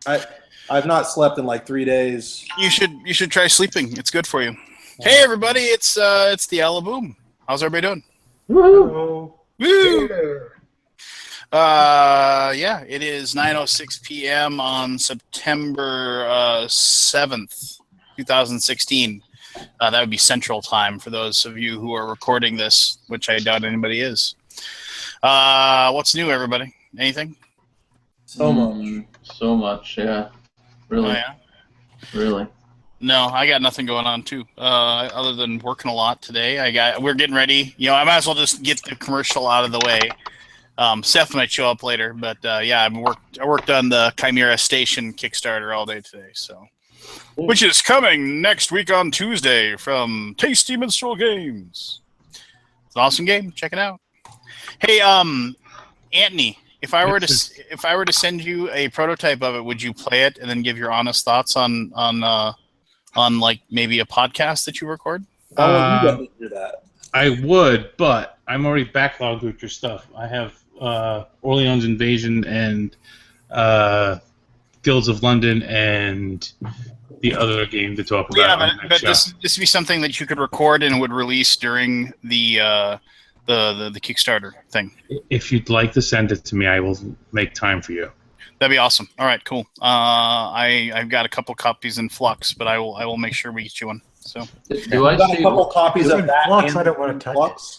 I've not slept in like 3 days. You should try sleeping. It's good for you. Hey everybody, it's the Alaboom. How's everybody doing? Woo! Woo! Yeah, it is 9:06 p.m. on September 7th, 2016. That would be Central Time for those of you who are recording this, which I doubt anybody is. What's new, everybody? Anything? So much, yeah. Really. Oh, yeah? Really. No, I got nothing going on too, other than working a lot today. We're getting ready. I might as well just get the commercial out of the way. Seth might show up later, but yeah, I worked on the Chimera Station Kickstarter all day today, so which is coming next week on Tuesday from Tasty Minstrel Games. It's an awesome game. Check it out. Hey, Anthony, if I were to send you a prototype of it, would you play it and then give your honest thoughts on like maybe a podcast that you record? You do that. I would, but I'm already backlogged with your stuff. I have Orleans Invasion and Guilds of London and the other game to talk about. Yeah, but this would be something that you could record and would release during the Kickstarter thing. If you'd like to send it to me, I will make time for you. That'd be awesome. All right, cool. I've got a couple copies in flux, but I will make sure we get you one. So I've got a couple copies of that. Flux, I don't want to touch Flux.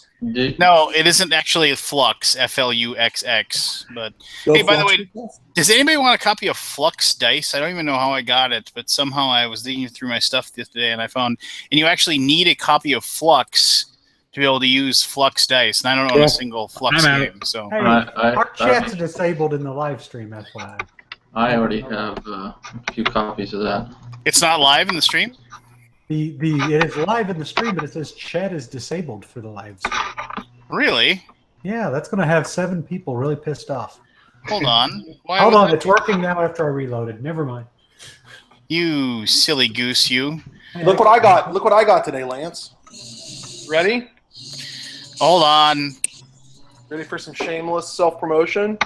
No, it isn't actually Flux, F-L-U-X-X. But hey, by the way, does anybody want a copy of Flux Dice? I don't even know how I got it, but somehow I was digging through my stuff the other day, and I found, and you actually need a copy of Flux to be able to use Flux Dice, and I don't own a single Flux game. So hey, our chat's disabled in the live stream. That's why. I already have a few copies of that. It's not live in the stream? It is live in the stream, but it says chat is disabled for the live stream. Really? Yeah, that's going to have 7 people really pissed off. Hold on. Hold on, it's working now after I reloaded. Never mind. You silly goose, you. Look what I got. Look what I got today, Lance. Ready? Hold on. Ready for some shameless self-promotion?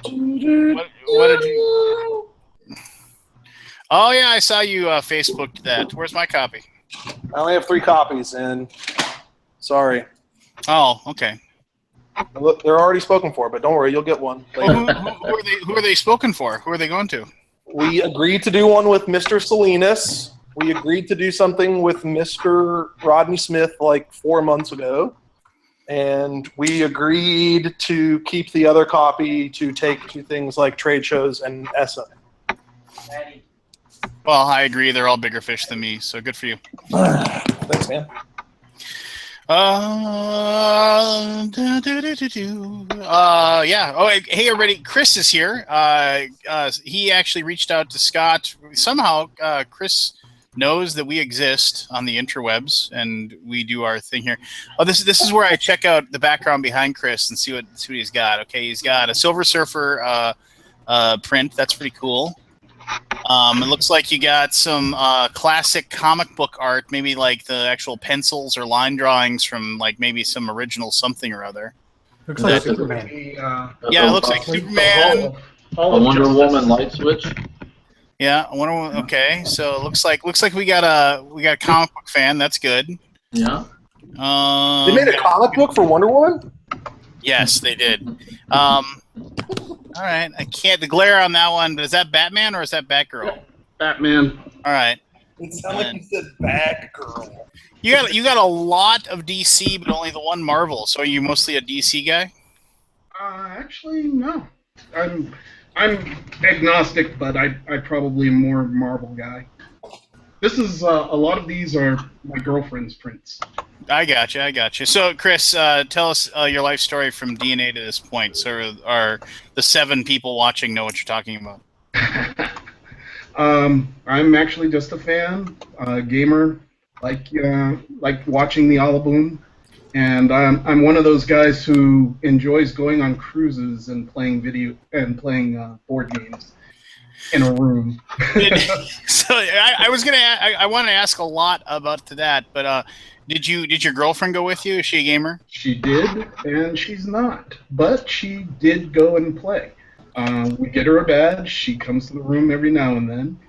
What did you... Oh, yeah, I saw you Facebooked that. Where's my copy? I only have 3 copies, and sorry. Oh, okay. Look, they're already spoken for, but don't worry, you'll get one later. Who are they spoken for? Who are they going to? We agreed to do one with Mr. Salinas. We agreed to do something with Mr. Rodney Smith like 4 months ago. And we agreed to keep the other copy to take to things like trade shows and ESSA. Well, I agree. They're all bigger fish than me, so good for you. Thanks, man. Yeah. Oh, hey, everybody. Chris is here. He actually reached out to Scott. Somehow, Chris knows that we exist on the interwebs, and we do our thing here. Oh, this is where I check out the background behind Chris and see what he's got. Okay, he's got a Silver Surfer print. That's pretty cool. It looks like you got some classic comic book art, maybe like the actual pencils or line drawings from like maybe some original something or other. Looks like Superman. Yeah, it looks like Superman. A Wonder Woman light switch. Yeah, Wonder Woman. Okay, so it looks like we got a comic book fan. That's good. Yeah. They made a comic book for Wonder Woman? Yes, they did. All right, I can't. The glare on that one. But is that Batman or is that Batgirl? Batman. All right. It sounded like you said Batgirl. You got a lot of DC, but only the one Marvel. So are you mostly a DC guy? Actually, no. I'm agnostic, but I probably am more Marvel guy. This is a lot of these are my girlfriend's prints. I got you. So, Chris, tell us your life story from DNA to this point, so the 7 people watching know what you're talking about. I'm actually just a fan, gamer, like watching the Alaboom, and I'm one of those guys who enjoys going on cruises and playing board games in a room. So I want to ask a lot about that, but did your girlfriend go with you? Is she a gamer? She did, and she's not, but she did go and play. We get her a badge. She comes to the room every now and then,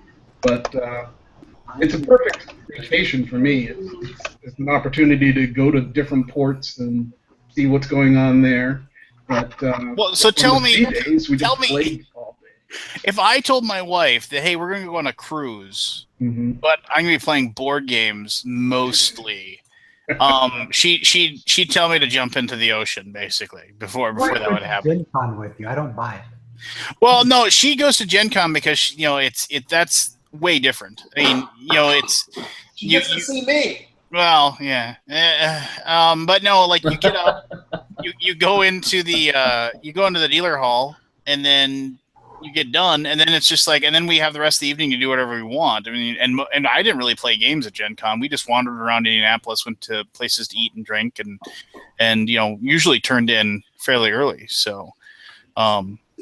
but it's a perfect vacation for me. It's an opportunity to go to different ports and see what's going on there. But well, so tell me, days, we just played all day. If I told my wife that, hey, we're going to go on a cruise, but I'm going to be playing board games mostly, she'd tell me to jump into the ocean basically before that would happen. Gen Con with you, I don't buy it. Well, no, she goes to Gen Con because that's way different. I mean, She gets to see me. Well, yeah, but no, like you get up, you go into the dealer hall, and then you get done, and then it's just like, and then we have the rest of the evening to do whatever we want. I mean, and I didn't really play games at Gen Con. We just wandered around Indianapolis, went to places to eat and drink, and usually turned in fairly early. So,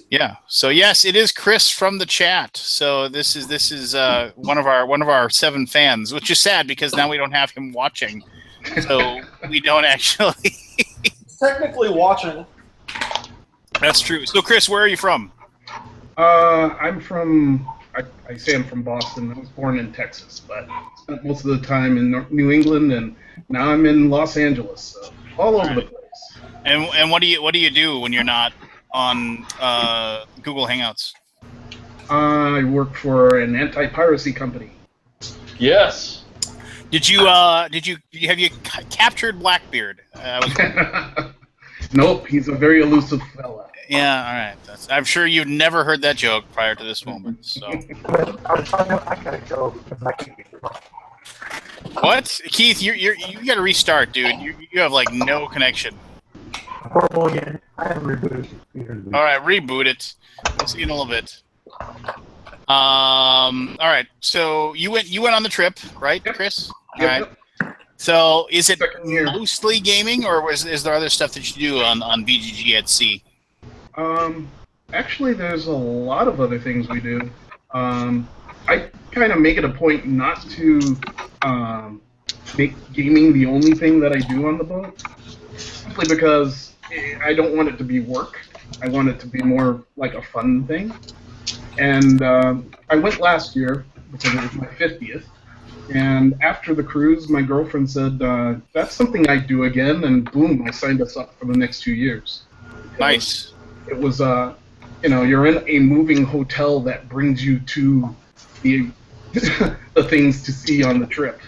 yeah. So yes, it is Chris from the chat. So this is one of our 7 fans, which is sad because now we don't have him watching. So we don't actually. Technically watching. That's true. So Chris, where are you from? I'm from. I say I'm from Boston. I was born in Texas, but spent most of the time in New England, and now I'm in Los Angeles. So all over the place. And what do you do when you're not on Google Hangouts? I work for an anti-piracy company. Yes. Have you captured Blackbeard? Nope, he's a very elusive fella. Yeah, all right. I'm sure you've never heard that joke prior to this moment. So. I gotta go. What, Keith? You got to restart, dude. You have like no connection. Horrible again. I have rebooted. All right, reboot it. We'll see you in a little bit. All right. So you went on the trip, right, Chris? All right. So is it mostly gaming, or is there other stuff that you do on VGG at sea? Actually, there's a lot of other things we do. I kind of make it a point not to make gaming the only thing that I do on the boat, simply because I don't want it to be work. I want it to be more like a fun thing. And I went last year because it was my 50th. And after the cruise, my girlfriend said, that's something I'd do again, and boom, I signed us up for the next 2 years. Nice. It was, you're in a moving hotel that brings you to the the things to see on the trip,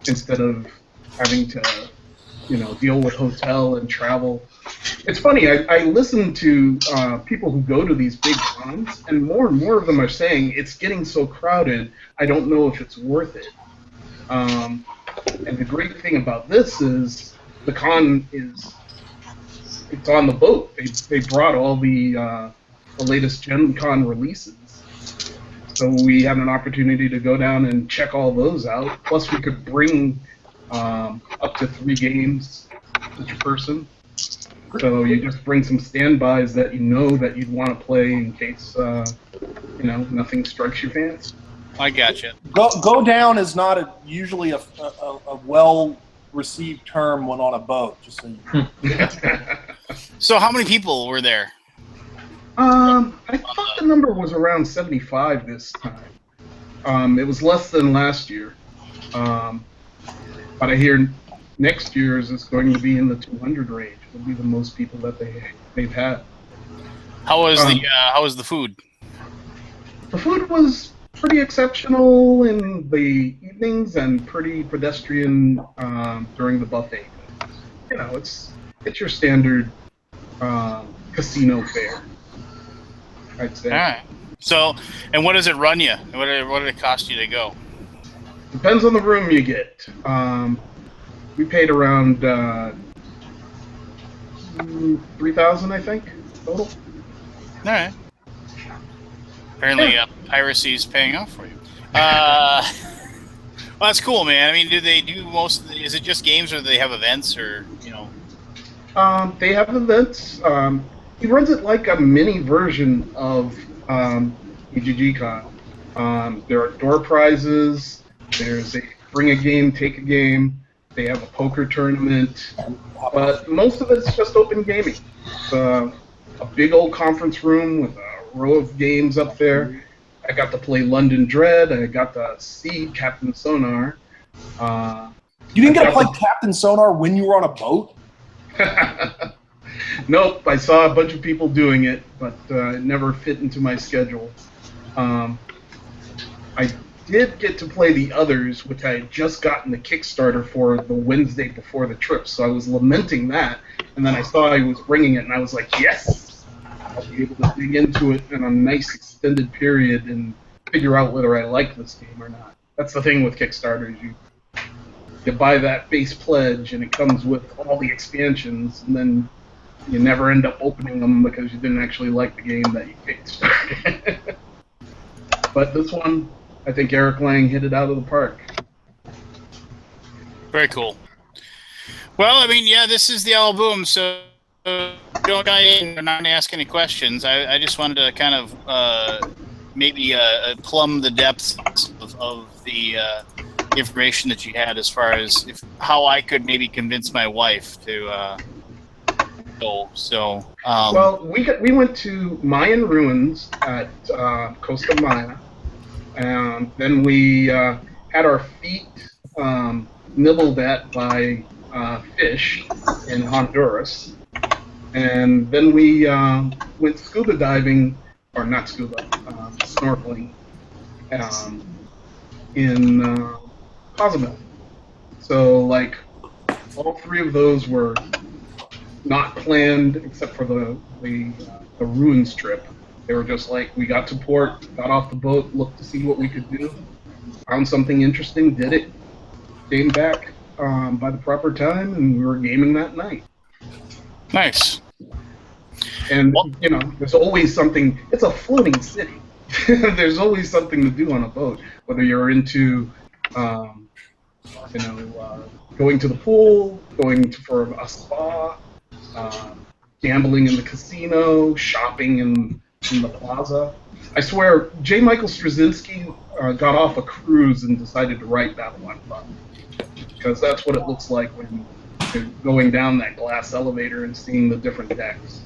instead of having to, deal with hotel and travel. It's funny, I listen to people who go to these big cons, and more of them are saying, it's getting so crowded, I don't know if it's worth it. And the great thing about this is the con it's on the boat. They brought all the latest Gen Con releases. So we had an opportunity to go down and check all those out. Plus we could bring up to 3 games each person. So you just bring some standbys that that you'd want to play in case nothing strikes your fancy. I gotcha. Go down is not usually a well-received term when on a boat. Just so you know. So how many people were there? I thought the number was around 75 this time. It was less than last year. But I hear next year's is going to be in the 200 range. It'll be the most people that they've had. How was the food? The food was pretty exceptional in the evenings and pretty pedestrian during the buffet. It's your standard casino fare, I'd say. All right. So, and what does it run you? What did it cost you to go? Depends on the room you get. We paid around $3,000, I think, total. All right. Apparently, piracy's paying off for you. Well, that's cool, man. I mean, do they do is it just games, or do they have events, or They have events. He runs it like a mini version of EGGCon. There are door prizes. There's a bring a game, take a game. They have a poker tournament. But most of it's just open gaming. a big old conference room with a row of games up there. I got to play London Dread. I got to see Captain Sonar. You didn't get to play Captain Sonar when you were on a boat? Nope, I saw a bunch of people doing it, but it never fit into my schedule. I did get to play the others, which I had just gotten the Kickstarter for the Wednesday before the trip, so I was lamenting that, and then I saw he was bringing it, and I was like, yes! I'll be able to dig into it in a nice extended period and figure out whether I like this game or not. That's the thing with Kickstarters. You buy that base pledge, and it comes with all the expansions, and then you never end up opening them because you didn't actually like the game that you kickstarted. But this one, I think Eric Lang hit it out of the park. Very cool. Well, I mean, yeah, this is the Alaboom, so don't dive in and not ask any questions. I just wanted to kind of maybe plumb the depths of the information that you had as far as how I could maybe convince my wife to go. So, well, we went to Mayan ruins at Costa Maya, and then we had our feet nibbled at by fish in Honduras, and then we went scuba diving, or not scuba, snorkeling in Cozumel. So, like, all three of those were not planned except for the ruins trip. They were just like, we got to port, got off the boat, looked to see what we could do, found something interesting, did it, came back by the proper time, and we were gaming that night. nice. And, you know, there's always something, it's a floating city. There's always something to do on a boat, whether you're into, going to the pool, for a spa, gambling in the casino, shopping in the plaza. I swear, J. Michael Straczynski got off a cruise and decided to write Babylon 5. Because that's what it looks like when you're going down that glass elevator and seeing the different decks.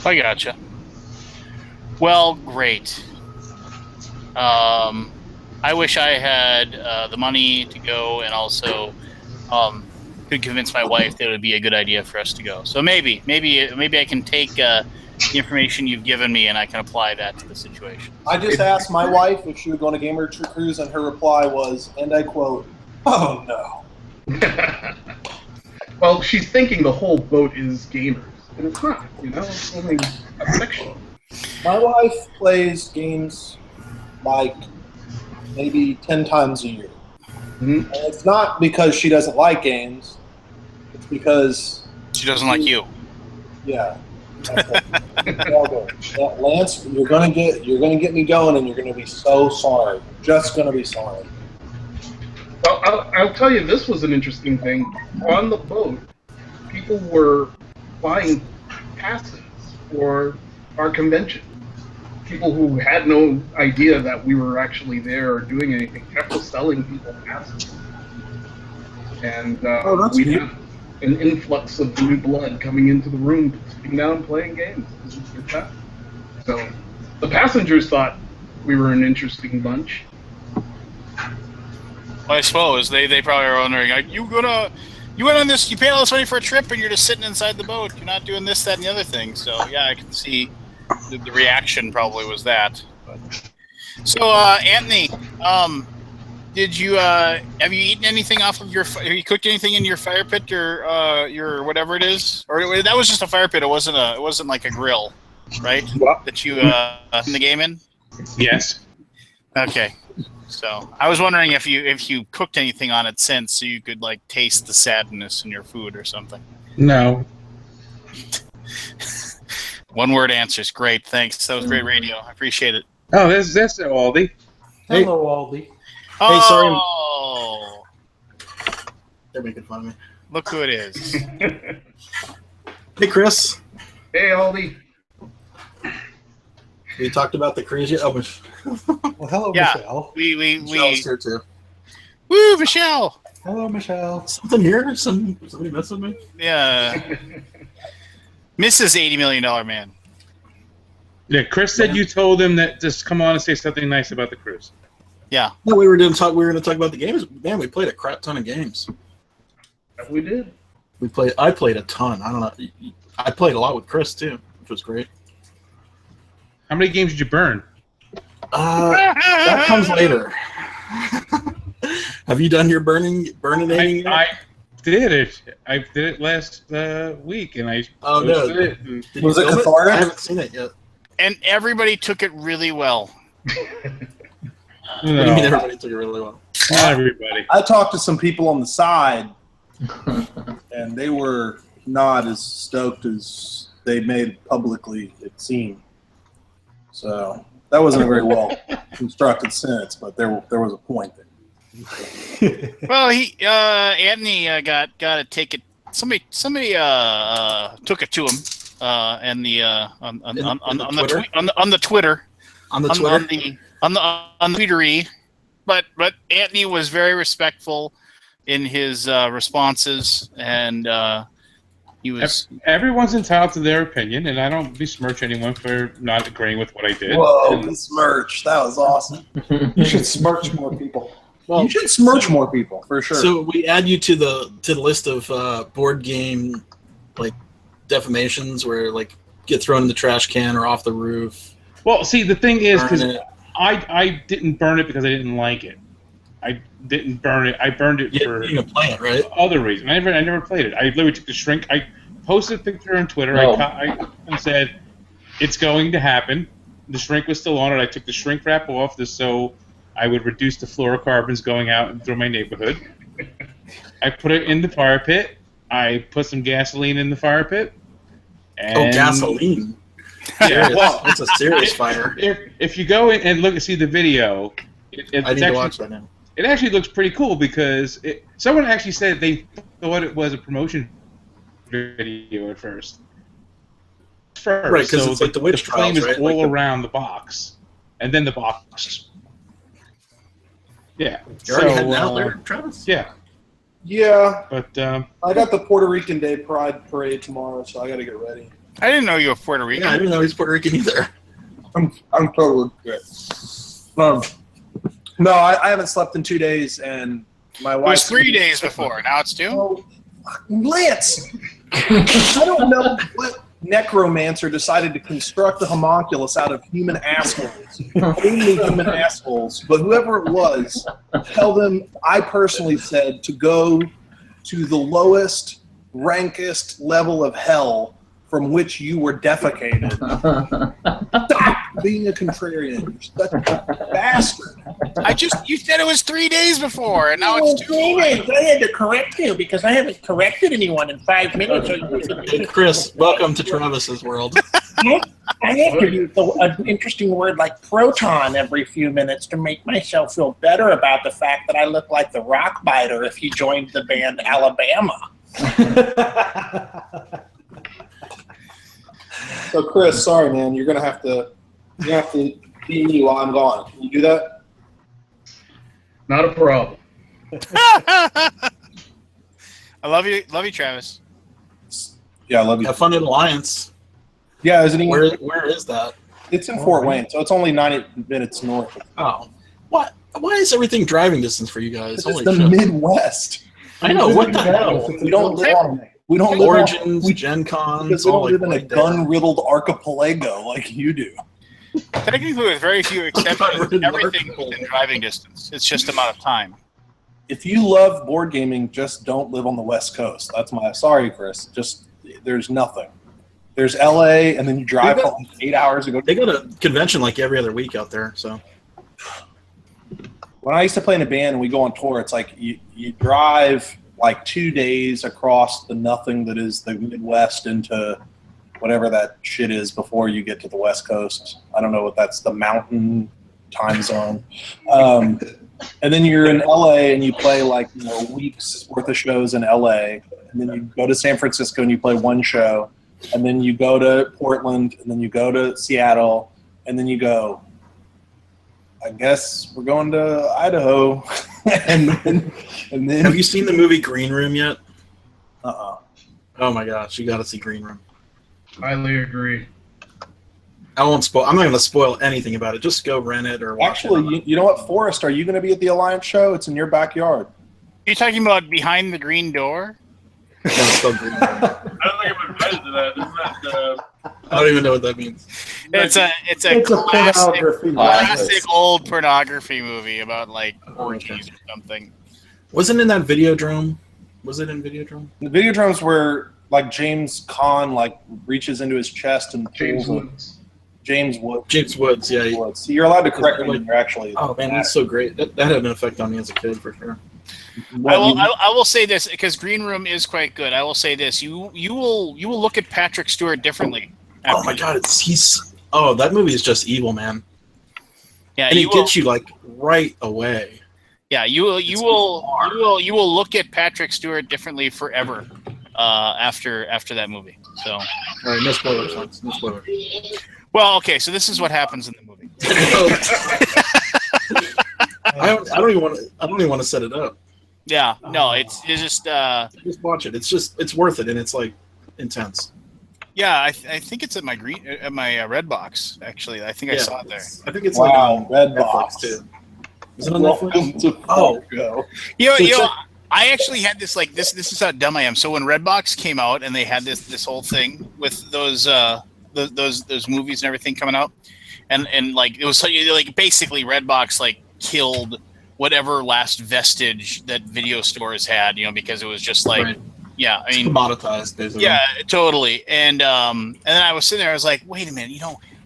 I gotcha. Well, great. I wish I had the money to go, and also could convince my wife that it would be a good idea for us to go. So maybe I can take the information you've given me and I can apply that to the situation. I just asked my wife if she would go on a gamer cruise, and her reply was, and I quote, "Oh no." Well, she's thinking the whole boat is gamers, and it's not. You know, it's only a section. My wife plays games like maybe 10 times a year. Mm-hmm. And it's not because she doesn't like games. It's because She doesn't like you. yeah. Lance, you're gonna get me going, and you're gonna be so sorry. Just gonna be sorry. Well, I'll tell you, this was an interesting thing. On the boat, people were buying passes for our convention. People who had no idea that we were actually there or doing anything kept selling people passes. And we had an influx of new blood coming into the room, sitting down playing games. It was good time. So the passengers thought we were an interesting bunch. Well, I suppose they probably are wondering, you went on this, you paid all this money for a trip, and you're just sitting inside the boat. You're not doing this, that, and the other thing. So yeah, I can see the reaction probably was that. But. So Anthony, did you have you eaten anything off of your? Have you cooked anything in your fire pit or your whatever it is? Or that was just a fire pit. It wasn't like a grill, right? What? That you in the game in? Yes. Okay. So I was wondering if you cooked anything on it since, so you could like taste the sadness in your food or something. No. One word answers. Great. Thanks. That was great radio. I appreciate it. Oh, that's Aldi. Hello, Aldi. Hey, sorry. Oh, They're making fun of me. look who it is. Hey, Chris. Hey, Aldi. We talked about the cruise yet? Oh, Well, hello, Yeah. Michelle. Michelle's here too. Woo, Michelle. Hello, Michelle. Something here? Somebody messing with me? Yeah. Mrs. $80 Million Man. Yeah, Chris said you told him that just come on and say something nice about the cruise. Yeah. No, we were going to talk about the games. Man, we played a crap ton of games. We did. I played a ton. I don't know. I played a lot with Chris too, which was great. How many games did you burn? That comes later. Have you done your burning anything? I did it. I did it last week, and I posted it. And Was it film cathartic? I haven't seen it yet. And everybody took it really well. What do you mean everybody took it really well? Not everybody. I talked to some people on the side, and they were not as stoked as they made publicly it seem. So that wasn't a very well constructed sentence, but there was a point there. Well, Anthony got to take it. Somebody took it to him, and on the Twitter, on the tweetery, but Anthony was very respectful in his responses, and he was. Everyone's entitled to their opinion, and I don't besmirch anyone for not agreeing with what I did. Whoa, smirch. That was awesome. You should smirch more people. Well, you should smirch more people, for sure. So we add you to the list of board game defamations where get thrown in the trash can or off the roof. Well, see, the thing is, because Burn it. I didn't burn it because I didn't like it. I didn't burn it. I burned it for You didn't play it, right? other reasons. I never played it. I literally took the shrink. I posted a picture on Twitter. Oh. I said, it's going to happen. The shrink was still on it. I took the shrink wrap off just so I would reduce the fluorocarbons going out and through my neighborhood. I put it in the fire pit. I put some gasoline in the fire pit. And Gasoline. Yeah, well, That's a serious fire. if you go in and look and see the video, I need to watch that now. it actually looks pretty cool because someone actually said they thought it was a promotion video at first. Right, 'cause it's like the witch flame trials, is right? all Like around the box, and then the box. Yeah. You're already heading out there, Travis? Yeah, Yeah, but I got the Puerto Rican Day Pride Parade tomorrow, so I got to get ready. I didn't know you were Puerto Rican. Yeah, I didn't know he's Puerto Rican either. I'm totally good. No, I haven't slept in 2 days, and my It was wife. 3 days before. Now it's 2. Oh, Lance! I don't know what necromancer decided to construct a homunculus out of human assholes. Only human assholes. But whoever it was, tell them I personally said to go to the lowest, rankest level of hell from which you were defecated. Stop being a contrarian. You're such a bastard. You said it was 3 days before, and now it's 2. I had to correct you because I haven't corrected anyone in 5 minutes. Hey, Chris, welcome to Travis's world. I have to use an interesting word like proton every few minutes to make myself feel better about the fact that I look like the rock biter if he joined the band Alabama. So, Chris, sorry, man. You're gonna have to be me while I'm gone. Can you do that? Not a problem. I love you, Travis. Yeah, I love you. Have fun in Alliance. Yeah, is anyone? Where is that? It's in Fort Wayne, so it's only 90 minutes north. Oh. What? Why is everything driving distance for you guys? It's Holy the shit. Midwest. I know, what the hell? We don't live on. We don't live Origins, on, Gen Con, because it's we all don't live like in a right there. gun-riddled archipelago like you do. Technically, with very few exceptions, everything within driving distance. It's just amount of time. If you love board gaming, just don't live on the West Coast. That's sorry, Chris. Just there's nothing. There's LA, and then you drive for like 8 hours to go. They got a convention like every other week out there, so. When I used to play in a band and we go on tour, it's like you drive like 2 days across the nothing that is the Midwest into whatever that shit is before you get to the West Coast. I don't know what that's, the mountain time zone. And then you're in LA and you play like weeks worth of shows in LA. And then you go to San Francisco and you play one show. And then you go to Portland and then you go to Seattle. And then you go, I guess we're going to Idaho. and then Have you seen the movie Green Room yet? Uh-uh. Oh my gosh, you got to see Green Room. Highly agree. I won't spoil. I'm not going to spoil anything about it. Just go rent it or watch Actually, it. you know what, Forrest? Are you going to be at the Alliance show? It's in your backyard. You talking about behind the green door? No, it's still green. I don't think I'm invited to that. Isn't that I don't even know what that means. It's a It's a pornography. classic old pornography movie about like orgies or something. Wasn't in that Videodrome? Was it in Videodrome? The Videodromes where like James Caan like reaches into his chest and James pulls Woods. James Woods. James Woods, yeah. So you're allowed to correct me when you're actually. Oh man, that's so great. That had an effect on me as a kid for sure. I will say this because Green Room is quite good. I will say this: you will look at Patrick Stewart differently. Oh my god, that movie is just evil, man. Yeah, and it gets you like right away. Yeah, you will look at Patrick Stewart differently forever after that movie. So, all right, no spoilers. No spoilers. Well, okay, so this is what happens in the movie. I don't even want to set it up. Yeah, no, it's just just watch it. It's worth it, and it's like intense. Yeah, I think it's at my Redbox. Actually, I think I saw it there. I think it's like on Redbox too. Is it on Netflix? I actually had this like this is how dumb I am. So when Redbox came out and they had this whole thing with those movies and everything coming out, and like it was like basically Redbox like killed whatever last vestige that video stores had, because it was just like. Right. Yeah, I mean, commoditized, basically. Yeah, totally. And then I was sitting there. I was like, wait a minute.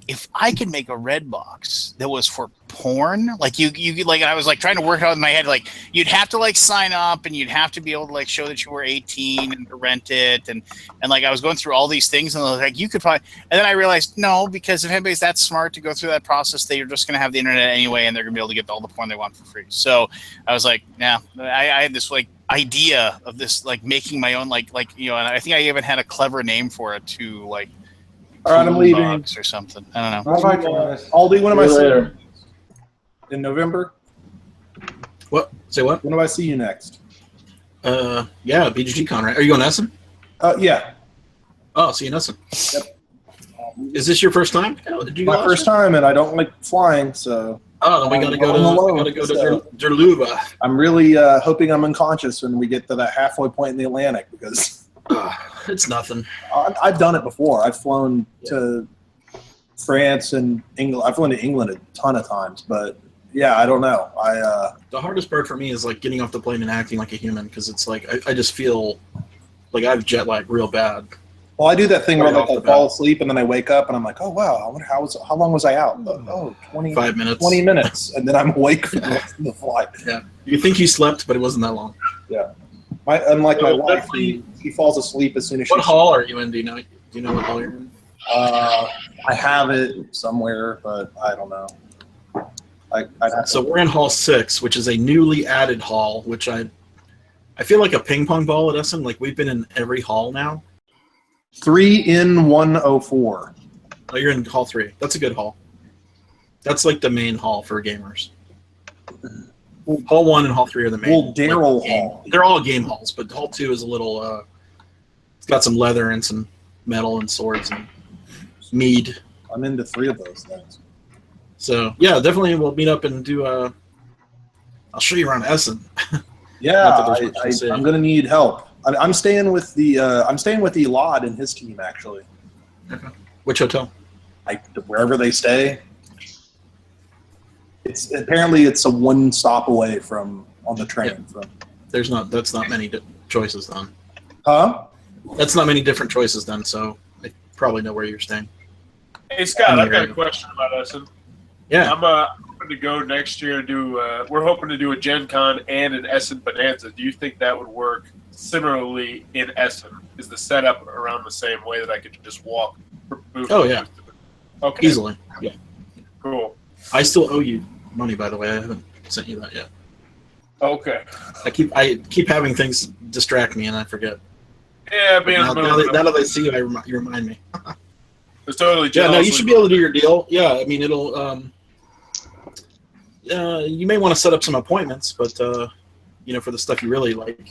If I could make a Redbox that was for porn, like you like, I was like trying to work out in my head, like you'd have to like sign up and you'd have to be able to like show that you were 18 and rent it, and like I was going through all these things, and I was like, you could probably. And then I realized no, because if anybody's that smart to go through that process, they're just going to have the internet anyway, and they're going to be able to get all the porn they want for free. So I was like, nah. I had this like idea of this like making my own like and I think I even had a clever name for it too, like all right, I'm leaving or something. I don't know. Bye, Travis. Aldi, when am I seeing you? In November? What? Say what? When do I see you next? Yeah, BGG Con, right? Are you going to Essen? Yeah. Oh, see you in Essen. Yep. Is this your first time? My first time, and I don't like flying, so. Oh, then we gotta go to Der Luva. I'm really hoping I'm unconscious when we get to that halfway point in the Atlantic, because it's nothing. I've done it before. I've flown to France and England. I've flown to England a ton of times, but yeah, I don't know. The hardest part for me is like getting off the plane and acting like a human, because it's like I just feel like I have jet lag real bad. Well, I do that thing where like I fall asleep and then I wake up and I'm like, oh wow, I wonder how long was I out? Oh, 25 minutes. 20 minutes, and then I'm awake for the rest of the flight. Yeah, you think you slept, but it wasn't that long. Yeah, unlike my wife, he falls asleep as soon as. What hall are you in? Do you know what hall you're in? I have it somewhere, but I don't know. So we're in Hall 6, which is a newly added hall, which I feel like a ping pong ball at Essen. Like we've been in every hall now. 3N104. Oh, you're in Hall 3. That's a good hall. That's like the main hall for gamers. Hall 1 and Hall 3 are the main. Well, Daryl Hall. They're all game halls, but Hall 2 is a little. It's got some leather and some metal and swords and mead. I'm into 3 of those things. So yeah, definitely we'll meet up and do. I'll show you around Essen. Yeah, I'm gonna need help. I'm staying with the Elad and his team actually. Okay. Which hotel? Wherever they stay. It's a 1 stop away from on the train. Yeah. That's not many choices then. Huh? That's not many different choices then. So I probably know where you're staying. Hey Scott, I've got a question about Essen. Yeah. I'm hoping to go next year and do. We're hoping to do a Gen Con and an Essen Bonanza. Do you think that would work similarly in Essen? Is the setup around the same way that I could just walk? Oh yeah. Okay. Easily. Yeah. Cool. I still owe you money, by the way. I haven't sent you that yet. Okay. I keep having things distract me and I forget. Yeah, now that I see you, you remind me. It's totally jealous. Yeah, no, you should be able to do your deal. Yeah, I mean, it'll. You may want to set up some appointments, but for the stuff you really like.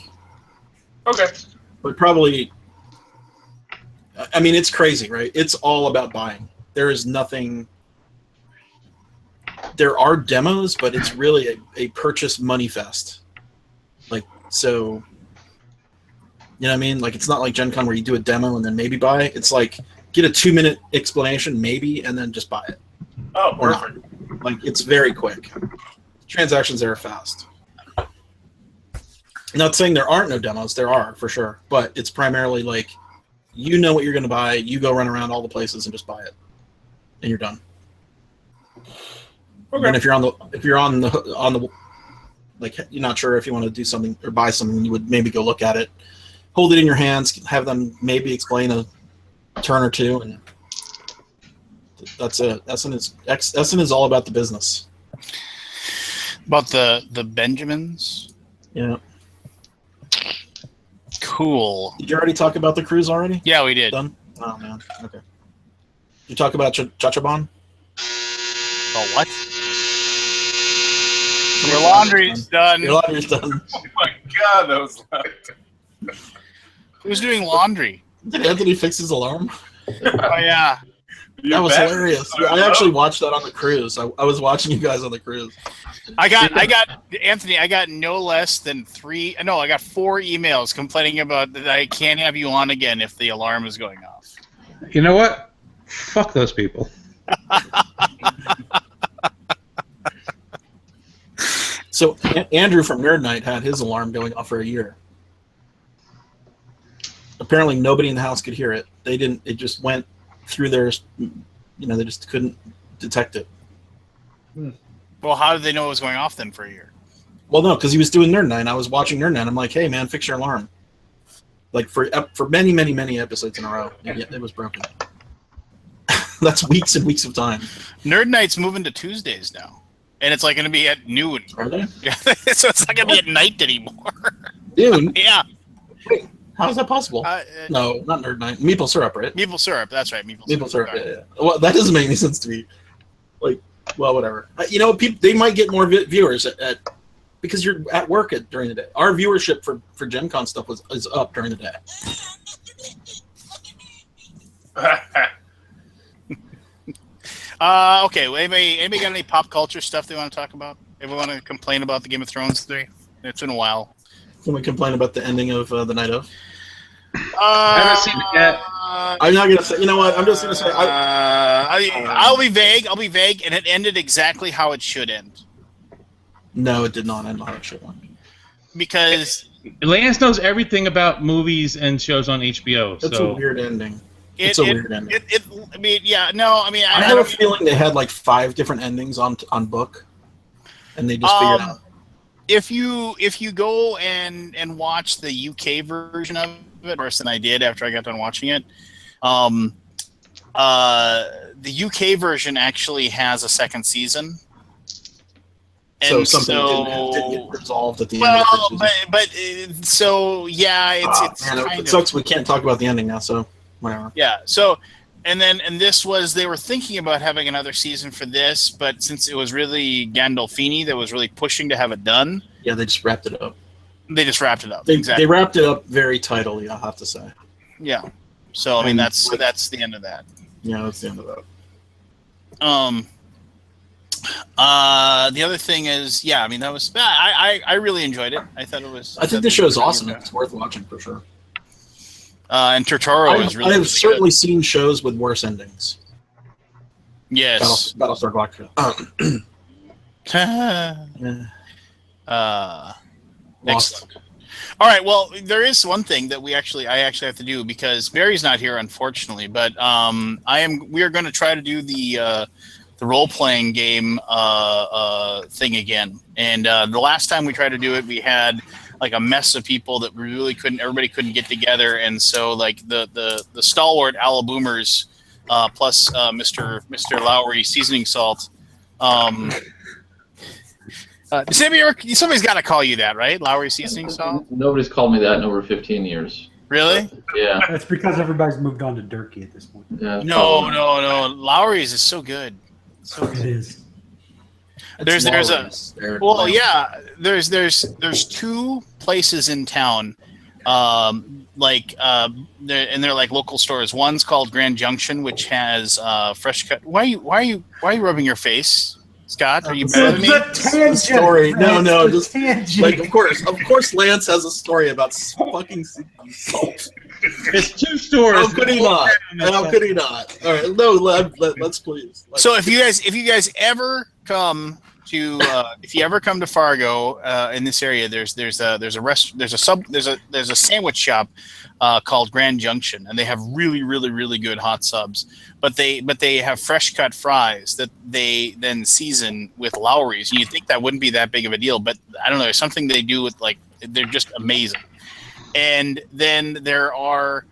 Okay. But probably, I mean, it's crazy, right? It's all about buying. There is nothing. There are demos, but it's really a purchase money fest. Like, so, you know what I mean? Like, it's not like Gen Con where you do a demo and then maybe buy it. It's like, get a 2-minute explanation, maybe, and then just buy it. Oh, Or perfect. not. Like, it's very quick. Transactions there are fast. Not saying there aren't no demos. There are, for sure. But it's primarily like, you know what you're going to buy. You go run around all the places and just buy it. And you're done. Okay. And if you're on the like, you're not sure if you want to do something or buy something, you would maybe go look at it, hold it in your hands, have them maybe explain a turn or two, and that's it. Essen is all about the business. About the Benjamins. Yeah. Cool. Did you already talk about the cruise already? Yeah, we did. Done? Oh man. Okay. You talk about Chachabon? Oh, what? Your laundry's done. Your laundry's done. Oh my god, that was loud. Who's doing laundry? Did Anthony fix his alarm? Oh yeah. That was hilarious. I actually watched that on the cruise. I was watching you guys on the cruise. I got Anthony. I got no less than 4 emails complaining about that I can't have you on again if the alarm is going off. You know what? Fuck those people. So Andrew from Nerd Night had his alarm going off for a year. Apparently, nobody in the house could hear it. They didn't. It just went through their. They just couldn't detect it. Well, how did they know it was going off then for a year? Well, no, because he was doing Nerd Night. I was watching Nerd Night. I'm like, hey man, fix your alarm. Like for many, many, many episodes in a row, it was broken. That's weeks and weeks of time. Nerd Night's moving to Tuesdays now, and it's like going to be at noon. Are they? Yeah, so it's not going to be at night anymore. Noon? Yeah. Wait, how is that possible? No, not Nerd Night. Maple syrup, right? Maple syrup. That's right. Maple syrup. Yeah. Well, that doesn't make any sense to me. Like, well, whatever. People they might get more viewers at because you're at work during the day. Our viewership for Gen Con stuff is up during the day. Okay. Well, anybody got any pop culture stuff they want to talk about? Everyone want to complain about the Game of Thrones today? It's been a while. Can we complain about the ending of The Night of? I haven't seen it yet. I'm not gonna say. You know what? I'm just gonna say. I'll be vague. And it ended exactly how it should end. No, it did not end how it should end. Because Lance knows everything about movies and shows on HBO. It's a weird ending. It's a weird ending. I have a feeling they had like 5 different endings on book, and they just figured out. If you go and watch the UK version of it, worse than I did after I got done watching it, the UK version actually has a second season. So something didn't get resolved at the end. It sucks. We can't talk about the ending now, so whatever. Yeah. So, and this was they were thinking about having another season for this, but since it was really Gandolfini that was really pushing to have it done. Yeah, they just wrapped it up. Exactly. They wrapped it up very tidily, I'll have to say. Yeah. So I mean that's the end of that. Yeah, that's the end of that. The other thing is, that was I really enjoyed it. I thought it was. I think the show is awesome. It's worth watching for sure. And Turturro is really. I have certainly seen shows with worse endings. Yes. Battlestar Galactica. Excellent. All right. Well, there is one thing that I actually have to do because Barry's not here, unfortunately. But we are going to try to do the role-playing game thing again. And the last time we tried to do it, we had like a mess of people that everybody couldn't get together. And so like the stalwart Alaboomers plus Mr. Lowry seasoning salt. Somebody's got to call you that, right? Lowry seasoning salt? Nobody's called me that in over 15 years. Really? Yeah. That's because everybody's moved on to Durkee at this point. Yeah, no. Lowry's is so good. It is. There's 2 places in town they're like local stores. One's called Grand Junction, which has fresh cut. Why are you rubbing your face, Scott? Are you better than me? The story. No, just tangent. like of course, Lance has a story about fucking salt. There's 2 stores. How could he not? How could he not? All right, no, let's please. So if you guys ever come to Fargo in this area, there's a sandwich shop called Grand Junction, and they have really good hot subs. But they have fresh cut fries that they then season with Lowry's. You think that wouldn't be that big of a deal, but I don't know. There's something they do with they're just amazing. And then there are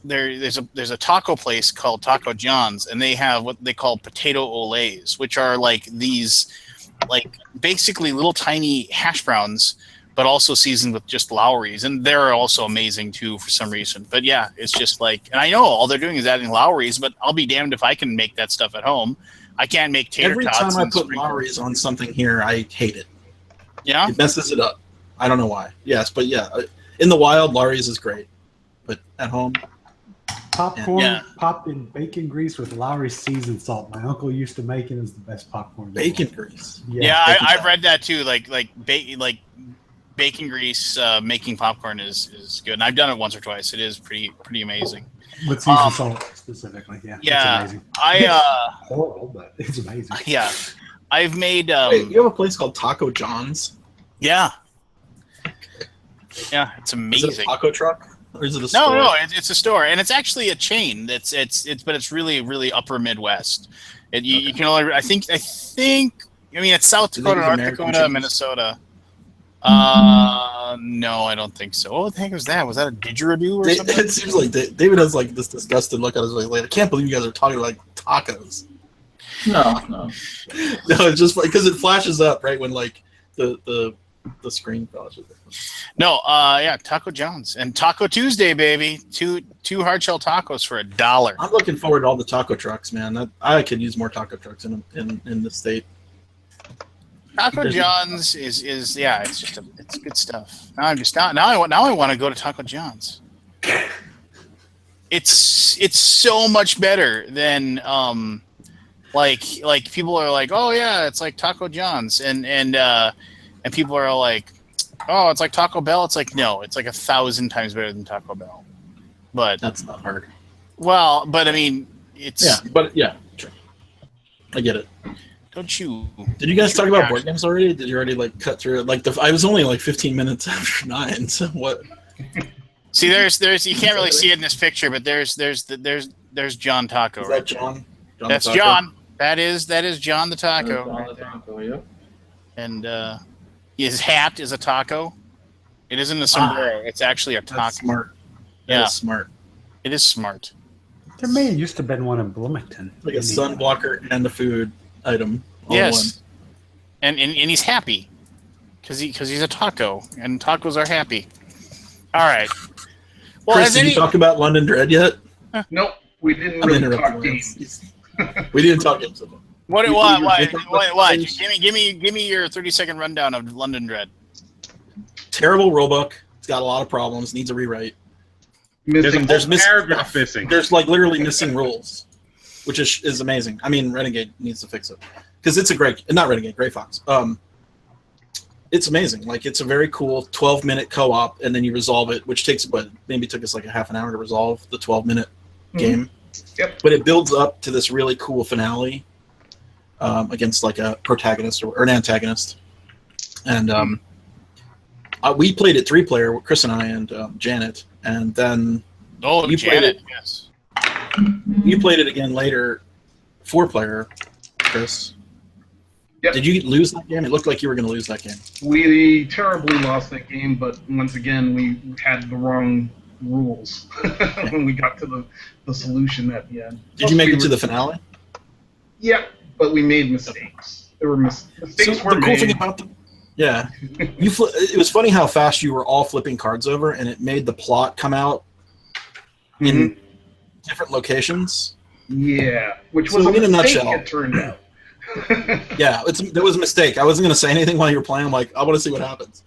there's a taco place called Taco John's, and they have what they call potato olays, which are like these basically little tiny hash browns, but also seasoned with just Lowry's, and they're also amazing too for some reason. But yeah, it's just and I know all they're doing is adding Lowry's, but I'll be damned if I can make that stuff at home. I can't make tater tots. Every time I put Lowry's on something here, I hate it. Yeah, it messes it up. I don't know why. Yes, but yeah, in the wild, Lowry's is great, but at home, popcorn popped in bacon grease with Lowry's seasoned salt. My uncle used to make it as the best popcorn. Bacon grease. Yeah, I've read that too. Like bacon grease making popcorn is good, and I've done it once or twice. It is pretty amazing. With seasoned salt specifically, yeah. Yeah, it's amazing. Horrible, but it's amazing. Yeah, I've made. Wait, you have a place called Taco John's? Yeah. Yeah, it's amazing. Is it a taco truck, or is it a store? No, it's a store, and it's actually a chain. But it's really upper Midwest. You can only I think it's South Dakota, North Dakota, Minnesota. No, I don't think so. What the heck was that? Was that a didgeridoo or something? It seems like David has this disgusted look on his face. Like, I can't believe you guys are talking like tacos. No. It's just because it flashes up right when the screen flashes. No, Taco John's and Taco Tuesday, baby. Two hard shell tacos for $1. I'm looking forward to all the taco trucks, man. I could use more taco trucks in the state. Taco John's is it's good stuff. Now I want to go to Taco John's. It's so much better than people are like, oh yeah, it's like Taco John's and people are like, oh, it's like Taco Bell. It's like, no, it's like 1,000 times better than Taco Bell. But that's not hard. Well, but I mean, it's sure. I get it. Don't you? Did you guys talk about board games already? Did you already cut through it? I was only 15 minutes after 9. So what? See, there's you can't really see it in this picture, but there's John Taco. Is that John? That's Taco? John. That is John the Taco. John the Taco, yep. And his hat is a taco. It isn't a sombrero. It's actually a taco. That's smart. That's smart. It is smart. There may have used to have been one in Bloomington. Like a sun blocker and a food item. Yes. And he's happy because he's a taco, and tacos are happy. All right. Well, Chris, did you talk about London Dread yet? Nope, we didn't really talk games. We didn't talk games. What? Give me your 30-second rundown of London Dread. Terrible rulebook. It's got a lot of problems. Needs a rewrite. There's paragraph missing. There's literally missing rules, which is amazing. I mean, Renegade needs to fix it because it's a Grey Fox. It's amazing. It's a very cool 12-minute co-op, and then you resolve it, which takes maybe took us a half an hour to resolve the 12-minute game. Yep. But it builds up to this really cool finale against a protagonist or an antagonist, and we played it 3-player with Chris and I and Janet, and then Janet, yes. You played it again later, 4-player, Chris. Yep. Did you lose that game? It looked like you were going to lose that game. We terribly lost that game, but once again, we had the wrong rules when we got to the solution at the end. Did you make it to the finale? Yeah, but we made mistakes. There were mistakes were the cool thing about it was funny how fast you were all flipping cards over, and it made the plot come out in different locations. Yeah, which was in a nutshell. It turned out. Yeah, there was a mistake. I wasn't going to say anything while you were playing. I'm like, I want to see what happens.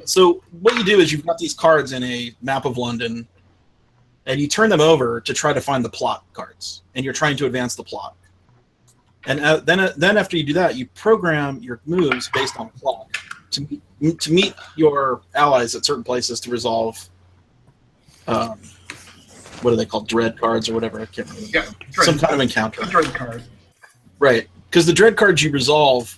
So what you do is you've got these cards in a map of London, and you turn them over to try to find the plot cards, and you're trying to advance the plot. And then after you do that, you program your moves based on plot to meet your allies at certain places to resolve. What are they called? Dread cards or whatever? I can't remember. Yeah, some kind of encounter. A dread card. Right, because the dread cards you resolve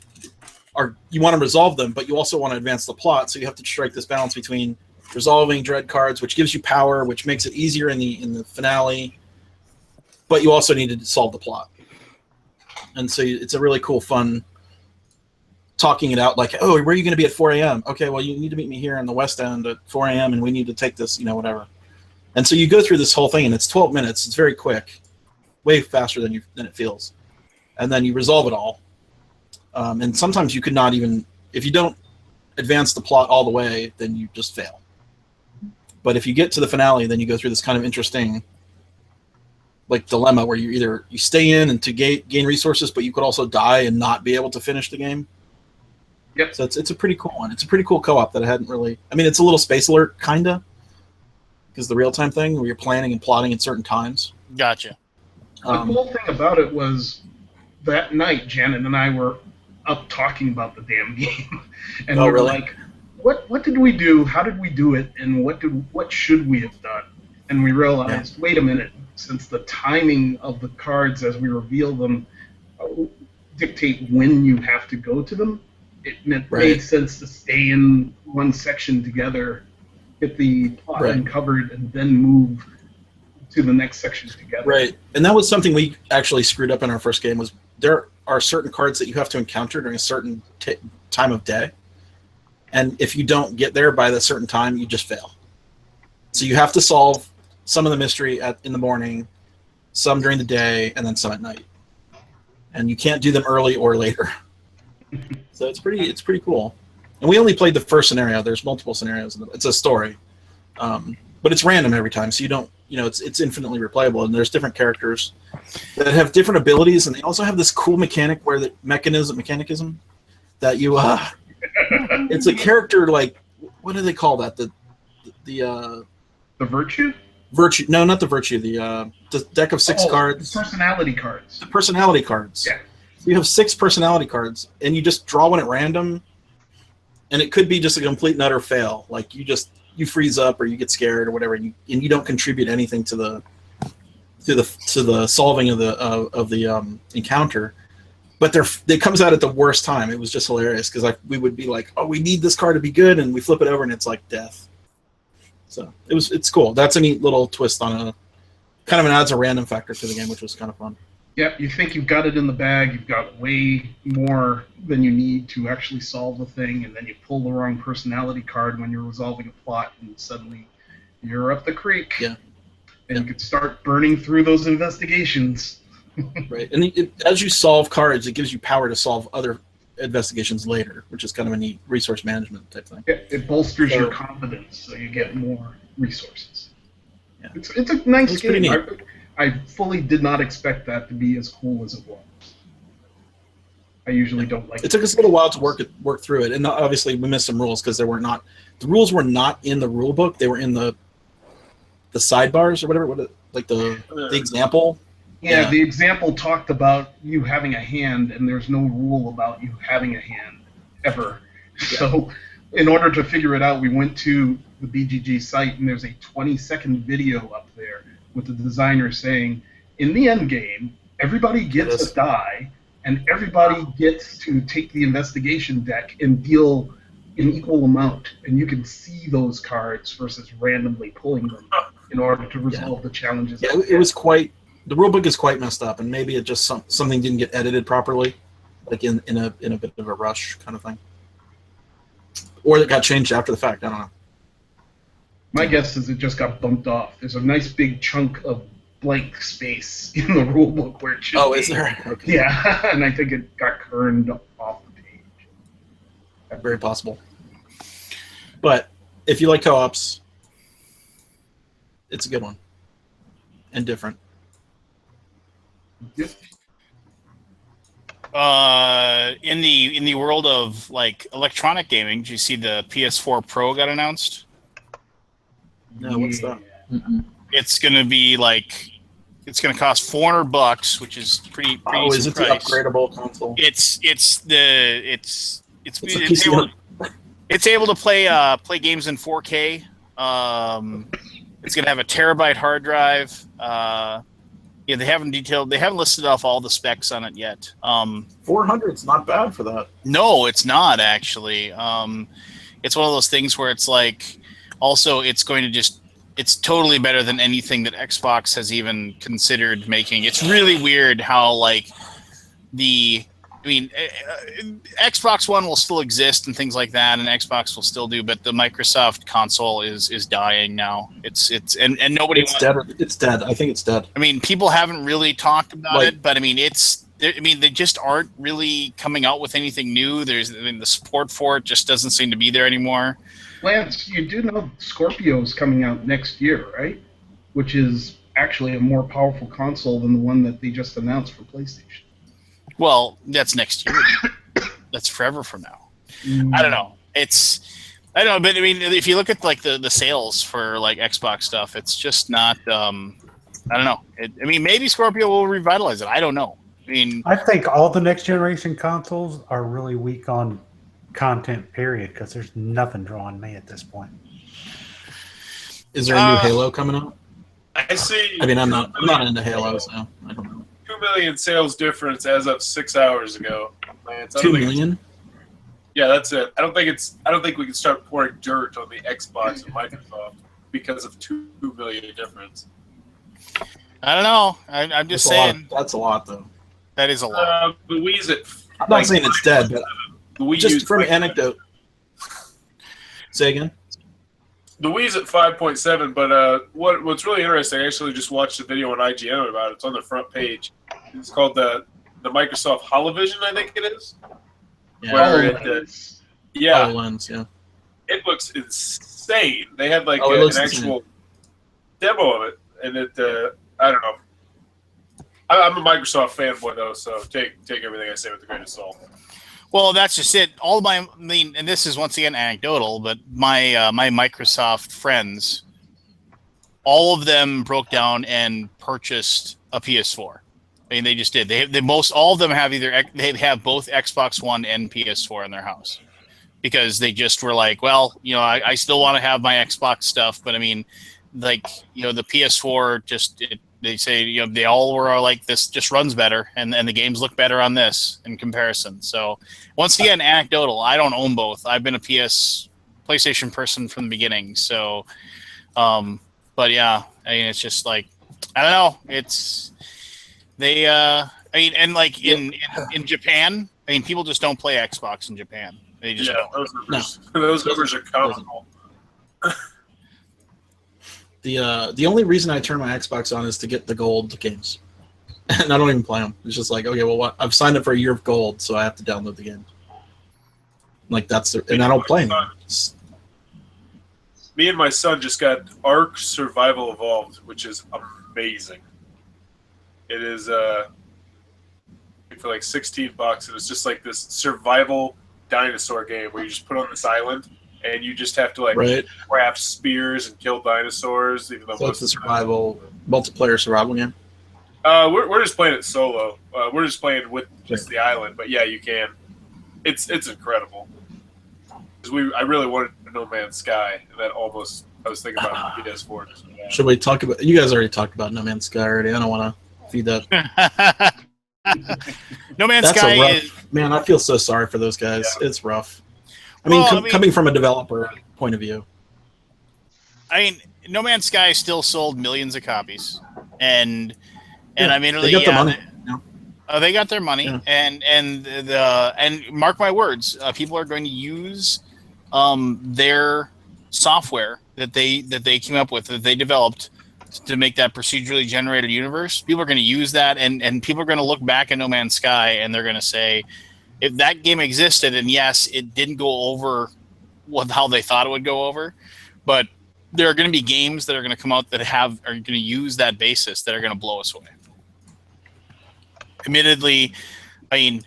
you want to resolve them, but you also want to advance the plot. So you have to strike this balance between resolving dread cards, which gives you power, which makes it easier in the finale, but you also need to solve the plot. And so it's a really cool, fun talking it out. Like, oh, where are you going to be at 4 a.m.? Okay, well, you need to meet me here in the West End at 4 a.m. and we need to take this, whatever. And so you go through this whole thing, and it's 12 minutes. It's very quick, way faster than it feels. And then you resolve it all. And sometimes you could not even, if you don't advance the plot all the way, then you just fail. But if you get to the finale, then you go through this kind of interesting dilemma where you stay in and to gain resources, but you could also die and not be able to finish the game. Yep. So it's a pretty cool one. It's a pretty cool co-op that I hadn't really. I mean, it's a little Space Alert kinda, because the real time thing where you're planning and plotting at certain times. Gotcha. The cool thing about it was that night, Janet and I were up talking about the damn game, and we were really? like, "What did we do? How did we do it? And what should we have done?" And we realized, wait a minute, since the timing of the cards as we reveal them dictate when you have to go to them, it made sense to stay in one section together, get the plot uncovered, and then move to the next section together. Right, and that was something we actually screwed up in our first game. Was there are certain cards that you have to encounter during a certain time of day, and if you don't get there by the certain time, you just fail. So you have to solve some of the mystery in the morning, some during the day, and then some at night. And you can't do them early or later. So it's pretty cool. And we only played the first scenario. There's multiple scenarios. It's a story, but it's random every time. So you don't, it's infinitely replayable. And there's different characters that have different abilities, and they also have this cool mechanic where the mechanicism that you it's a character what do they call that? The virtue? Virtue? No, not the virtue. The deck of 6 cards. The personality cards. The personality cards. Yeah. So you have 6 personality cards, and you just draw one at random, and it could be just a complete and utter fail. Like you freeze up or you get scared or whatever, and you don't contribute anything to the solving of the encounter. But it comes out at the worst time. It was just hilarious because we would be like, oh, we need this card to be good, and we flip it over and it's like death. So it's cool. That's a neat little twist on a kind of adds a random factor to the game, which was kind of fun. Yep, you think you've got it in the bag, you've got way more than you need to actually solve the thing, and then you pull the wrong personality card when you're resolving a plot, and suddenly you're up the creek. Yeah. And you could start burning through those investigations. Right, and as you solve cards, it gives you power to solve other investigations later, which is kind of a neat resource management type thing. It bolsters your confidence, so you get more resources. Yeah. It's a nice game. I fully did not expect that to be as cool as it was. I usually don't like it. It took us a little while to work through it, and obviously we missed some rules because the rules were not in the rule book. They were in the sidebars or whatever. The example. Yeah, the example talked about you having a hand, and there's no rule about you having a hand ever. Yeah. So, in order to figure it out, we went to the BGG site, and there's a 20-second video up there with the designer saying, in the end game, everybody gets a die, and everybody gets to take the investigation deck and deal an equal amount, and you can see those cards versus randomly pulling them in order to resolve the challenges. Yeah, it was quite. The rulebook is quite messed up, and maybe it just something didn't get edited properly, like in a bit of a rush kind of thing, or it got changed after the fact. I don't know. My guess is it just got bumped off. There's a nice big chunk of blank space in the rulebook where it should be. Oh, is there? Okay. Yeah, and I think it got kerned off the page. Very possible. But if you like co-ops, it's a good one and different. Yep. In the world of like electronic gaming, did you see the PS4 Pro got announced? No, what's that? It's gonna be like, it's gonna cost $400, which is pretty Oh, is it the price. upgradable console? It's It's able to play games in 4K. It's gonna have a terabyte hard drive. Yeah, they haven't listed off all the specs on it yet. 400 is not bad for that. No, it's not actually. It's one of those things where it's like, also it's going to it's totally better than anything that Xbox has even considered making. It's really weird how like Xbox One will still exist and things like that, and Xbox will still do, but the Microsoft console is dying now. It's nobody. It's dead. It's dead. I think it's dead. I mean, people haven't really talked about it, but I mean, they just aren't really coming out with anything new. The support for it just doesn't seem to be there anymore. Lance, you do know Scorpio's coming out next year, right? Which is actually a more powerful console than the one that they just announced for PlayStation. Well, that's next year. That's forever from now. I don't know. I don't know, but I mean, if you look at like the sales for like Xbox stuff, it's just not. I don't know. I mean, maybe Scorpio will revitalize it. I don't know. I mean, I think all the next generation consoles are really weak on content, period, because there's nothing drawing me at this point. Is there a new Halo coming out? I see. I mean, I'm not into Halo, so I don't know. 2 million sales difference as of 6 hours ago. Lance, 2 million? Yeah, that's it. I don't think we can start pouring dirt on the Xbox and Microsoft because of 2 million difference. I don't know. I'm just saying. That's a lot, though. That is a lot. The Wii's at. I'm not saying it's dead, but the Wii just from anecdote. Say again. The Wii's at 5.7, but what's really interesting, I actually just watched a video on IGN about it. It's on the front page. It's called the Microsoft HoloVision, I think it is. Yeah. HoloLens, yeah. It looks insane. They had like an actual demo of it, and I don't know. I'm a Microsoft fanboy though, so take everything I say with a grain of salt. Well, that's just it. And this is once again anecdotal, but my Microsoft friends, all of them broke down and purchased a PS4. I mean, they just did. All of them have they have both Xbox One and PS4 in their house because they just were like, well, I still want to have my Xbox stuff, but I mean, like, the PS4 they say, they all were like, this just runs better, and the games look better on this in comparison. So once again, anecdotal. I don't own both. I've been a PlayStation person from the beginning. So, but yeah, I mean, it's just like, I don't know. It's and like in Japan, I mean, people just don't play Xbox in Japan. They just don't. Those numbers are comical. The only reason I turn my Xbox on is to get the gold games, and I don't even play them. It's just like, okay, well, I've signed up for a year of gold, so I have to download the game. Like and I don't play them. Me and my son just got Ark Survival Evolved, which is amazing. It is for like $16, and it's just like this survival dinosaur game where you just put on this island. And you just have to craft spears and kill dinosaurs. Even though so it's a multiplayer survival game. We're just playing it solo. We're just playing with just the island. But yeah, you can. It's incredible. I really wanted No Man's Sky, and that almost I was thinking about PS4. Should we talk about? You guys already talked about No Man's Sky already. I don't want to feed that. No Man's Sky is. Man, I feel so sorry for those guys. Yeah. It's rough. I mean, coming from a developer point of view. I mean, No Man's Sky still sold millions of copies, and I mean, they got their money. They got their money, and mark my words, people are going to use their software that they came up with, that they developed to make that procedurally generated universe. People are going to use that, and people are going to look back at No Man's Sky, and they're going to say, if that game existed, and yes, it didn't go over how they thought it would go over, but there are going to be games that are going to come out that are going to use that basis that are going to blow us away. Admittedly, I mean,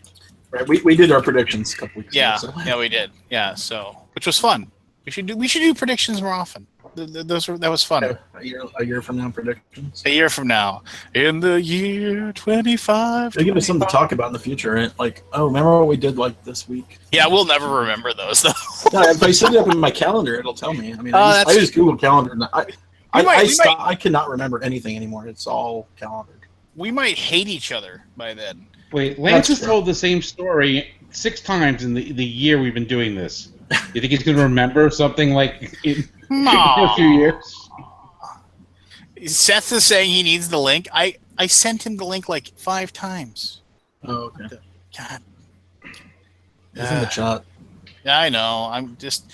Right, we did our predictions a couple weeks Yeah, ago. So. yeah, we did. Yeah, so which was fun. We should do predictions more often. That was fun. A year from now, predictions. A year from now, in the year 25. They give us something to talk about in the future, right? Like, oh, remember what we did like this week? Yeah, we'll never remember those though. No, if I set it up in my calendar, it'll tell me. I mean, I just Google calendar. And I cannot remember anything anymore. It's all calendared. We might hate each other by then. Wait, Lance has told the same story 6 times in the year we've been doing this. You think he's going to remember something like in a few years? Seth is saying he needs the link. I sent him the link like 5 times. Oh, okay. God. It's in the chat. Yeah, I know. I'm just...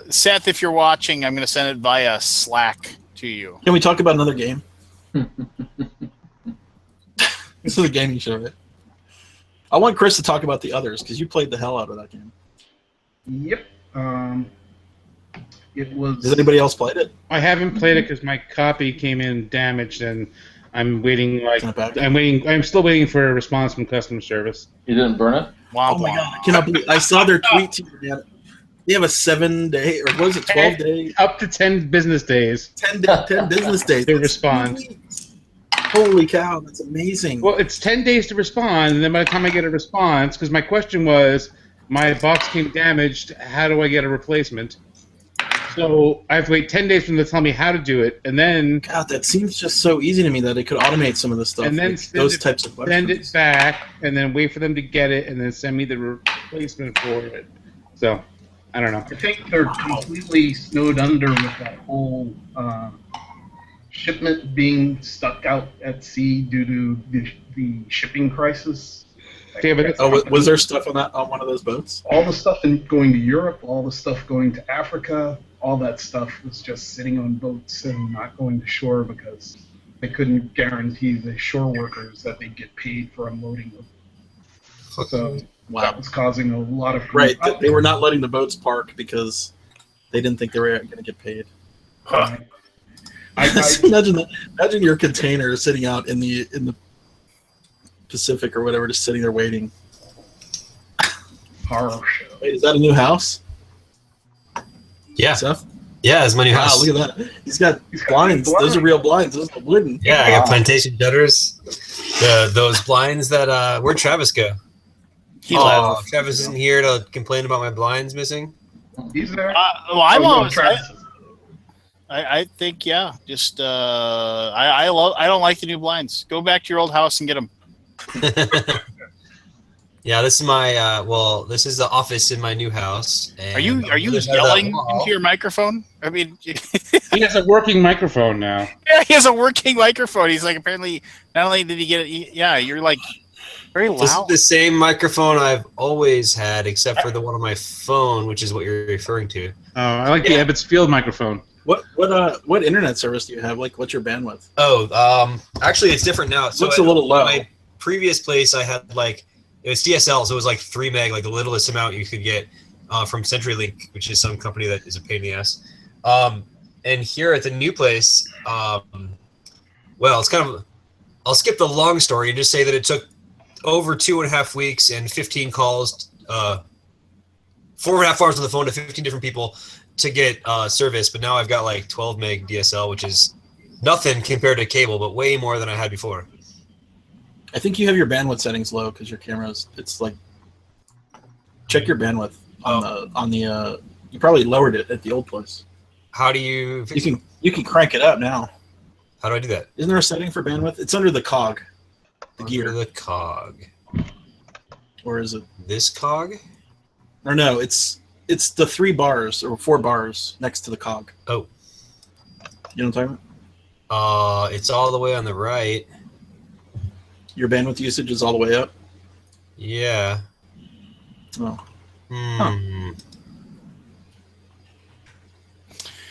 Seth, if you're watching, I'm going to send it via Slack to you. Can we talk about another game? This is a gaming show, right? I want Chris to talk about the others, because you played the hell out of that game. Yep. It was. Has anybody else played it? I haven't played it because my copy came in damaged, and I'm waiting. I'm still waiting for a response from customer service. You didn't burn it? Oh my god! I cannot believe I saw their tweet to you. They have a 7-day, or what is it, 12 days? Up to 10 business days. 10 business days to respond. Holy cow, that's amazing. Well, it's 10 days to respond, and then by the time I get a response, because my question was, my box came damaged, how do I get a replacement? So I have to wait 10 days for them to tell me how to do it, and then... God, that seems just so easy to me that it could automate some of the stuff. And then like those types of questions. Send it back, and then wait for them to get it, and then send me the replacement for it. So, I don't know. I think they're completely snowed under with that whole shipment being stuck out at sea due to the shipping crisis. Yeah, but was there stuff on one of those boats? All the stuff going to Europe, all the stuff going to Africa, all that stuff was just sitting on boats and not going to shore because they couldn't guarantee the shore workers that they'd get paid for unloading them. So that was causing a lot of... Right, they were not letting the boats park because they didn't think they were going to get paid. Imagine your container sitting out in the Pacific or whatever, just sitting there waiting. Horror show. Wait, is that a new house? Yeah. Seth? Yeah, it's my new house. Wow, look at that. He's got blinds. Those are real blinds. Those are wooden. Yeah, I got plantation shutters. Those blinds that where'd Travis go? He left. Travis isn't here to complain about my blinds missing. He's there. Well, I'm always... I think, yeah. Just I don't like the new blinds. Go back to your old house and get them. Yeah, this is my this is the office in my new house. And are you yelling into your microphone? I mean, he has a working microphone now. Yeah, he has a working microphone. He's like, apparently, not only did he get it, yeah, you're like very loud. This is the same microphone I've always had, except for the one on my phone, which is what you're referring to. Oh, I like the Ebbets Field microphone. What internet service do you have? Like, what's your bandwidth? Oh, actually, it's different now. So looks a little low. My previous place, I had it was DSL, so it was like 3 meg, like the littlest amount you could get from CenturyLink, which is some company that is a pain in the ass. And here at the new place, well, it's kind of, I'll skip the long story and just say that it took over 2.5 weeks and 15 calls, 4.5 hours on the phone to 15 different people to get service, but now I've got like 12 meg DSL, which is nothing compared to cable, but way more than I had before. I think you have your bandwidth settings low because your camera's. It's like, check your bandwidth on the. You probably lowered it at the old place. How do you? You can crank it up now. How do I do that? Isn't there a setting for bandwidth? It's under the cog, the gear. The cog. Or is it this cog? Or no, it's the 3 bars or 4 bars next to the cog. Oh. You know what I'm talking about? It's all the way on the right. Your bandwidth usage is all the way up? Yeah. Oh.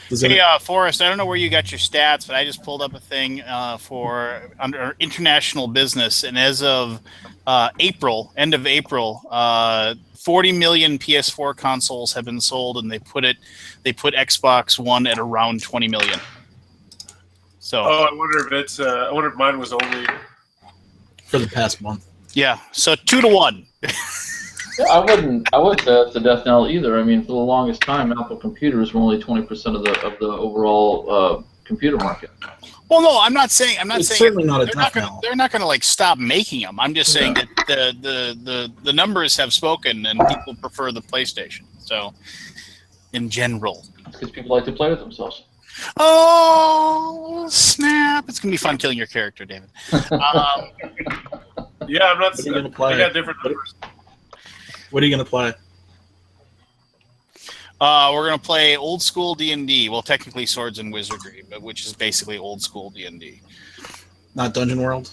Hey, Forrest, I don't know where you got your stats, but I just pulled up a thing for under international business, and as of end of April, 40 million PS4 consoles have been sold, and they put Xbox One at around 20 million. So. Oh, I wonder if it's. I wonder if mine was only. For the past month. Yeah, so 2 to 1. Yeah, I wouldn't bet the death knell either. I mean, for the longest time, Apple computers were only 20% of the overall computer market. Well, no, I'm not saying. It's certainly not a they're death not knell. They're not going to like stop making them. I'm just saying that the numbers have spoken, and people prefer the PlayStation. So, in general, because people like to play with themselves. Oh snap! It's gonna be fun killing your character, David. Yeah, I'm not. What are you gonna play? I got different numbers. What are you gonna play? We're gonna play old school D&D. Well, technically Swords and Wizardry, but which is basically old school D&D. Not Dungeon World.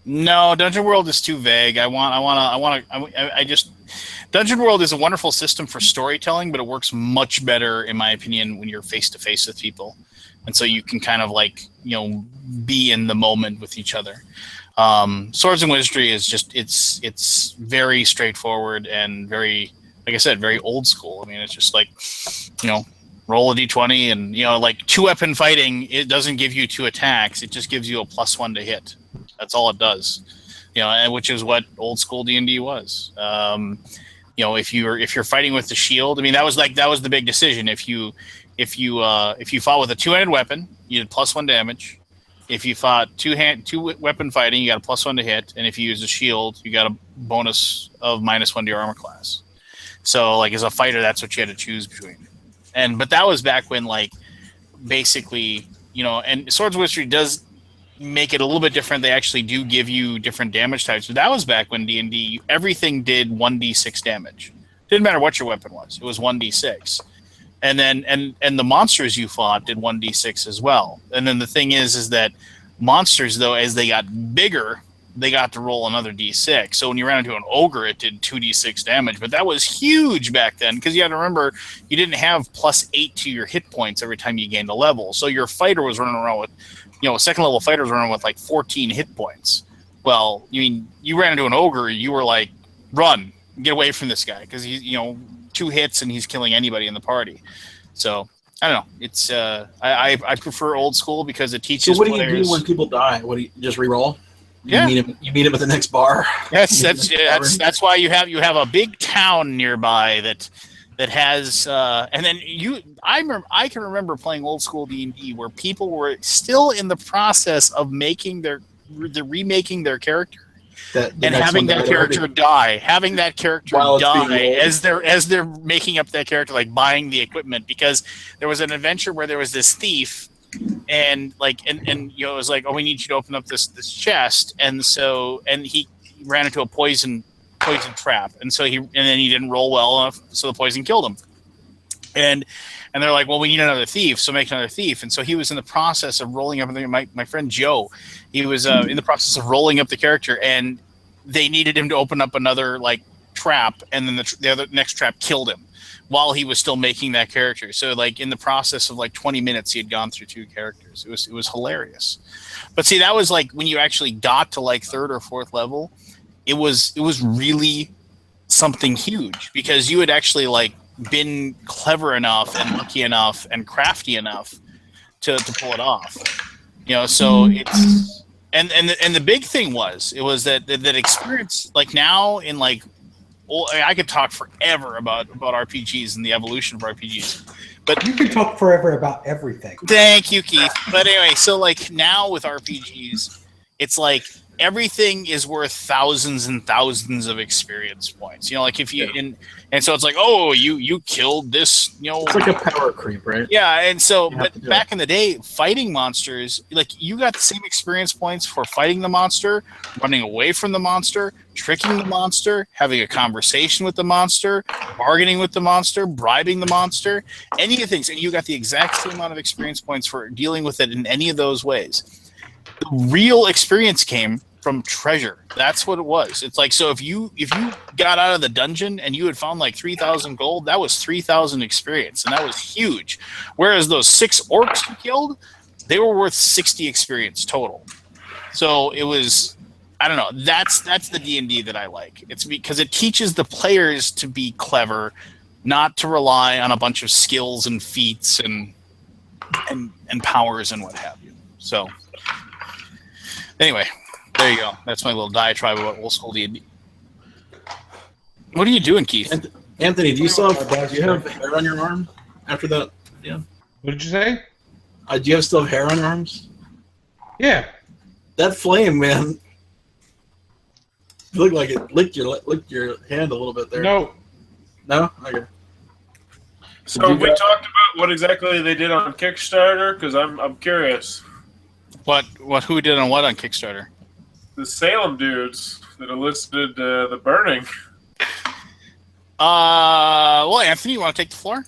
No, Dungeon World is too vague. I just Dungeon World is a wonderful system for storytelling, but it works much better, in my opinion, when you're face to face with people, and so you can kind of like be in the moment with each other. Swords and Wizardry is just it's very straightforward and very, like I said, very old school. I mean, it's just like roll a d20 and like 2-weapon fighting. It doesn't give you 2 attacks. It just gives you a +1 to hit. That's all it does. And which is what old school D&D was. If you're fighting with the shield, I mean that was the big decision. If you fought with a 2-handed weapon, you did +1 damage. If you fought 2-weapon fighting, you got a +1 to hit, and if you use a shield, you got a bonus of -1 to your armor class. So, like as a fighter, that's what you had to choose between. But that was back when, like, basically, and Swords and Wizardry does make it a little bit different. They actually do give you different damage types. But that was back when D&D, everything did 1d6 damage. Didn't matter what your weapon was. It was 1d6. And then and the monsters you fought did 1d6 as well. And then the thing is that monsters, though, as they got bigger, they got to roll another d6. So when you ran into an ogre, it did 2d6 damage. But that was huge back then, because you had to remember you didn't have +8 to your hit points every time you gained a level. So your fighter was running around with, a second level fighter was running with like 14 hit points. Well, you ran into an ogre, you were like, run, get away from this guy, because he's 2 hits and he's killing anybody in the party. So I don't know. It's I prefer old school because it teaches. So what do players. you do when people die? What do you just re-roll? Yeah, you meet him at the next bar. That's why you have a big town nearby that has and then I can remember playing old school D&D where people were still in the process of remaking their character. And having that character die, as they're making up that character, like buying the equipment, because there was an adventure where there was this thief, and it was like, oh, we need you to open up this chest, and he ran into a poison trap, and then he didn't roll well enough, so the poison killed him, and they're like, well, we need another thief, so make another thief. And so he was in the process of rolling up. My friend Joe, he was in the process of rolling up the character, and they needed him to open up another like trap, and then the next trap killed him while he was still making that character. So like in the process of like 20 minutes, he had gone through 2 characters. It was hilarious. But see, that was like when you actually got to like 3rd or 4th level, it was really something huge, because you had actually like been clever enough and lucky enough and crafty enough to pull it off, so it's and the big thing was that experience, like now in like I could talk forever about RPGs and the evolution of RPGs, but you can talk forever about everything. Thank you, Keith. But anyway, so like now with RPGs, it's like everything is worth thousands and thousands of experience points. Like if you and so it's like, oh, you killed this, It's like a power creep, right? Yeah, and so but back in the day, fighting monsters, like you got the same experience points for fighting the monster, running away from the monster, tricking the monster, having a conversation with the monster, bargaining with the monster, bribing the monster, any of the things, and you got the exact same amount of experience points for dealing with it in any of those ways. The real experience came from treasure. That's what it was. It's like, so if you got out of the dungeon and you had found like 3,000 gold, that was 3,000 experience, and that was huge. Whereas those 6 orcs you killed, they were worth 60 experience total. So it was, I don't know. That's the D&D that I like. It's because it teaches the players to be clever, not to rely on a bunch of skills and feats and powers and what have you. So anyway, there you go. That's my little diatribe about old school D&D. What are you doing, Keith? Anthony, do you have hair on your arm after that? Yeah. What did you say? Do you still have hair on your arms? Yeah. That flame, man. Looked like it licked your hand a little bit there. No. No? Okay. So we talked about what exactly they did on Kickstarter, because I'm curious. Who did on what on Kickstarter? The Salem dudes that elicited the burning. Well, Anthony, you want to take the floor?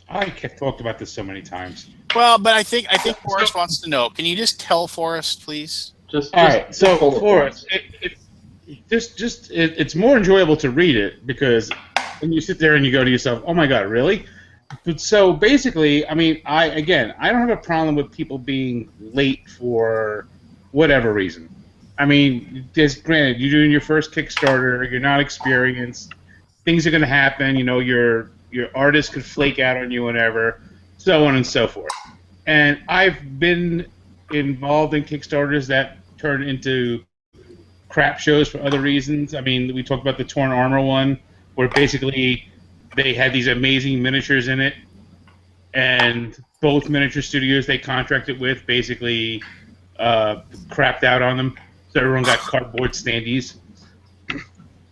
I have talked about this so many times. Well, but I think Forrest wants to know. Can you just tell Forrest, please? All right. So Forrest, it's more enjoyable to read it because when you sit there and you go to yourself, "Oh my God, really?" But so basically, I mean, I don't have a problem with people being late for whatever reason. I mean, granted, you're doing your first Kickstarter, you're not experienced, things are going to happen. You know, your artist could flake out on you whenever, so on and so forth. And I've been involved in Kickstarters that turn into crap shows for other reasons. I mean, we talked about the Torn Armor one, where basically they had these amazing miniatures in it, and both miniature studios they contracted with basically crapped out on them, so everyone got cardboard standees.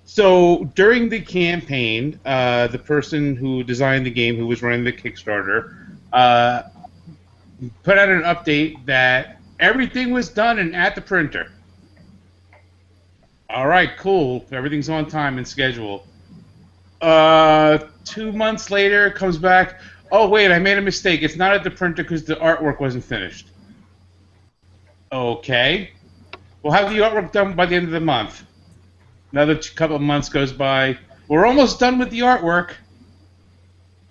So during the campaign, the person who designed the game, who was running the Kickstarter, put out an update that everything was done and at the printer. All right, cool. Everything's on time and schedule. 2 months later, it comes back. Oh, wait, I made a mistake. It's not at the printer because the artwork wasn't finished. Okay. We'll have the artwork done by the end of the month. Another couple of months goes by. We're almost done with the artwork.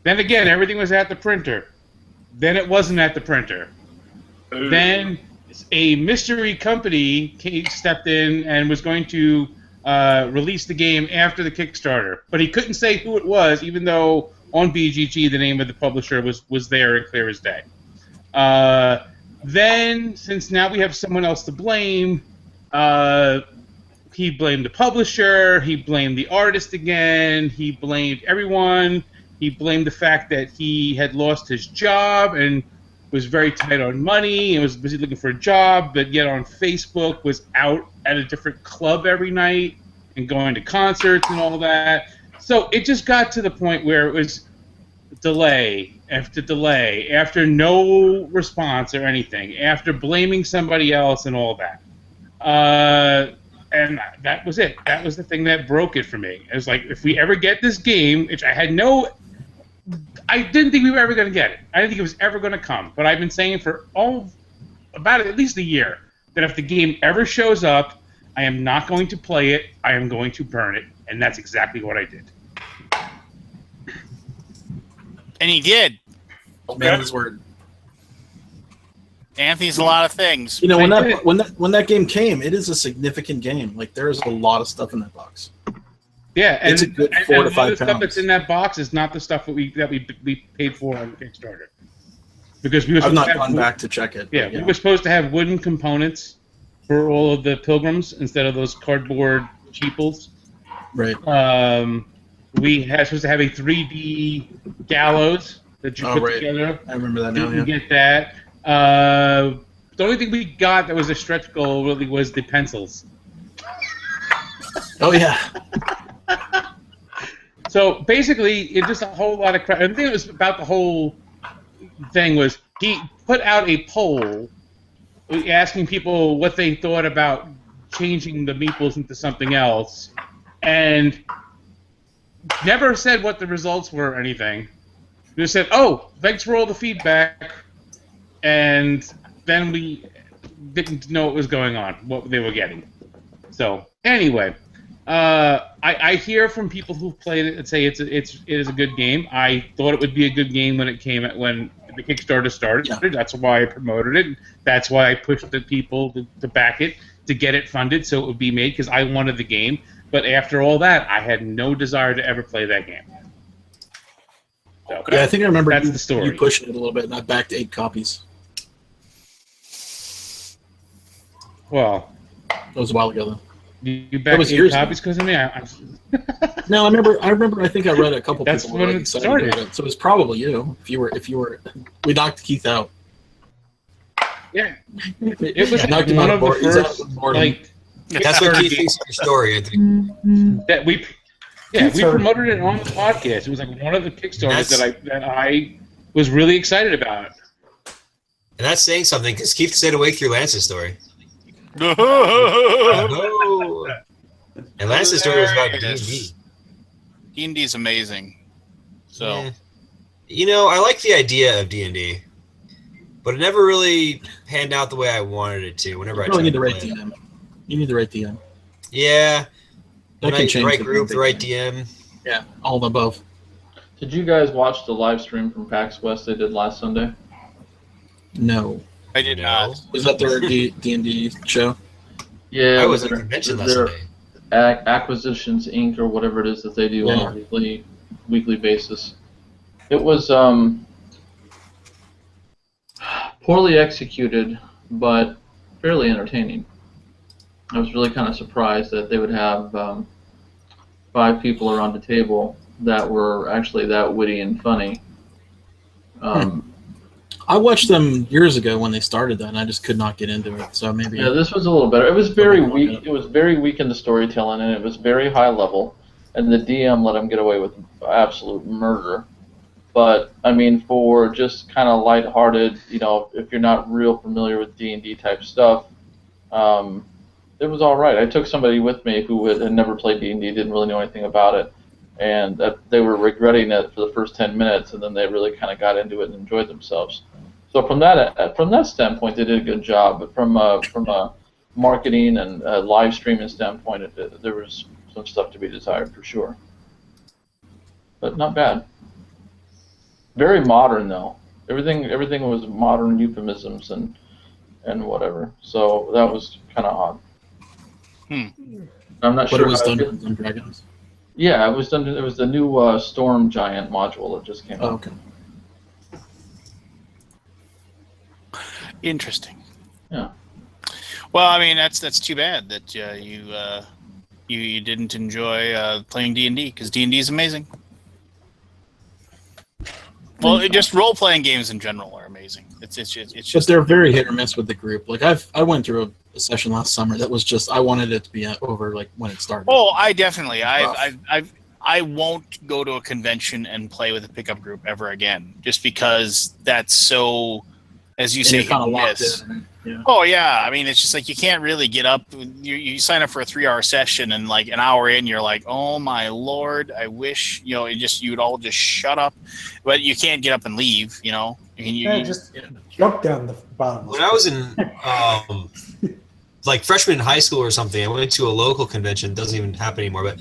Then again, everything was at the printer. Then it wasn't at the printer. Then a mystery company stepped in and was going to release the game after the Kickstarter. But he couldn't say who it was, even though on BGG the name of the publisher was there and clear as day. Then, since now we have someone else to blame, he blamed the publisher, he blamed the artist again, he blamed everyone, he blamed the fact that he had lost his job and was very tight on money and was busy looking for a job, but yet on Facebook was out at a different club every night and going to concerts and all that. So it just got to the point where it was delay after no response or anything, after blaming somebody else and all that. And that was it. That was the thing that broke it for me. It was like, if we ever get this game, which I didn't think we were ever going to get it. I didn't think it was ever going to come. But I've been saying for about at least a year that if the game ever shows up, I am not going to play it. I am going to burn it. And that's exactly what I did. And he did. Man of his word. Anthony's a lot of things. You know, when that game came, it is a significant game. Like, there is a lot of stuff in that box. Yeah, and it's a good 4 to 5 pounds. The stuff that's in that box is not the stuff that we paid for on Kickstarter. Because I've not gone back to check it. Yeah, we were supposed to have wooden components for all of the pilgrims instead of those cardboard cheaples. Right. We had supposed to have a 3D gallows that you put together. I remember that now. You get that. The only thing we got that was a stretch goal really was the pencils. Oh yeah. So basically, it's just a whole lot of crap. And the thing that was about the whole thing was he put out a poll asking people what they thought about changing the meeples into something else, and never said what the results were or anything. They just said, "Oh, thanks for all the feedback," and then we didn't know what was going on, what they were getting. So anyway. I hear from people who've played it and say it is a good game. I thought it would be a good game when the Kickstarter started. Yeah. That's why I promoted it. That's why I pushed the people to back it, to get it funded so it would be made, because I wanted the game. But after all that, I had no desire to ever play that game. So, yeah, I think I remember that's the story. You pushing it a little bit, and I backed 8 copies. Well, that was a while ago, though. You back was 8 years copies because of me? No, I remember. I think I read a couple That's people when were it excited started. about it. So it was probably you. If you were, we knocked Keith out. Yeah, it was Knocked him one out of the board. He's out first of boredom. like That's what Kickstarter Keith thinks of your story, Anthony. that we promoted it on the podcast. It was like one of the Kickstarters that I was really excited about. And that's saying something because Keith stayed awake through Lance's story. And Lance's story was about D&D. D&D is amazing. So, yeah. You know, I like the idea of D&D, but it never really panned out the way I wanted it to. Whenever I tried need to the right play it. DM. You need the right DM. Yeah, That can the change right the group, thing. the right DM. Yeah, all of the above. Did you guys watch the live stream from PAX West they did last Sunday? No. I did not. Was that their D&D show? Yeah, I it was at a their- convention last their Sunday. Acquisitions Inc. or whatever it is that they do on a weekly basis. It was poorly executed, but fairly entertaining. I was really kind of surprised that they would have 5 people around the table that were actually that witty and funny. I watched them years ago when they started that, and I just could not get into it. So maybe. Yeah, this was a little better. It was very weak. It was very weak in the storytelling, and it was very high level. And the DM let him get away with absolute murder. But I mean, for just kind of lighthearted, you know, if you're not real familiar with D&D type stuff, it was all right. I took somebody with me who had never played D&D, didn't really know anything about it, and they were regretting it for the first 10 minutes, and then they really kind of got into it and enjoyed themselves. So from that standpoint, they did a good job. But from a marketing and live streaming standpoint, there was some stuff to be desired for sure. But not bad. Very modern though. Everything was modern euphemisms and whatever. So that was kind of odd. I'm not sure. But it was Dungeons and Dragons. Yeah, it was done. It was the new Storm Giant module that just came out. Oh, okay. Interesting. Yeah. Well, I mean, that's too bad that you didn't enjoy playing D&D because D&D is amazing. Well, just role playing games in general are amazing. It's just. But they're very hit or miss with the group. Like I went through a session last summer that was just I wanted it to be over like when it started. Oh, I definitely I won't go to a convention and play with a pickup group ever again, just because that's so. As you say, kind of locked miss. in. Yeah. Oh yeah, I mean it's just like you can't really get up. You sign up for a 3-hour session and like an hour in, you're like, oh my lord, I wish you'd all just shut up, but you can't get up and leave. You know, just jump down the bottom. When I was in like freshman in high school or something, I went to a local convention. It doesn't even happen anymore, but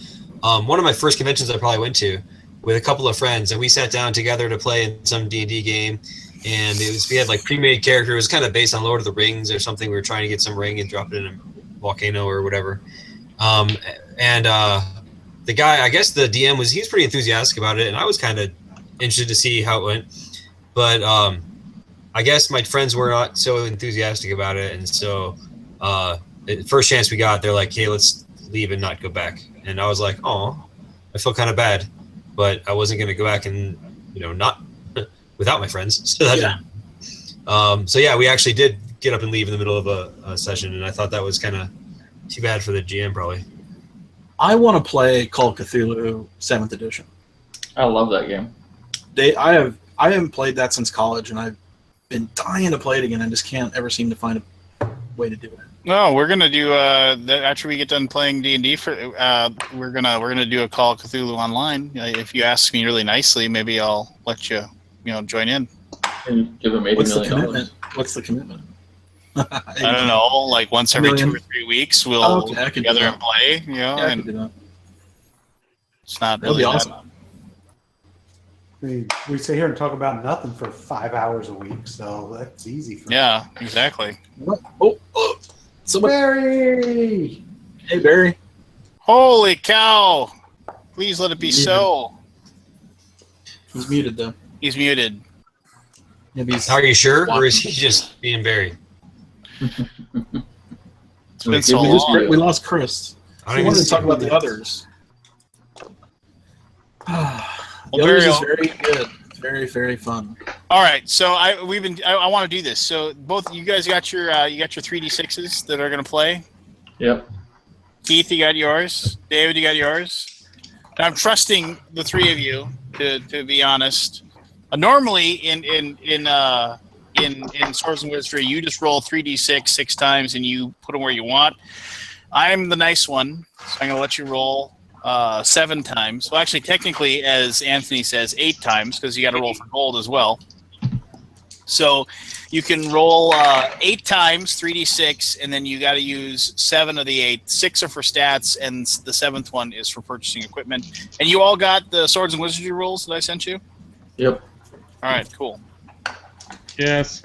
one of my first conventions I probably went to with a couple of friends, and we sat down together to play in some D&D game. And we had like pre-made character. It was kind of based on Lord of the Rings or something. We were trying to get some ring and drop it in a volcano or whatever. The guy, I guess the DM he was pretty enthusiastic about it, and I was kind of interested to see how it went. But I guess my friends were not so enthusiastic about it, and so the first chance we got, they're like, "Hey, let's leave and not go back." And I was like, "Oh, I feel kind of bad," but I wasn't going to go back and not. Without my friends, so yeah, we actually did get up and leave in the middle of a session, and I thought that was kind of too bad for the GM, probably. I want to play Call of Cthulhu 7th edition. I love that game. I haven't played that since college, and I've been dying to play it again. I just can't ever seem to find a way to do it. No, we're gonna do after we get done playing D&D. We're gonna do a Call of Cthulhu online. If you ask me really nicely, maybe I'll let you. Join in. And give them $80 million. What's the commitment? I don't know. Like once every 2 or 3 weeks, we'll get together and play. I can do that. It's not That'll really be awesome. I mean, we sit here and talk about nothing for 5 hours a week, so that's easy for me. Yeah, exactly. What? Oh, Barry! Hey, Barry. Holy cow! Please let it be so. He's muted, though. He's muted. Are you sure, or is he just being Barry? It's been so long. We lost Chris. I want to talk about the others. The others is very good. Very, very fun. All right, so I want to do this. So both you guys got your 3d6s that are going to play. Yep. Keith, you got yours. David, you got yours. And I'm trusting the three of you to be honest. Normally in Swords and Wizardry, you just roll 3d6 6 times and you put them where you want. I'm the nice one, so I'm going to let you roll 7 times. Well, actually, technically, as Anthony says, 8 times because you got to roll for gold as well. So you can roll 8 times, 3d6, and then you got to use 7 of the 8. 6 are for stats, and the 7th one is for purchasing equipment. And you all got the Swords and Wizardry rules that I sent you? Yep. All right, cool. Yes.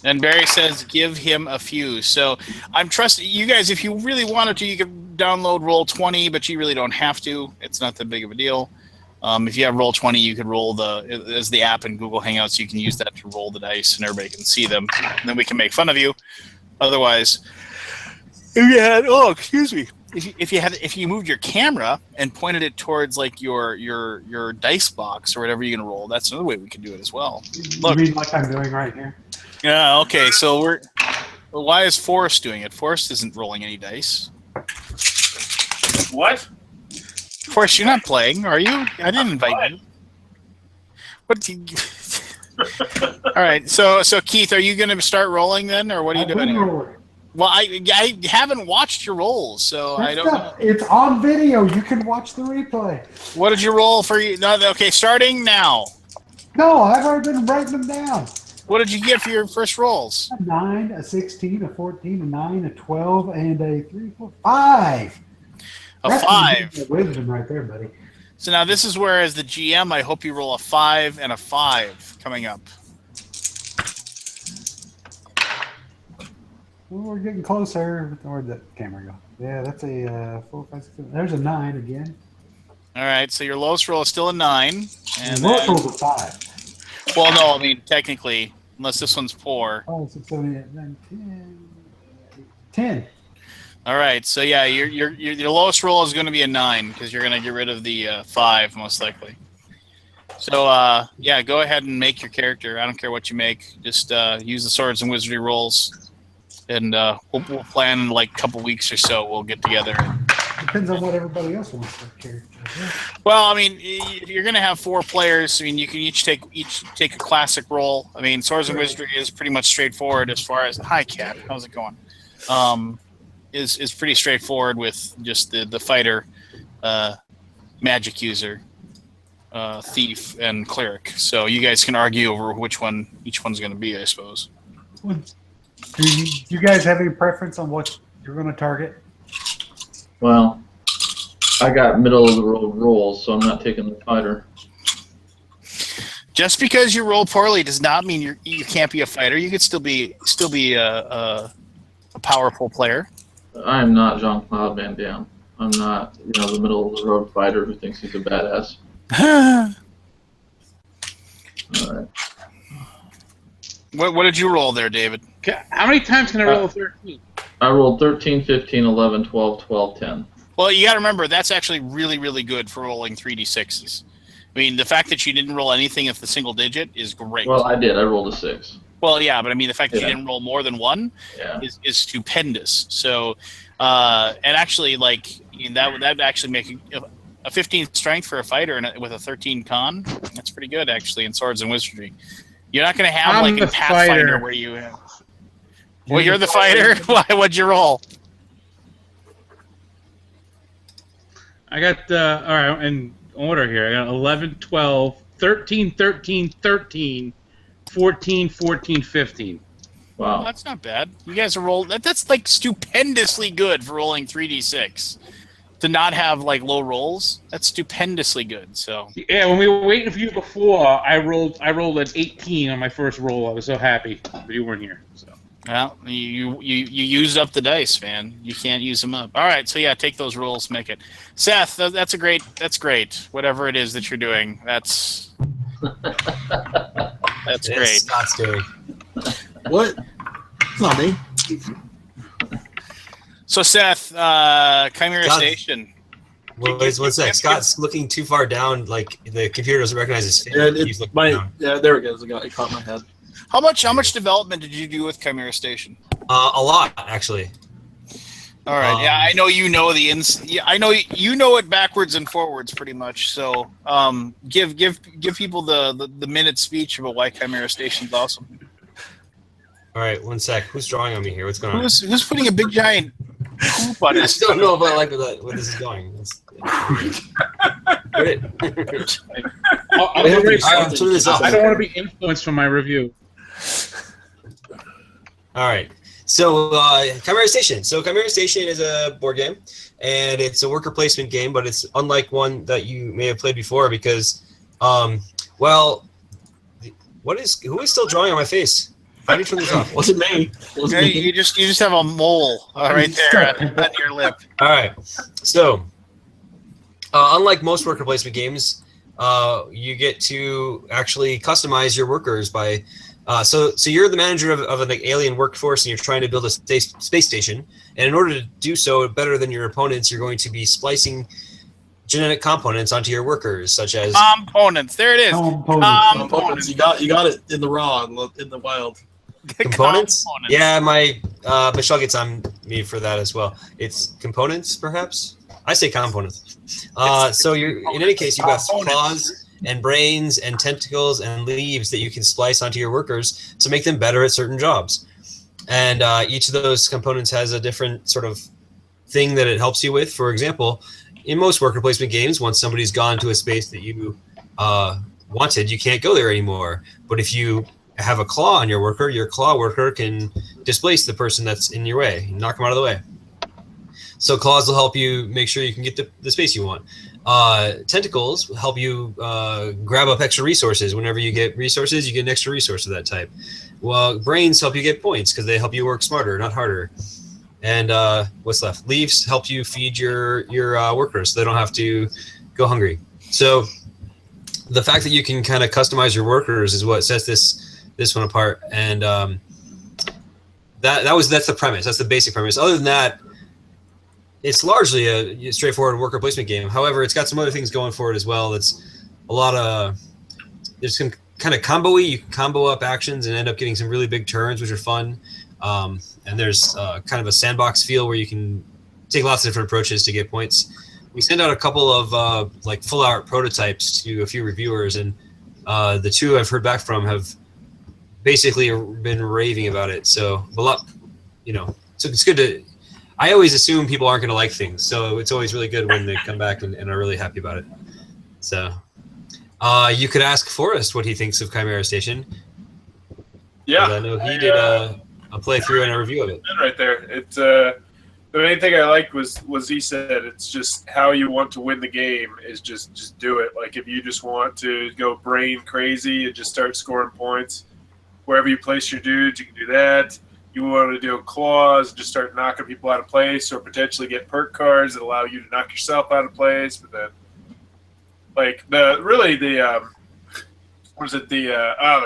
And Barry says, give him a few. So I'm trusting you guys. If you really wanted to, you could download Roll20, but you really don't have to. It's not that big of a deal. If you have Roll20, you could roll as the app in Google Hangouts. You can use that to roll the dice, and everybody can see them. And then we can make fun of you. Otherwise, excuse me. If you moved your camera and pointed it towards like your dice box or whatever you're gonna roll, that's another way we could do it as well. Look, you mean like I'm doing right here? Yeah. Okay. So why is Forrest doing it? Forrest isn't rolling any dice. What? Forrest, you're not playing, are you? I didn't invite you. What? All right. So Keith, are you going to start rolling then, or what are you doing? Well, I haven't watched your rolls, so I don't know. It's on video. You can watch the replay. What did you roll for you? No, okay, starting now. No, I've already been writing them down. What did you get for your first rolls? A 9, a 16, a 14, a 9, a 12, and a 3, 4, 5. That's 5. Wisdom right there, buddy. So now this is where, as the GM, I hope you roll a 5 and a 5 coming up. Well, we're getting closer. Where'd that camera go? Yeah, that's a 4, 5, 6, 7. There's a 9 again. All right, so your lowest roll is still a 9. And lowest roll is a 5. Well, no, I mean, technically, unless this one's 4. 5, 6, 7, 8, 9, 10. 10. All right, so yeah, your lowest roll is going to be a 9 because you're going to get rid of the 5 most likely. So yeah, go ahead and make your character. I don't care what you make. Just use the Swords and Wizardry rolls, and we'll plan in like a couple weeks or so. We'll get together. Depends on what everybody else wants their character. Yeah. Well, I mean, you're going to have 4 players. I mean, you can each take a classic roll. I mean, Swords and Wizardry is pretty much straightforward as far as hi, Cat. How's it going? Is pretty straightforward with just the fighter, magic user, thief, and cleric. So you guys can argue over which one each one's going to be, I suppose. Well, do you guys have any preference on what you're going to target? Well, I got middle of the road rolls, so I'm not taking the fighter. Just because you roll poorly does not mean you can't be a fighter. You could still be a powerful player. I'm not Jean-Claude Van Damme. I'm not, the middle of the road fighter who thinks he's a badass. All right. What did you roll there, David? How many times can I roll a 13? I rolled 13, 15, 11, 12, 12, 10. Well, you got to remember, that's actually really, really good for rolling 3d6s. I mean, the fact that you didn't roll anything at the single digit is great. Well, I did. I rolled a 6. Well, yeah, but I mean, the fact that you didn't roll more than 1 is stupendous. So, and actually, that would actually make a 15 strength for a fighter and with a 13 con. That's pretty good, actually, in Swords and Wizardry. You're not going to have like a Pathfinder where you have. Well, you're the fighter. What'd you roll? I got all right in order here. I got 11, 12, 13, 13, 13. 14, 14, 15. Wow. Well, that's not bad. You guys are rolling. That's like stupendously good for rolling 3d6. To not have like low rolls, that's stupendously good. So yeah, when we were waiting for you before, I rolled an 18 on my first roll. I was so happy, but you weren't here. So. Well, you used up the dice, man. You can't use them up. All right, so yeah, take those rolls, make it. Seth, that's great. Whatever it is that you're doing, that's great. Scott's doing. What? It's not me. So Seth, Chimera God. Station. One sec. Scott's looking too far down. Like the computer doesn't recognize his face. Yeah, there it goes. It caught my head. How much development did you do with Chimera Station? A lot, actually. All right. Yeah, I know you know I know you know it backwards and forwards pretty much. So, give people the minute speech about why Chimera Station's awesome. All right, one sec. Who's drawing on me here? What's going on? Who's putting a big giant poop on I his? still don't know if I like where this is going. I don't want to be influenced from my review. All right. So, Chimera Station. So, Chimera Station is a board game, and it's a worker placement game, but it's unlike one that you may have played before because, who is still drawing on my face? How do you turn this off? Wasn't me. You just have a mole right there on your lip. All right. So, unlike most worker placement games, you get to actually customize your workers by. So you're the manager of an alien workforce, and you're trying to build a space station. And in order to do so better than your opponents, you're going to be splicing genetic components onto your workers, such as components. There it is. Components. You got it in the raw, in the wild. Components? Yeah, Michelle gets on me for that as well. It's components, perhaps. I say components. So in any case, you've got claws and brains and tentacles and leaves that you can splice onto your workers to make them better at certain jobs. And each of those components has a different sort of thing that it helps you with. For example, in most worker placement games, once somebody's gone to a space that you wanted, you can't go there anymore. But if you have a claw on your claw worker can displace the person that's in your way, knock them out of the way. So claws will help you make sure you can get the space you want. Tentacles will help you grab up extra resources. Whenever you get resources, you get an extra resource of that type. Well, brains help you get points because they help you work smarter, not harder. And what's left? Leaves help you feed your workers so they don't have to go hungry. So the fact that you can kind of customize your workers is what sets this one apart. And that's the premise. That's the basic premise. Other than that, it's largely a straightforward worker placement game. However, it's got some other things going for it as well. That's a lot of there's some kind of combo-y. You can combo up actions and end up getting some really big turns, which are fun. And there's kind of a sandbox feel where you can take lots of different approaches to get points. We sent out a couple of like full art prototypes to a few reviewers, and the two I've heard back from have basically been raving about it. So a lot, so it's good to. I always assume people aren't going to like things, so it's always really good when they come back and are really happy about it. So you could ask Forrest what he thinks of Chimera Station. Yeah, I know he did a playthrough and a review of it. Right there. It's the main thing I liked was he said it's just how you want to win the game is just do it. Like if you just want to go brain crazy and just start scoring points, wherever you place your dudes, you can do that. You want to do claws, just start knocking people out of place, or potentially get perk cards that allow you to knock yourself out of place. But then, like the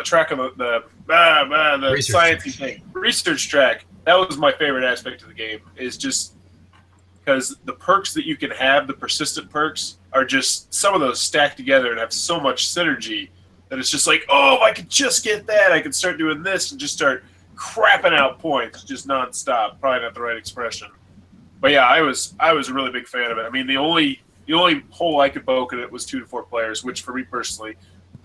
track of the sciencey thing, research track. That was my favorite aspect of the game. Is just because the perks that you can have, the persistent perks, are just some of those stacked together and have so much synergy that it's just like, oh, if I could just get that, I could start doing this and just start crapping out points just nonstop. Probably not the right expression, but yeah, I was a really big fan of it. I mean, the only hole I could poke at it was 2 to 4 players, which for me personally,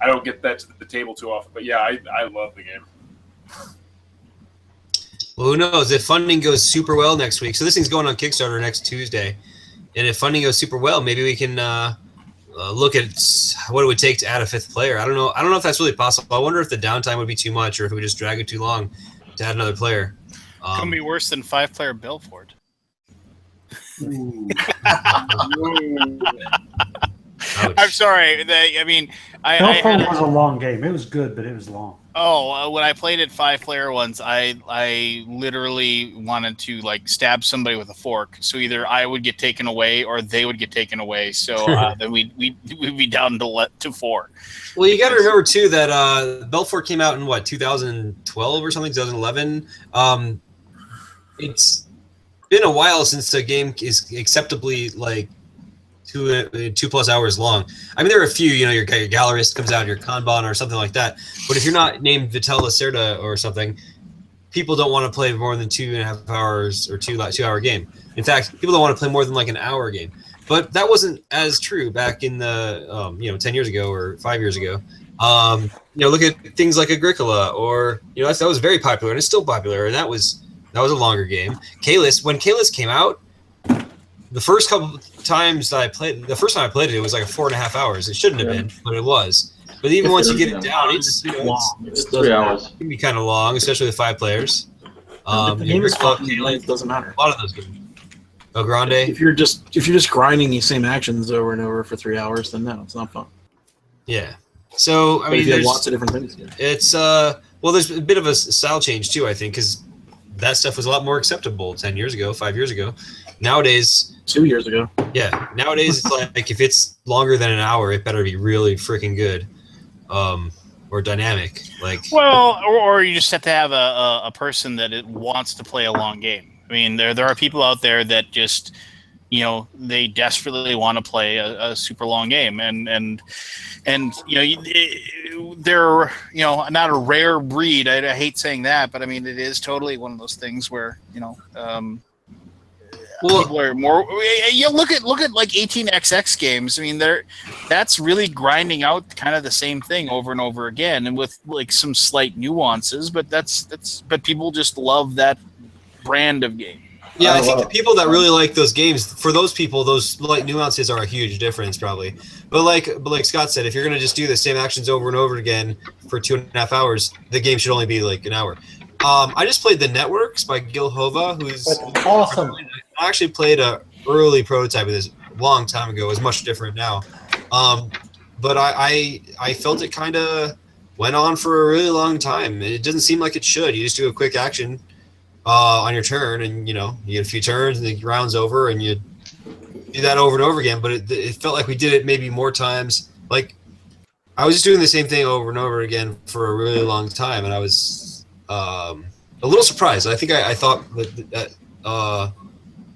I don't get that to the table too often. But yeah, I love the game. Well, who knows if funding goes super well next week? So this thing's going on Kickstarter next Tuesday, and if funding goes super well, maybe we can look at what it would take to add a 5th player. I don't know if that's really possible. I wonder if the downtime would be too much, or if it would just drag it too long to add another player. Could be worse than 5-player Belfort. I'm sorry. Belfort was a long game. It was good, but it was long. Oh, when I played it 5-player once, I literally wanted to stab somebody with a fork. So either I would get taken away or they would get taken away. So then we'd be down to 4. Well, you got to remember too that Belfort came out in 2012 or something, 2011. been a while since a game is acceptably like 2+ hours long. I mean, there are a few, your Gallerist comes out, your Kanban or something like that. But if you're not named Vital Lacerda or something, people don't want to play more than 2.5 hours or 2-hour game. In fact, people don't want to play more than like an hour game. But that wasn't as true back in the 10 years ago or 5 years ago. Look at things like Agricola, or that was very popular and it's still popular, and that was a longer game. Kalis, when Kalis came out, the first couple times that I played, the first time I played it, it was like 4.5 hours. It shouldn't have been, but it was. But even once you get it down, it's long. It's 3 hours. It can be kind of long, especially with 5 players. The game is fun. It doesn't matter. A lot of those games. El Grande. If you're just grinding these same actions over and over for 3 hours, then no, it's not fun. Yeah. So I mean, there's lots of different things here. It's there's a bit of a style change too, I think, because that stuff was a lot more acceptable 10 years ago, 5 years ago. Nowadays, 2 years ago. Yeah. Nowadays, it's like if it's longer than an hour, it better be really freaking good, or dynamic. Like, well, or you just have to have a person that wants to play a long game. I mean, there are people out there that just, they desperately want to play a super long game, and they're not a rare breed. I hate saying that, but I mean, it is totally one of those things where people are more. Look at like 18xx games. I mean, that's really grinding out kind of the same thing over and over again, and with like some slight nuances. But but people just love that brand of game. Yeah, I think the people that really like those games, for those people, those slight nuances are a huge difference, probably. But like Scott said, if you're gonna just do the same actions over and over again for 2.5 hours, the game should only be like an hour. I just played The Networks by Gil Hova, who's awesome. I actually played a early prototype of this a long time ago. It's much different now, but I felt it kind of went on for a really long time. It doesn't seem like it should. You just do a quick action on your turn, and you get a few turns, and the round's over, and you do that over and over again. But it felt like we did it maybe more times. Like I was just doing the same thing over and over again for a really long time, and I was a little surprised. I think I thought that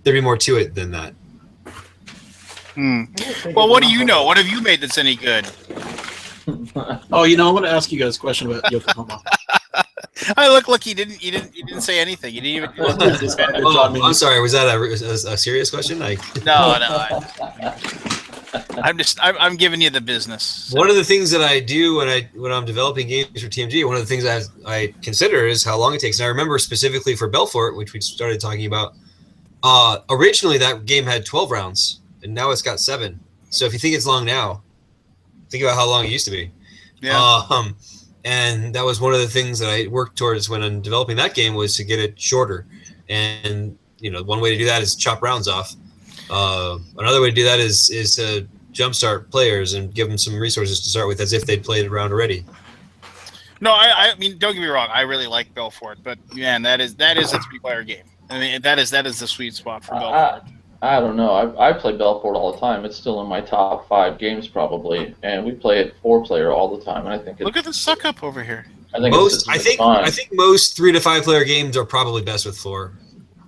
there'd be more to it than that. Well, what do you know? What have you made that's any good? Oh, I want to ask you guys a question about Yokohama. Look, you didn't say anything. You didn't even. I'm sorry. Was that a serious question? No. I'm giving you the business. One of the things that I do when I'm developing games for TMG, one of the things I consider is how long it takes. And I remember specifically for Belfort, which we started talking about. Originally, that game had 12 rounds, and now it's got 7. So if you think it's long now, think about how long it used to be. Yeah. And that was one of the things that I worked towards when I'm developing that game, was to get it shorter. And one way to do that is chop rounds off. Another way to do that is to jumpstart players and give them some resources to start with, as if they'd played around already. No, I mean, don't get me wrong. I really like Belfort, but man, that is a 3-player game. I mean, that is the sweet spot for Belfort. I don't know. I play Belfort all the time. It's still in my top 5 games probably, and we play it 4-player all the time. And I think look at the suck up over here. I think most 3 to 5 player games are probably best with 4.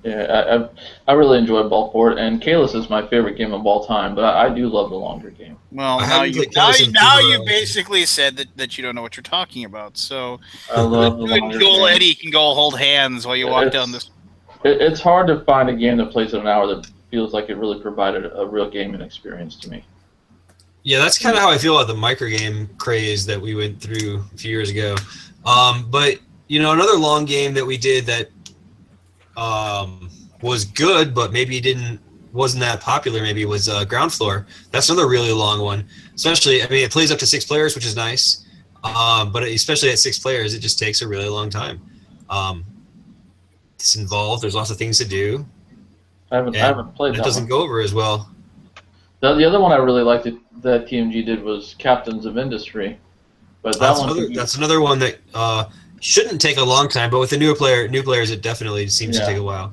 Yeah, I really enjoy Belfort, and Kalis is my favorite game of all time. But I do love the longer game. Well, now you basically said that you don't know what you're talking about. So I love the longer game. Eddie can go hold hands while you walk down this. It's hard to find a game that plays in an hour that feels like it really provided a real gaming experience to me. Yeah, that's kind of how I feel about the microgame craze that we went through a few years ago. But another long game that we did that was good, but maybe wasn't that popular. Maybe was Ground Floor. That's another really long one. Especially, I mean, it plays up to 6 players, which is nice. But especially at 6 players, it just takes a really long time. It's involved. There's lots of things to do. I haven't played that. It doesn't go over as well. The other one I really liked that TMG did was Captains of Industry, but that's another one that shouldn't take a long time, but with the new players, it definitely seems to take a while.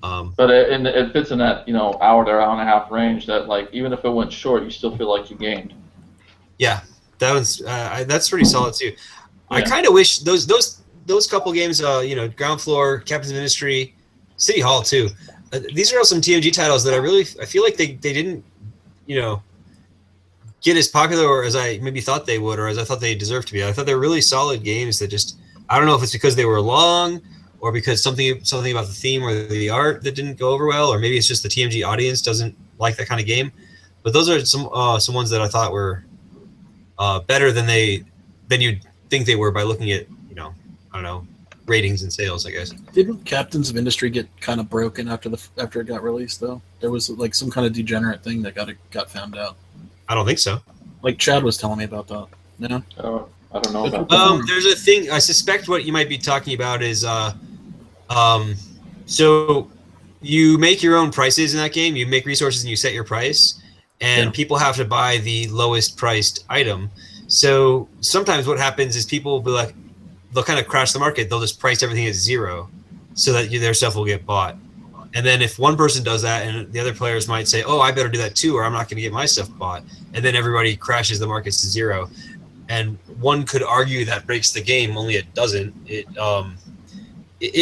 But it fits in that hour to hour and a half range. That like even if it went short, you still feel like you gained. Yeah, that's pretty solid too. Yeah. I kind of wish those couple games, Ground Floor, Captains of Industry, City Hall too. these are all some TMG titles that I feel like they didn't, get as popular or as I maybe thought they would, or as I thought they deserved to be. I thought they were really solid games that just, I don't know if it's because they were long or because something about the theme or the art that didn't go over well, or maybe it's just the TMG audience doesn't like that kind of game. But those are some ones that I thought were better than you'd think they were by looking at, I don't know, ratings and sales, I guess. Didn't Captains of Industry get kind of broken after it got released though? There was like some kind of degenerate thing that got found out. I don't think so. Like Chad was telling me about that. No? Oh, I don't know about that. There's a thing. I suspect what you might be talking about is, so you make your own prices in that game. You make resources and you set your price, and people have to buy the lowest priced item. So sometimes what happens is people will be like, they'll kind of crash the market. They'll just price everything at 0 so that their stuff will get bought. And then if one person does that and the other players might say, oh, I better do that too, or I'm not going to get my stuff bought. And then everybody crashes the markets to 0. And one could argue that breaks the game, only it doesn't. It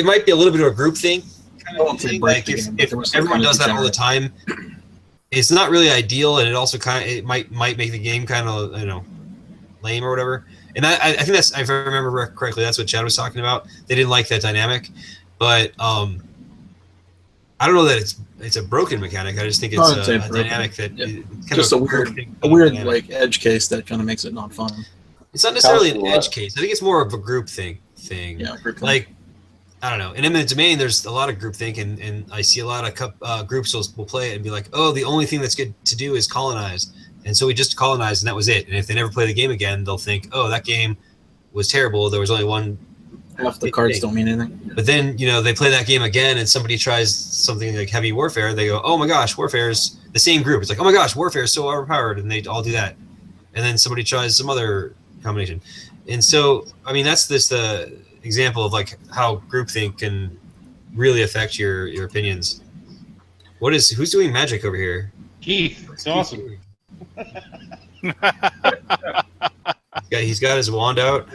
might be a little bit of a group thing. Kind of thing. Like if everyone does that all the time, it's not really ideal, and it also it might make the game kind of lame or whatever. And I think that's, if I remember correctly, that's what Chad was talking about. They didn't like that dynamic, but I don't know that it's a broken mechanic. I just think it's a dynamic that kind just of a weird like edge case that kind of makes it not fun. It's not necessarily an edge case. I think it's more of a group thing. Yeah, group like I don't know. In eminent domain, there's a lot of groupthink, and I see a lot of groups will play it and be like, oh, the only thing that's good to do is colonize. And so we just colonized, and that was it. And if they never play the game again, they'll think, oh, that game was terrible. There was only one. Half the cards don't mean anything. But then, they play that game again, and somebody tries something like heavy warfare. They go, oh my gosh, warfare is the same group. It's like, oh my gosh, warfare is so overpowered, and they all do that. And then somebody tries some other combination. And so, I mean, that's this example of like how groupthink can really affect your opinions. Who's doing magic over here? Keith, it's awesome. He's got his wand out.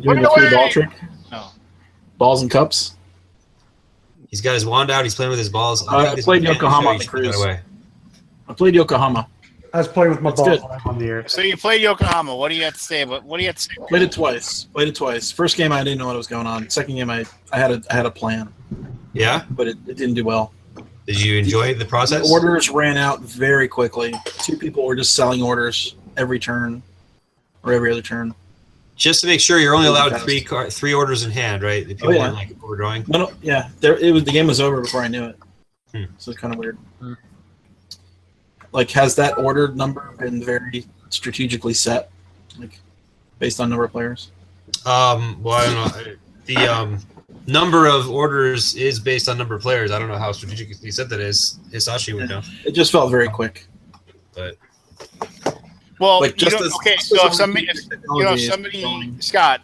Doing the 3 ball trick. No. Balls and cups. He's got his wand out. He's playing with his balls. I played Yokohama on the cruise. I played Yokohama. I was playing with my That's balls good. on the air. So you played Yokohama. What do you have to say? Played it twice. First game I didn't know what was going on. Second game I had a plan. Yeah, but it didn't do well. Did you enjoy the process? The orders ran out very quickly. 2 people were just selling orders every turn or every other turn. Just to make sure, you're only allowed 3 orders in hand, right? If people weren't like overdrawing. No, yeah. The game was over before I knew it. So it's kind of weird. Like, has that order number been very strategically set, like based on number of players? Well, I don't know. The number of orders is based on number of players. I don't know how strategically set that is. Hisashi would know. It just felt very quick. But well, like so if somebody, Scott,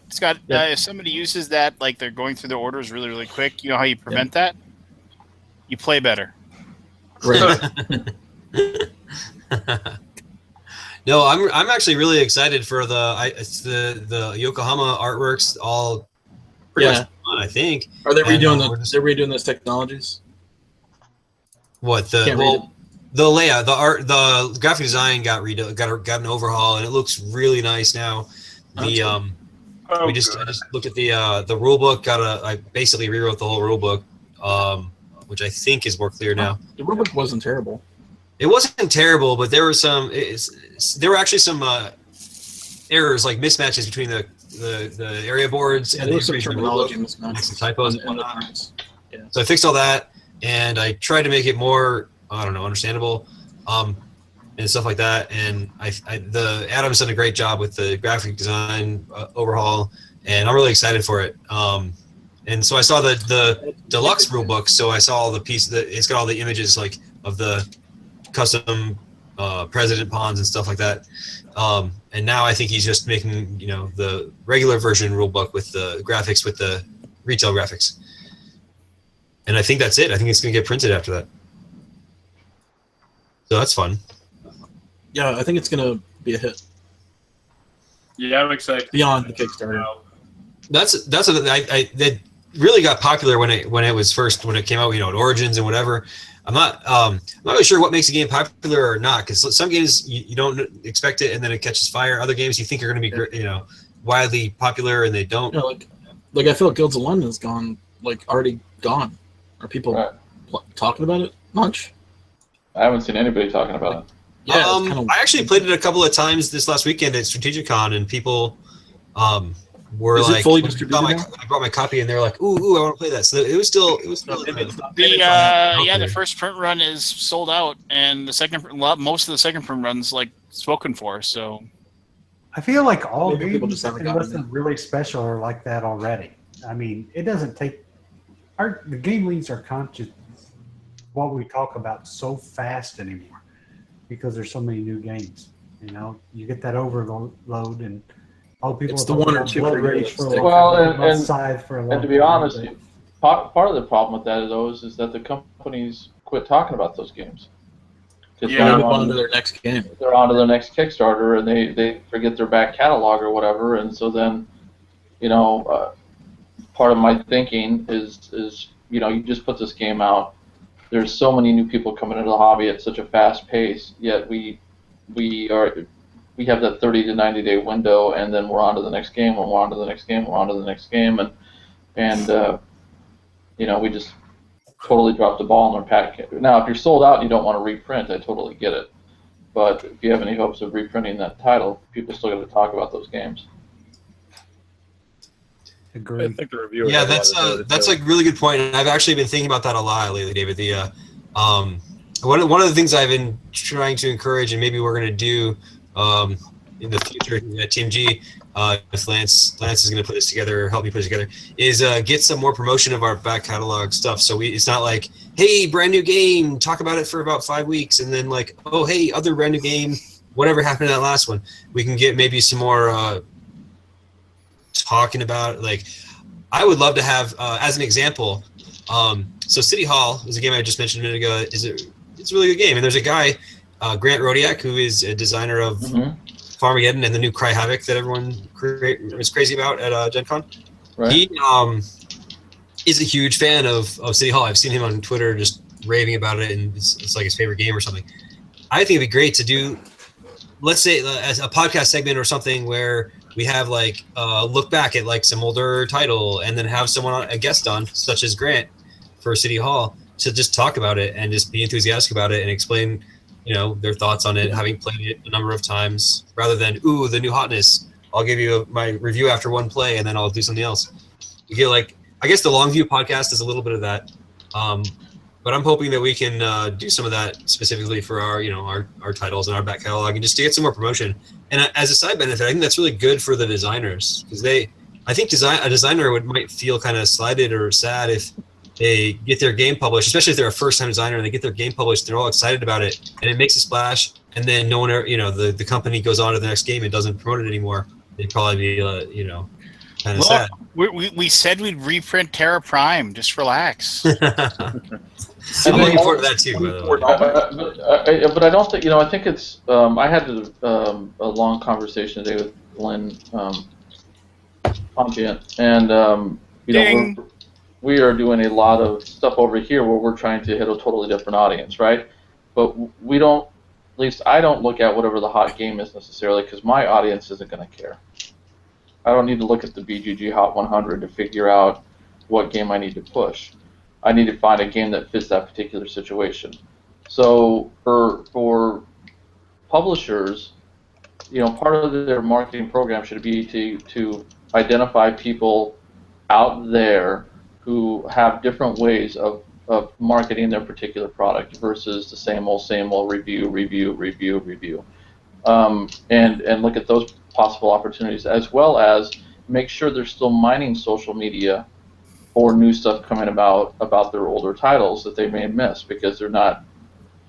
if somebody uses that, like they're going through their orders really, really quick, you know how you prevent that? You play better. Right. No, I'm actually really excited for the Yokohama artworks. All pretty much fun, I think. Are they redoing those technologies? What the layout, the art, the graphic design got an overhaul, and it looks really nice now. I just looked at the rule book. I basically rewrote the whole rule book, which I think is more clear now. The rule book wasn't terrible. It wasn't terrible, but there were actually some errors, like mismatches between the area boards and there was some information terminology and some typos and whatnot. Yeah. So I fixed all that, and I tried to make it more, I don't know, understandable, and stuff like that. And the Adam's done a great job with the graphic design overhaul, and I'm really excited for it. And so I saw the deluxe rule book, so I saw all the pieces. It's got all the images like of the custom president pawns and stuff like that. And now I think he's just making the regular version rule book with the graphics, with the retail graphics. And I think that's it. I think it's going to get printed after that. So that's fun. Yeah, I think it's going to be a hit. Yeah, I'm excited. Beyond the Kickstarter. That's really got popular when it came out, at Origins and whatever. I'm not really sure what makes a game popular or not, because some games you don't expect it and then it catches fire. Other games you think are going to be widely popular and they don't. Like I feel like Guilds of London is already gone. Are people talking about it much? I haven't seen anybody talking about it. Yeah, I actually played it a couple of times this last weekend at Strategicon, and people were Is like, it fully distributed now? I brought my copy, and they were like, "Ooh, I want to play that." So it was still. The first print run is sold out, and most of the second print runs spoken for. So I feel like all Maybe people games, just haven't gotten unless they're really special, are like that already. I mean, it doesn't take the game leads are conscious what we talk about so fast anymore because there's so many new games. You get that overload and all people. It's the one or two Blood per Rage year. for a Well, long Scythe for a long and to be time, honest, but- part of the problem with that is that the companies quit talking about those games. They move on to their next game. They're on to their next Kickstarter, and they forget their back catalog or whatever, and so then, part of my thinking is you just put this game out. There's so many new people coming into the hobby at such a fast pace, yet we have that 30 to 90 day window, and then we're on to the next game, and we're on to the next game, we're on to the next game, and we just totally dropped the ball on our pack. Now, if you're sold out and you don't want to reprint, I totally get it. But if you have any hopes of reprinting that title, people still got to talk about those games. Agreed. I think the reviewer. Yeah, that's a really good point, and I've actually been thinking about that a lot lately, David. One of the things I've been trying to encourage, and maybe we're going to do in the future at Team G, if Lance is going to put this together, or help me put it together, is get some more promotion of our back catalog stuff. So it's not like, hey, brand new game, talk about it for about 5 weeks, and then oh, hey, other brand new game, whatever happened to that last one. We can get maybe some more talking about I would love to have as an example. So City Hall is a game I just mentioned a minute ago. It's a really good game, and there's a guy, Grant Rodiak, who is a designer of Farmageddon and the new Cry Havoc that everyone was crazy about at Gen Con. Right. He is a huge fan of City Hall. I've seen him on Twitter just raving about it, and it's like his favorite game or something. I think it'd be great to do, let's say, as a podcast segment or something where we have look back at some older title, and then have someone a guest on, such as Grant for City Hall, to just talk about it and just be enthusiastic about it and explain their thoughts on it, having played it a number of times, rather than, ooh, the new hotness. I'll give you my review after one play, and then I'll do something else. You get I guess the Longview podcast is a little bit of that, but I'm hoping that we can do some of that specifically for our titles and our back catalog, and just to get some more promotion. And as a side benefit, I think that's really good for the designers, because I think a designer might feel kind of slighted or sad if they get their game published, especially if they're a first-time designer and they get their game published, they're all excited about it, and it makes a splash, and then no one, the company goes on to the next game and doesn't promote it anymore. They'd probably be, kind of sad. We said we'd reprint Terra Prime. Just relax. I'm looking forward to that too. But I don't think I think it's. I had a long conversation today with Glenn Pompian, and we are doing a lot of stuff over here where we're trying to hit a totally different audience, right? But we don't. At least I don't look at whatever the hot game is necessarily, because my audience isn't going to care. I don't need to look at the BGG Hot 100 to figure out what game I need to push. I need to find a game that fits that particular situation. So for publishers, part of their marketing program should be to identify people out there who have different ways of marketing their particular product versus the same old review, and look at those possible opportunities, as well as make sure they're still mining social media for new stuff coming about their older titles that they may miss, because they're not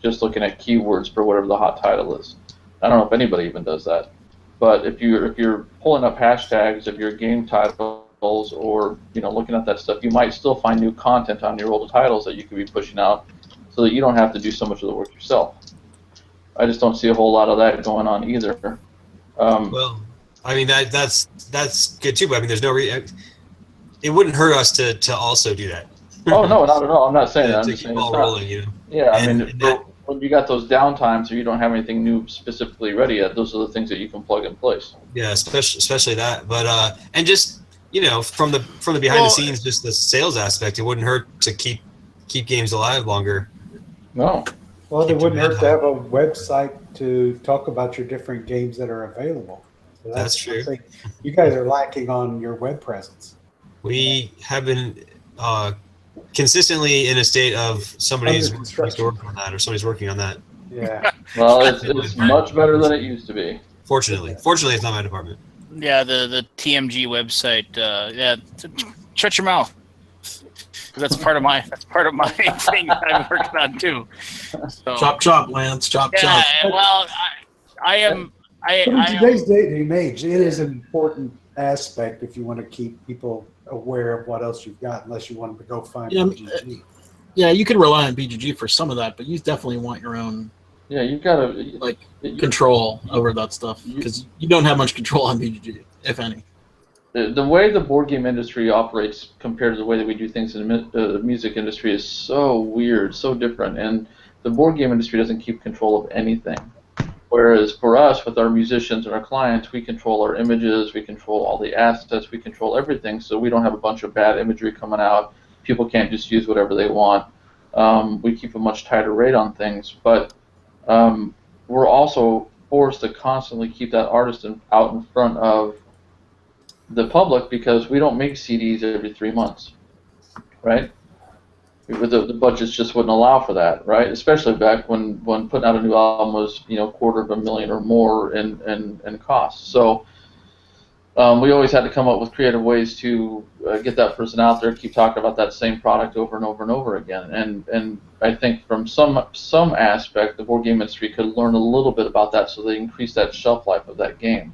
just looking at keywords for whatever the hot title is. I don't know if anybody even does that, but if you're pulling up hashtags of your game titles, or looking at that stuff, you might still find new content on your older titles that you could be pushing out, so that you don't have to do so much of the work yourself. I just don't see a whole lot of that going on either. Well, I mean that's good too, but I mean there's no it wouldn't hurt us to also do that. Oh no, not at all. I'm not saying that. I'm To just keep saying all it's not. rolling, you know. Yeah, I And- mean, and that- when you got those downtimes or you don't have anything new specifically ready yet, those are the things that you can plug in place. Yeah, especially that. But and just from the behind the scenes, just the sales aspect, it wouldn't hurt to keep games alive longer. No. Well, it Keep wouldn't hurt demand to high. have a website to talk about your different games that are available. So That's true. one thing. You guys are lacking on your web presence. We have been consistently in a state of somebody's Under construction. working on that, or somebody's working on that. Yeah. Well, it's much better than it used to be. Fortunately, it's not my department. Yeah, the TMG website. Shut your mouth. That's part of my thing that I'm working on too. So, Chop chop, Lance. Chop yeah, chop. well, I am. But in today's day and age, it is an important aspect if you want to keep people aware of what else you've got, unless you want them to go find Yeah, BGG. Yeah, you could rely on BGG for some of that, but you definitely want your own Yeah, you've got to like control over that stuff because you don't have much control on BGG, if any. The way the board game industry operates compared to the way that we do things in the music industry is so weird, so different, and the board game industry doesn't keep control of anything. Whereas for us, with our musicians and our clients, we control our images, we control all the assets, we control everything, so we don't have a bunch of bad imagery coming out. People can't just use whatever they want. We keep a much tighter rate on things, but we're also forced to constantly keep that artist out in front of the public because we don't make CDs every 3 months, right? The budgets just wouldn't allow for that, right? Especially back when putting out a new album was $250,000 or more in costs. So we always had to come up with creative ways to get that person out there, keep talking about that same product over and over and over again. And I think from some aspect, the board game industry could learn a little bit about that so they increase that shelf life of that game.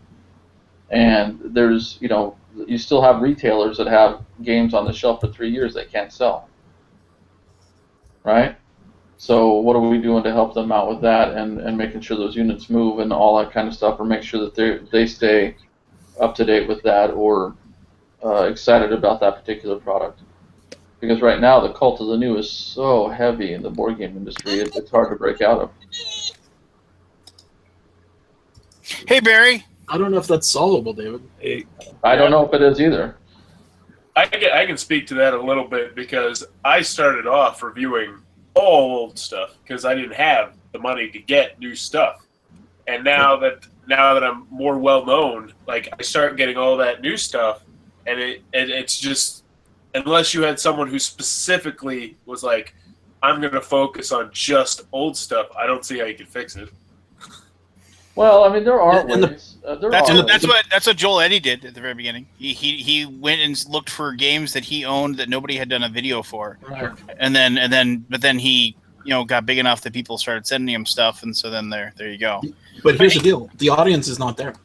And there's, you still have retailers that have games on the shelf for 3 years they can't sell. Right? So what are we doing to help them out with that and making sure those units move and all that kind of stuff, or make sure that they stay up to date with that or excited about that particular product? Because right now the cult of the new is so heavy in the board game industry, it's hard to break out of. Hey, Barry. I don't know if that's solvable, David. I don't know if it is either. I can speak to that a little bit because I started off reviewing all old stuff because I didn't have the money to get new stuff, and now that I'm more well known, like I start getting all that new stuff, and it's just, unless you had someone who specifically was like, I'm going to focus on just old stuff, I don't see how you can fix it. Well, I mean, there are ways. That's what Joel Eddy did at the very beginning. He went and looked for games that he owned that nobody had done a video for, Right. but then he got big enough that people started sending him stuff, and so then there you go. But here's the deal: the audience is not there.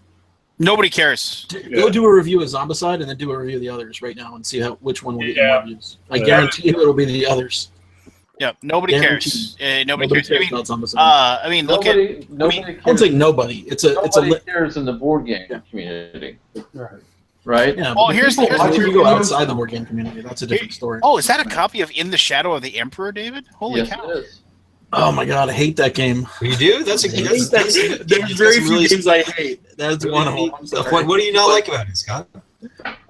Nobody cares. Go do a review of Zombicide and then do a review of the others right now and see which one will get more views. I guarantee you it'll be the others. Yeah, nobody cares. Nobody cares. about Zombicide. I mean, look at. Nobody I don't think nobody. Nobody cares in the board game community, right? Yeah. Well, but here's why the would you go outside the board game community? That's a different story. Oh, is that a copy of In the Shadow of the Emperor, David? Holy Yes, cow! it is. Oh my god, I hate that game. You do? There's very few games I hate. That's one of them. I'm sorry. What do you not like about it, Scott?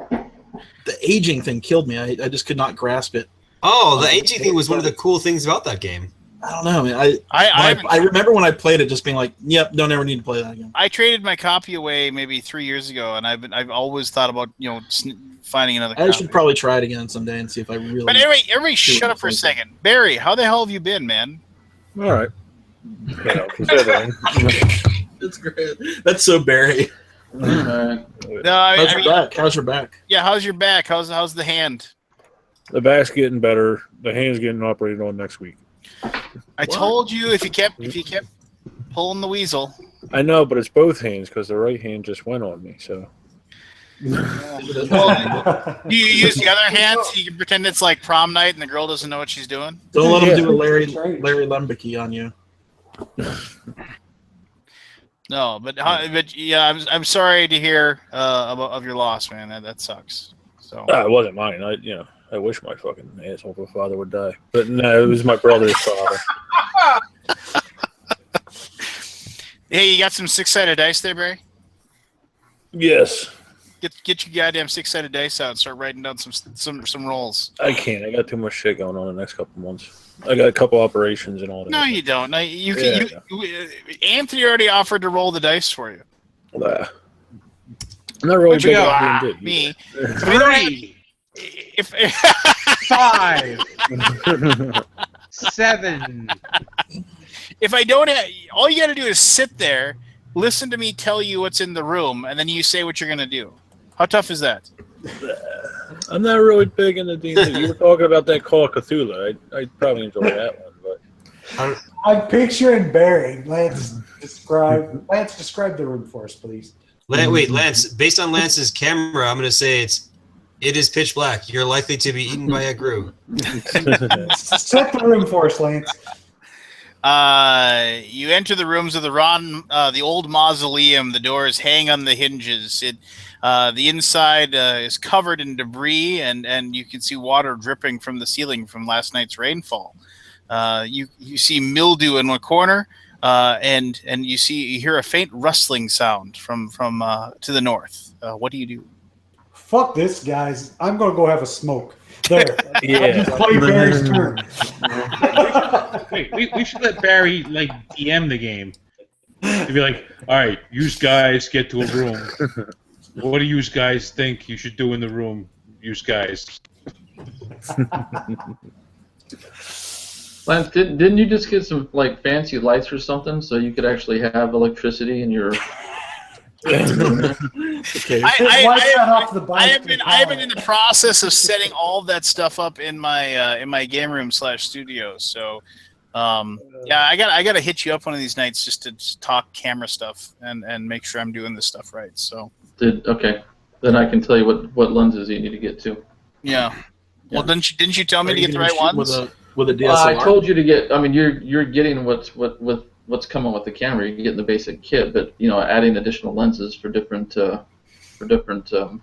The aging thing killed me. I just could not grasp it. Oh, the aging thing was one of the cool things about that game. I don't know. I remember when I played it, just being like, "Yep, don't ever need to play that again." I traded my copy away maybe 3 years ago, and I've always thought about finding another copy. I should probably try it again someday and see if I really. But everybody, shut up for a second. Barry, how the hell have you been, man? All right. Considering. That's great. That's so Barry. No, How's your back? How's your back? Yeah, how's your back? How's the hand? The back's getting better. The hand's getting operated on next week. I told you if you kept pulling the weasel. I know, but it's both hands because the right hand just went on me. So. Well, do you use the other hand so you can pretend it's like prom night and the girl doesn't know what she's doing? Don't let him do a Larry Lembicki on you. No, but yeah, I'm sorry to hear of your loss, man. That sucks. So It wasn't mine. I wish my fucking asshole of a father would die. But no, it was my brother's father. hey, you got some 6-sided dice there, Barry? Yes. Get your goddamn 6-sided dice out and start writing down some rolls. I can't. I got too much shit going on the next couple months. I got a couple operations and all that. No, you don't. No, Anthony already offered to roll the dice for you. I'm not really big on D&D. Me. 3, If 5, 7. if I don't, all you got to do is sit there, listen to me tell you what's in the room, and then you say what you're gonna do. How tough is that? I'm not really big into D&D. You were talking about that Call of Cthulhu. I'd probably enjoy that one, but I'm picturing Barry. Lance, describe the room for us, please. Wait, Lance. Based on Lance's camera, I'm going to say it is pitch black. You're likely to be eaten by a grue. Set the room for us, Lance. You enter the rooms of the old mausoleum. The doors hang on the hinges. The inside is covered in debris, and you can see water dripping from the ceiling from last night's rainfall. You see mildew in one corner, and you hear a faint rustling sound from to the north. What do you do? Fuck this, guys. I'm gonna go have a smoke. There. Yeah. Just play Barry's turn. Wait, we should let Barry DM the game. He'd be like, all right, you guys get to a room. What do you guys think you should do in the room? You guys. Lance, didn't you just get some fancy lights or something so you could actually have electricity in your? Okay. I have been in the process of setting all that stuff up in my game room / studio. So, I got to hit you up one of these nights just to talk camera stuff and make sure I'm doing this stuff right. So. Okay, then I can tell you what lenses you need to get to. Yeah. Well, didn't you tell me to get the right ones? With a DSLR? I told you to get. I mean, you're getting what's coming with the camera. You're getting the basic kit, but adding additional lenses for different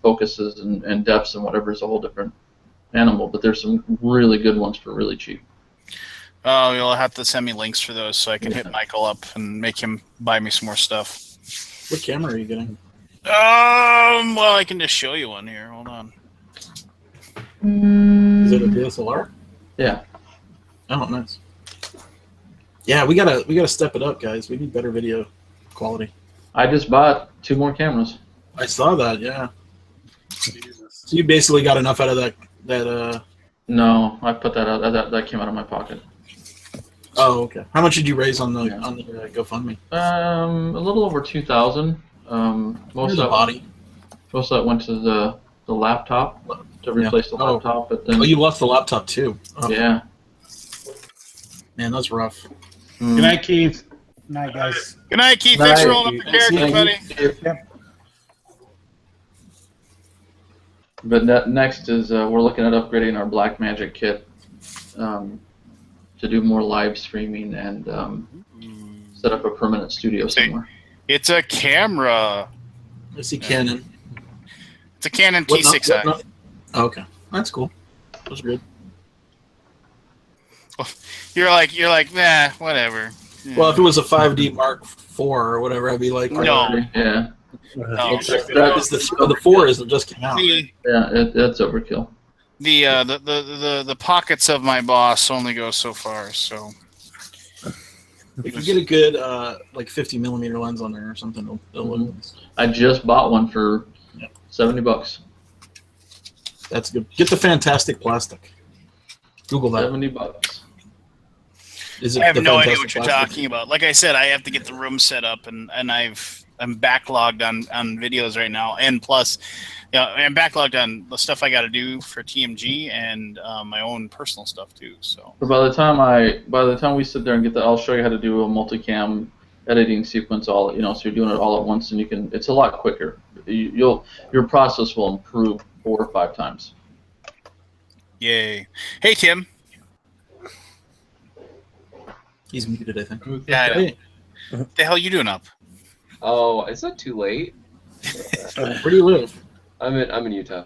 focuses and depths and whatever is a whole different animal. But there's some really good ones for really cheap. Oh, you'll have to send me links for those so I can hit Michael up and make him buy me some more stuff. What camera are you getting? Well, I can just show you one here. Hold on. Is it a DSLR? Yeah. Oh, nice. Yeah, we gotta step it up, guys. We need better video quality. I just bought 2 more cameras. I saw that. Yeah. Jesus. So you basically got enough out of that. No, I put that out. That came out of my pocket. Oh, okay. How much did you raise on the GoFundMe? A little over 2,000. Most of that went to the laptop to replace the laptop. But then you lost the laptop too. Oh. Yeah. Man, that's rough. Good night, Keith. Good night, guys. Good night, Keith. Thanks for rolling up the character, buddy. Yep. But next is we're looking at upgrading our Black Magic kit to do more live streaming and set up a permanent studio somewhere. It's a camera. I see Canon. It's a Canon T6i. Okay, that's cool. That's good. You're like, nah, whatever. Yeah. Well, if it was a 5D Mark IV or whatever, I'd be like, no. Yeah. No. The 4 isn't just came out. Right? Yeah, that's overkill. The pockets of my boss only go so far, so. If you get a good 50mm lens on there or something, it'll look nice. I just bought one for $70. That's good. Get the fantastic plastic. Google that. $70. I have no idea what you're talking about. Like I said, I have to get the room set up, and I'm backlogged on videos right now, and plus, I'm backlogged on the stuff I got to do for TMG and my own personal stuff too. So. But by the time we sit there and get that, I'll show you how to do a multicam editing sequence. So you're doing it all at once, and it's a lot quicker. Your process will improve 4 or 5 times. Yay! Hey, Tim. He's muted, I think. Yeah, I know. What the hell are you doing up? Oh, is that too late? Where do you live? I'm in Utah.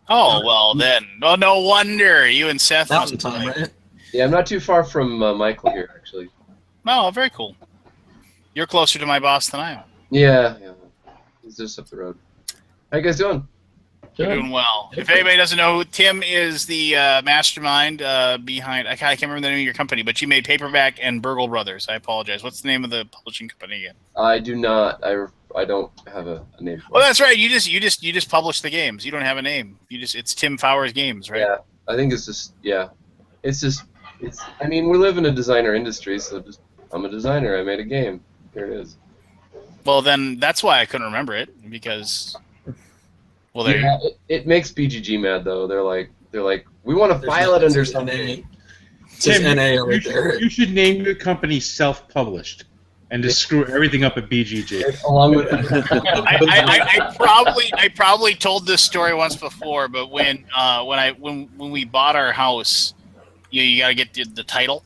Oh well, then. Oh, no wonder you and Seth. Mountain time, right? Yeah, I'm not too far from Michael here, actually. Oh, very cool. You're closer to my boss than I am. Yeah. He's just up the road. How you guys doing? We're doing well. If anybody doesn't know, Tim is the mastermind behind. I can't remember the name of your company, but you made Paperback and Burgle Brothers. I apologize. What's the name of the publishing company again? I do not. I don't have a name for it. Oh, that's right. You just publish the games. You don't have a name. It's Tim Fowers Games, right? Yeah, I think it's just I mean, we live in a designer industry, so I'm a designer. I made a game. Here it is. Well, then that's why I couldn't remember it, because. Well, there yeah, it makes BGG mad though. They're like, we want to file it under something. Tim, NA right there. You should name your company Self-Published and just screw everything up at BGG. Along with I probably told this story once before, but when we bought our house, you got to get the title,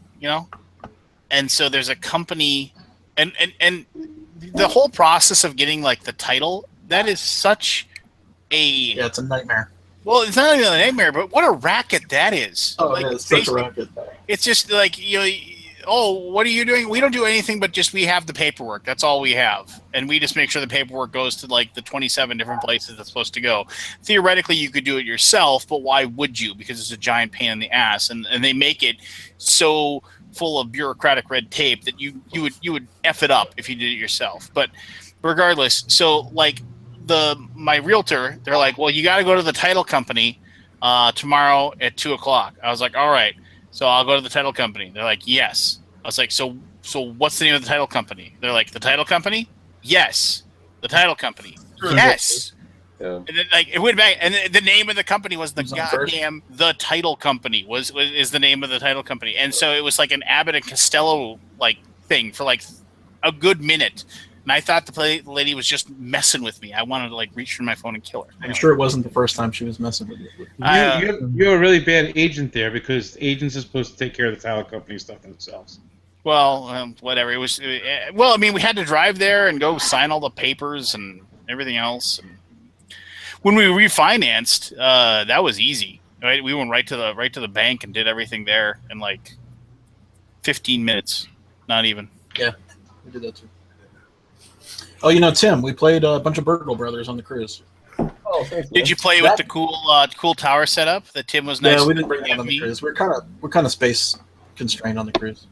and so there's a company, and the whole process of getting like the title, that is such yeah, it's a nightmare. Well, it's not even a nightmare, but what a racket that is. Oh, yeah, it's such a racket. It's just like, oh, what are you doing? We don't do anything but we have the paperwork. That's all we have. And we just make sure the paperwork goes to like the 27 different places it's supposed to go. Theoretically, you could do it yourself, but why would you? Because it's a giant pain in the ass. And they make it so full of bureaucratic red tape that you would F it up if you did it yourself. But regardless, so like, my realtor, they're like, well, you got to go to the title company tomorrow at 2:00. I was like, all right, so I'll go to the title company. They're like, yes. I was like, so what's the name of the title company? They're like, the title company? Yes. The title company? Yes. Yeah. And then like it went back, and the name of the company was the goddamn The Title Company is the name of the title company, and so it was like an Abbott and Costello like thing for like a good minute. And I thought the lady was just messing with me. I wanted to like reach for my phone and kill her. I'm sure it wasn't the first time she was messing with you. You're a really bad agent there, because agents are supposed to take care of the title company stuff themselves. Well, whatever. It was. Well, I mean, we had to drive there and go sign all the papers and everything else. And when we refinanced, that was easy. Right? We went right to the bank and did everything there in like 15 minutes. Not even. Yeah, we did that too. Oh, Tim, we played a bunch of Burgle Brothers on the cruise. Oh, thanks. Did you play with the cool tower setup that Tim was nice? Yeah, we didn't bring that on the cruise. We're kind of space constrained on the cruise.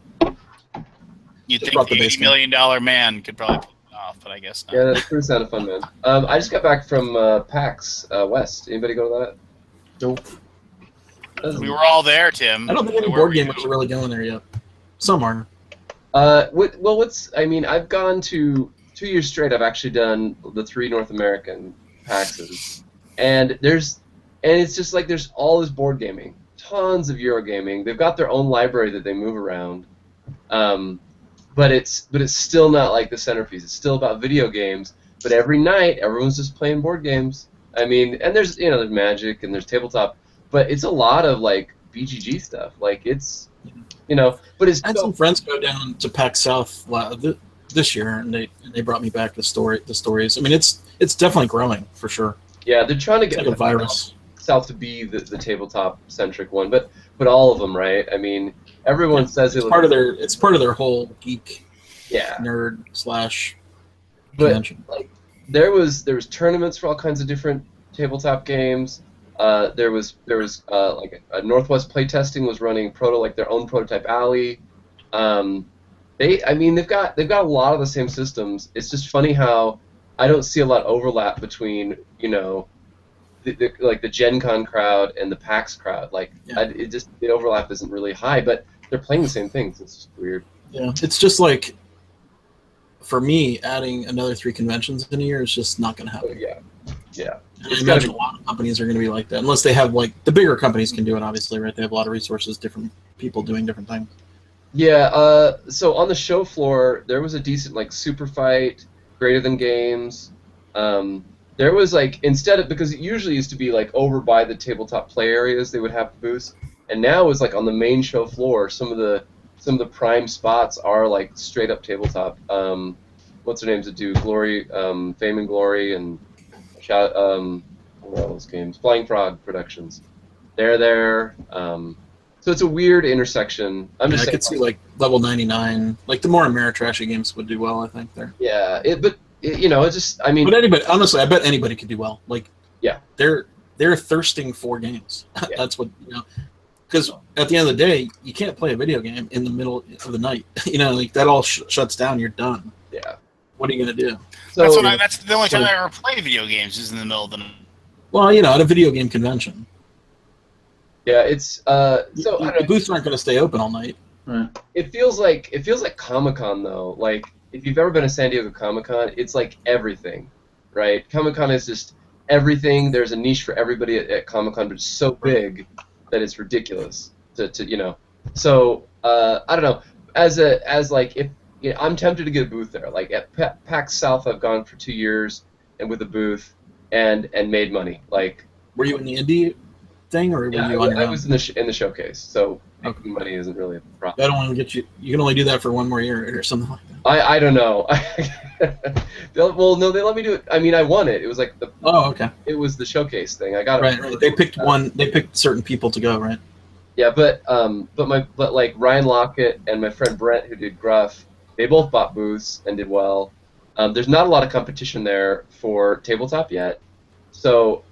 You'd think the $80 million man could probably pull it off, but I guess not. Yeah, the cruise sounded fun, man. I just got back from PAX West. Anybody go to that? Nope. We were all there, Tim. I don't think any board gamers are really going there yet. Some are. I've gone to 2 years straight. I've actually done the 3 North American PAXs, and it's just like there's all this board gaming, tons of Eurogaming. They've got their own library that they move around, but it's still not like the centerpiece. It's still about video games. But every night, everyone's just playing board games. I mean, and there's there's Magic and there's tabletop, but it's a lot of like BGG stuff. Like it's but it's. I had some friends go down to PAX South this year, and they brought me back the stories. I mean, it's definitely growing for sure. Yeah, they're trying to get like a virus. South to be the tabletop centric one, but all of them, right? I mean, everyone says it's part of their whole geek, nerd / convention. Like there was tournaments for all kinds of different tabletop games. There was like a Northwest Playtesting was running their own prototype alley. They've got a lot of the same systems. It's just funny how I don't see a lot of overlap between the Gen Con crowd and the PAX crowd. Like the overlap isn't really high, but they're playing the same things. It's just weird. Yeah, it's just like for me, adding another 3 conventions in a year is just not going to happen. Yeah. I imagine a lot of companies are going to be like that, unless they have like the bigger companies can do it. Obviously, right? They have a lot of resources, different people doing different things. Yeah, so on the show floor, there was a decent, Super Fight, Greater Than Games. There was, because it usually used to be, over by the tabletop play areas, they would have booths. And now it's, on the main show floor, some of the prime spots are, straight-up tabletop. What's their names that do Glory, Fame and Glory, and for all those games. Flying Frog Productions. They're there. So it's a weird intersection. I could see like level 99. Like the more Ameritrashy games would do well, I think there. Yeah, it's just, I mean. But anybody, honestly, I bet anybody could do well. Like, yeah, they're thirsting for games. Yeah. That's what, because at the end of the day, you can't play a video game in the middle of the night. Like that all shuts down. You're done. Yeah. What are you gonna do? So, that's the only time I ever play video games is in the middle of the night. Well, at a video game convention. Yeah, it's the booths aren't going to stay open all night. Right. It feels like Comic-Con though. Like if you've ever been to San Diego Comic-Con, it's like everything, right? Comic-Con is just everything. There's a niche for everybody at Comic-Con, but it's so big that it's ridiculous to. So I don't know. I'm tempted to get a booth there. Like at PAX South, I've gone for 2 years and with a booth and made money. Like, were you in the indie thing, or were you on your own? I was in the showcase, so making money isn't really a problem. I don't want to get you. You can only do that for 1 more year or something like that. I don't know. Well, no, they let me do it. I mean, I won it. It was like the. Oh, okay. It was the showcase thing. I got it. Right. They picked one. They picked certain people to go, right? Yeah, but like Ryan Lockett and my friend Brent, who did Gruff, they both bought booths and did well. There's not a lot of competition there for tabletop yet, so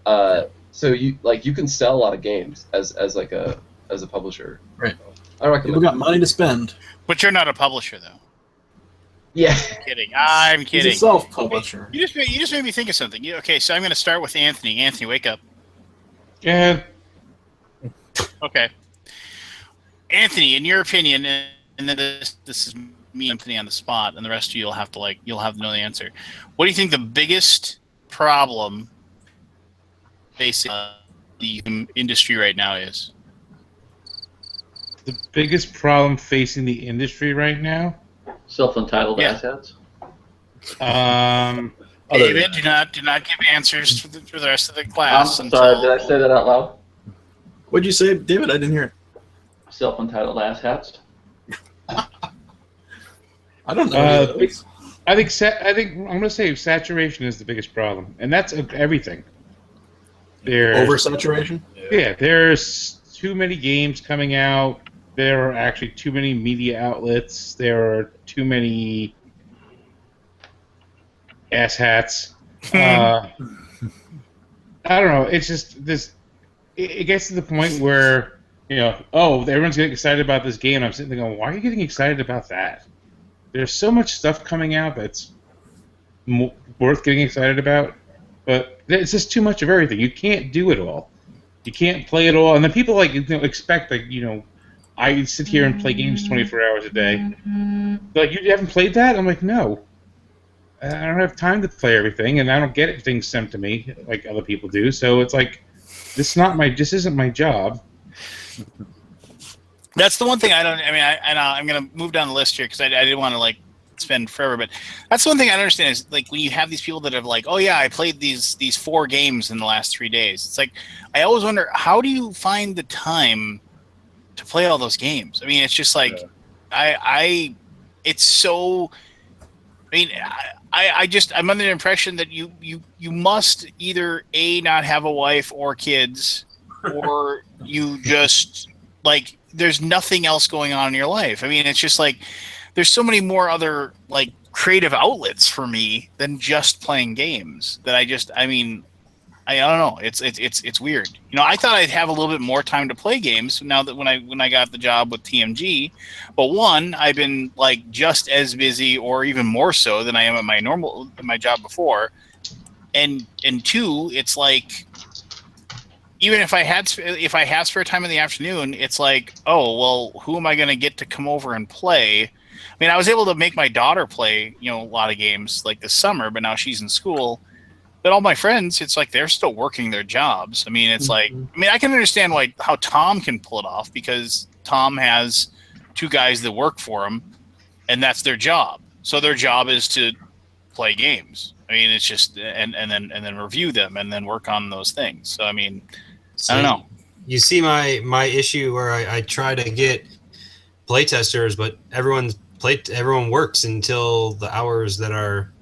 you can sell a lot of games as a publisher. Right. I recommend. People got money to spend. But you're not a publisher, though. Yeah. I'm kidding. He's a self-publisher. You just made me think of something. Okay, so I'm going to start with Anthony. Anthony, wake up. Yeah. Okay. Anthony, in your opinion, and then this is me, Anthony, on the spot, and the rest of you you'll have to know the answer. What do you think the biggest problem facing the industry right now is? The biggest problem facing the industry right now? Self-entitled asshats. David, do not give answers for the rest of the class. I'm sorry, did I say that out loud? What'd you say, David? I didn't hear it. Self-entitled asshats. I don't know. I think I'm going to say saturation is the biggest problem, and that's everything. Oversaturation? Yeah, there's too many games coming out. There are actually too many media outlets. There are too many asshats. I don't know. It's just this. It gets to the point where everyone's getting excited about this game. And I'm sitting there going, why are you getting excited about that? There's so much stuff coming out that's worth getting excited about, but it's just too much of everything. You can't do it all. You can't play it all, and then people expect I sit here and play games 24 hours a day. Like, you haven't played that? I'm like, no. I don't have time to play everything, and I don't get things sent to me like other people do. So it's like, this isn't my job. That's the one thing I'm going to move down the list here because I didn't want to spend forever, but that's the one thing I don't understand is when you have these people that have oh yeah, I played these 4 games in the last 3 days. It's I always wonder, how do you find the time to play all those games? I mean, it's just it's so. I mean, I'm under the impression that you must either not have a wife or kids, or you just there's nothing else going on in your life. I mean, it's just there's so many more other creative outlets for me than just playing games that I don't know. It's weird. I thought I'd have a little bit more time to play games now that when I got the job with TMG, but one, I've been just as busy or even more so than I am at my job before, and two, it's even if I have spare time in the afternoon, it's oh well, who am I going to get to come over and play? I mean, I was able to make my daughter play a lot of games this summer, but now she's in school. But all my friends, it's they're still working their jobs. I mean, it's I can understand how Tom can pull it off because Tom has 2 guys that work for him, and that's their job. So their job is to play games. I mean, it's just and then review them and then work on those things. So I mean, I don't know. You see my issue where I try to get playtesters, but everyone works until the hours that are,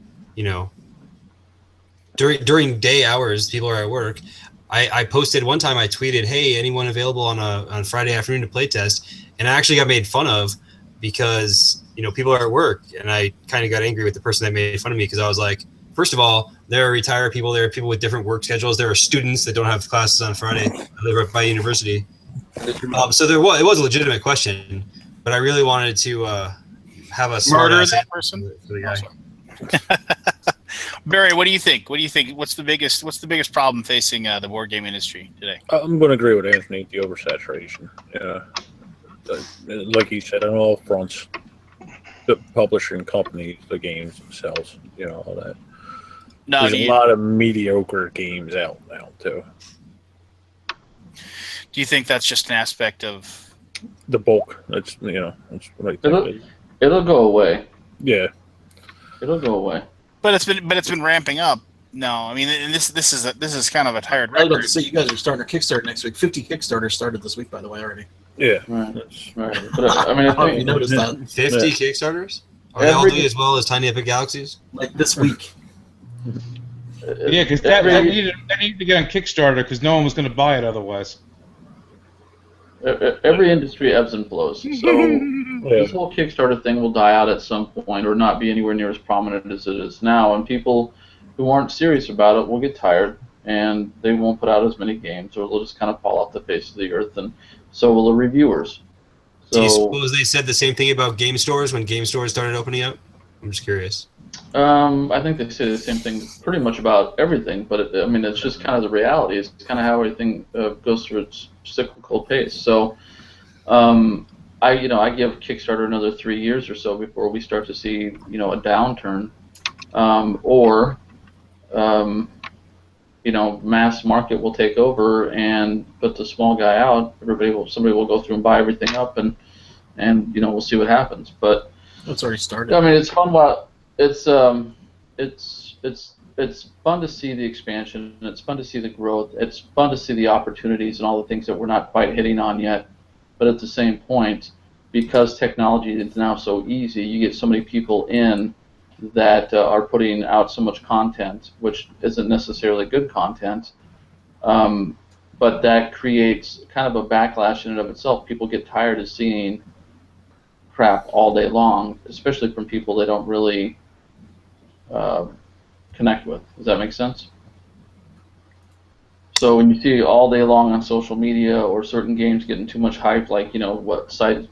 during day hours, people are at work. I posted one time. I tweeted, "Hey, anyone available on Friday afternoon to play test?" And I actually got made fun of because people are at work, and I kind of got angry with the person that made fun of me because I was like, first of all, there are retired people, there are people with different work schedules, there are students that don't have classes on Friday. I live right by university, so it was a legitimate question, but I really wanted to have a smart murder that person. For the guy. Barry, what do you think? What's the biggest problem facing the board game industry today? I'm going to agree with Anthony. The oversaturation. Yeah, like he said, on all fronts, the publishing companies, the games themselves, all that. No, There's a lot of mediocre games out now too. Do you think that's just an aspect of the bulk? That's that's what I think. It'll go away. Yeah, it'll go away. But it's been ramping up. No, I mean, and this is kind of a tired I was about record. to say, you guys are starting a Kickstarter next week. 50 Kickstarters started this week, by the way, already. Yeah. Right. But I mean, I think you noticed that. 50 Kickstarters? Are they all doing as well as Tiny Epic Galaxies? Like this week. Yeah, because that needed to get on Kickstarter because no one was going to buy it otherwise. Every industry ebbs and flows. So this whole Kickstarter thing will die out at some point or not be anywhere near as prominent as it is now. And people who aren't serious about it will get tired and they won't put out as many games, or they'll just kind of fall off the face of the earth, and so will the reviewers. So, do you suppose they said the same thing about game stores when game stores started opening up? I'm just curious. I think they say the same thing pretty much about everything, but it's just kind of the reality. It's kind of how everything goes through its cyclical pace. So, I give Kickstarter another 3 years or so before we start to see a downturn, or mass market will take over and put the small guy out. Somebody will go through and buy everything up, and we'll see what happens. But it's already started. I mean, it's fun while it's fun to see the expansion, and it's fun to see the growth. It's fun to see the opportunities and all the things that we're not quite hitting on yet. But at the same point, because technology is now so easy, you get so many people in that are putting out so much content, which isn't necessarily good content, but that creates kind of a backlash in and of itself. People get tired of seeing crap all day long, especially from people they don't really connect with. Does that make sense? So when you see all day long on social media or certain games getting too much hype, like what site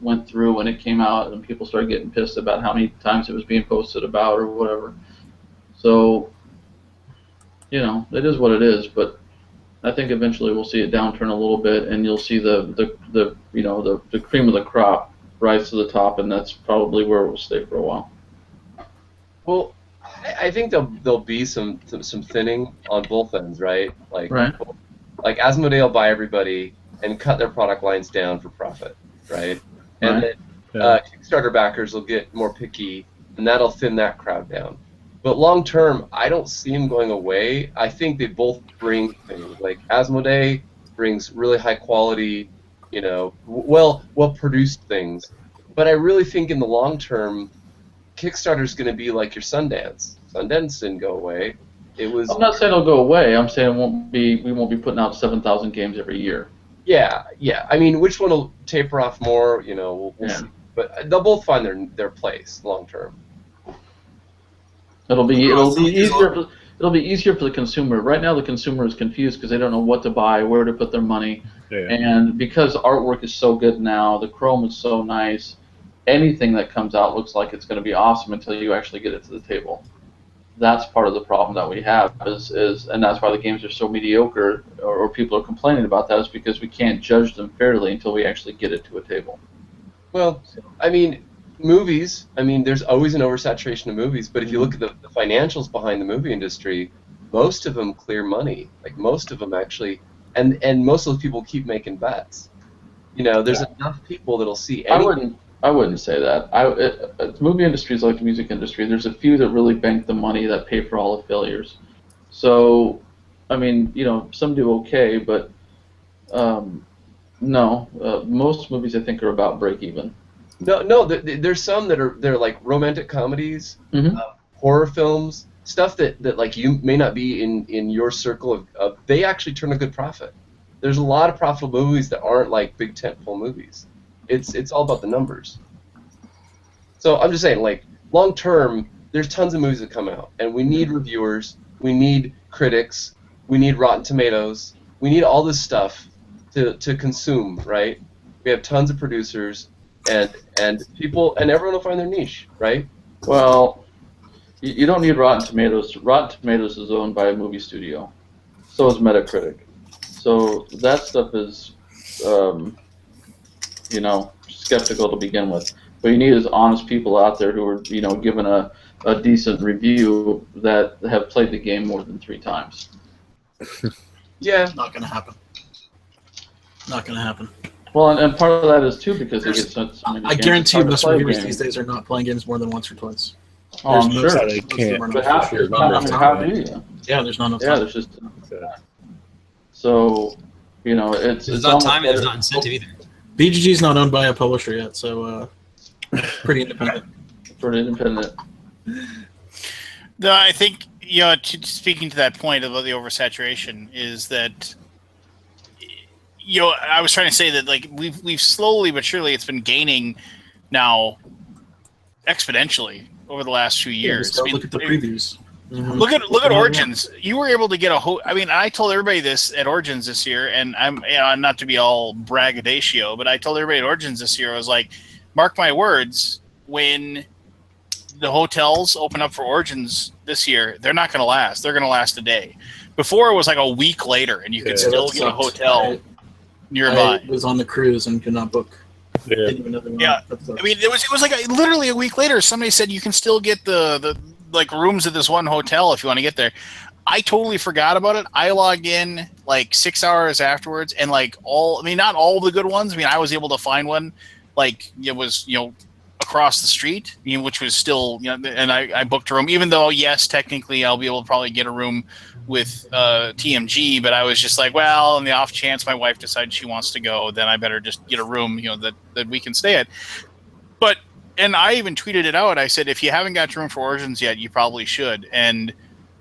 went through when it came out, and people started getting pissed about how many times it was being posted about or whatever. So it is what it is. But I think eventually we'll see it downturn a little bit, and you'll see the cream of the crop rise to the top, and that's probably where it will stay for a while. Well, I think there'll be some thinning on both ends, right? Like Asmodee will buy everybody and cut their product lines down for profit, right? And then Kickstarter backers will get more picky, and that'll thin that crowd down. But long term, I don't see them going away. I think they both bring things. Like Asmodee brings really high quality, well produced things. But I really think in the long term, Kickstarter's going to be like your Sundance. Sundance didn't go away. I'm not saying it'll go away. I'm saying we won't be putting out 7,000 games every year. Yeah. I mean, which one will taper off more? We'll see. But they'll both find their place long term. It'll be easier for the consumer. Right now, the consumer is confused because they don't know what to buy, where to put their money, and because artwork is so good now, the chrome is so nice. Anything that comes out looks like it's going to be awesome until you actually get it to the table. That's part of the problem that we have, and that's why the games are so mediocre, or people are complaining about that, is because we can't judge them fairly until we actually get it to a table. Well, I mean, movies, there's always an oversaturation of movies, but if you look at the financials behind the movie industry, most of them clear money. Like, most of them actually, and most of those people keep making bets. There's enough people that'll see anything. I wouldn't say that. The movie industry is like the music industry. There's a few that really bank the money that pay for all the failures. So, some do okay, but most movies I think are about break even. No, there's some they're like romantic comedies, horror films, stuff that like you may not be in your circle of they actually turn a good profit. There's a lot of profitable movies that aren't like big tentpole movies. It's all about the numbers. So I'm just saying, like, long term, there's tons of movies that come out, and we need reviewers, we need critics, we need Rotten Tomatoes, we need all this stuff to consume, right? We have tons of producers, and people, and everyone will find their niche, right? Well, you don't need Rotten Tomatoes. Rotten Tomatoes is owned by a movie studio. So is Metacritic. So that stuff is, skeptical to begin with. What you need is honest people out there who are, given a decent review that have played the game more than 3 times. Yeah. Not going to happen. Not going to happen. Well, and part of that is, too, because they get so many I games, guarantee you most reviewers games. these days are not playing games more than once or twice. Oh, I'm There's sure. They can't. But how do you? Yeah, there's not enough Yeah, time. there's just so, it's There's not time and there's not incentive either. BGG's not owned by a publisher yet, so pretty independent. Pretty independent. No, I think, speaking to that point about the oversaturation is that, I was trying to say that, like, we've slowly but surely, it's been gaining now exponentially over the last few years. Yeah, look at the previews. Mm-hmm. Look at Origins. You were able to get I told everybody this at Origins this year, and I'm not to be all braggadocio, but I told everybody at Origins this year, I was like, mark my words, when the hotels open up for Origins this year, they're not going to last. They're going to last a day. Before, it was like a week later, and you could still get a hotel nearby. I was on the cruise and could not book. Yeah. I mean, it was like literally a week later, somebody said you can still get the like rooms at this one hotel if you want to get there. I totally forgot about it. I logged in like 6 hours afterwards, and like not all the good ones. I mean, I was able to find one, like it was across the street, which was still and I booked a room, even though yes, technically I'll be able to probably get a room with TMG, but I was just like, well, on the off chance my wife decides she wants to go, then I better just get a room that we can stay at. And I even tweeted it out. I said, if you haven't got your room for Origins yet, you probably should. And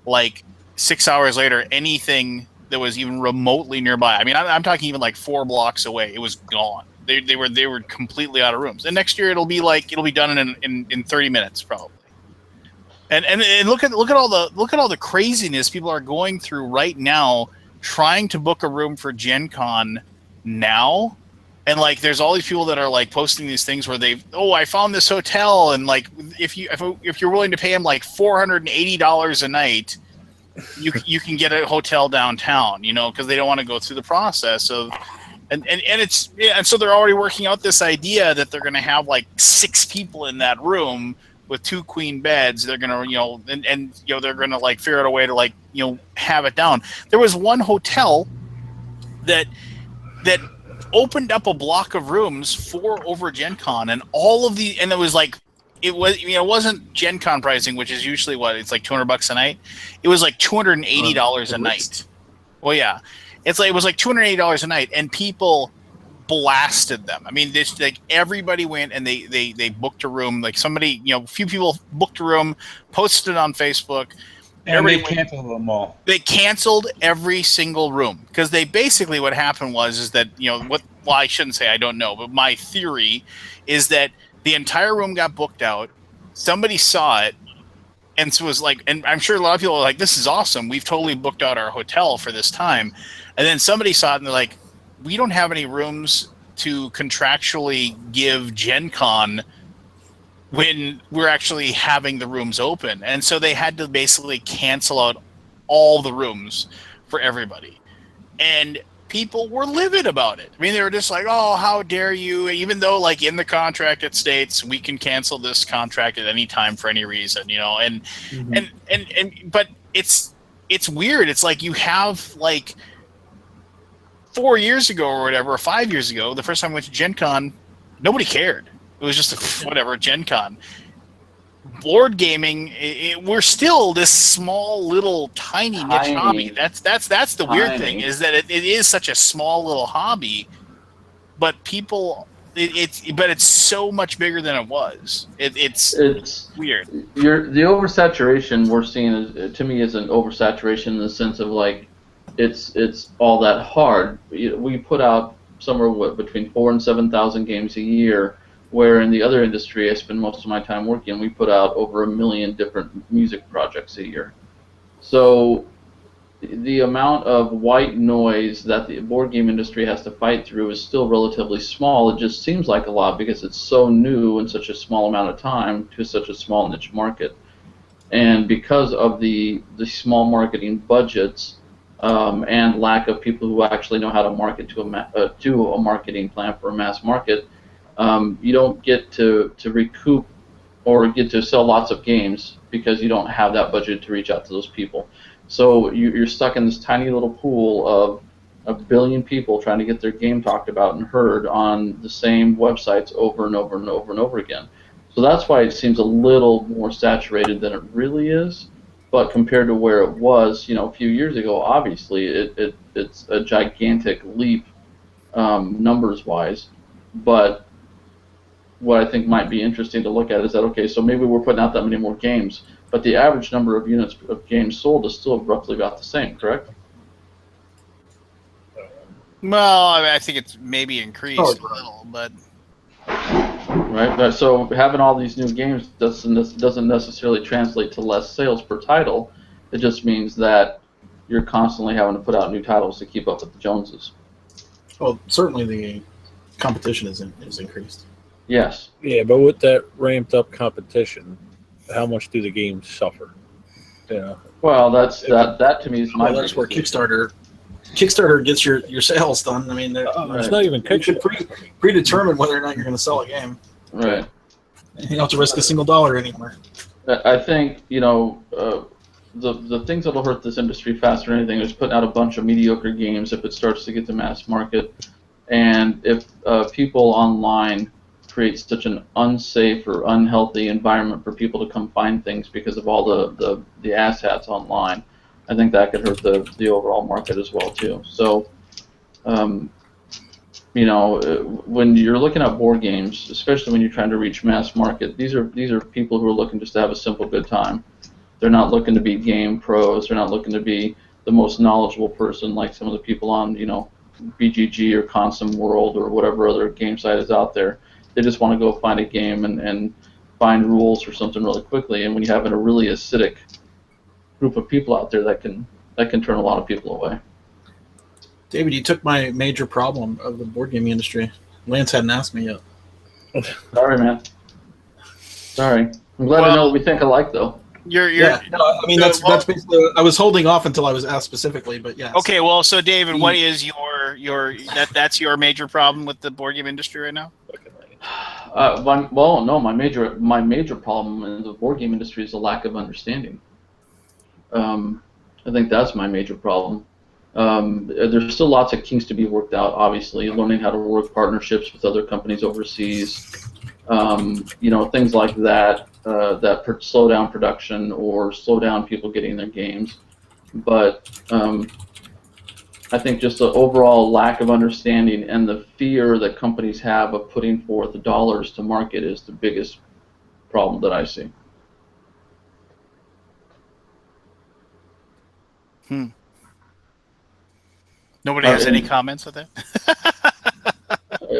like 6 hours later, anything that was even remotely nearby, I mean, I'm talking even like 4 blocks away, it was gone. They were completely out of rooms. And next year it'll be done in 30 minutes probably. And look at all the craziness people are going through right now, trying to book a room for Gen Con now. And like, there's all these people that are like posting these things where I found this hotel, and like, if you're willing to pay them like $480 a night, you can get a hotel downtown, because they don't want to go through the process of, and so they're already working out this idea that they're going to have like 6 people in that room with 2 queen beds. They're going to, they're going to like figure out a way to like, have it down. There was one hotel that opened up a block of rooms for over Gen Con, and and it was like, it wasn't Gen Con pricing, which is usually it's like $200 a night. It was like $280 a night. Well, yeah, it was like $280 a night, and people blasted them. I mean, this, like, everybody went and they booked a room. Like, somebody, a few people booked a room, posted it on Facebook. And they canceled them all. They canceled every single room, because they basically, what happened is that, I shouldn't say I don't know, but my theory is that the entire room got booked out. Somebody saw it, and so was like, and I'm sure a lot of people are like, this is awesome. We've totally booked out our hotel for this time. And then somebody saw it and they're like, we don't have any rooms to contractually give Gen Con when we're actually having the rooms open. And so they had to basically cancel out all the rooms for everybody. And people were livid about it. I mean, they were just like, oh, how dare you? Even though, like, in the contract it states we can cancel this contract at any time for any reason, and but it's weird. It's like, you have, like, 4 years ago or whatever, or 5 years ago, the first time I went to Gen Con, nobody cared. It was just whatever, Gen Con. Board gaming, we're still this small, little, tiny niche hobby. That's the weird thing, is that it is such a small little hobby, but people, it's so much bigger than it was. It's weird. The oversaturation we're seeing to me is an oversaturation in the sense of like it's all that hard. We put out somewhere between 4,000 and 7,000 games a year, where in the other industry I spend most of my time working, we put out over 1 million different music projects a year. So the amount of white noise that the board game industry has to fight through is still relatively small. It just seems like a lot because it's so new in such a small amount of time to such a small niche market. And because of the small marketing budgets and lack of people who actually know how to market to a marketing plan for a mass market, you don't get to recoup or get to sell lots of games because you don't have that budget to reach out to those people. So you're stuck in this tiny little pool of 1 billion people trying to get their game talked about and heard on the same websites over and over and over and over again. So that's why it seems a little more saturated than it really is. But compared to where it was, a few years ago, obviously it's a gigantic leap numbers-wise. But what I think might be interesting to look at is that, okay, so maybe we're putting out that many more games, but the average number of units of games sold is still roughly about the same, correct? Well, I think it's maybe increased a little, but... Right, so having all these new games doesn't necessarily translate to less sales per title. It just means that you're constantly having to put out new titles to keep up with the Joneses. Well, certainly the competition is increased. Yes. Yeah, but with that ramped up competition, how much do the games suffer? Yeah. Well, that to me is my. That's where Kickstarter gets your sales done. I mean, it's not even Kickstarter. Predetermine whether or not you're going to sell a game. Right. You don't have to risk a single dollar anymore. I think the things that'll hurt this industry faster than anything is putting out a bunch of mediocre games if it starts to get to mass market, and if people online create such an unsafe or unhealthy environment for people to come find things because of all the asshats online, I think that could hurt the overall market as well too. So, when you're looking at board games, especially when you're trying to reach mass market, these are people who are looking just to have a simple good time. They're not looking to be game pros. They're not looking to be the most knowledgeable person like some of the people on BGG or Consum World or whatever other game site is out there. They just want to go find a game and find rules or something really quickly. And when you have a really acidic group of people out there, that can turn a lot of people away. David, you took my major problem of the board gaming industry. Lance hadn't asked me yet. Sorry, man. Sorry. I'm glad to know that we think alike, though. That's basically. I was holding off until I was asked specifically, but yeah. Okay, well, so David, what is that's your major problem with the board game industry right now? My major problem in the board game industry is a lack of understanding. I think that's my major problem. There's still lots of kinks to be worked out, obviously, learning how to work partnerships with other companies overseas, things like that, that slow down production or slow down people getting their games. But I think just the overall lack of understanding and the fear that companies have of putting forth the dollars to market is the biggest problem that I see. Nobody has any comments with that?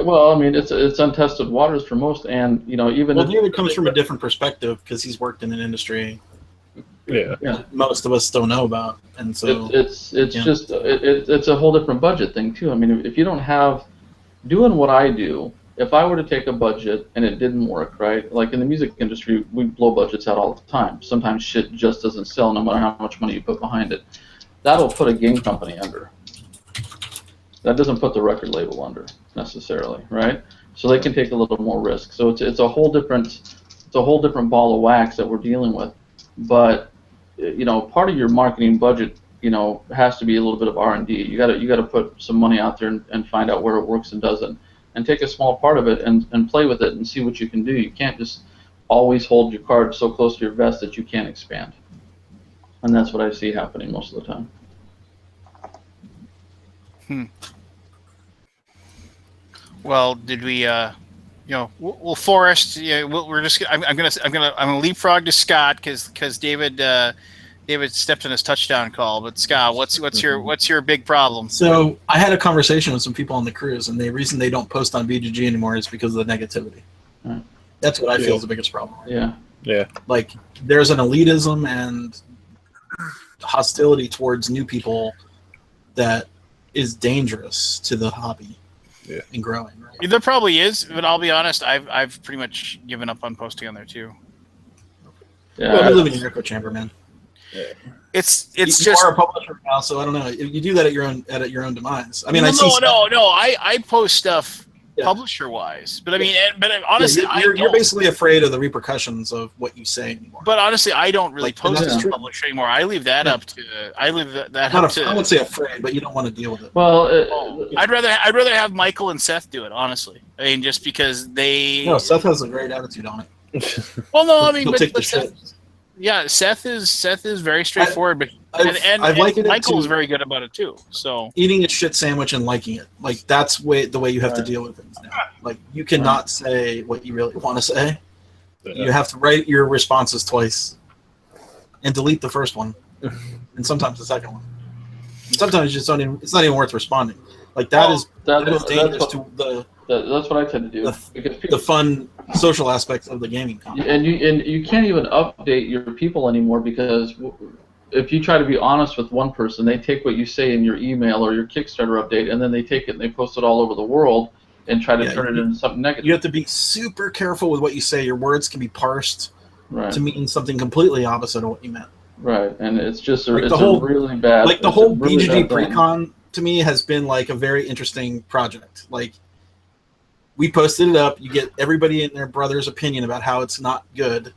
Well, I mean, it's untested waters for most, and even. Well, David comes from a different perspective because he's worked in an industry. Yeah. Most of us don't know about, and so it's a whole different budget thing too. I mean, if you don't have doing what I do, if I were to take a budget and it didn't work, right? Like in the music industry, we blow budgets out all the time. Sometimes shit just doesn't sell, no matter how much money you put behind it. That'll put a game company under. That doesn't put the record label under necessarily, right? So they can take a little more risk. So it's a whole different ball of wax that we're dealing with. But part of your marketing budget, has to be a little bit of R&D. You got to put some money out there and find out where it works and doesn't, and take a small part of it and play with it and see what you can do. You can't just always hold your card so close to your vest that you can't expand. And that's what I see happening most of the time. Well, did we we'll Forrest. Yeah, we're just. I'm gonna leapfrog to Scott because David stepped on his touchdown call. But Scott, what's your big problem? So I had a conversation with some people on the cruise, and the reason they don't post on BGG anymore is because of the negativity. Right. That's what I feel is the biggest problem. Yeah. Like there's an elitism and hostility towards new people that is dangerous to the hobby and growing. Right? There probably is, but I'll be honest. I've pretty much given up on posting on there too. Yeah, well, you live in your echo chamber, man. Yeah. It's you just are a publisher now, so I don't know. You do that at your own demise. I mean, I post stuff publisher wise, but I mean, but honestly, you're basically afraid of the repercussions of what you say anymore. But honestly, I don't really post to publisher anymore. I leave that up to. I leave that up to. I wouldn't say afraid, but you don't want to deal with it. Well, I'd rather have Michael and Seth do it. Honestly, I mean, just because they. No, Seth has a great attitude on it. Well, no, I mean, He'll take the shit. Yeah, Seth is very straightforward, but and Michael is very good about it too. So eating a shit sandwich and liking it, like that's the way you have to deal with things now. Like you cannot say what you really want to say. You have to write your responses twice, and delete the first one, and sometimes the second one. And sometimes it's not even worth responding. Like that is dangerous to the. That's what I tend to do. The fun social aspects of the gaming content. And you can't even update your people anymore because if you try to be honest with one person, they take what you say in your email or your Kickstarter update, and then they take it and they post it all over the world and try to turn it into something negative. You have to be super careful with what you say. Your words can be parsed to mean something completely opposite of what you meant. Right, and it's just like it's a really bad. Like the whole BGG pre-con to me has been like a very interesting project. Like. We posted it up. You get everybody and their brother's opinion about how it's not good,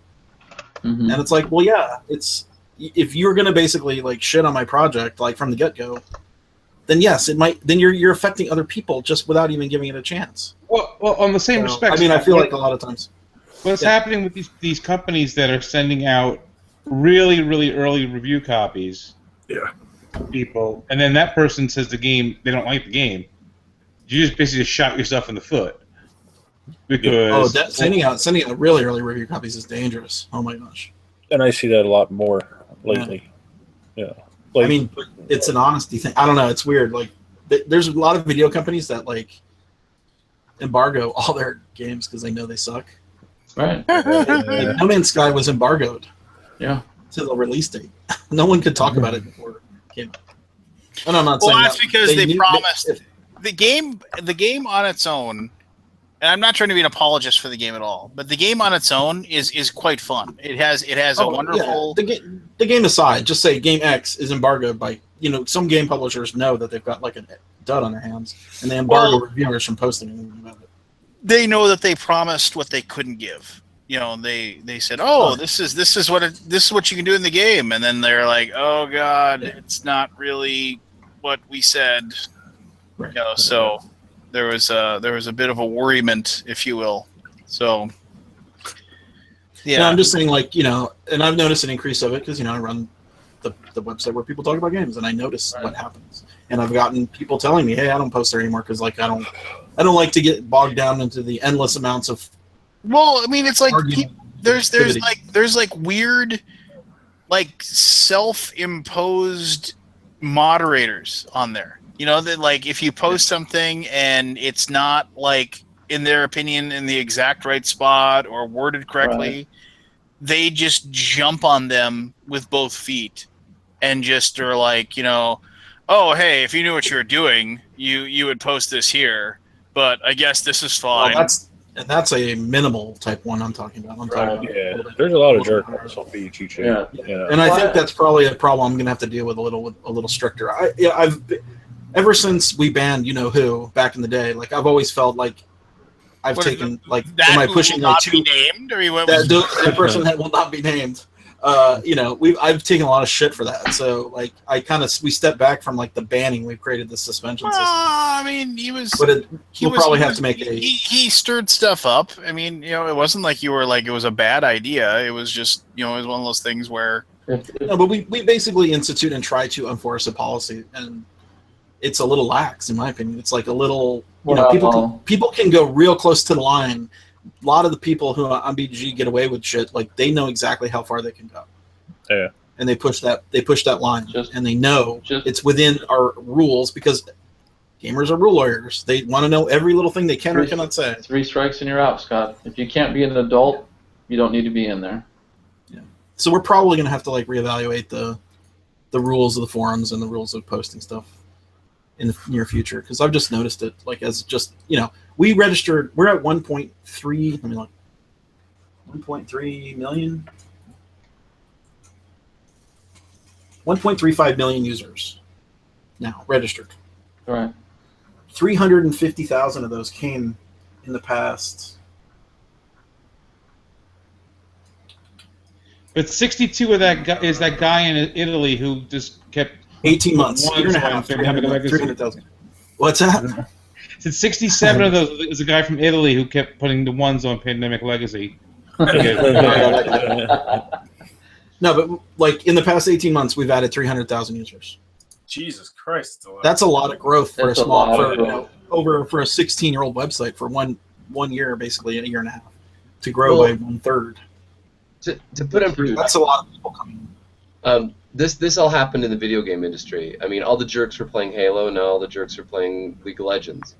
and it's like, well, yeah, it's if you're gonna basically like shit on my project like from the get-go, then yes, it might. Then you're affecting other people just without even giving it a chance. Well, on the same respect. I mean, I feel like a lot of times. What's happening with these companies that are sending out really, really early review copies? Yeah. People, and then that person says they don't like the game. You just basically shot yourself in the foot. Because sending out really early review copies is dangerous. Oh my gosh! And I see that a lot more lately. Yeah, like, I mean, it's an honesty thing. I don't know. It's weird. Like, there's a lot of video companies that like embargo all their games because they know they suck. Right. Like, No Man's Sky was embargoed. Yeah. To the release date. No one could talk about it before it came out. And I'm not saying that's because they promised the game on its own. And I'm not trying to be an apologist for the game at all, but the game on its own is quite fun. It has a wonderful. Yeah. The game aside, just say Game X is embargoed by some game publishers know that they've got like a dud on their hands, and they embargo reviewers from posting anything about it. They know that they promised what they couldn't give. They said, this is what you can do in the game, and then they're like, oh god, it's not really what we said. Right. So. There was a bit of a worriment, if you will. So, yeah. No, I'm just saying, like, and I've noticed an increase of it because I run the website where people talk about games, and I notice what happens. And I've gotten people telling me, "Hey, I don't post there anymore because like I don't like to get bogged down into the endless amounts of." Well, I mean, it's like there's like weird, like self-imposed moderators on there. That like if you post something and it's not like in their opinion in the exact right spot or worded correctly, they just jump on them with both feet and just are like, oh hey, if you knew what you were doing, you would post this here, but I guess this is fine. Well, that's a minimal type one I'm talking about. There's a lot of jerk offs on BGG. Yeah. And I think that's probably a problem I'm gonna have to deal with a little stricter. Ever since we banned who back in the day, like I've always felt like I've taken like am I pushing like be named or that person that will not be named. I've taken a lot of shit for that. So like we stepped back from like the banning. We've created the suspension system. I mean, we'll probably have to make he stirred stuff up. I mean, it wasn't like you were like it was a bad idea. It was just it was one of those things where. No, but we basically institute and try to enforce a policy and. It's a little lax, in my opinion. It's like a little you know, people can go real close to the line. A lot of the people who on BGG get away with shit, like they know exactly how far they can go. Yeah. And they push that line, and they know it's within our rules because gamers are rule lawyers. They want to know every little thing they can or cannot say. 3 strikes and you're out, Scott. If you can't be an adult, you don't need to be in there. Yeah. So we're probably going to have to like reevaluate the rules of the forums and the rules of posting stuff in the near future, because I've just noticed it, like, as just, you know, we're at 1.3, let me look, 1.3 million, 1.35 million users now registered. All right. 350,000 of those came in the past. But 62 of that guy is that guy in Italy who just kept 18 months, year and a half, 300,000. What's that? Said 67 of those is a guy from Italy who kept putting the ones on Pandemic Legacy. No, but like in the past 18 months, we've added 300,000 users. Jesus Christ, that's a lot of growth for a 16-year-old website for one year, basically a year and a half, to grow by 1/3. To put in perspective, that's a lot of people coming. This all happened in the video game industry. I mean, all the jerks were playing Halo, now all the jerks are playing League of Legends.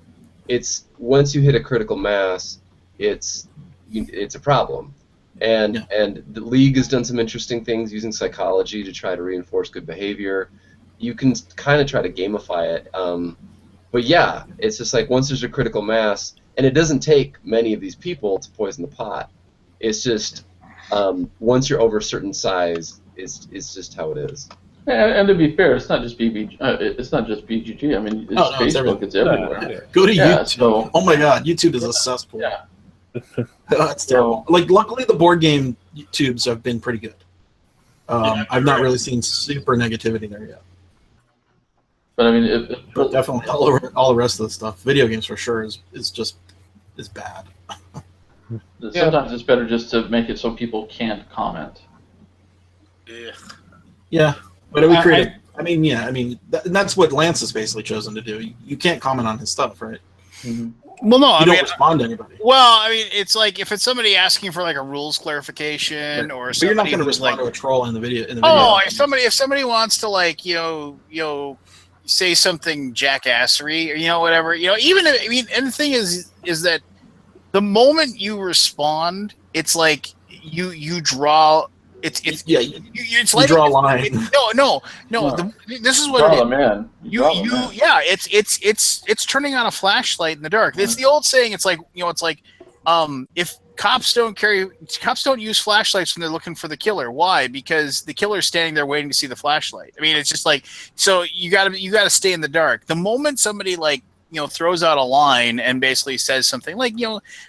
It's once you hit a critical mass, it's a problem. And the League has done some interesting things using psychology to try to reinforce good behavior. You can kind of try to gamify it. But yeah, it's just like once there's a critical mass, and it doesn't take many of these people to poison the pot. It's just once you're over a certain size, it's just how it is. And to be fair, it's not just BGG. I mean, it's Facebook. It's everywhere. Go to YouTube. Oh my God, YouTube is a cesspool. Yeah. That's terrible. Like, luckily, the board game YouTubes have been pretty good. I've not really seen super negativity there yet. But I mean, but definitely all the rest of the stuff. Video games for sure is bad. Sometimes it's better just to make it so people can't comment. Yeah. But we created. I mean, that's what Lance has basically chosen to do. You can't comment on his stuff, right? Mm-hmm. Well, no, you don't respond to anybody. Well, I mean, it's like if it's somebody asking for like a rules clarification, or but you're not going to respond to a troll in the video. Oh, if somebody wants to like say something jackassery or whatever, even and the thing is that the moment you respond, it's like you draw. It's like draw a line. No. This is what it is. It's turning on a flashlight in the dark. It's the old saying. It's like if cops don't use flashlights when they're looking for the killer. Why? Because the killer's standing there waiting to see the flashlight. I mean, it's just like, so you gotta stay in the dark. The moment somebody throws out a line and basically says something like,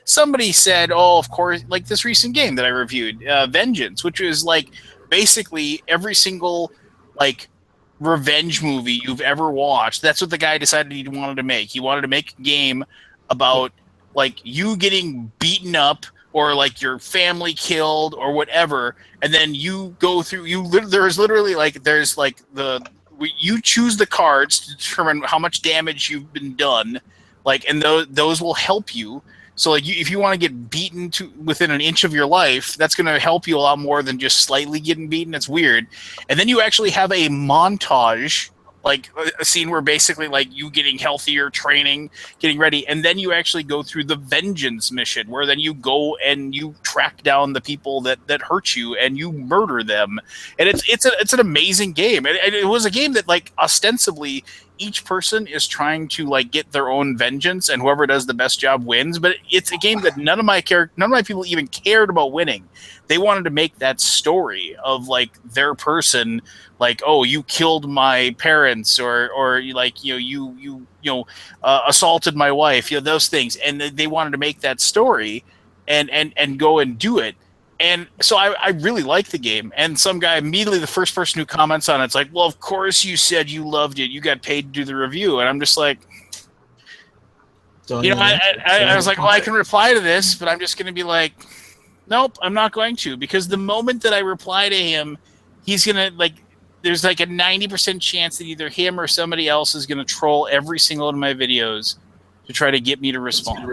somebody said, oh, of course, like this recent game that I reviewed, Vengeance, which was like basically every single like revenge movie you've ever watched. That's what the guy decided he wanted to make. He wanted to make a game about like you getting beaten up or like your family killed or whatever, and then you go through. You choose the cards to determine how much damage you've been done, and those will help you. So, like, if you want to get beaten to within an inch of your life, that's going to help you a lot more than just slightly getting beaten. It's weird. And then you actually have a montage, like a scene where basically like you getting healthier, training, getting ready, and then you actually go through the vengeance mission, where then you go and you track down the people that hurt you and you murder them. And it's an amazing game. And it was a game that like ostensibly each person is trying to like get their own vengeance, and whoever does the best job wins. But it's a game that none of my people even cared about winning. They wanted to make that story of like their person, like, oh, you killed my parents, or like you assaulted my wife, those things, and they wanted to make that story, and go and do it. And so I really like the game. And some guy immediately, the first person who comments on it's like, well, of course you said you loved it. You got paid to do the review. And I'm just like, I was like, well, I can reply to this, but I'm just going to be like, nope, I'm not going to. Because the moment that I reply to him, he's going to there's like a 90% chance that either him or somebody else is going to troll every single one of my videos. to try to get me to respond.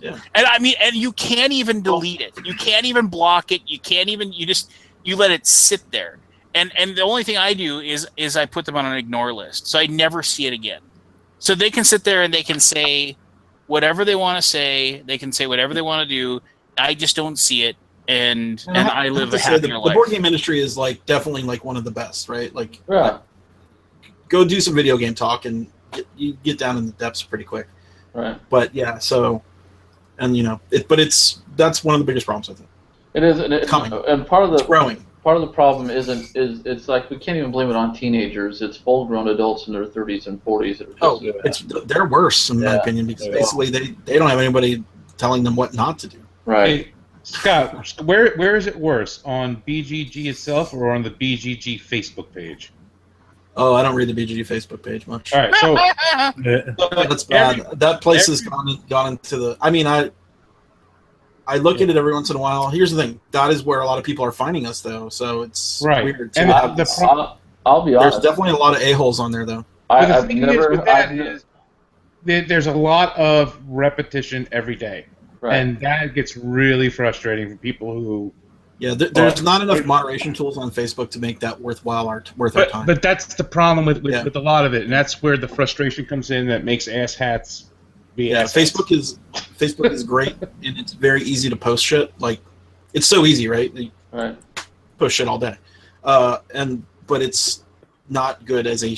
And I mean, and you can't even delete it. You can't even block it. You can't even. You let it sit there. And the only thing I do is I put them on an ignore list, so I never see it again. So they can sit there and they can say whatever they want to say. They can say whatever they want to do. I just don't see it, and I live a happier life. The board game industry is like definitely like one of the best, right? Like, go do some video game talk, and you get down in the depths pretty quick. Right. But yeah, so, and you know, that's one of the biggest problems, I think. It is, and part of the growing. Part of the problem is it's like we can't even blame it on teenagers. It's full-grown adults in their 30s and 40s that are just, they're worse in my opinion, because basically they don't have anybody telling them what not to do. Right. Hey, Scott, where is it worse, on BGG itself or on the BGG Facebook page? Oh, I don't read the BGG Facebook page much. All right, so that's bad. That place has gone into the. I mean, I look at it every once in a while. Here's the thing: that is where a lot of people are finding us, though. So it's weird. And I'll be honest. There's definitely a lot of a-holes on there, though. There's a lot of repetition every day, and that gets really frustrating for people who. Yeah, there's not enough moderation tools on Facebook to make that worth our time. But that's the problem with a lot of it, and that's where the frustration comes in that makes asshats. Facebook is great, and it's very easy to post shit. Like, it's so easy, right? Right. Post shit all day, but it's not good as a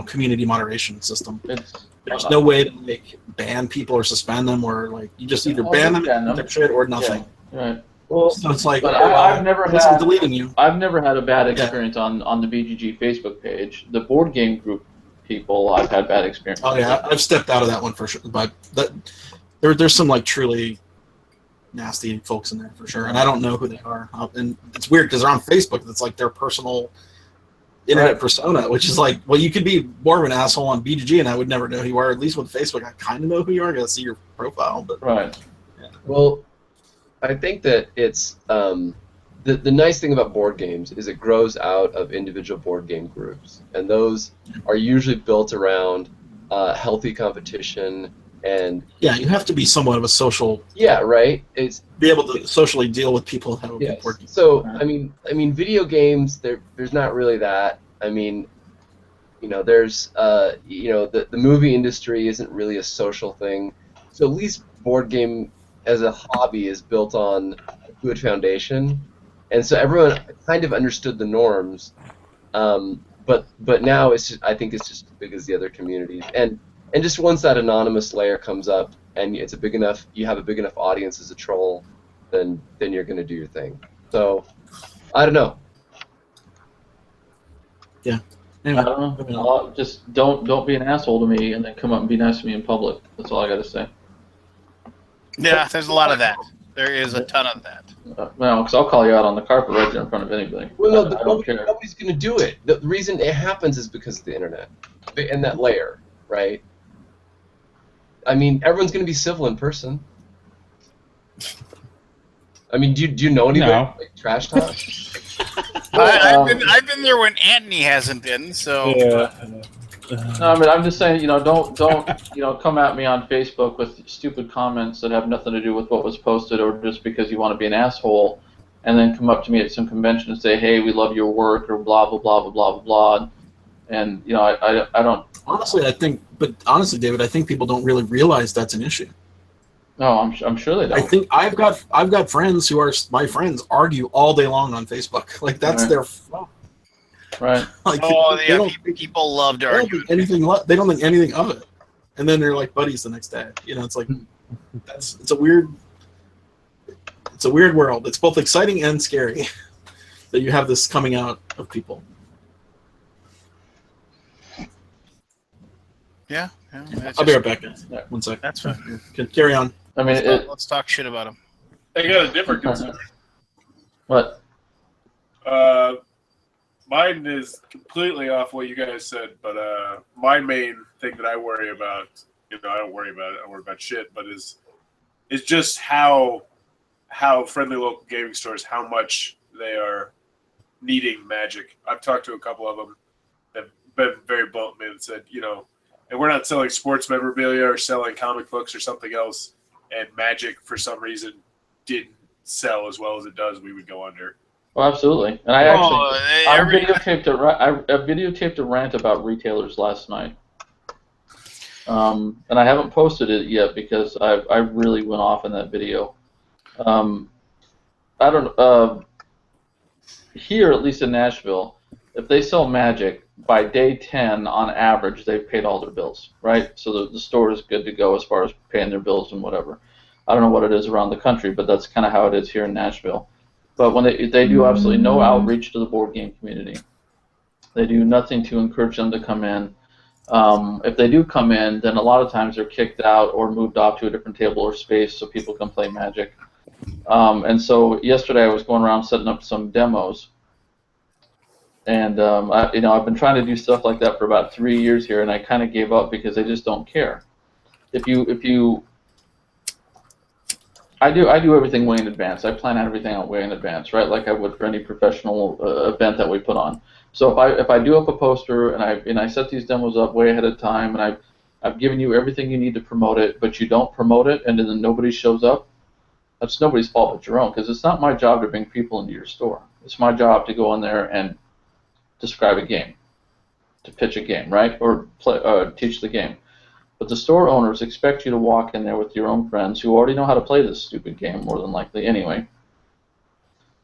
community moderation system. There's no way to ban people or suspend them, or like you just either ban them their shit or nothing. Yeah. Right. Well, so it's like, but I've never had deleting you. I've never had a bad experience on the BGG Facebook page. The board game group people, I've had bad experiences. Oh yeah, I've stepped out of that one for sure. But there's some like truly nasty folks in there for sure, and I don't know who they are. And it's weird because they're on Facebook. It's like their personal internet persona, which is like, well, you could be more of an asshole on BGG, and I would never know who you are. At least with Facebook, I kind of know who you are. I got to see your profile, but Yeah. Well, I think that it's the nice thing about board games is it grows out of individual board game groups, and those are usually built around healthy competition and you have to be somewhat of a social it's be able to socially deal with people that would be working. So I mean video games there's not really that. I mean, you know, there's the movie industry isn't really a social thing, so at least board game as a hobby is built on a good foundation, and so everyone kind of understood the norms, but now I think it's just as big as the other communities, and just once that anonymous layer comes up and you have a big enough audience as a troll, then you're going to do your thing. So I don't know. Yeah. Anyway, I don't know. Just don't be an asshole to me, and then come up and be nice to me in public. That's all I got to say. Yeah, there's a lot of that. There is a ton of that. Well, because I'll call you out on the carpet right there in front of anybody. Well, no, nobody's going to do it. The reason it happens is because of the internet and that layer, right? I mean, everyone's going to be civil in person. I mean, do you know anybody like trash talk? I've been there when Anthony hasn't been, so. No, I mean, I'm just saying, don't come at me on Facebook with stupid comments that have nothing to do with what was posted, or just because you want to be an asshole, and then come up to me at some convention and say, "Hey, we love your work," or blah blah blah blah blah blah. And I don't. Honestly, David, I think people don't really realize that's an issue. No, I'm sure they don't. I think I've got friends who are my friends argue all day long on Facebook. Like that's their fault. Right. Like, people love to argue. They don't think anything of it, and then they're like buddies the next day. It's like it's a weird world. It's both exciting and scary that you have this coming out of people. Yeah. I'll be right back. 1 sec. That's fine. Carry on. I mean, let's talk shit about him. I got a different concern. What? Mine is completely off what you guys said, but my main thing that I worry about, I don't worry about it, I worry about shit, but is just how friendly local gaming stores, how much they are needing magic. I've talked to a couple of them that have been very blunt and said, and we're not selling sports memorabilia or selling comic books or something else, and Magic for some reason didn't sell as well as it does, we would go under. Well, absolutely. And I videotaped a rant about retailers last night. And I haven't posted it yet because I really went off in that video. I don't here, at least in Nashville, if they sell Magic, by day 10, on average, they've paid all their bills, right? So the store is good to go as far as paying their bills and whatever. I don't know what it is around the country, but that's kind of how it is here in Nashville. But when they do absolutely no outreach to the board game community. They do nothing to encourage them to come in. If they do come in, then a lot of times they're kicked out or moved off to a different table or space so people can play Magic. And so yesterday I was going around setting up some demos. And I've been trying to do stuff like that for about 3 years here, and I kind of gave up because they just don't care. I do everything way in advance. I plan everything out way in advance, right? Like I would for any professional event that we put on. So if I do up a poster and I set these demos up way ahead of time, and I've given you everything you need to promote it, but you don't promote it, and then nobody shows up, that's nobody's fault but your own, because it's not my job to bring people into your store. It's my job to go in there and describe a game, to pitch a game, right, or teach the game. But the store owners expect you to walk in there with your own friends who already know how to play this stupid game, more than likely anyway,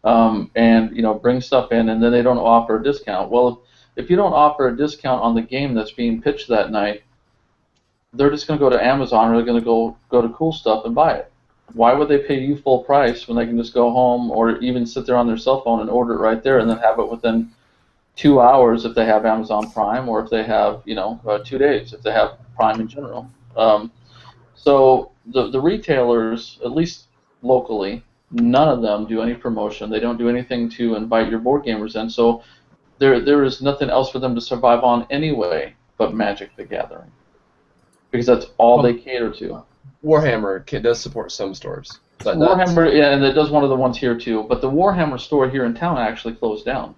and bring stuff in, and then they don't offer a discount. Well, if you don't offer a discount on the game that's being pitched that night, they're just going to go to Amazon or they're going to go to Cool Stuff and buy it. Why would they pay you full price when they can just go home or even sit there on their cell phone and order it right there and then have it within 2 hours if they have Amazon Prime, or if they have 2 days if they have Prime in general. So the retailers, at least locally, none of them do any promotion. They don't do anything to invite your board gamers in. So there is nothing else for them to survive on anyway but Magic the Gathering, because that's all they cater to. Warhammer does support some stores. Warhammer, yeah, and it does one of the ones here too. But the Warhammer store here in town actually closed down.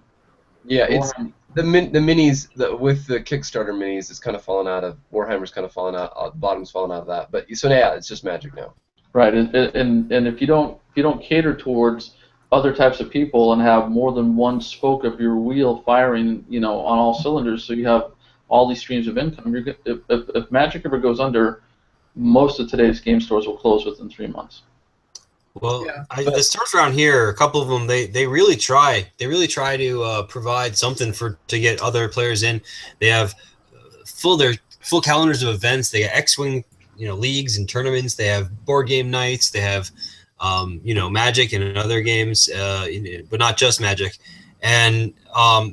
Yeah, it's the minis with the Kickstarter minis. It's kind of fallen out of Warhammer's kind of fallen out. The bottom's fallen out of that. But so yeah, it's just Magic now. Right, and if you don't cater towards other types of people and have more than one spoke of your wheel firing, on all cylinders, so you have all these streams of income. If Magic ever goes under, most of today's game stores will close within 3 months. Well, the stores around here, a couple of them, they really try. They really try to provide something to get other players in. They have full calendars of events. They got X-Wing, leagues and tournaments. They have board game nights. They have, Magic and other games, but not just Magic. And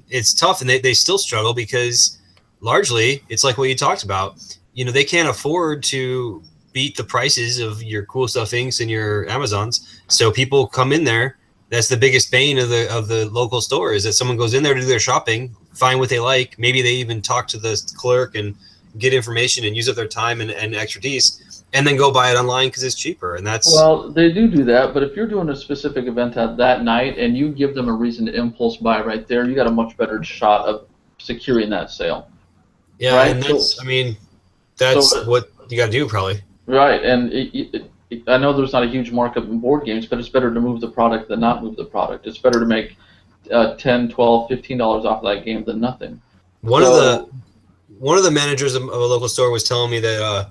it's tough, and they still struggle because largely it's like what you talked about. They can't afford to beat the prices of your Cool Stuff Incs and your Amazons, so people come in there. That's the biggest bane of the local store, is that someone goes in there to do their shopping, find what they like, maybe they even talk to the clerk and get information and use up their time and expertise, and then go buy it online because it's cheaper. And that's they do that, but if you're doing a specific event that night and you give them a reason to impulse buy right there, you got a much better shot of securing that sale. Yeah, right? And that's what you got to do probably. Right, and I know there's not a huge markup in board games, but it's better to move the product than not move the product. It's better to make $10, $12, $15 off of that game than nothing. One of the managers of a local store was telling me that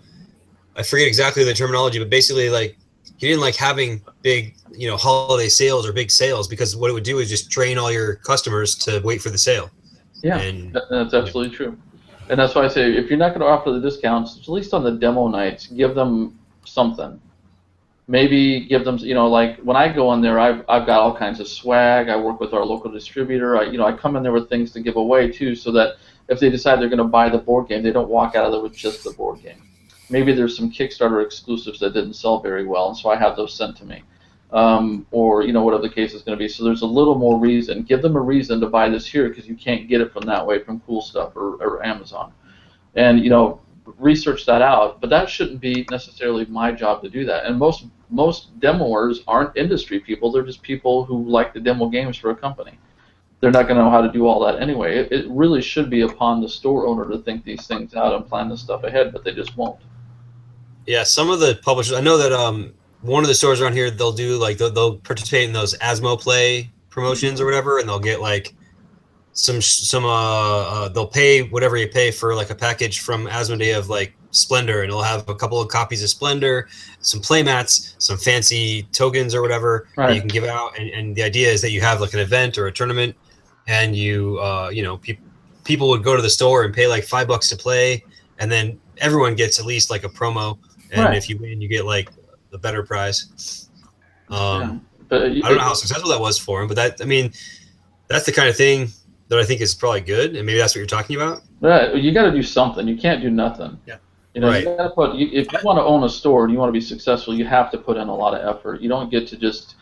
I forget exactly the terminology, but basically like he didn't like having big holiday sales or big sales, because what it would do is just train all your customers to wait for the sale. Yeah, and that's absolutely true. And that's why I say, if you're not going to offer the discounts, at least on the demo nights, give them something. Maybe give them, like when I go in there, I've got all kinds of swag. I work with our local distributor. I come in there with things to give away too, so that if they decide they're going to buy the board game, they don't walk out of there with just the board game. Maybe there's some Kickstarter exclusives that didn't sell very well, and so I have those sent to me. Or whatever the case is going to be. So there's a little more reason. Give them a reason to buy this here, because you can't get it from that way from Cool Stuff or Amazon. And research that out. But that shouldn't be necessarily my job to do that. And most demoers aren't industry people. They're just people who like to demo games for a company. they're not going to know how to do all that anyway. It really should be upon the store owner to think these things out and plan this stuff ahead, but they just won't. Yeah, some of the publishers, I know that one of the stores around here, they'll do like they'll participate in those Asmo Play promotions or whatever, and they'll get like some they'll pay whatever you pay for like a package from Asmodee of like Splendor, and it'll have a couple of copies of Splendor, some playmats, some fancy tokens or whatever that you can give out, and the idea is that you have like an event or a tournament, and you people would go to the store and pay like $5 to play, and then everyone gets at least like a promo, and if you win, you get like the better prize. But I don't know how successful that was for him, but that's the kind of thing that I think is probably good, and maybe that's what you're talking about. Right, you got to do something. You can't do nothing. Yeah. You know, you gotta put. If you want to own a store and you want to be successful, you have to put in a lot of effort. You don't get to just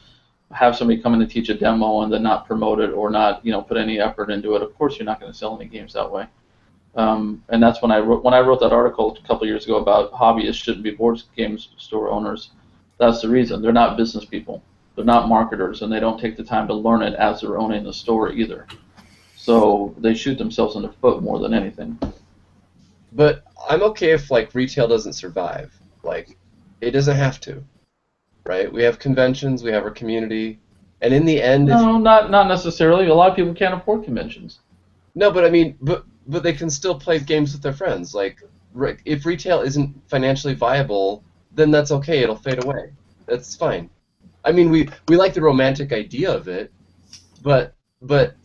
have somebody come in and teach a demo and then not promote it or not, put any effort into it. Of course, you're not going to sell any games that way. And that's when I wrote that article a couple years ago about hobbyists shouldn't be board games store owners. That's the reason. They're not business people. They're not marketers, and they don't take the time to learn it as they're owning the store either. So they shoot themselves in the foot more than anything. But I'm okay if like retail doesn't survive. Like, it doesn't have to, right? We have conventions, we have our community, and in the end, not necessarily. A lot of people can't afford conventions. No, but I mean, but they can still play games with their friends. Like, if retail isn't financially viable, then that's okay. It'll fade away. That's fine. I mean, we like the romantic idea of it, but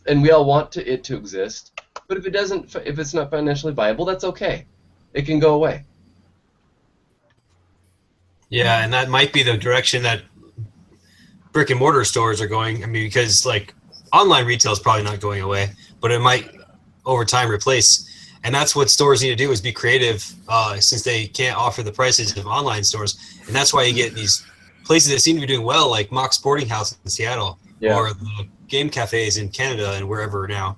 and we all want it to exist. But if it's not financially viable, that's okay. It can go away. Yeah, and that might be the direction that brick and mortar stores are going. I mean, because like online retail is probably not going away, but it might over time replace. And that's what stores need to do is be creative, since they can't offer the prices of online stores. And that's why you get these places that seem to be doing well, like Mock Sporting House in Seattle, or the game cafes in Canada and wherever now,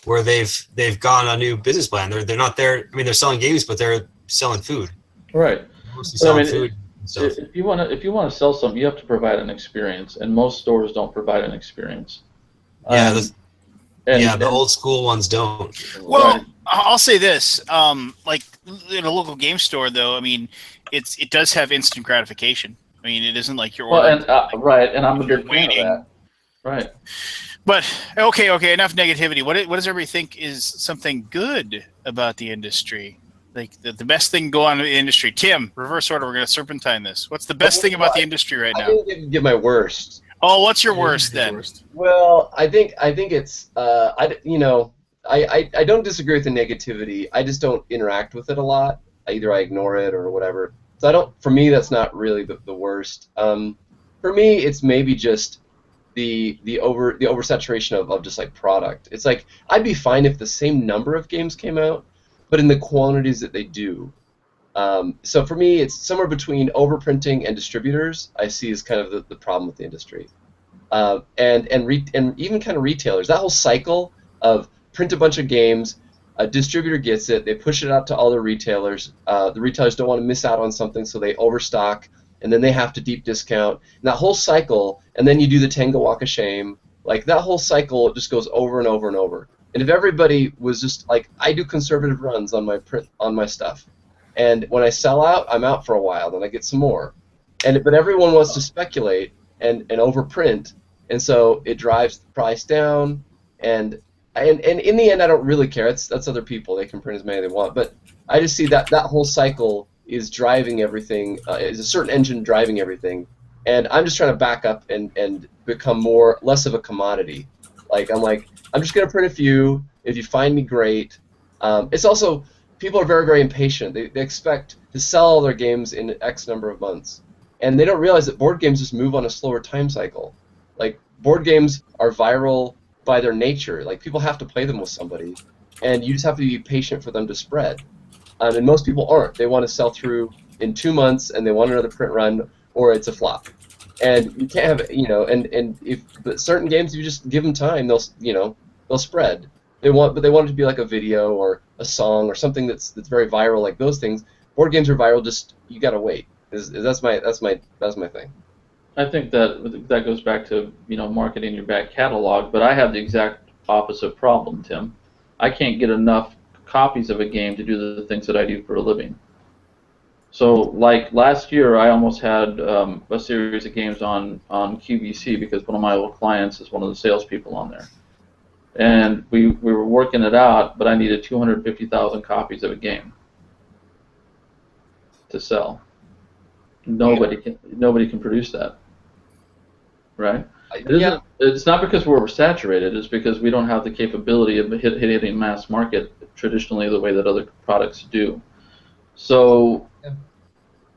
where they've gone a new business plan. They're not there. I mean, they're selling games, but they're selling food. Right. Mostly selling food. If you want to sell something, you have to provide an experience, and most stores don't provide an experience. Yeah, the old school ones don't. Well, I'll say this: like in a local game store, though, I mean, it does have instant gratification. I mean, it isn't like you're ordering. And I'm a big fan of that. Right. But okay, enough negativity. What does everybody think is something good about the industry? Like the best thing going on in the industry. Tim, reverse order. We're going to serpentine this. What's the best thing about the industry right now? I didn't give my worst. Oh, what's your worst then? Well, I think it's I don't disagree with the negativity. I just don't interact with it a lot. Either I ignore it or whatever. So for me, that's not really the worst. For me, it's maybe just the oversaturation of just like product. It's like I'd be fine if the same number of games came out, but in the quantities that they do. So for me, it's somewhere between overprinting and distributors. I see as kind of the problem with the industry, and even kind of retailers. That whole cycle of print a bunch of games, a distributor gets it, they push it out to all the retailers. The retailers don't want to miss out on something, so they overstock, and then they have to deep discount. And that whole cycle, and then you do the Tenga Walk of Shame. Like that whole cycle just goes over and over and over. And if everybody was just like, I do conservative runs on my stuff, and when I sell out, I'm out for a while, then I get some more. But everyone wants to speculate and overprint, and so it drives the price down. And in the end, I don't really care. That's other people. They can print as many as they want. But I just see that whole cycle is driving everything. Is a certain engine driving everything, and I'm just trying to back up and become less of a commodity. I'm just gonna print a few. If you find me, great. It's also people are very, very impatient. They expect to sell all their games in X number of months, and they don't realize that board games just move on a slower time cycle. Like board games are viral by their nature. Like people have to play them with somebody, and you just have to be patient for them to spread. And most people aren't. They want to sell through in 2 months, and they want another print run, or it's a flop. And you can't have, and if certain games, you just give them time, they'll spread. They want it to be like a video or a song or something that's very viral, like those things. Board games are viral. Just you gotta wait. That's my thing. I think that goes back to marketing your back catalog, but I have the exact opposite problem, Tim. I can't get enough copies of a game to do the things that I do for a living. So, like last year, I almost had a series of games on QVC because one of my old clients is one of the salespeople on there. And we were working it out, but I needed 250,000 copies of a game to sell. Nobody can produce that, right? It's not because we're oversaturated. It's because we don't have the capability of hitting mass market traditionally the way that other products do. So,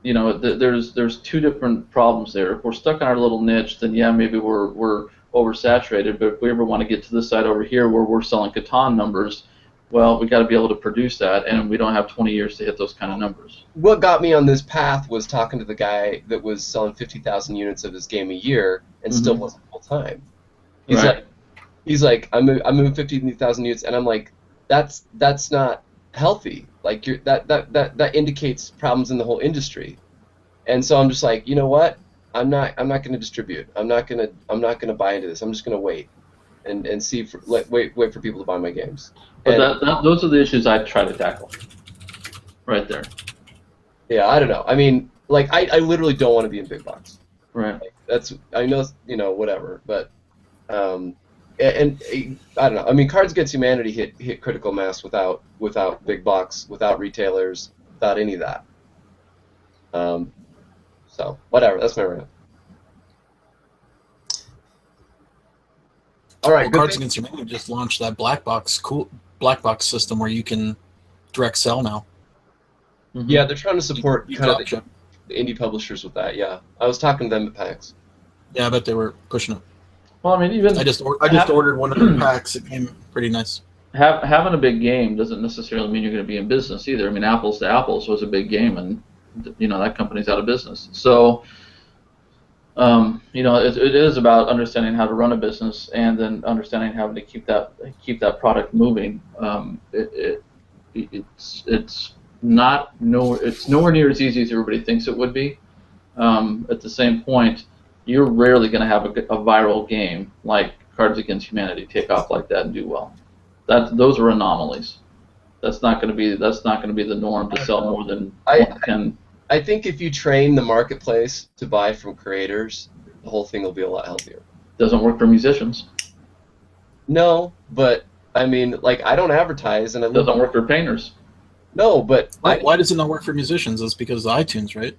you know, there's two different problems there. If we're stuck in our little niche, then yeah, maybe we're oversaturated. But if we ever want to get to this side over here where we're selling Catan numbers, well, we got to be able to produce that, and we don't have 20 years to hit those kind of numbers. What got me on this path was talking to the guy that was selling 50,000 units of his game a year and still wasn't full time. He's like, I'm moving 50,000 units, and I'm like, that's not healthy. Like that indicates problems in the whole industry. And so I'm just like, you know what? I'm not going to distribute. I'm not going to buy into this. I'm just going to wait and see wait for people to buy my games. But those are the issues I try to tackle. Right there. Yeah, I don't know. I mean, like I literally don't want to be in big box. Right. Like, I know, you know, whatever, but and I don't know. I mean, Cards Against Humanity hit critical mass without big box, without retailers, without any of that. So whatever. That's my rant. All right. Well, Cards Against Humanity just launched that black box system where you can direct sell now. Mm-hmm. Yeah, they're trying to support kind of the indie publishers with that. Yeah, I was talking to them at PAX. Yeah, I bet they were pushing it. Well, I mean, even I just ordered one of the packs. It came pretty nice. Having a big game doesn't necessarily mean you're going to be in business either. I mean, Apples to Apples was a big game, and you know that company's out of business. So, you know, it is about understanding how to run a business and then understanding how to keep that product moving. It's nowhere near as easy as everybody thinks it would be. At the same point, you're rarely going to have a viral game like Cards Against Humanity take off like that and do well. Those are anomalies. That's not going to be the norm to sell more than 10. I think if you train the marketplace to buy from creators, the whole thing will be a lot healthier. Doesn't work for musicians. No, but I mean, like, I don't advertise, and it doesn't work for painters. No, but why does it not work for musicians? It's because of iTunes, right?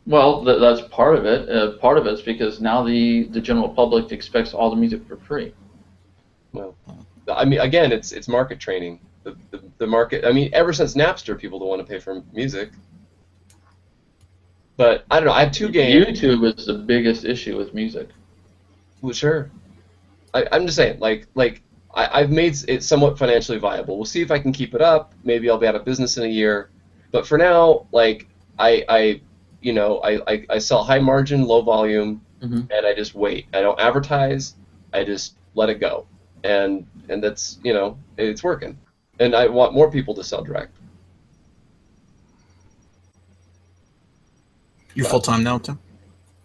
Well, that's part of it. Part of it's because now the general public expects all the music for free. Well, I mean, again, it's market training. The market. I mean, ever since Napster, people don't want to pay for music. But I don't know. I have two games. YouTube is the biggest issue with music. Well, sure. I'm just saying, like I've made it somewhat financially viable. We'll see if I can keep it up. Maybe I'll be out of business in a year. But for now, like I sell high margin, low volume, and I just wait. I don't advertise. I just let it go, and that's, you know, it's working. And I want more people to sell direct. You're full time now, Tim?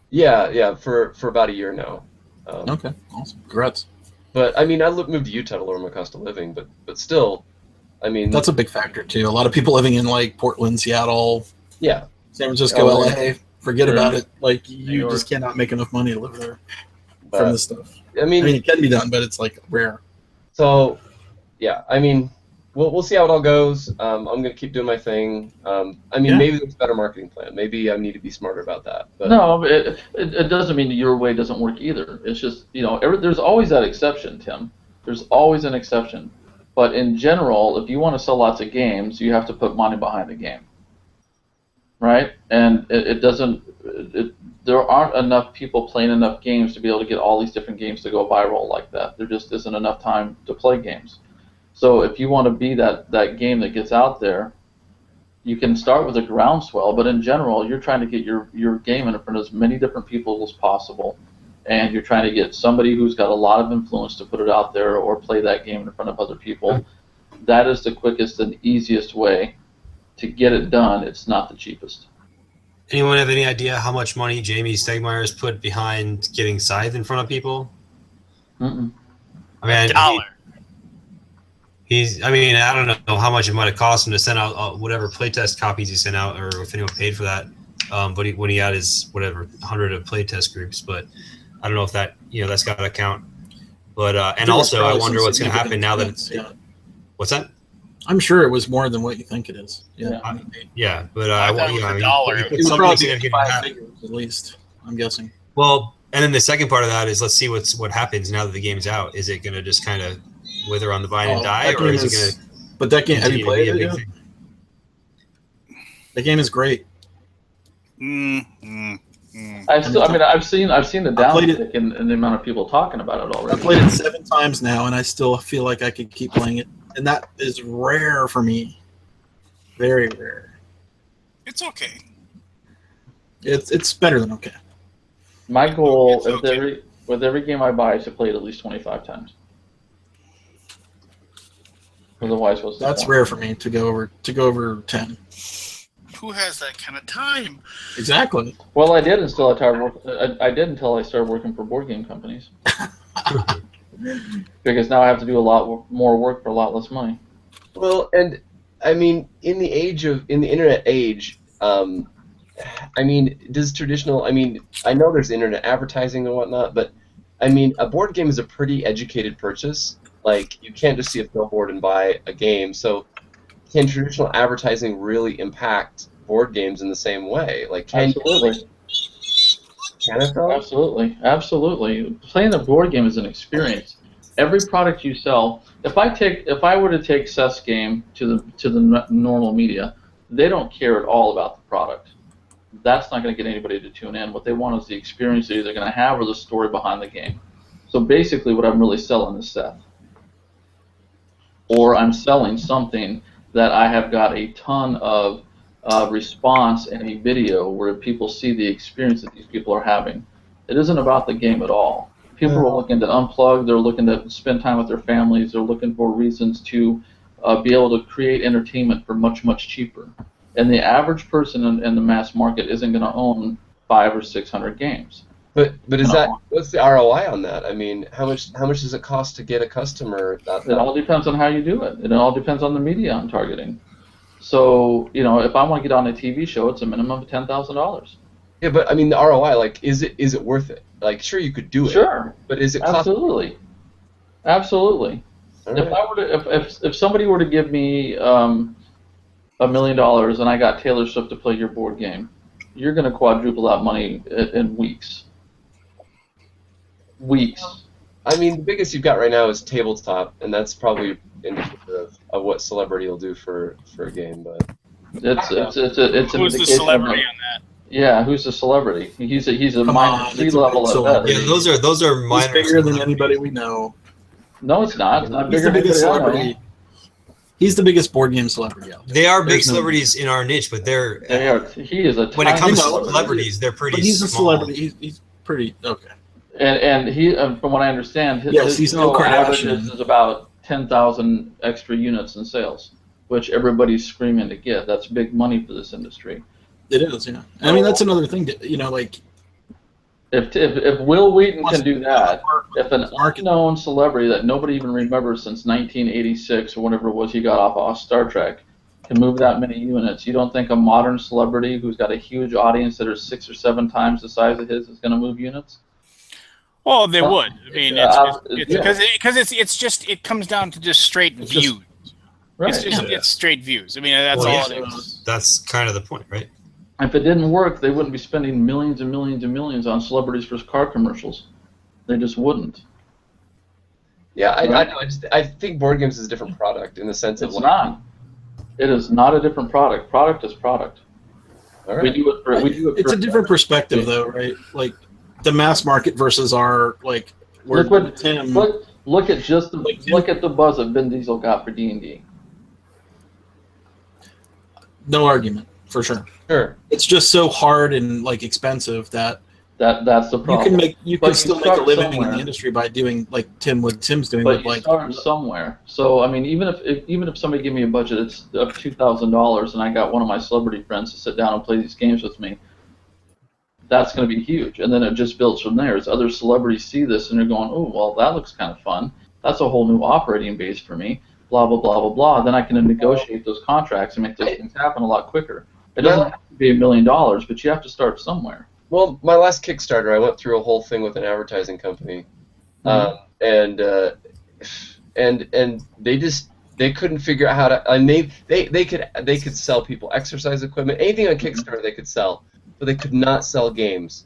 Yeah, for about a year now. Okay, awesome. Congrats. But I mean, I moved to Utah to lower my cost of living, but still, I mean, that's a big factor too. A lot of people living in like Portland, Seattle, yeah, San Francisco, LA, forget about it. Like you just cannot make enough money to live there from this stuff. I mean, it can be done, but it's like rare. So, yeah, I mean, we'll see how it all goes. I'm gonna keep doing my thing. I mean, maybe there's a better marketing plan. Maybe I need to be smarter about that. But no, it doesn't mean that your way doesn't work either. It's just, you know, there's always that exception, Tim. There's always an exception. But in general, if you want to sell lots of games, you have to put money behind the game, right? And there aren't enough people playing enough games to be able to get all these different games to go viral like that. There just isn't enough time to play games. So if you want to be that game that gets out there, you can start with a groundswell, but in general, you're trying to get your game in front of as many different people as possible, and you're trying to get somebody who's got a lot of influence to put it out there or play that game in front of other people. That is the quickest and easiest way to get it done. It's not the cheapest. Anyone have any idea how much money Jamie Stegmeyer has put behind getting Scythe in front of people? Mm-mm. I mean, $1. I mean, I don't know how much it might have cost him to send out whatever playtest copies he sent out, or if anyone paid for that. But when he had his 100 of playtest groups, but I don't know if that that's got to count. But and also, I wonder what's going to happen now that. What's that? I'm sure it was more than what you think it is. Yeah, but I thought it was a dollar. It would probably be 5 figures at least. I'm guessing. Well, and then the second part of that is let's see what happens now that the game's out. Is it going to just kind of wither on the vine and die, or is it going to? But that game, have you played it? The game is great. I've seen the downtick in the amount of people talking about it already. I played it 7 times now, and I still feel like I could keep playing it, and that is rare for me. Very rare. It's okay. It's better than okay. My goal with every game I buy is to play it at least 25 times. Otherwise, what's the That's point? rare for me to go over 10. Who has that kind of time? Exactly. Well, I did until I started working for board game companies. Because now I have to do a lot more work for a lot less money. Well, and I mean, in the internet age, I mean, does traditional? I mean, I know there's internet advertising and whatnot, but I mean, a board game is a pretty educated purchase. Like, you can't just see a billboard and buy a game. So, can traditional advertising really impact board games in the same way? Like, Absolutely. Can it though? Absolutely. Playing a board game is an experience. Every product you sell, if I were to take Seth's game to the normal media, they don't care at all about the product. That's not going to get anybody to tune in. What they want is the experience they're either going to have or the story behind the game. So basically, what I'm really selling is Seth, or I'm selling something that I have got a ton of response in a video where people see the experience that these people are having. It isn't about the game at all. People are looking to unplug. They're looking to spend time with their families. They're looking for reasons to be able to create entertainment for much, much cheaper. And the average person in the mass market isn't going to own 500 or 600 games. But what's the ROI on that? I mean, how much does it cost to get a customer? It all depends on how you do it. It all depends on the media I'm targeting. So, if I want to get on a TV show, it's a minimum of $10,000. Yeah, but I mean, the ROI, like, is it worth it? Like, sure, you could do it. Sure. But is it Absolutely. Absolutely. Right. If somebody were to give me $1 million and I got Taylor Swift to play your board game, you're going to quadruple that money in weeks. I mean, the biggest you've got right now is tabletop, and that's probably indicative of what celebrity will do for a game. But it's Who's the celebrity on that? Yeah, who's the celebrity? He's a minor C-level at best. Yeah, those are minor. He's bigger than anybody we know. No, it's not. It's not He's bigger the biggest than anybody I know. celebrity. He's the biggest board game celebrity out there. They are big There's no- celebrities in our niche, but They are. He is a. when it tiny comes to celebrity. celebrities, they're pretty But he's a small. celebrity. He's pretty okay. And he, from what I understand, his he's no show Kardashian. averages is about 10,000 extra units in sales, which everybody's screaming to get. That's big money for this industry. It is, yeah. I mean, that's another thing. Like if Will Wheaton can do that, if an unknown celebrity that nobody even remembers since 1986 or whatever it was he got off Star Trek can move that many units, you don't think a modern celebrity who's got a huge audience that are 6 or 7 times the size of his is going to move units? Well, they would. I mean, because it comes down to just straight views. Right. It's straight views. I mean, that's all it is. That's kind of the point, right? If it didn't work, they wouldn't be spending millions and millions and millions on celebrities for car commercials. They just wouldn't. yeah, I think board games is a different product in the sense of It's not. It is not a different product. Product is product. All right. We do it for. it's a different perspective, though, right? Like the mass market versus our like. Look at the buzz that Vin Diesel got for D&D. No argument, for sure. Sure. It's just so hard and like expensive that That's the problem. you can still make a living in somewhere. the industry by doing like Tim's doing But with you like. start somewhere. So I mean, even if somebody gave me a budget of $2,000 and I got one of my celebrity friends to sit down and play these games with me, that's going to be huge. And then it just builds from there. As other celebrities see this and they're going, oh, well, that looks kind of fun. That's a whole new operating base for me. blah, blah, blah, blah, blah, then I can negotiate those contracts and make those things happen a lot quicker. It doesn't have to be $1 million, but you have to start somewhere. Well, my last Kickstarter, I went through a whole thing with an advertising company, and they couldn't figure out how to. I mean, they could sell people exercise equipment, anything on Kickstarter they could sell, but they could not sell games.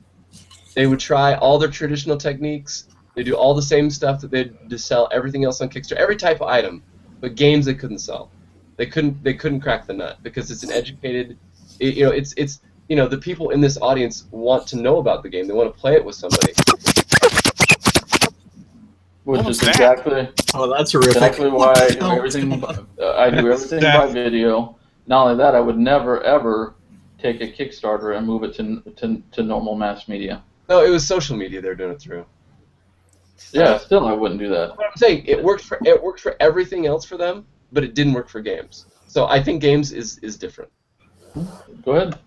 They would try all their traditional techniques. They do all the same stuff that they to sell everything else on Kickstarter, every type of item, but games they couldn't sell. They couldn't crack the nut because it's an educated. It's the people in this audience want to know about the game. They want to play it with somebody. Which is exactly. Oh, that's horrific. Exactly why I do everything. I do everything by video. Not only that, I would never ever take a Kickstarter and move it to normal mass media. No, it was social media they were doing it through. Yeah, still I wouldn't do that. What I'm saying, it worked for everything else for them, but it didn't work for games. So I think games is different. Go ahead.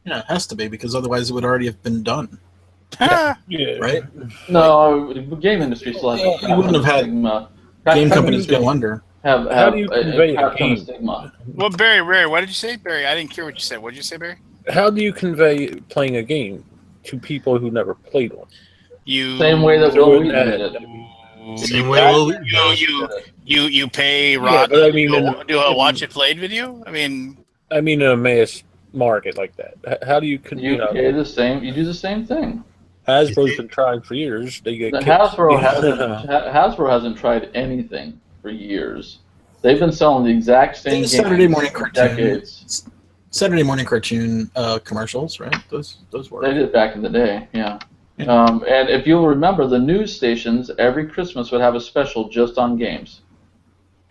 Yeah, it has to be, because otherwise it would already have been done. Yeah. Right? No, the game industry still has. You wouldn't have had game companies go under. How do you convey a game? Stigma. Well, Barry, what did you say? Barry, I didn't hear what you said. What did you say, Barry? How do you convey playing a game to people who never played one? Same way that Will Wheaton did it. Same way Will Wheaton. You pay Rod to do a watch it played video? I mean in a mass market like that. How do you pay the same? You do the same thing. Hasbro's been trying for years. They get Hasbro hasn't tried anything for years. They've been selling the exact same game Saturday morning for cartoon. decades. Saturday morning cartoon commercials, right? Those were. They did back in the day, yeah. And if you'll remember, the news stations every Christmas would have a special just on games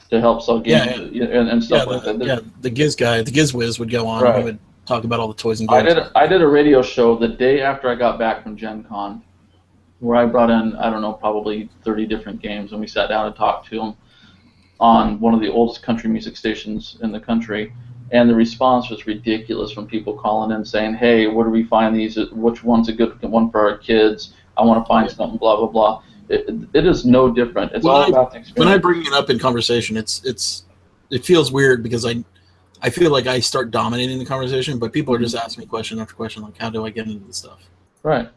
to help sell games and stuff like that. Yeah, the Giz Whiz would go on. Right. And he would talk about all the toys and games. I did a radio show the day after I got back from Gen Con, where I brought in, I don't know, probably 30 different games, and we sat down and talked to them on one of the oldest country music stations in the country. And the response was ridiculous from people calling in saying, hey, where do we find these? Which one's a good one for our kids? I want to find something, blah, blah, blah. It is no different. It's all about the experience. When I bring it up in conversation, it feels weird because I feel like I start dominating the conversation, but people are just asking me question after question, like, how do I get into this stuff? Right.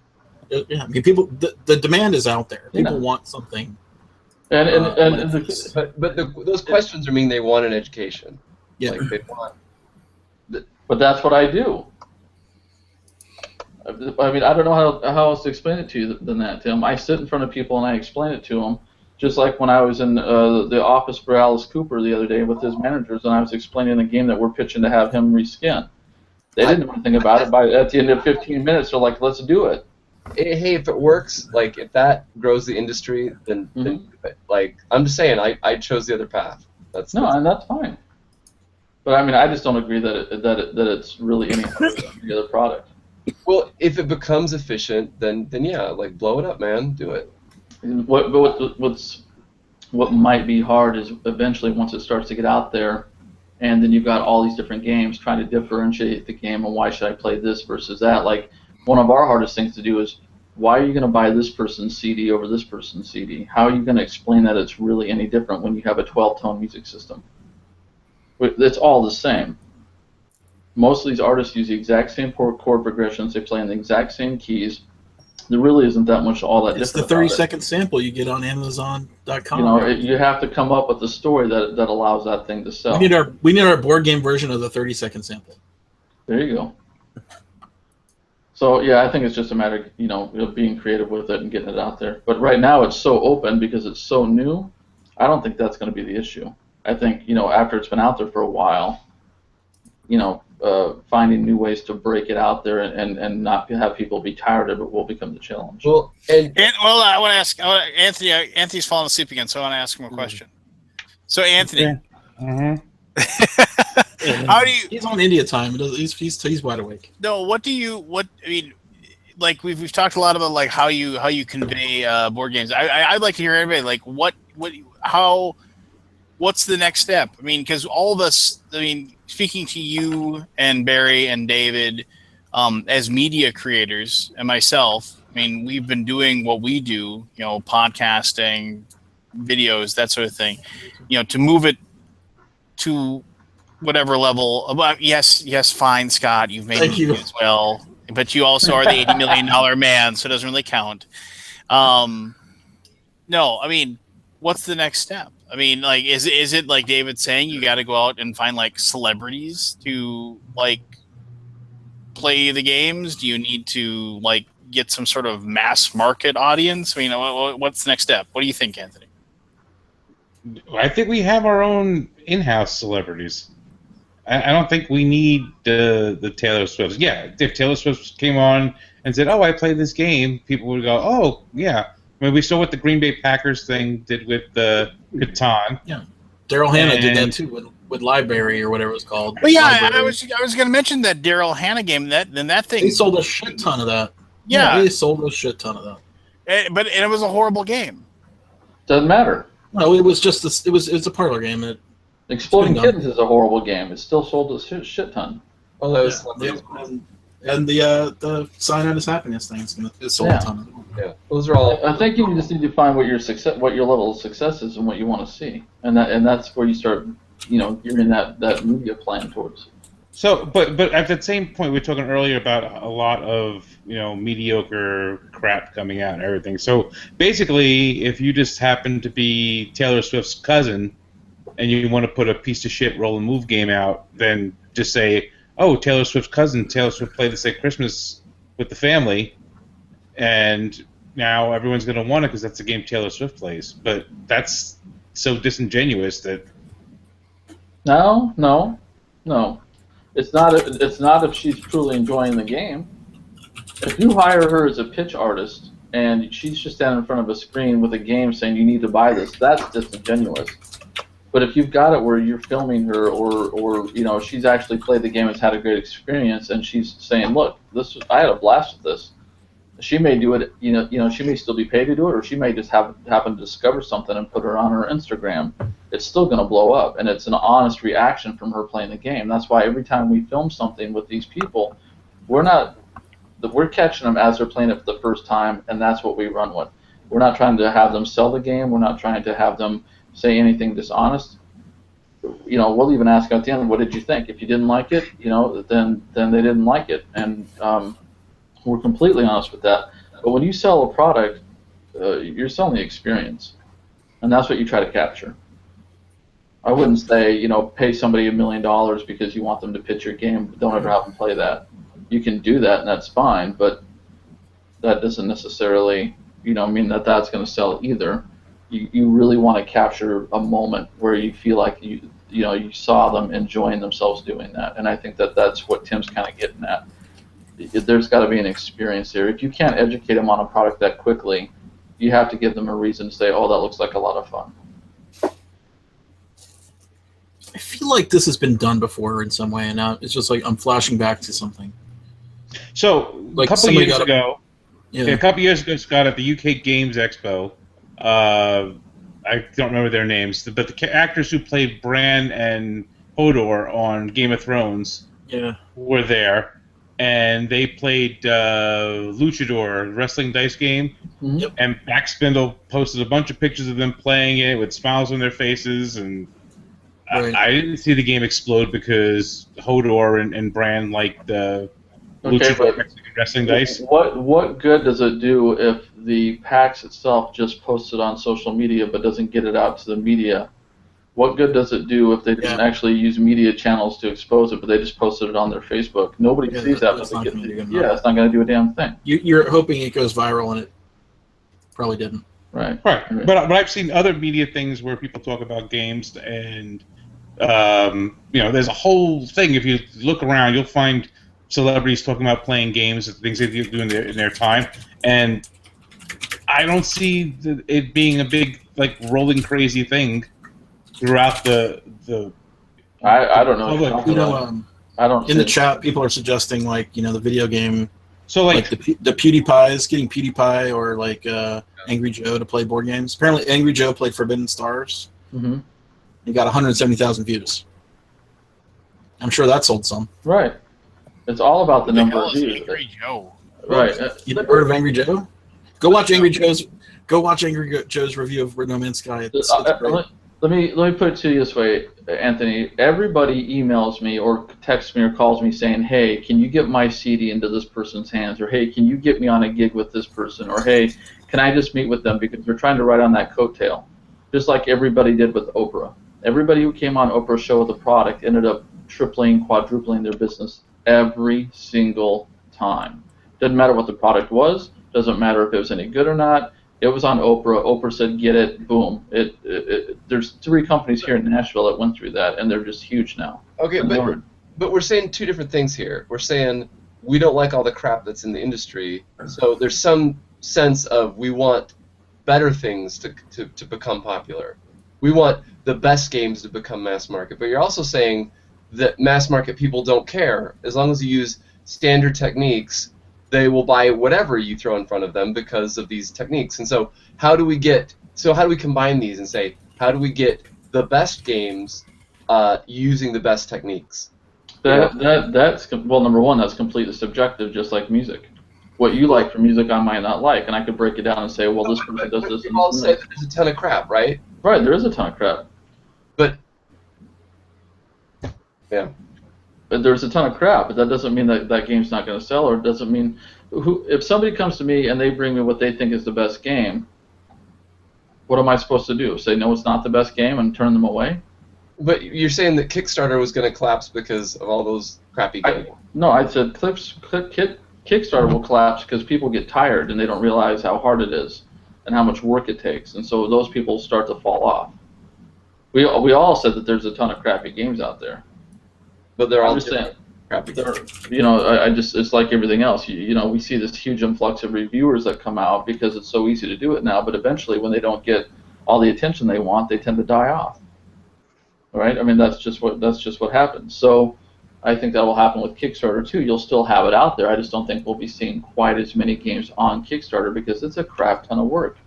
Yeah, I mean, the demand is out there. People want something. Those questions mean they want an education. Yeah. Like they want. But that's what I do. I mean, I don't know how else to explain it to you than that, Tim. I sit in front of people and I explain it to them, just like when I was in the office for Alice Cooper the other day with his managers, and I was explaining a game that we're pitching to have him reskin. They didn't know anything about it. At the end of 15 minutes, they're like, let's do it. Hey, if it works, like if that grows the industry, then like I'm just saying, I chose the other path. And that's fine. But I mean, I just don't agree that it's really any other than the other product. Well, if it becomes efficient, then yeah, like blow it up, man, do it. What might be hard is eventually once it starts to get out there, and then you've got all these different games trying to differentiate the game and why should I play this versus that. Like one of our hardest things to do is why are you going to buy this person's CD over this person's CD? How are you going to explain that it's really any different when you have a 12-tone music system? It's all the same. Most of these artists use the exact same chord progressions. They play in the exact same keys. There really isn't that much all that different. It's the 30-second sample you get on Amazon.com. You know, you have to come up with a story that allows that thing to sell. We need our board game version of the 30-second sample. There you go. So yeah, I think it's just a matter of being creative with it and getting it out there. But right now it's so open because it's so new. I don't think that's going to be the issue. I think after it's been out there for a while, finding new ways to break it out there and not have people be tired of it will become the challenge. Well, I want to ask Anthony. Anthony's falling asleep again, so I want to ask him a question. So Anthony, how do you? He's on India time. He's wide awake. No, I mean, like we've talked a lot about like how you convey board games. I'd like to hear everybody like what's the next step? I mean, because all of us, I mean, speaking to you and Barry and David, as media creators and myself, I mean, we've been doing what we do, podcasting, videos, that sort of thing, to move it to whatever level. Yes, fine, Scott. You've made Thank you as well, but you also are the $80 million man, so it doesn't really count. No, I mean, what's the next step? I mean, like, is it like David's saying, you got to go out and find like celebrities to like play the games? Do you need to like get some sort of mass market audience? I mean, what's the next step? What do you think, Anthony? I think we have our own in-house celebrities. I don't think we need the Taylor Swifts. Yeah, if Taylor Swift came on and said, "Oh, I played this game," people would go, "Oh, yeah." I mean, we saw what the Green Bay Packers thing did with the Catan. Yeah, Daryl Hannah did that too with Library or whatever it was called. But yeah, Library. I was going to mention that Daryl Hannah game. That thing. They sold a shit ton of that. Yeah, they sold a shit ton of that. But it was a horrible game. Doesn't matter. No, it was just it was a parlor game. Exploding Kittens is a horrible game. It still sold a shit ton. Well, that was and the Sign of His Happiness thing is sold a ton. Yeah, those are all. I think you just need to find what your level of success is, and what you want to see, and that's where you start. You're in that media plan towards. So, but at the same point, we were talking earlier about a lot of mediocre crap coming out and everything. So basically, if you just happen to be Taylor Swift's cousin, and you want to put a piece of shit roll and move game out, then just say, "Oh, Taylor Swift's cousin, Taylor Swift played this at Christmas with the family," and now everyone's going to want it because that's the game Taylor Swift plays. But that's so disingenuous that. No. It's not if she's truly enjoying the game. If you hire her as a pitch artist and she's just standing in front of a screen with a game saying you need to buy this, that's disingenuous. But if you've got it where you're filming her or she's actually played the game and has had a great experience and she's saying, "Look, I had a blast with this." She may do it, she may still be paid to do it, or she may just happen to discover something and put it on her Instagram. It's still going to blow up, and it's an honest reaction from her playing the game. That's why every time we film something with these people, we're catching them as they're playing it for the first time, and that's what we run with. We're not trying to have them sell the game. We're not trying to have them say anything dishonest. We'll even ask at the end, "What did you think?" If you didn't like it, then they didn't like it, and we're completely honest with that. But when you sell a product, you're selling the experience, and that's what you try to capture. I wouldn't say, pay somebody $1 million because you want them to pitch your game, but don't ever have them play that. You can do that, and that's fine, but that doesn't necessarily, mean that that's going to sell either. You really want to capture a moment where you feel like you saw them enjoying themselves doing that, and I think that's what Tim's kind of getting at. There's got to be an experience there. If you can't educate them on a product that quickly, you have to give them a reason to say, "Oh, that looks like a lot of fun." I feel like this has been done before in some way, and now it's just like I'm flashing back to something. So Like a couple years ago, Scott, at the UK Games Expo, I don't remember their names, but the actors who played Bran and Hodor on Game of Thrones were there. And they played Luchador, wrestling dice game, and Backspindle posted a bunch of pictures of them playing it with smiles on their faces, and I didn't see the game explode because Hodor and Bran liked the Luchador Mexican wrestling dice. What good does it do if the PAX itself just posts it on social media but doesn't get it out to the media? What good does it do if they didn't actually use media channels to expose it, but they just posted it on their Facebook? Nobody sees that. But it's not going to do a damn thing. You're hoping it goes viral, and it probably didn't. Right. But I've seen other media things where people talk about games, and there's a whole thing. If you look around, you'll find celebrities talking about playing games and things they do in their time, and I don't see it being a big rolling crazy thing throughout the I don't know. I don't. In the chat, people are suggesting the video game. So the PewDiePies, getting PewDiePie or Angry Joe to play board games. Apparently, Angry Joe played Forbidden Stars. Mm-hmm. He got 170,000 views. I'm sure that sold some. Right. It's all about the number of views. Angry Joe. Right. You never heard of Angry Joe? Go watch Angry Joe's review of No Man's Sky. It's great. Let me put it to you this way, Anthony. Everybody emails me or texts me or calls me saying, "Hey, can you get my CD into this person's hands?" Or, "Hey, can you get me on a gig with this person?" Or, "Hey, can I just meet with them?" Because they're trying to ride on that coattail, just like everybody did with Oprah. Everybody who came on Oprah's show with a product ended up tripling, quadrupling their business every single time. Doesn't matter what the product was. Doesn't matter if it was any good or not. It was on Oprah. Oprah said, "Get it." Boom. There's 3 companies here in Nashville that went through that, and they're just huge now. Okay, but we're saying 2 different things here. We're saying we don't like all the crap that's in the industry, so there's some sense of we want better things to become popular. We want the best games to become mass market. But you're also saying that mass market people don't care. As long as you use standard techniques, they will buy whatever you throw in front of them because of these techniques. And so how do we combine these and say, how do we get the best games using the best techniques? That's well, number one, that's completely subjective, just like music. What you like for music, I might not like, and I could break it down and say, well, this person does this. You all say that there's a ton of crap, right? Right, there is a ton of crap. But yeah. But there's a ton of crap, but that doesn't mean that that game's not going to sell, or it doesn't mean if somebody comes to me and they bring me what they think is the best game, what am I supposed to do? Say no, it's not the best game and turn them away? But you're saying that Kickstarter was going to collapse because of all those crappy games. No, I said Kickstarter will collapse because people get tired and they don't realize how hard it is and how much work it takes, and so those people start to fall off. We all said that there's a ton of crappy games out there. But they're all crappy. It's like everything else. We see this huge influx of reviewers that come out because it's so easy to do it now. But eventually, when they don't get all the attention they want, they tend to die off. Right? I mean, that's just what happens. So, I think that will happen with Kickstarter too. You'll still have it out there. I just don't think we'll be seeing quite as many games on Kickstarter because it's a crap ton of work,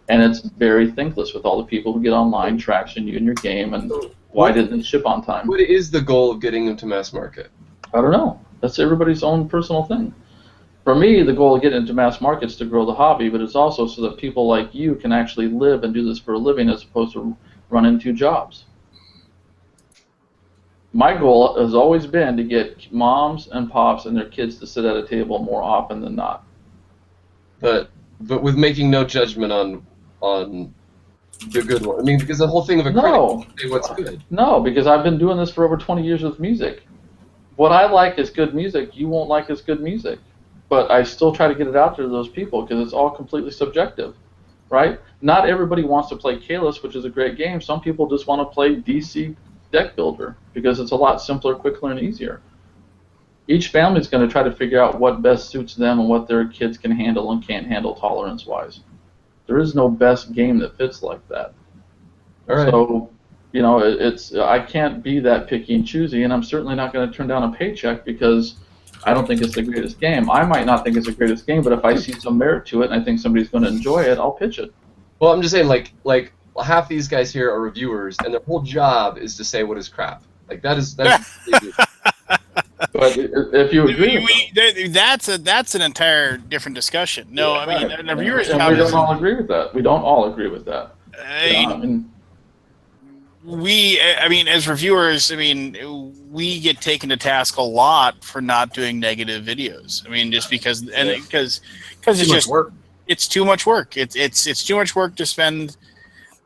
and it's very thankless with all the people who get online traction you and your game and. Why didn't it ship on time? What is the goal of getting them to mass market? I don't know. That's everybody's own personal thing. For me, the goal of getting into mass market is to grow the hobby, but it's also so that people like you can actually live and do this for a living as opposed to running 2 jobs. My goal has always been to get moms and pops and their kids to sit at a table more often than not. But with making no judgment on the good one. I mean, because the whole thing of a critic is say what's good. No, because I've been doing this for over 20 years with music. What I like is good music. You won't like as good music. But I still try to get it out there to those people because it's all completely subjective, right? Not everybody wants to play Kalis, which is a great game. Some people just want to play DC Deck Builder because it's a lot simpler, quicker, and easier. Each family is going to try to figure out what best suits them and what their kids can handle and can't handle tolerance-wise. There is no best game that fits like that. All right. So, I can't be that picky and choosy, and I'm certainly not going to turn down a paycheck because I don't think it's the greatest game. I might not think it's the greatest game, but if I see some merit to it and I think somebody's going to enjoy it, I'll pitch it. Well, I'm just saying, like half these guys here are reviewers, and their whole job is to say what is crap. Like that is. But if you agree, that's an entire different discussion. No, I mean, the reviewers' job we don't all agree with that. We don't all agree with that. As reviewers, we get taken to task a lot for not doing negative videos. I mean, just because it's just work. It's too much work. It's too much work to spend.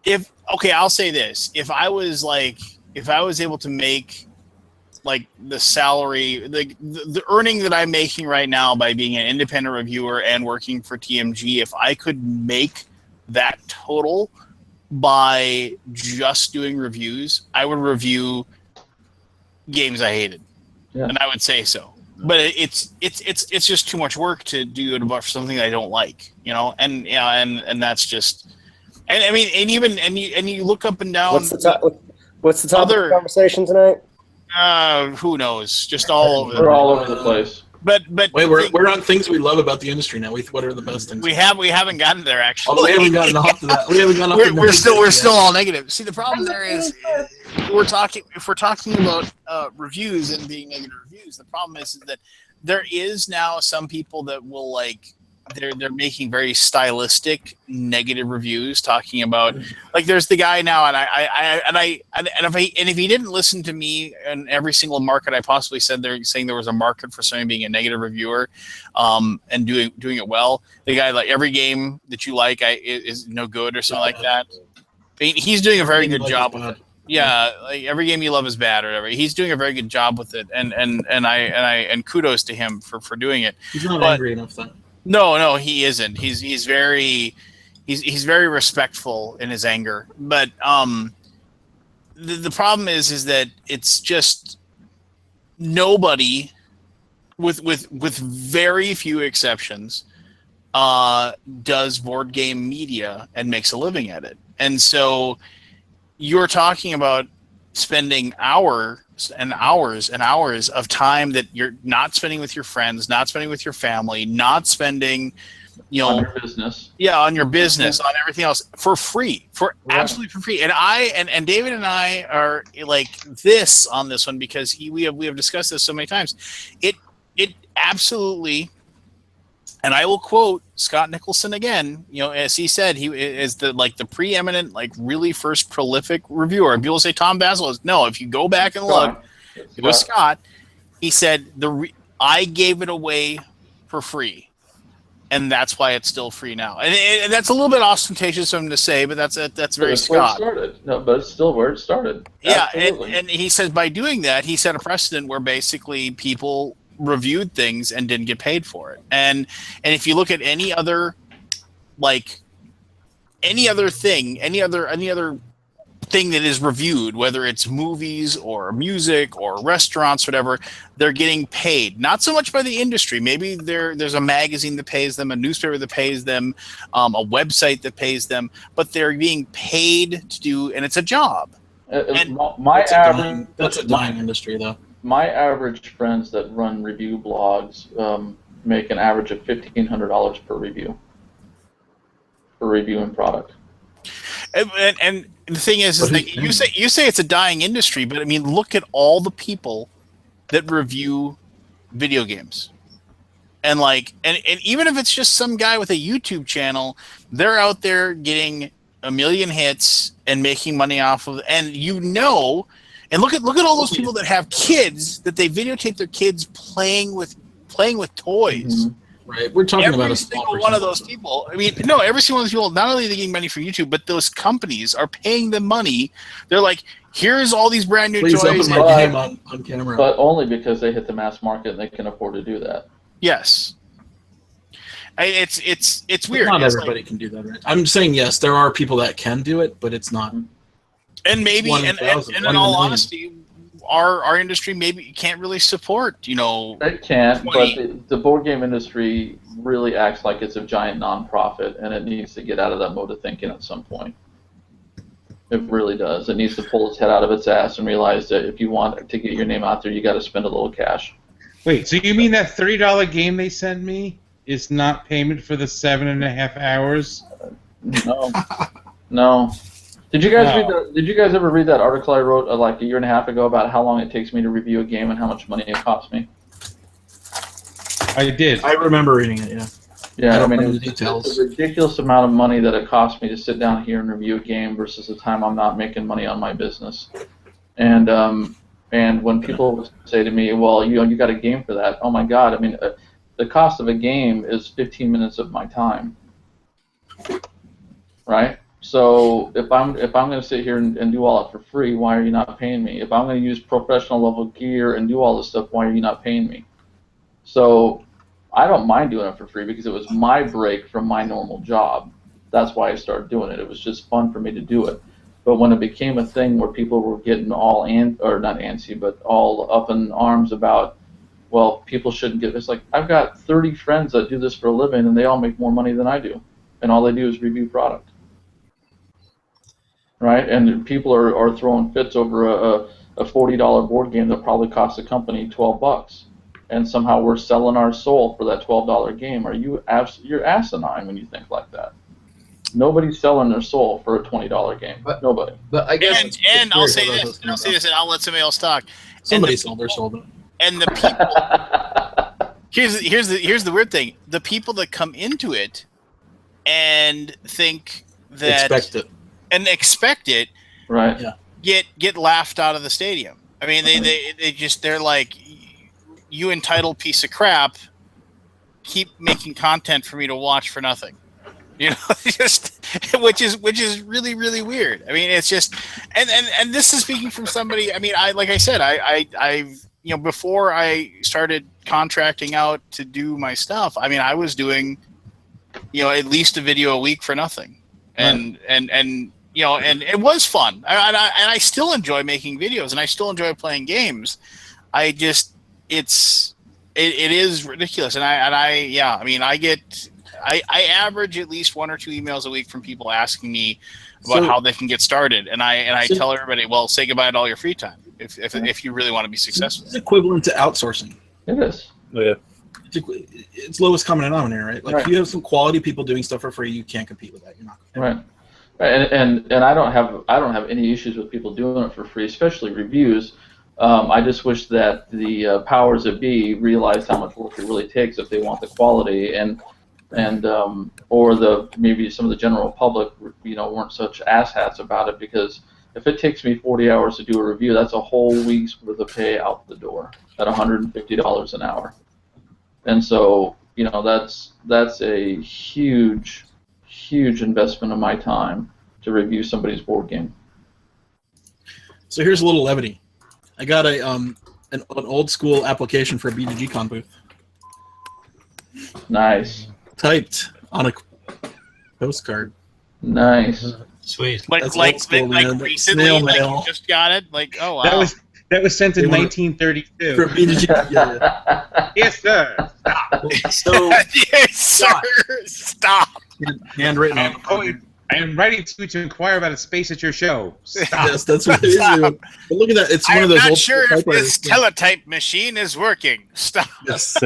I'll say this: if I was able to make like the salary, the earning that I'm making right now by being an independent reviewer and working for TMG, if I could make that total by just doing reviews, I would review games I hated, and I would say so. But it's just too much work to do it for something I don't like, and that's just, and you look up and down. What's the topic of conversation tonight? Who knows? Just all over. We're all over the place. But wait, we're on things we love about the industry now. What are the best things? We haven't gotten there actually. Although we haven't gotten off to that. We haven't gotten off. We're still all negative. See, the problem there is if we're talking about reviews and being negative reviews. The problem is that there is now some people that will they're making very stylistic negative reviews, talking about like there's the guy now, and if he didn't listen to me in every single market I possibly said, they're saying there was a market for somebody being a negative reviewer, and doing it well. The guy, like, every game that you like is no good or something like that. He's doing a very good job with it. Yeah, like every game you love is bad or whatever. He's doing a very good job with it, and kudos to him for doing it. He's not angry enough then. No, he isn't. He's very respectful in his anger. But the problem is that it's just nobody, with very few exceptions, does board game media and makes a living at it. And so you're talking about spending hours and hours and hours of time that you're not spending with your friends, not spending with your family, not spending, on your business. Yeah, on your business, on everything else, for free, absolutely for free. And and David and I are like this on this one because we have discussed this so many times. It absolutely. And I will quote Scott Nicholson again. As he said, he is the preeminent, really first prolific reviewer. And people say Tom Basil is no. If you go back and look, it was Scott. He said I gave it away for free, and that's why it's still free now. And that's a little bit ostentatious of him to say, but that's very Scott. Where it started. No, but it's still where it started. Yeah, and he says by doing that, he set a precedent where basically people reviewed things and didn't get paid for it. And if you look at any other thing that is reviewed, whether it's movies or music or restaurants, whatever, they're getting paid. Not so much by the industry. Maybe there's a magazine that pays them, a newspaper that pays them, a website that pays them, but they're being paid to do, and it's a job. That's a dying industry, though. My average friends that run review blogs make an average of $1,500 per review for reviewing product. And the thing is that you say it's a dying industry, but I mean, look at all the people that review video games, and even if it's just some guy with a YouTube channel, they're out there getting a million hits and making money off of, and and look at all those people that have kids that they videotape their kids playing with toys. Mm-hmm. Right, we're talking about a small single one of those people. I mean, no, every single one of those people. Not only are they getting money from YouTube, but those companies are paying them money. They're like, "Here's all these brand new toys." Open my game on camera. But only because they hit the mass market and they can afford to do that. Yes. It's weird. Not everybody can do that, right? I'm saying yes, there are people that can do it, but it's not. And maybe, and in all honesty, our industry maybe can't really support, It can't, but the board game industry really acts like it's a giant nonprofit, and it needs to get out of that mode of thinking at some point. It really does. It needs to pull its head out of its ass and realize that if you want to get your name out there, you got to spend a little cash. Wait, so you mean that $30 game they send me is not payment for the 7.5 hours? No. Did you guys Did you guys ever read that article I wrote like a year and a half ago about how long it takes me to review a game and how much money it costs me? I did. I remember reading it. Yeah. Yeah, I mean, it's a ridiculous amount of money that it costs me to sit down here and review a game versus the time I'm not making money on my business. And when people say to me, "Well, you got a game for that?" Oh my God! I mean, the cost of a game is 15 minutes of my time, right? So if I'm going to sit here and do all that for free, why are you not paying me? If I'm going to use professional level gear and do all this stuff, why are you not paying me? So I don't mind doing it for free because it was my break from my normal job. That's why I started doing it. It was just fun for me to do it. But when it became a thing where people were getting all not antsy, but all up in arms about, well, people shouldn't get this. Like, I've got 30 friends that do this for a living, and they all make more money than I do, and all they do is review product. Right, and people are throwing fits over a $40 board game that probably costs the company $12, and somehow we're selling our soul for that $12 game. You're asinine when you think like that. Nobody's selling their soul for a $20 game. Nobody. But I guess. And I'll say this, and I'll let somebody else talk. Somebody sold their soul. And the people, Here's the weird thing: the people that come into it and think that expect it, right? Yeah. Get laughed out of the stadium. I mean, they're like, you entitled piece of crap. Keep making content for me to watch for nothing. You know, just which is really, really weird. I mean, it's just, and this is speaking from somebody. I mean, like I said, I before I started contracting out to do my stuff, I mean, I was doing, at least a video a week for nothing, and it was fun, and I still enjoy making videos, and I still enjoy playing games. It is ridiculous, and I average at least 1 or 2 emails a week from people asking me about how they can get started, and I tell everybody, well, say goodbye to all your free time if you really want to be successful. It's equivalent to outsourcing. It is. Yeah. It's lowest common denominator, right? Like if you have some quality people doing stuff for free, you can't compete with that. You're not. Right. And I don't have any issues with people doing it for free, especially reviews. I just wish that the powers that be realized how much work it really takes if they want the quality, or maybe some of the general public, weren't such asshats about it, because if it takes me 40 hours to do a review, that's a whole week's worth of pay out the door at $150 an hour. And so, that's a huge investment of my time to review somebody's board game. So here's a little levity. I got an old school application for a BGG con booth. Nice. Typed on a postcard. Nice. Sweet. Like recently, like you just got it. Like, oh wow. That was sent in 1932. For BGG. Yeah. Yes, sir. So yes, sir. Stop. Handwritten. I am writing to inquire about a space at your show. Stop. Yes, that's what it is. But look at that. It's one of those I'm not old sure if this teletype machine is working. Stop. Yes.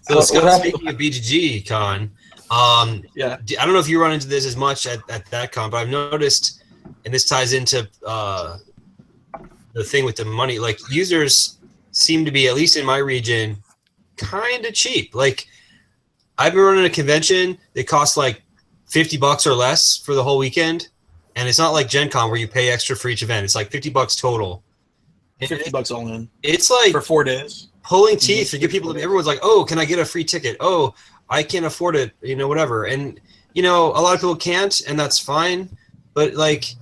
So Scott, speaking of BGG Con, I don't know if you run into this as much at that con, but I've noticed, and this ties into the thing with the money, like users seem to be, at least in my region, kind of cheap. Like I've been running a convention that costs like $50 or less for the whole weekend, and it's not like Gen Con where you pay extra for each event. It's like $50 total. $50 all in. It's like for 4 days. Pulling teeth to get people. Everyone's like, "Oh, can I get a free ticket? Oh, I can't afford it. Whatever." And a lot of people can't, and that's fine. But like,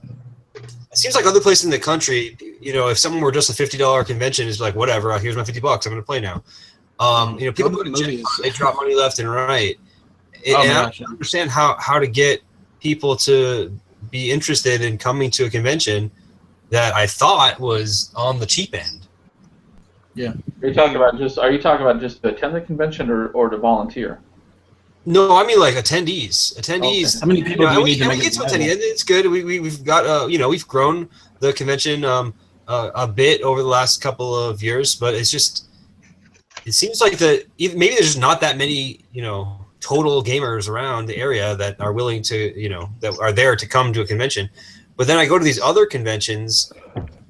it seems like other places in the country, if someone were just a $50 convention, is like, whatever. Here's my $50. I'm going to play now. People go to movies. They drop money left and right. And I don't understand how to get people to be interested in coming to a convention that I thought was on the cheap end. Yeah. Are you talking about just to attend the convention or to volunteer? No, I mean like attendees. Attendees. Okay. How many people do we need to make it attendee? It's good. We've got we've grown the convention a bit over the last couple of years, but it seems like maybe there's just not that many total gamers around the area that are willing to that are there to come to a convention. But then I go to these other conventions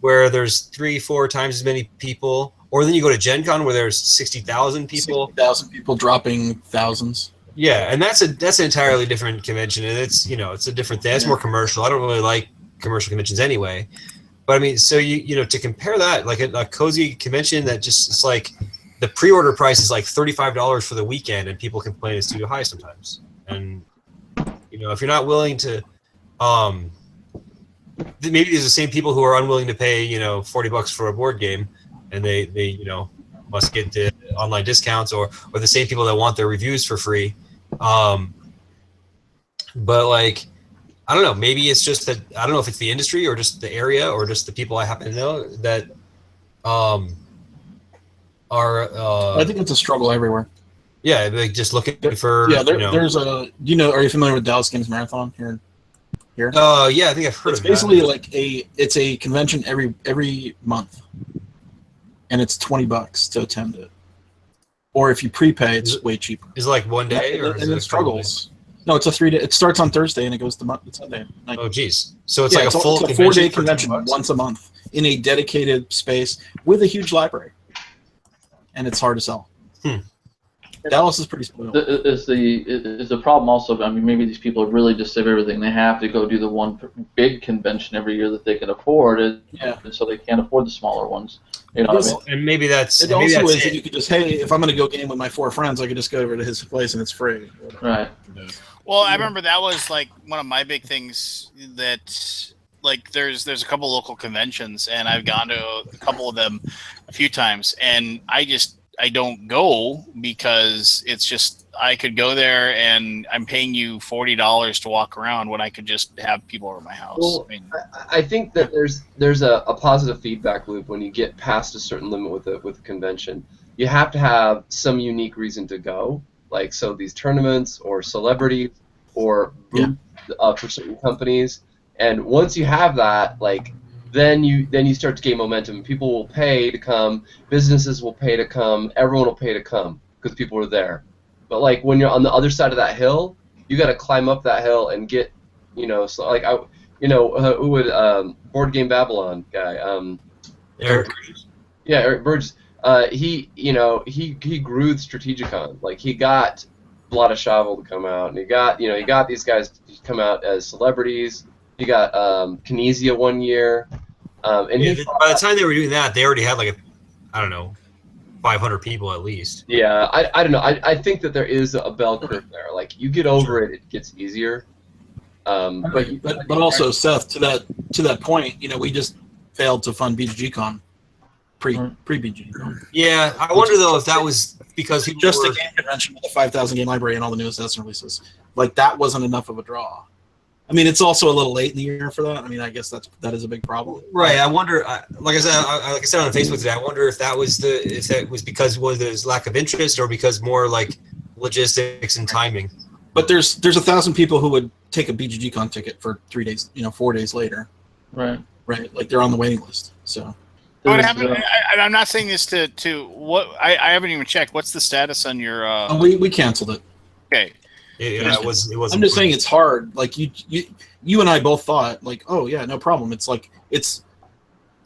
where there's 3-4 times as many people, or then you go to Gen Con where there's 60,000 people. 60,000 people dropping thousands. Yeah, and that's an entirely different convention, and it's it's a different thing. It's more commercial. I don't really like commercial conventions anyway. But I mean, so to compare that, like a cozy convention that just, it's like the pre-order price is like $35 for the weekend, and people complain it's too high sometimes. And if you're not willing to, maybe there's the same people who are unwilling to pay $40 for a board game, and they must get the online discounts, or the same people that want their reviews for free. But like, I don't know, maybe it's just that, I don't know if it's the industry or just the area or just the people I happen to know that are I think it's a struggle everywhere. Yeah, like just looking for there's a are you familiar with Dallas Games Marathon here? Yeah, I think I've heard of it. It's basically like it's a convention every month, and it's $20 to attend it. Or if you prepay, it's way cheaper. Is it like one day, or and it struggles? No, it's a 3 day. It starts on Thursday and it goes to Sunday. Oh, geez. So it's like a full 4-day convention once a month in a dedicated space with a huge library, and it's hard to sell. Dallas is pretty spoiled. Is the problem also? I mean, maybe these people really just save everything they have to go do the one big convention every year that they can afford, and so they can't afford the smaller ones. You know, what I mean? And maybe that's It maybe also that's is that you could just, hey, if I'm going to go game with my 4 friends, I could just go over to his place and it's free. Right. Well, I remember that was like one of my big things that like there's a couple local conventions and I've gone to a couple of them a few times and I don't go because it's just I could go there and I'm paying you $40 to walk around when I could just have people over my house. Well, I think that there's a positive feedback loop when you get past a certain limit with a convention. You have to have some unique reason to go, like so these tournaments or celebrities or booths for certain companies. And once you have that, like then you start to gain momentum. People will pay to come, businesses will pay to come, everyone will pay to come because people are there. But like when you're on the other side of that hill, you got to climb up that hill and get, so like who would Board Game Babylon guy, Eric. Yeah, Eric Burgess. He grew Strategicon. Like he got Blood Shovel to come out, and he got these guys to come out as celebrities. He got Kinesia one year. And by the time they were doing that, they already had like 500 people at least. Yeah, I don't know. I think that there is a bell curve there. Like you get over it, it gets easier. But also, Seth, to that point, we just failed to fund BGGCon pre BGGCon. Yeah, I wonder though if that was because people just a game convention with a 5,000 game library and all the newest SN releases. Like that wasn't enough of a draw. I mean, it's also a little late in the year for that. I mean, I guess that is a big problem. Right. I wonder. Like I said on Facebook today, I wonder if that was because there's lack of interest or because more like logistics and timing. But there's 1,000 people who would take a BGGCon ticket for 3 days, 4 days later. Right. Right. Like they're on the waiting list. So. What happened? I'm not saying this to what I haven't even checked. What's the status on your? We canceled it. Okay. It was. I'm just saying it's hard. Like you and I both thought, like, oh yeah, no problem. It's like it's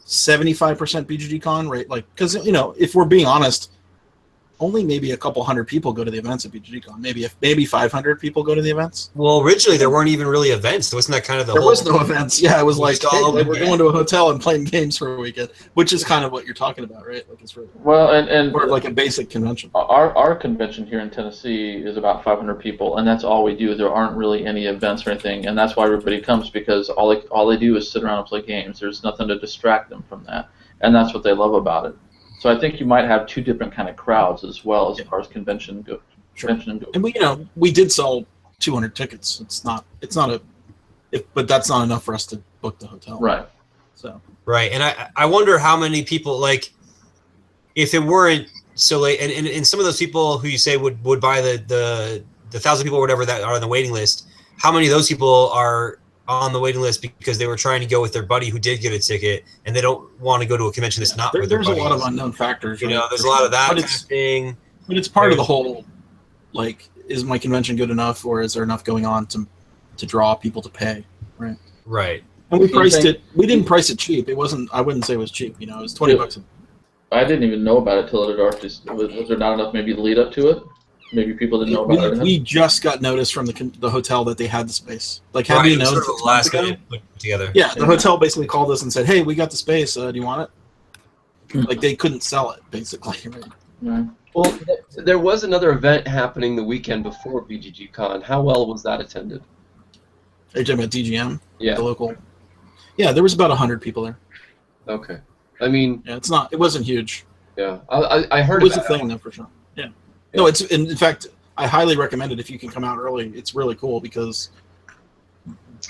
75% BGGCon, right? Like, because if we're being honest, only maybe a couple hundred people go to the events at BGGCon. Maybe 500 people go to the events. Well, originally there weren't even really events. Wasn't that kind of There was no events. Yeah, it was like, hey, we're going to a hotel and playing games for a weekend, which is kind of what you're talking about, right? Like it's really and more like a basic convention. Our convention here in Tennessee is about 500 people, and that's all we do. There aren't really any events or anything, and that's why everybody comes because all they do is sit around and play games. There's nothing to distract them from that, and that's what they love about it. So I think you might have two different kind of crowds as well as far as convention go. Sure. And we did sell 200 tickets. But that's not enough for us to book the hotel. Right. So. Right, and I wonder how many people like if it weren't so late, and some of those people who you say would buy the 1,000 people or whatever that are on the waiting list. How many of those people are on the waiting list because they were trying to go with their buddy who did get a ticket and they don't want to go to a convention that's not with their buddy. There's a lot of unknown factors. Right? There's a lot of that kind of thing. But it's part of the whole, like, is my convention good enough or is there enough going on to draw people to pay, right? Right. And we priced it. We didn't price it cheap. It wasn't. I wouldn't say it was cheap. It was $20. I didn't even know about it till it had already. Was there not enough maybe lead up to it? Maybe people didn't know about it. We just got notice from the hotel that they had the space. Like, how do you know? Sort of last minute put together. Yeah, the hotel basically called us and said, "Hey, we got the space. Do you want it?" Like they couldn't sell it, basically. Right? Yeah. Well, there was another event happening the weekend before BGGCon. How well was that attended? Are you talking about DGM? Yeah. The local. Yeah, there was about 100 people there. Okay. I mean. Yeah, it wasn't huge. Yeah, I heard it was about a thing though for sure. Yeah. No, it's in fact I highly recommend it if you can come out early. It's really cool because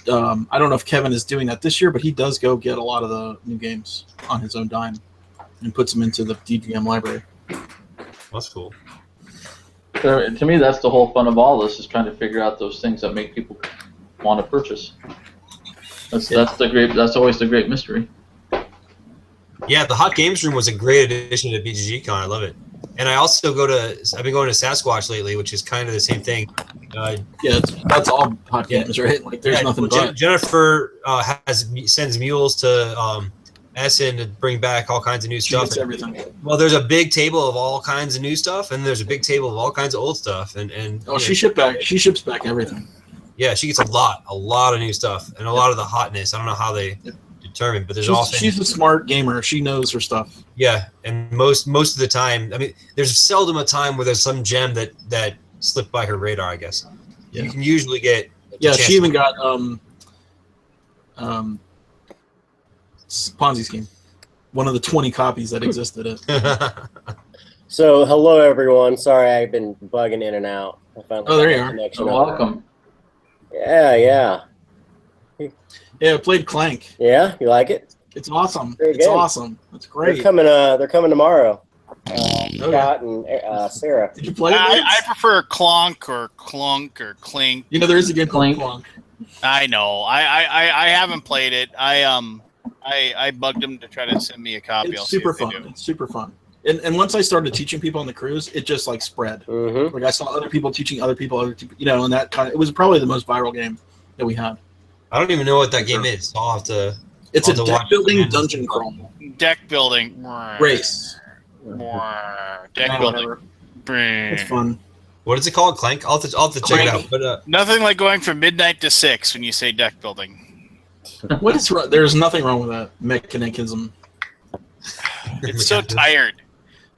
I don't know if Kevin is doing that this year, but he does go get a lot of the new games on his own dime and puts them into the DGM library. That's cool. So, to me, that's the whole fun of all this is trying to figure out those things that make people want to purchase. That's always the great mystery. Yeah, the Hot Games Room was a great addition to BGGCon. I love it. And I also I've been going to Sasquatch lately, which is kind of the same thing. Yeah, that's all hot games, right? Like there's nothing but. Jennifer sends mules to Essen to bring back all kinds of new She stuff. gets everything. Well, there's a big table of all kinds of new stuff, and there's a big table of all kinds of old stuff. And Oh, she ships back everything. Yeah, she gets a lot of new stuff, and a lot of the hotness. I don't know how they determine, but there's She's a smart gamer. She knows her stuff. Yeah, and most of the time, I mean, there's seldom a time where there's some gem that slipped by her radar, I guess. Yeah. You can usually get. Yeah, she even got Ponzi scheme. One of the 20 copies that existed. So, hello everyone. Sorry, I've been bugging in and out. I finally There got you my are. connection You're up. welcome. Yeah. Yeah, I played Clank. Yeah, you like it? It's awesome. Very It's good. awesome. It's great. They're coming tomorrow. Scott and Sarah. Did you play it? I prefer Clonk or Clunk or Clink. You know, there is a game called Clink. Clonk. I know. I haven't played it. I bugged them to try to send me a copy. It's I'll see super if they fun. do. It's super fun. And once I started teaching people on the cruise, it just like spread. Mm-hmm. Like I saw other people teaching other people, and that kind of, it was probably the most viral game that we had. I don't even know what that game is. So I'll have to. It's I'll a have to deck watch building it. dungeon crawl Deck building. race. Deck building. It's fun. What is it called? Clank? I'll have to check it out. But Nothing like going from midnight to 6 when you say deck building. What is wrong? There's nothing wrong with that mechanism. It's so tired.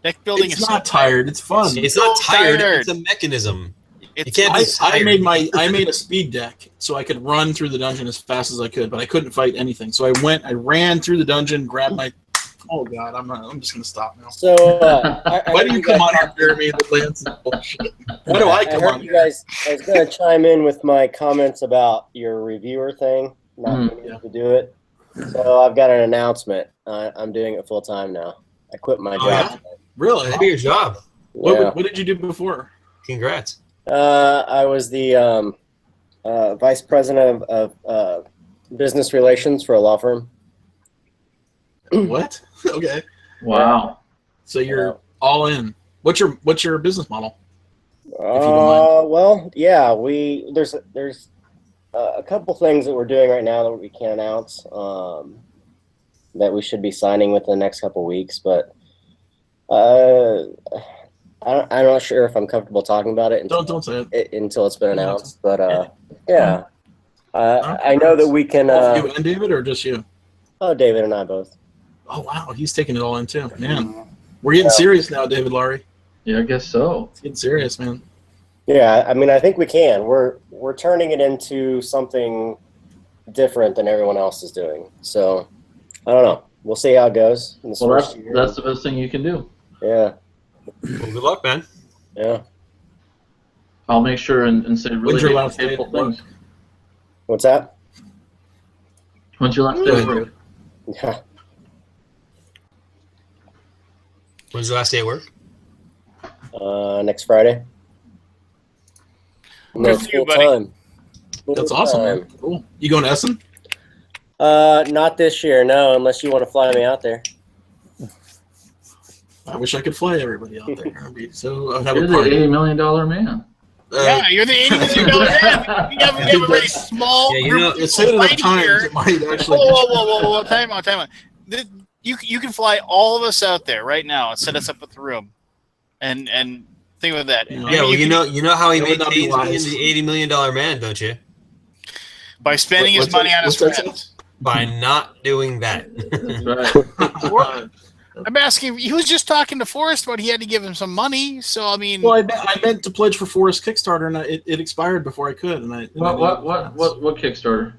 Deck building It's is not so tired. It's fun. it's not so tired. tired. It's a mechanism. It It's can't be I tired. made a speed deck so I could run through the dungeon as fast as I could, but I couldn't fight anything. So I ran through the dungeon, grabbed my. Oh God, I'm just gonna stop now. So, Why do you come on here, Jeremy, and Lance and bullshit? Why do I come heard on you here? guys. I was going to chime in with my comments about your reviewer thing. Not being able to do it. So I've got an announcement. I'm doing it full time now. I quit my job. Yeah? Really? That'd be your job. Yeah. What did you do before? Congrats. I was the vice president of business relations for a law firm. What? Okay. Wow. So you're all in. What's your business model? If you don't mind. Well, yeah, there's a couple things that we're doing right now that we can't announce that we should be signing within the next couple weeks, but I'm not sure if I'm comfortable talking about it until, Don't say it. until it's been announced. But yeah, I know that we can. Both you and David, or just you? Oh, David and I both. Oh wow, he's taking it all in too. Man, we're getting serious now, David Laurie. Yeah, I guess so. It's getting serious, man. Yeah, I mean, I think we can. We're turning it into something different than everyone else is doing. So I don't know. We'll see how it goes in this Well, first year. that's the best thing you can do. Yeah. Well, good luck, man. Yeah. I'll make sure and say really When's your last day hateful at work? things. What's that? When's your last day at work? Yeah. When's your last day at work? Next Friday. And then Good for you, full buddy. time. That's Full awesome, time. man. Cool. You going to Essen? Not this year, no, unless you want to fly me out there. I wish I could fly everybody out there. I'd be so. I'd have You're a the party. $80 million man. Yeah, you're the $80 million man. We have a very small Yeah, you know, group It's said enough right times. here. It might actually. Whoa. Time out. You can fly all of us out there right now and set us up with the room, and think about that. Yeah. I mean, Yeah, well, you know how he That would not be maintains being wise. the $80 million man, don't you? by spending his What's money that- on his what's that friends. By not doing that. That's right. I'm asking. He was just talking to Forrest about he had to give him some money. So I mean, Well, I meant to pledge for Forest Kickstarter, and it expired before I could. And I What Kickstarter?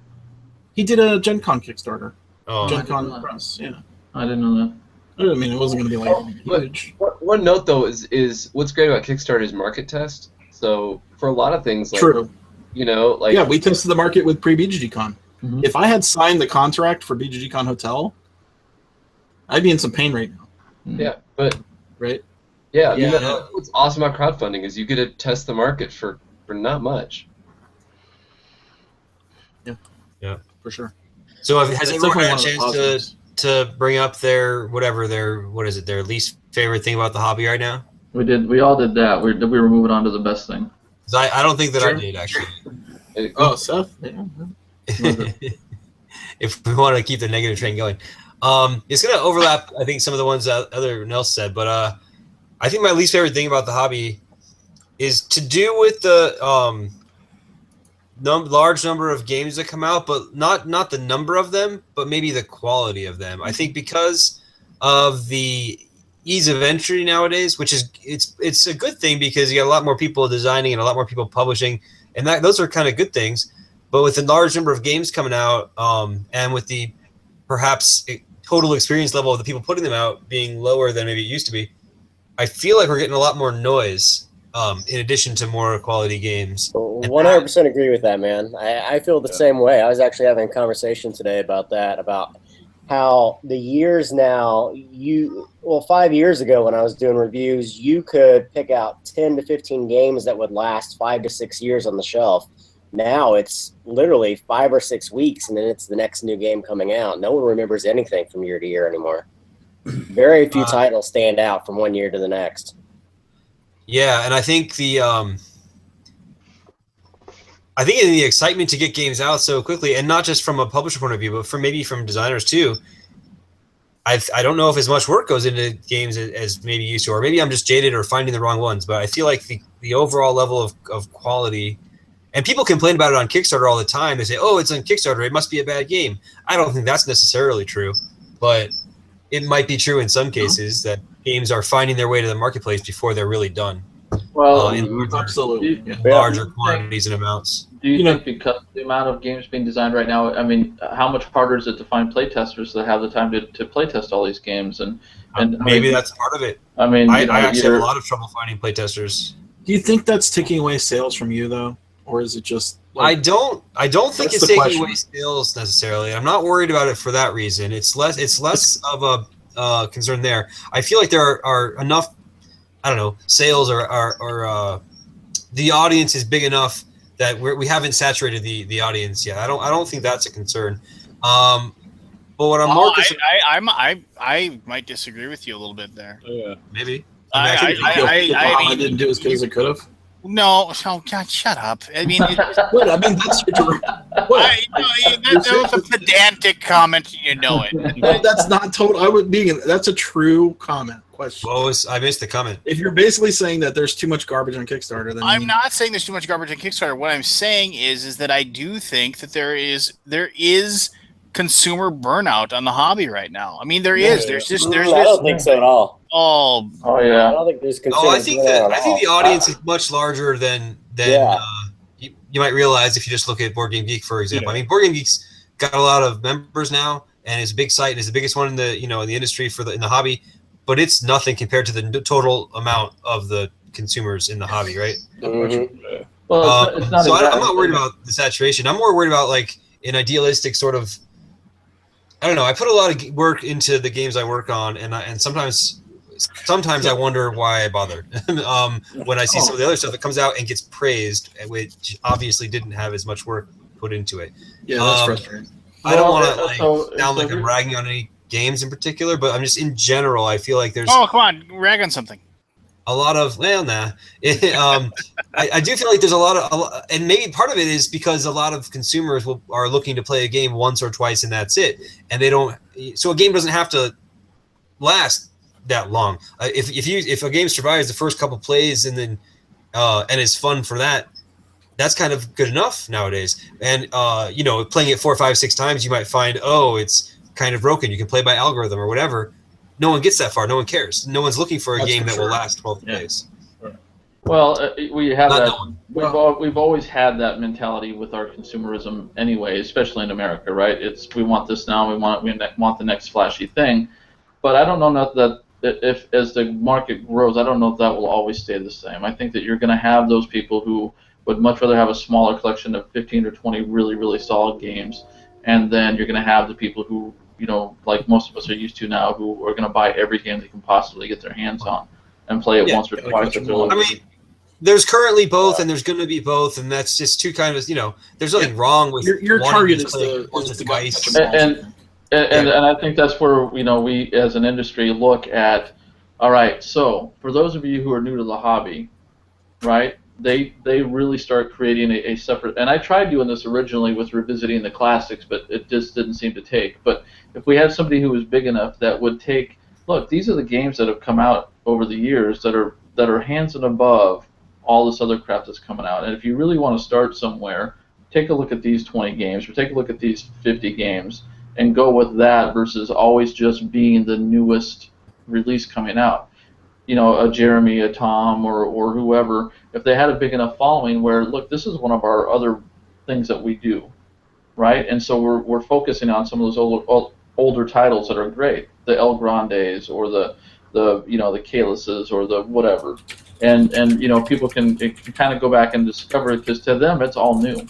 He did a Gen Con Kickstarter. Oh, Gen Con Press. Yeah. I didn't know that. I mean, it wasn't going to be like huge. One note though is what's great about Kickstarter is market test. So for a lot of things, like, True. you know, like Yeah, we tested the market with pre-BGGCon. Mhm. If I had signed the contract for BGGCon Hotel, I'd be in some pain right now, yeah, but right? yeah, I mean, Yeah. what's awesome about crowdfunding is you get to test the market for not much. For sure. so has It's everyone definitely had a one of the chance positives. to bring up their their least favorite thing about the hobby right now? We all did that. We were moving on to the best thing. 'Cause I don't think that I Sure. did actually. Oh, Seth? Yeah. If we want to keep the negative train going, It's going to overlap, I think, some of the ones that everyone else said, but I think my least favorite thing about the hobby is to do with the large number of games that come out, but not the number of them, but maybe the quality of them. I think because of the ease of entry nowadays, which is it's a good thing because you got a lot more people designing and a lot more people publishing, and those are kind of good things. But with the large number of games coming out, and with the perhaps total experience level of the people putting them out being lower than maybe it used to be, I feel like we're getting a lot more noise in addition to more quality games. 100% agree with that, man. I feel the same way. I was actually having a conversation today about that, about how the years now, 5 years ago when I was doing reviews, you could pick out 10 to 15 games that would last 5 to 6 years on the shelf. Now it's literally 5 or 6 weeks, and then it's the next new game coming out. No one remembers anything from year to year anymore. Very few titles stand out from one year to the next. Yeah, and I think in the excitement to get games out so quickly, and not just from a publisher point of view, but maybe from designers too, I don't know if as much work goes into games as maybe used to, or maybe I'm just jaded or finding the wrong ones, but I feel like the overall level of quality, and people complain about it on Kickstarter all the time. They say, oh, it's on Kickstarter, it must be a bad game. I don't think that's necessarily true, but it might be true in some cases that games are finding their way to the marketplace before they're really done. Well, in absolutely larger quantities and amounts. Do you think because of the amount of games being designed right now, I mean, how much harder is it to find playtesters that have the time to playtest all these games? And maybe that's part of it. I mean, I actually have a lot of trouble finding playtesters. Do you think that's taking away sales from you though, or is it just? I don't think it's taking away sales necessarily. I'm not worried about it for that reason. It's less of a concern there. I feel like there are enough, I don't know, sales or the audience is big enough that we haven't saturated the audience yet. I don't think that's a concern. But what I'm more concerned, I might disagree with you a little bit there. Yeah, maybe. I didn't do as good as it could have. No, God, shut up. I mean, what? I mean, that's your that was a pedantic comment. You know it. No, that's not total. That's a true comment. Question. I missed the comment. If you're basically saying that there's too much garbage on Kickstarter, then I'm not saying there's too much garbage on Kickstarter. What I'm saying is that I do think that there is consumer burnout on the hobby right now. I mean, there is. There's I don't think so at all. Oh yeah. I don't think there's consumer I think the audience is much larger than you might realize if you just look at Board Game Geek, for example. I mean, Board Game Geek's got a lot of members now, and it's a big site, and it's the biggest one in the in the industry in the hobby. But it's nothing compared to the total amount of the consumers in the hobby, right? Mm-hmm. Well, it's not so I'm not worried about the saturation. I'm more worried about like an idealistic sort of. I don't know. I put a lot of work into the games I work on, and sometimes I wonder why I bothered when I see some of the other stuff that comes out and gets praised, which obviously didn't have as much work put into it. Yeah, that's frustrating. I don't want to sound like I'm ragging on any games in particular, but I'm just in general. I feel like there's. Oh, come on, rag on something. A lot of I do feel like there's a lot, and maybe part of it is because a lot of consumers are looking to play a game once or twice and that's it, and they don't. So a game doesn't have to last that long. If a game survives the first couple plays and then and is fun for that, that's kind of good enough nowadays. And playing it 4, 5, 6 times, you might find it's kind of broken. You can play by algorithm or whatever. No one gets that far. No one cares. No one's looking for a game that will last 12 days. Well, we have that. We've always had that mentality with our consumerism anyway, especially in America, right? We want this now. We want the next flashy thing. But I don't know that if as the market grows, I don't know if that will always stay the same. I think that you're going to have those people who would much rather have a smaller collection of 15 or 20 really, really solid games, and then you're going to have the people who, like most of us are used to now, who are going to buy every game they can possibly get their hands on and play it once or twice. There's currently both, and there's going to be both, and that's just two kind of, there's nothing wrong with your target is the guy. And I think that's where we as an industry look at. All right, so for those of you who are new to the hobby, right? they really start creating a separate. And I tried doing this originally with revisiting the classics, but it just didn't seem to take. But if we had somebody who was big enough that would take, look, these are the games that have come out over the years that are hands and above all this other crap that's coming out. And if you really want to start somewhere, take a look at these 20 games or take a look at these 50 games and go with that versus always just being the newest release coming out. You know, a Jeremy, a Tom, or whoever, if they had a big enough following where, look, this is one of our other things that we do, right? And so we're focusing on some of those older titles that are great, the El Grandes or the Kalises or the whatever, and people can kind of go back and discover it because to them it's all new.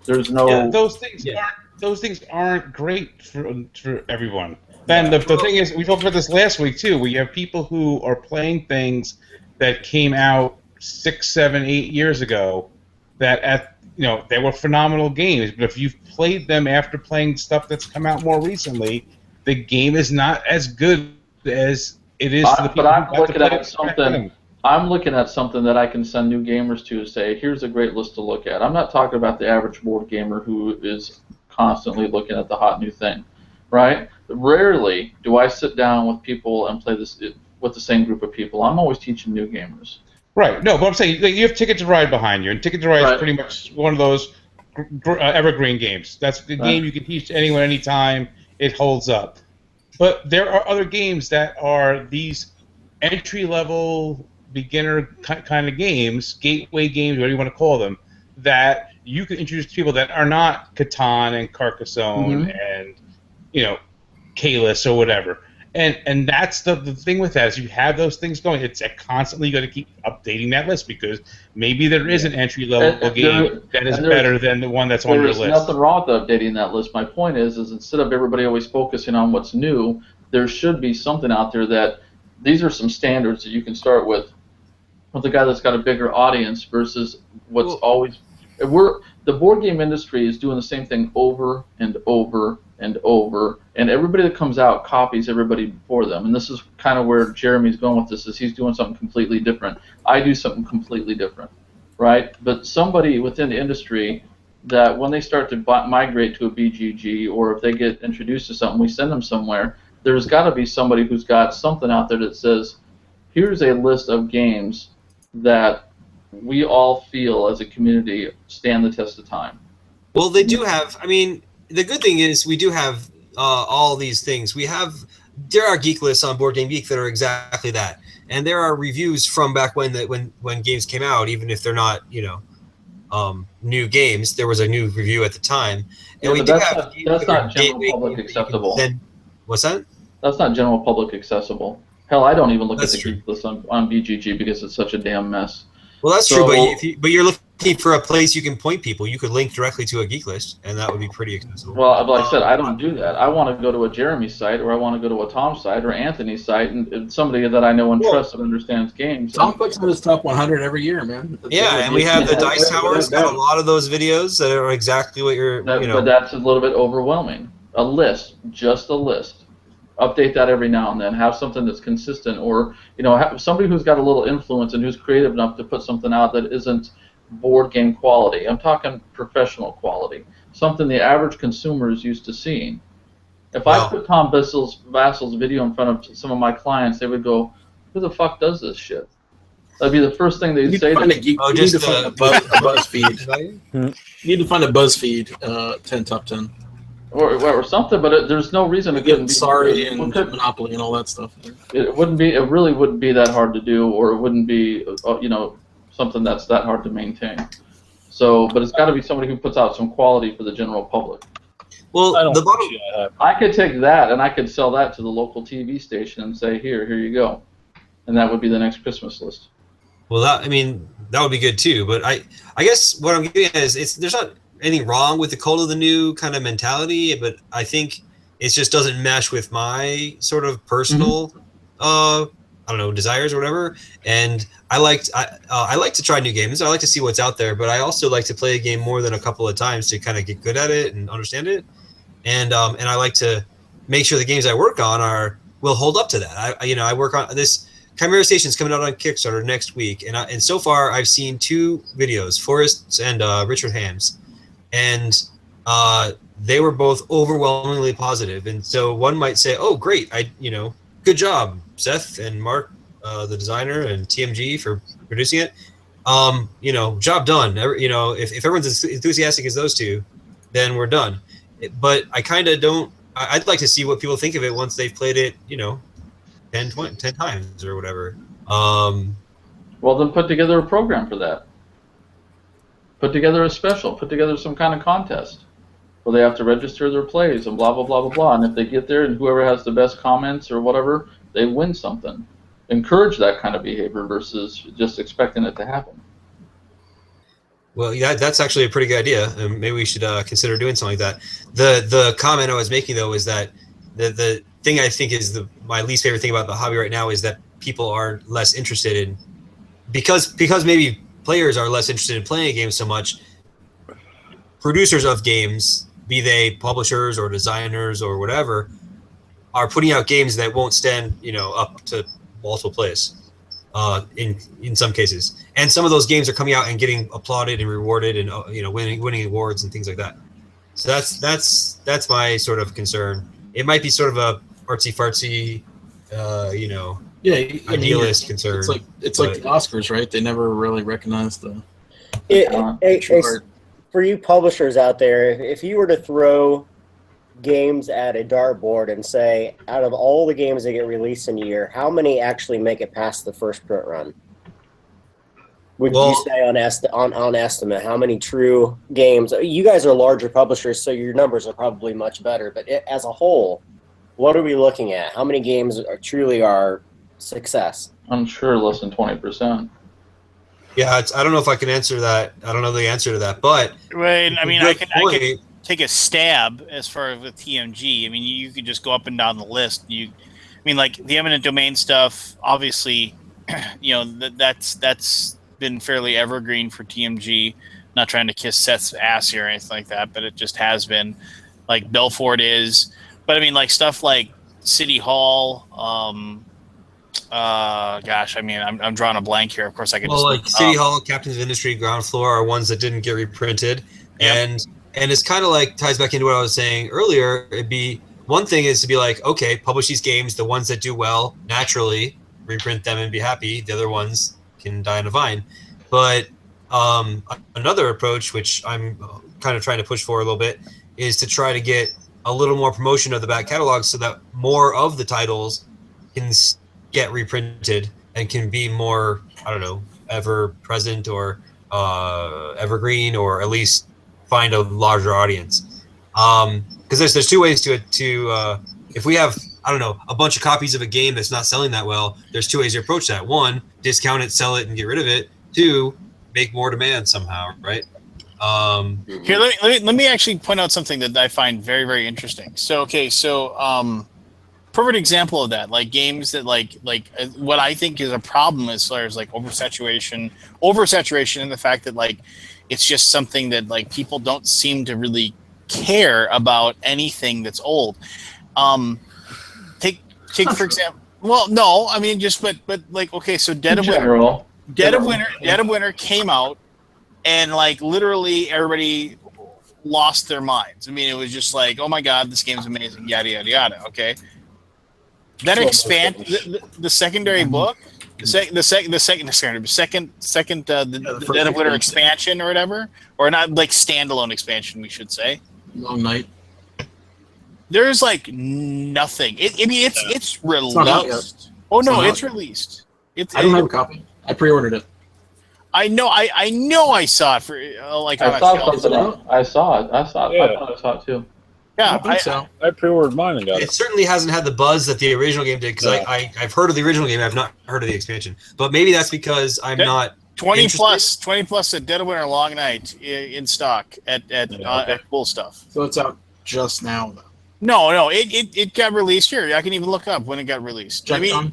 There's no those things aren't great for everyone. Ben, the thing is, we talked about this last week too. We have people who are playing things that came out 6, 7, 8 years ago that they were phenomenal games. But if you've played them after playing stuff that's come out more recently, the game is not as good as it is to the people but I'm who got to looking play at it something. I'm looking at something that I can send new gamers to say, here's a great list to look at. I'm not talking about the average board gamer who is constantly looking at the hot new thing, right? Rarely do I sit down with people and play this with the same group of people. I'm always teaching new gamers. Right. No, but I'm saying you have Ticket to Ride behind you, and Ticket to Ride is pretty much one of those evergreen games. That's the game you can teach to anyone, anytime. It holds up. But there are other games that are these entry-level, beginner kind of games, gateway games, whatever you want to call them, that you can introduce to people that are not Catan and Carcassonne and Kalis or whatever. And that's the thing with that is you have those things going. It's constantly going to keep updating that list because maybe there is an entry-level game that is better than the one that's on your list. There's nothing wrong with updating that list. My point is instead of everybody always focusing on what's new, there should be something out there that these are some standards that you can start with the guy that's got a bigger audience versus what's always... The board game industry is doing the same thing over and over and over, and everybody that comes out copies everybody before them. And this is kind of where Jeremy's going with this, is he's doing something completely different. I do something completely different, right? But somebody within the industry that when they start to migrate to a BGG, or if they get introduced to something, we send them somewhere, there's got to be somebody who's got something out there that says, here's a list of games that we all feel as a community stand the test of time. Well, they do have, I mean, the good thing is we do have all these things. There are geek lists on Board Game Geek that are exactly that. And there are reviews from back when games came out, even if they're not, new games. There was a new review at the time. And that's not general public acceptable. What's that? That's not general public accessible. Hell, I don't even look at the geek list on BGG because it's such a damn mess. Well, that's true, but you're looking for a place you can point people. You could link directly to a geek list, and that would be pretty accessible. Well, like I said, I don't do that. I want to go to a Jeremy site, or I want to go to a Tom site, or Anthony's site, and somebody that I know and trust and understands games. Tom puts in his top 100 every year, man. Yeah, and we have the Dice Towers, got a lot of those videos that are exactly what you're, But that's a little bit overwhelming. A list, just a list. Update that every now and then. Have something that's consistent, or have somebody who's got a little influence and who's creative enough to put something out that isn't board game quality. I'm talking professional quality, something the average consumer is used to seeing. If I put Tom Vassal's video in front of some of my clients, they would go, "Who the fuck does this shit?" That'd be the first thing they'd say. You need to find a BuzzFeed. You need to find a BuzzFeed 10 top 10. Or something, but there's no reason it couldn't be. Sorry, and Monopoly and all that stuff. It wouldn't be. It really wouldn't be that hard to do, or it wouldn't be, something that's that hard to maintain. So, but it's got to be somebody who puts out some quality for the general public. Well, I could take that and I could sell that to the local TV station and say, here you go, and that would be the next Christmas list. Well, that would be good too. But I guess what I'm getting at is there's not anything wrong with the cult of the new kind of mentality, but I think it just doesn't mesh with my sort of personal, I don't know, desires or whatever. And I like to try new games. I like to see what's out there, but I also like to play a game more than a couple of times to kind of get good at it and understand it. And I like to make sure the games I work on will hold up to that. I work on this Chimera Station's coming out on Kickstarter next week, and so far I've seen 2 videos, Forrest's and Richard Ham's, and they were both overwhelmingly positive. And so one might say, "Oh, great! Good job, Seth and Mark, the designer, and TMG for producing it. Job done. If everyone's as enthusiastic as those 2, then we're done." But I kind of don't. I'd like to see what people think of it once they've played it, 10 times or whatever. Well, then put together a program for that. Put together a special. Put together some kind of contest where they have to register their plays and blah, blah, blah, blah, blah. And if they get there and whoever has the best comments or whatever, they win something. Encourage that kind of behavior versus just expecting it to happen. Well, yeah, that's actually a pretty good idea. Maybe we should consider doing something like that. The comment I was making, though, is that the thing I think is my least favorite thing about the hobby right now is that people are less interested in, because maybe players are less interested in playing a game so much. Producers of games, be they publishers or designers or whatever, are putting out games that won't stand up to multiple plays. In some cases, and some of those games are coming out and getting applauded and rewarded and winning awards and things like that. So that's my sort of concern. It might be sort of a artsy fartsy, idealist concern. It's like the Oscars, right? They never really recognize the. For you publishers out there, if you were to throw games at a dartboard and say, out of all the games that get released in a year, how many actually make it past the first print run? Would you say on estimate, how many true games? You guys are larger publishers, so your numbers are probably much better. But as a whole, what are we looking at? How many games truly are success? I'm sure less than 20%. Yeah, I don't know if I can answer that. I don't know the answer to that, but I can take a stab as far as with TMG. I mean, you could just go up and down the list. Like the eminent domain stuff, obviously, that's been fairly evergreen for TMG. Not trying to kiss Seth's ass here or anything like that, but it just has been. Like Belfort is, but stuff like City Hall. I'm drawing a blank here. Of course, I could. Well, City Hall, Captains of Industry, Ground Floor are ones that didn't get reprinted, and it's kind of ties back into what I was saying earlier. It'd be one thing is to be like, okay, publish these games, the ones that do well naturally, reprint them and be happy. The other ones can die on a vine. But another approach, which I'm kind of trying to push for a little bit, is to try to get a little more promotion of the back catalog so that more of the titles can get reprinted and can be more, ever present or evergreen, or at least find a larger audience. Because there's 2 ways to if we have a bunch of copies of a game that's not selling that well, there's 2 ways to approach that. 1, discount it, sell it, and get rid of it. 2, make more demand somehow, right? Here, let me actually point out something that I find very, very interesting. Perfect example of that, like games that what I think is a problem as far as oversaturation, and the fact that it's just something that people don't seem to really care about anything that's old. Take for example. Well, no, I mean so Dead of Winter came out, and literally everybody lost their minds. I mean, it was just oh my god, this game's amazing, yada yada yada. Okay. That the secondary book, the Dead of Winter expansion or whatever, or not standalone expansion, we should say. Long Night. There's nothing. It's released. It's released. I don't have a copy. I pre-ordered it. I know I saw it for I saw it. I thought I saw it too. Yeah, I pre-ordered mine and got it. It certainly hasn't had the buzz that the original game did, because I've heard of the original game. I've not heard of the expansion, but maybe that's because I'm not 20 plus at Dead of Winter Long Night in stock at Cool Stuff. So it's out just now, though. No, it got released here. I can even look up when it got released. Gen Con?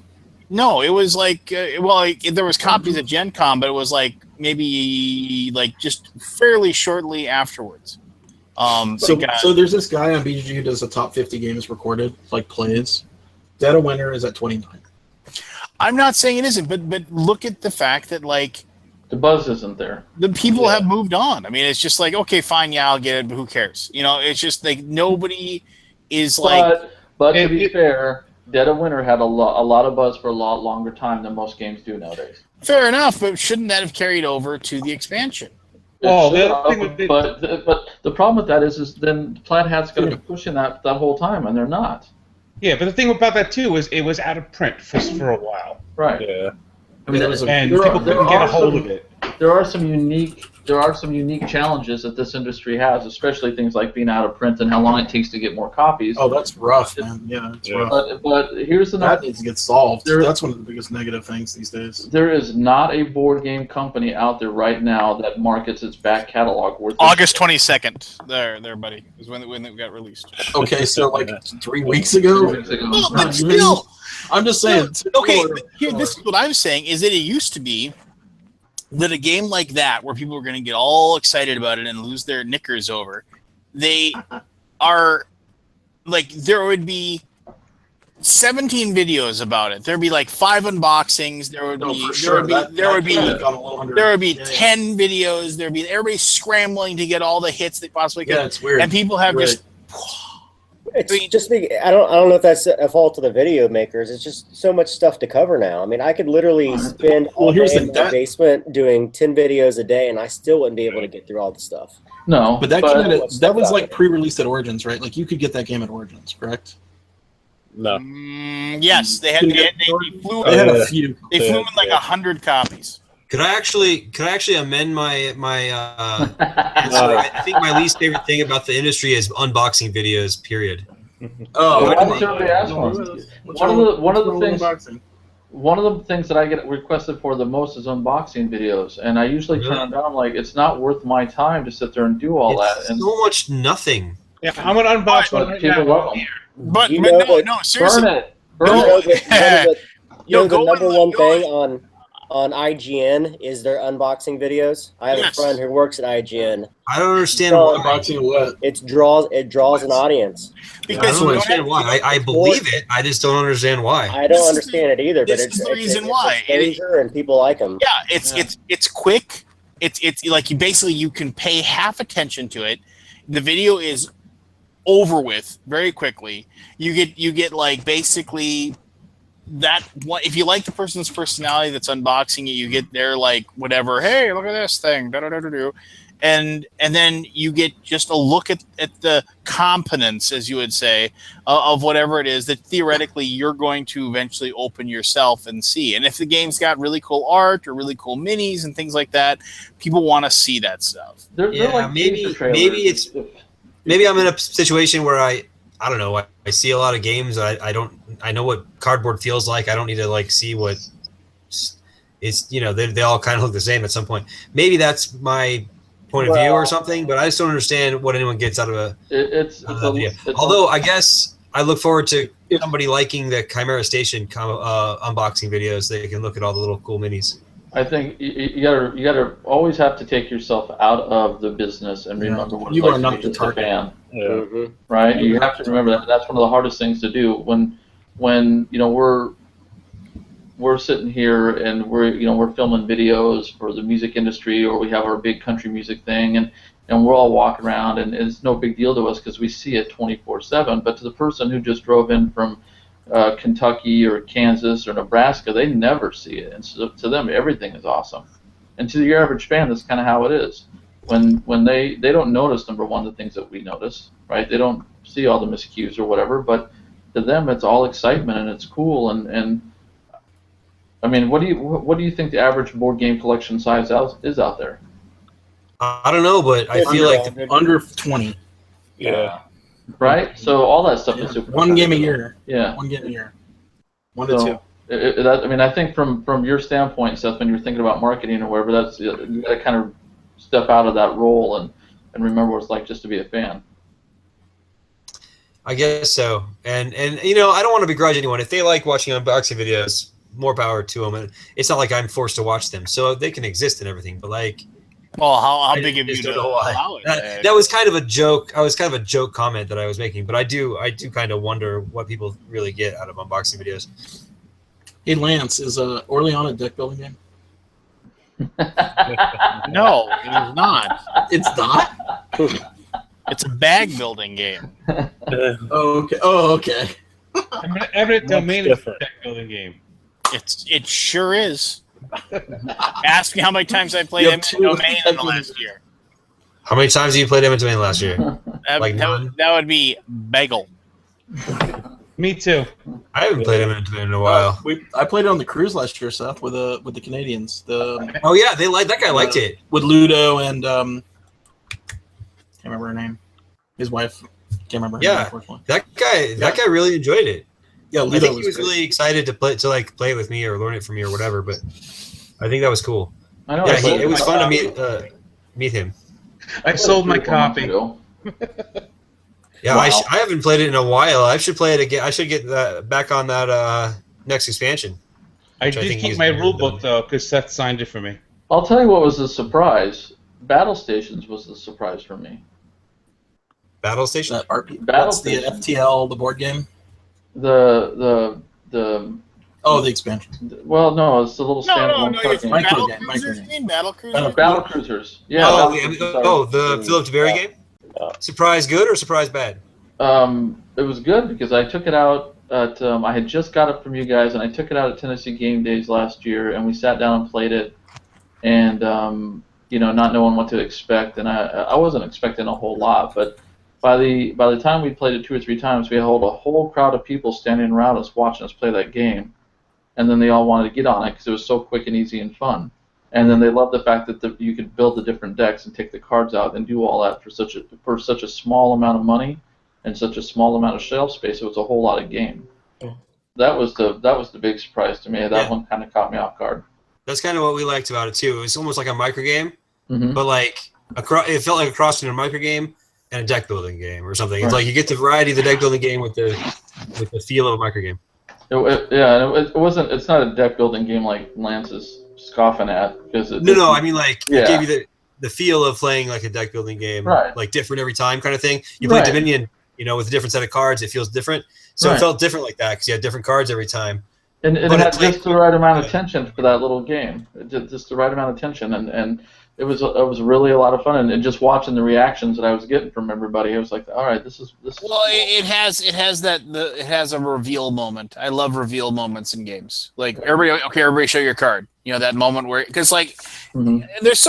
No, it was there was copies at Gen Con, but it was maybe just fairly shortly afterwards. So there's this guy on BGG who does the top 50 games recorded, plays. Dead of Winter is at 29. I'm not saying it isn't, but look at the fact that like the buzz isn't there. The people have moved on. I mean, it's just like, okay, fine, yeah, I'll get it, but who cares? You know, it's just like nobody is But to be fair, Dead of Winter had a lot of buzz for a lot longer time than most games do nowadays. Fair enough, but shouldn't that have carried over to the expansion? But the problem with that is then Plaid Hat's going to be pushing that whole time, and they're not. Yeah, but the thing about that too is it was out of print for a while. Right. Yeah. I mean, and people couldn't get a hold of it. There are some unique challenges that this industry has, especially things like being out of print and how long it takes to get more copies. Oh, that's rough, man. Yeah, it's rough. But here's another. That needs to get solved. That's one of the biggest negative things these days. There is not a board game company out there right now that markets its back catalog worth. August 22nd. There, buddy, is when it got released. Okay, so like 3 weeks ago. 3 weeks ago. No, but still. I'm just saying. Okay, but here, this is what I'm saying: is that it used to be that a game like that, where people were going to get all excited about it and lose their knickers over, they are like there would be 17 videos about it. There'd be like 5 unboxings. There would be 10 videos. There'd be everybody scrambling to get all the hits they possibly could. Yeah, it's weird. And people have just. It's I don't know if that's a fault of the video makers. It's just so much stuff to cover now. I mean, I could literally spend all day in my basement doing 10 videos a day, and I still wouldn't be able to get through all the stuff. No, but that was like pre-released at Origins, right? Like you could get that game at Origins, correct? No. Yes, they had a few. They flew in like 100 copies. Could I actually amend my answer? I think my least favorite thing about the industry is unboxing videos. Period. One of the things that I get requested for the most is unboxing videos, and I usually turn them down. I'm like, it's not worth my time to sit there and do all that. And so much nothing. Yeah, I'm gonna unbox one right now. But no, seriously. Burn it. The number one thing on IGN is their unboxing videos. I have a friend who works at IGN. I don't understand unboxing what. It draws an audience. Because I don't understand why. I believe it. I just don't understand why. I don't understand it either. But it's the reason why. And people like them. Yeah, it's quick. It's like you can pay half attention to it. The video is over with very quickly. You get like basically. That one, if you like the person's personality that's unboxing it, you get their like whatever. Hey, look at this thing, and then you get just a look at the components, as you would say, of whatever it is that theoretically you're going to eventually open yourself and see. And if the game's got really cool art or really cool minis and things like that, people want to see that stuff. Maybe I'm in a situation where I don't know. I see a lot of games. I know what cardboard feels like. I don't need to like see what it's. They all kind of look the same at some point. Maybe that's my point of view or something. But I just don't understand what anyone gets out of a video. Although I guess I look forward to somebody liking the Chimera Station unboxing videos. They can look at all the little cool minis. I think you gotta always have to take yourself out of the business and remember what you it's are like not to be the target. fan. Yeah. Mm-hmm. Right? You have to remember that. That's one of the hardest things to do when we're sitting here and we're filming videos for the music industry, or we have our big country music thing, and we're all walking around, and it's no big deal to us because we see it 24/7. But to the person who just drove in from Kentucky or Kansas or Nebraska, they never see it, and so to them everything is awesome. And to the average fan, that's kind of how it is. When they don't notice, number one, the things that we notice, right? They don't see all the miscues or whatever, but to them it's all excitement and it's cool. And I mean, what do you think the average board game collection size is out there? I don't know, but I feel like under 20. Yeah. Right? So all that stuff is super. One game a year. Yeah. 1 game a year. 1 to 2. I mean, I think from your standpoint, Seth, when you're thinking about marketing or whatever, that's you got to kind of step out of that role and remember what it's like just to be a fan. I guess so. And I don't want to begrudge anyone. If they like watching unboxing videos, more power to them. And it's not like I'm forced to watch them, so they can exist and everything. But like, well, how big of you to allow it? That was kind of a joke. I was kind of a joke comment that I was making, but I do kind of wonder what people really get out of unboxing videos. Hey Lance, is Orleans a deck building game? No, it is not. It's not? It's a bag building game. Oh, okay. Oh, okay. Eminent Domain is a different. deck building game. It sure is. Ask me how many times I played You have Eminent two Domain in the deck last year. How many times have you played Eminent Domain last year? Like none? That would be bagel. Me too. I haven't played Eminent Domain in a while. I played it on the cruise last year, Seth, with the Canadians. Oh yeah, that guy liked it. With Ludo and can't remember her name. His wife. Can't remember her name, Yeah, unfortunately. that guy really enjoyed it. Yeah, Ludo I think he was great. really excited to play with me or learn it from me or whatever. But I think that was cool. I know. Yeah, I played it was my fun to copy. meet him. I sold my copy. Yeah, Wow. I haven't played it in a while. I should play it again. I should get back on that next expansion. I which I did think keep he's my very rule good. book though, because Seth signed it for me. I'll tell you what was a surprise. Battle Stations was a surprise for me. Battle Station? Battle That's the Station. FTL, the board game. The Oh, the expansion. well, no, it's the little No, standalone no, card it's game. Battle game, Cruisers. micro You mean Battle Cruisers? Battle Cruisers. Yeah. Oh, Battle Cruisers are- the Philip DeBerry game? Surprise good or surprise bad? It was good because I took it out at I had just got it from you guys, and I took it out at Tennessee Game Days last year, and we sat down and played it, and not knowing what to expect, and I wasn't expecting a whole lot, but by the time we played it 2 or 3 times, we had a whole crowd of people standing around us watching us play that game, and then they all wanted to get on it because it was so quick and easy and fun. And then they loved the fact that you could build the different decks and take the cards out and do all that for such a small amount of money and such a small amount of shelf space. It was a whole lot of game. That was the big surprise to me. That one kind of caught me off guard. That's kind of what we liked about it too. It was almost like a micro game, Mhm. but like it felt like a cross between a micro game and a deck building game or something. It's Right. like you get the variety of the deck building game with the feel of a micro game. It wasn't. It's not a deck building game like Lance is scoffing at because No, I mean like Yeah. it gave you the feel of playing like a deck building game, Right. like different every time kind of thing. You play Right. Dominion, with a different set of cards, it feels different. So Right. it felt different like that because you had different cards every time. And it But had it's like- just the right amount of tension for that little game. Just the right amount of tension, and it was really a lot of fun. And just watching the reactions that I was getting from everybody, I was like, all right, this is. Well, it has a reveal moment. I love reveal moments in games. Like everybody show your card. That moment where because there's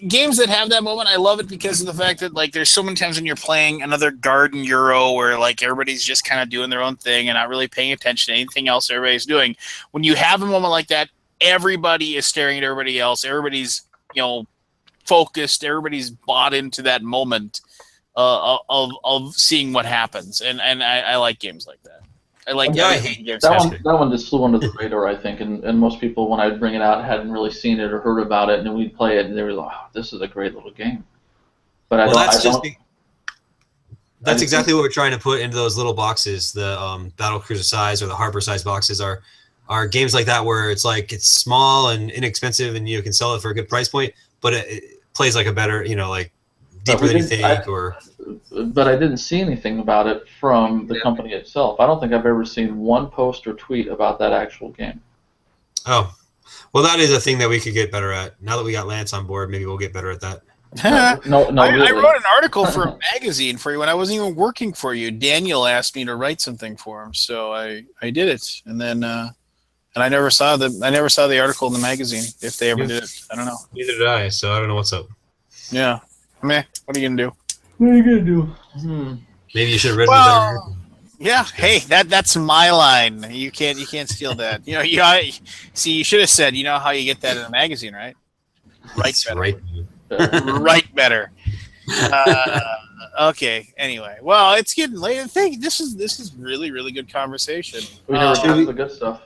games that have that moment. I love it because of the fact that there's so many times when you're playing another Garden Euro where everybody's just kind of doing their own thing and not really paying attention to anything else everybody's doing. When you have a moment like that, everybody is staring at everybody else. Everybody's focused. Everybody's bought into that moment of seeing what happens, and I like games like that. I hate games. That one just flew under the radar, I think, and most people when I'd bring it out hadn't really seen it or heard about it, and then we'd play it, and they were like, "Oh, this is a great little game." But That's exactly what we're trying to put into those little boxes. The Battle Cruiser size or the Harbor size boxes are games like that where it's small and inexpensive, and you can sell it for a good price point, but it plays like a better, deeper than you think. But I didn't see anything about it from the company itself. I don't think I've ever seen one post or tweet about that actual game. Oh, well, that is a thing that we could get better at. Now that we got Lance on board, maybe we'll get better at that. No, I really. wrote an article for a magazine for you when I wasn't even working for you. Daniel asked me to write something for him, so I did it, and then and I never saw the article in the magazine if they ever did it. I don't know. Neither did I, so I don't know what's up. Yeah, meh. What are you gonna do? What are you gonna do? Maybe you should have written a better article. Yeah, hey, that's my line. You can't steal that. You should have said. You know how you get that in a magazine, right? Write better. Write better. Okay. Anyway, well, it's getting late. I think this is really good conversation. We never got the good stuff.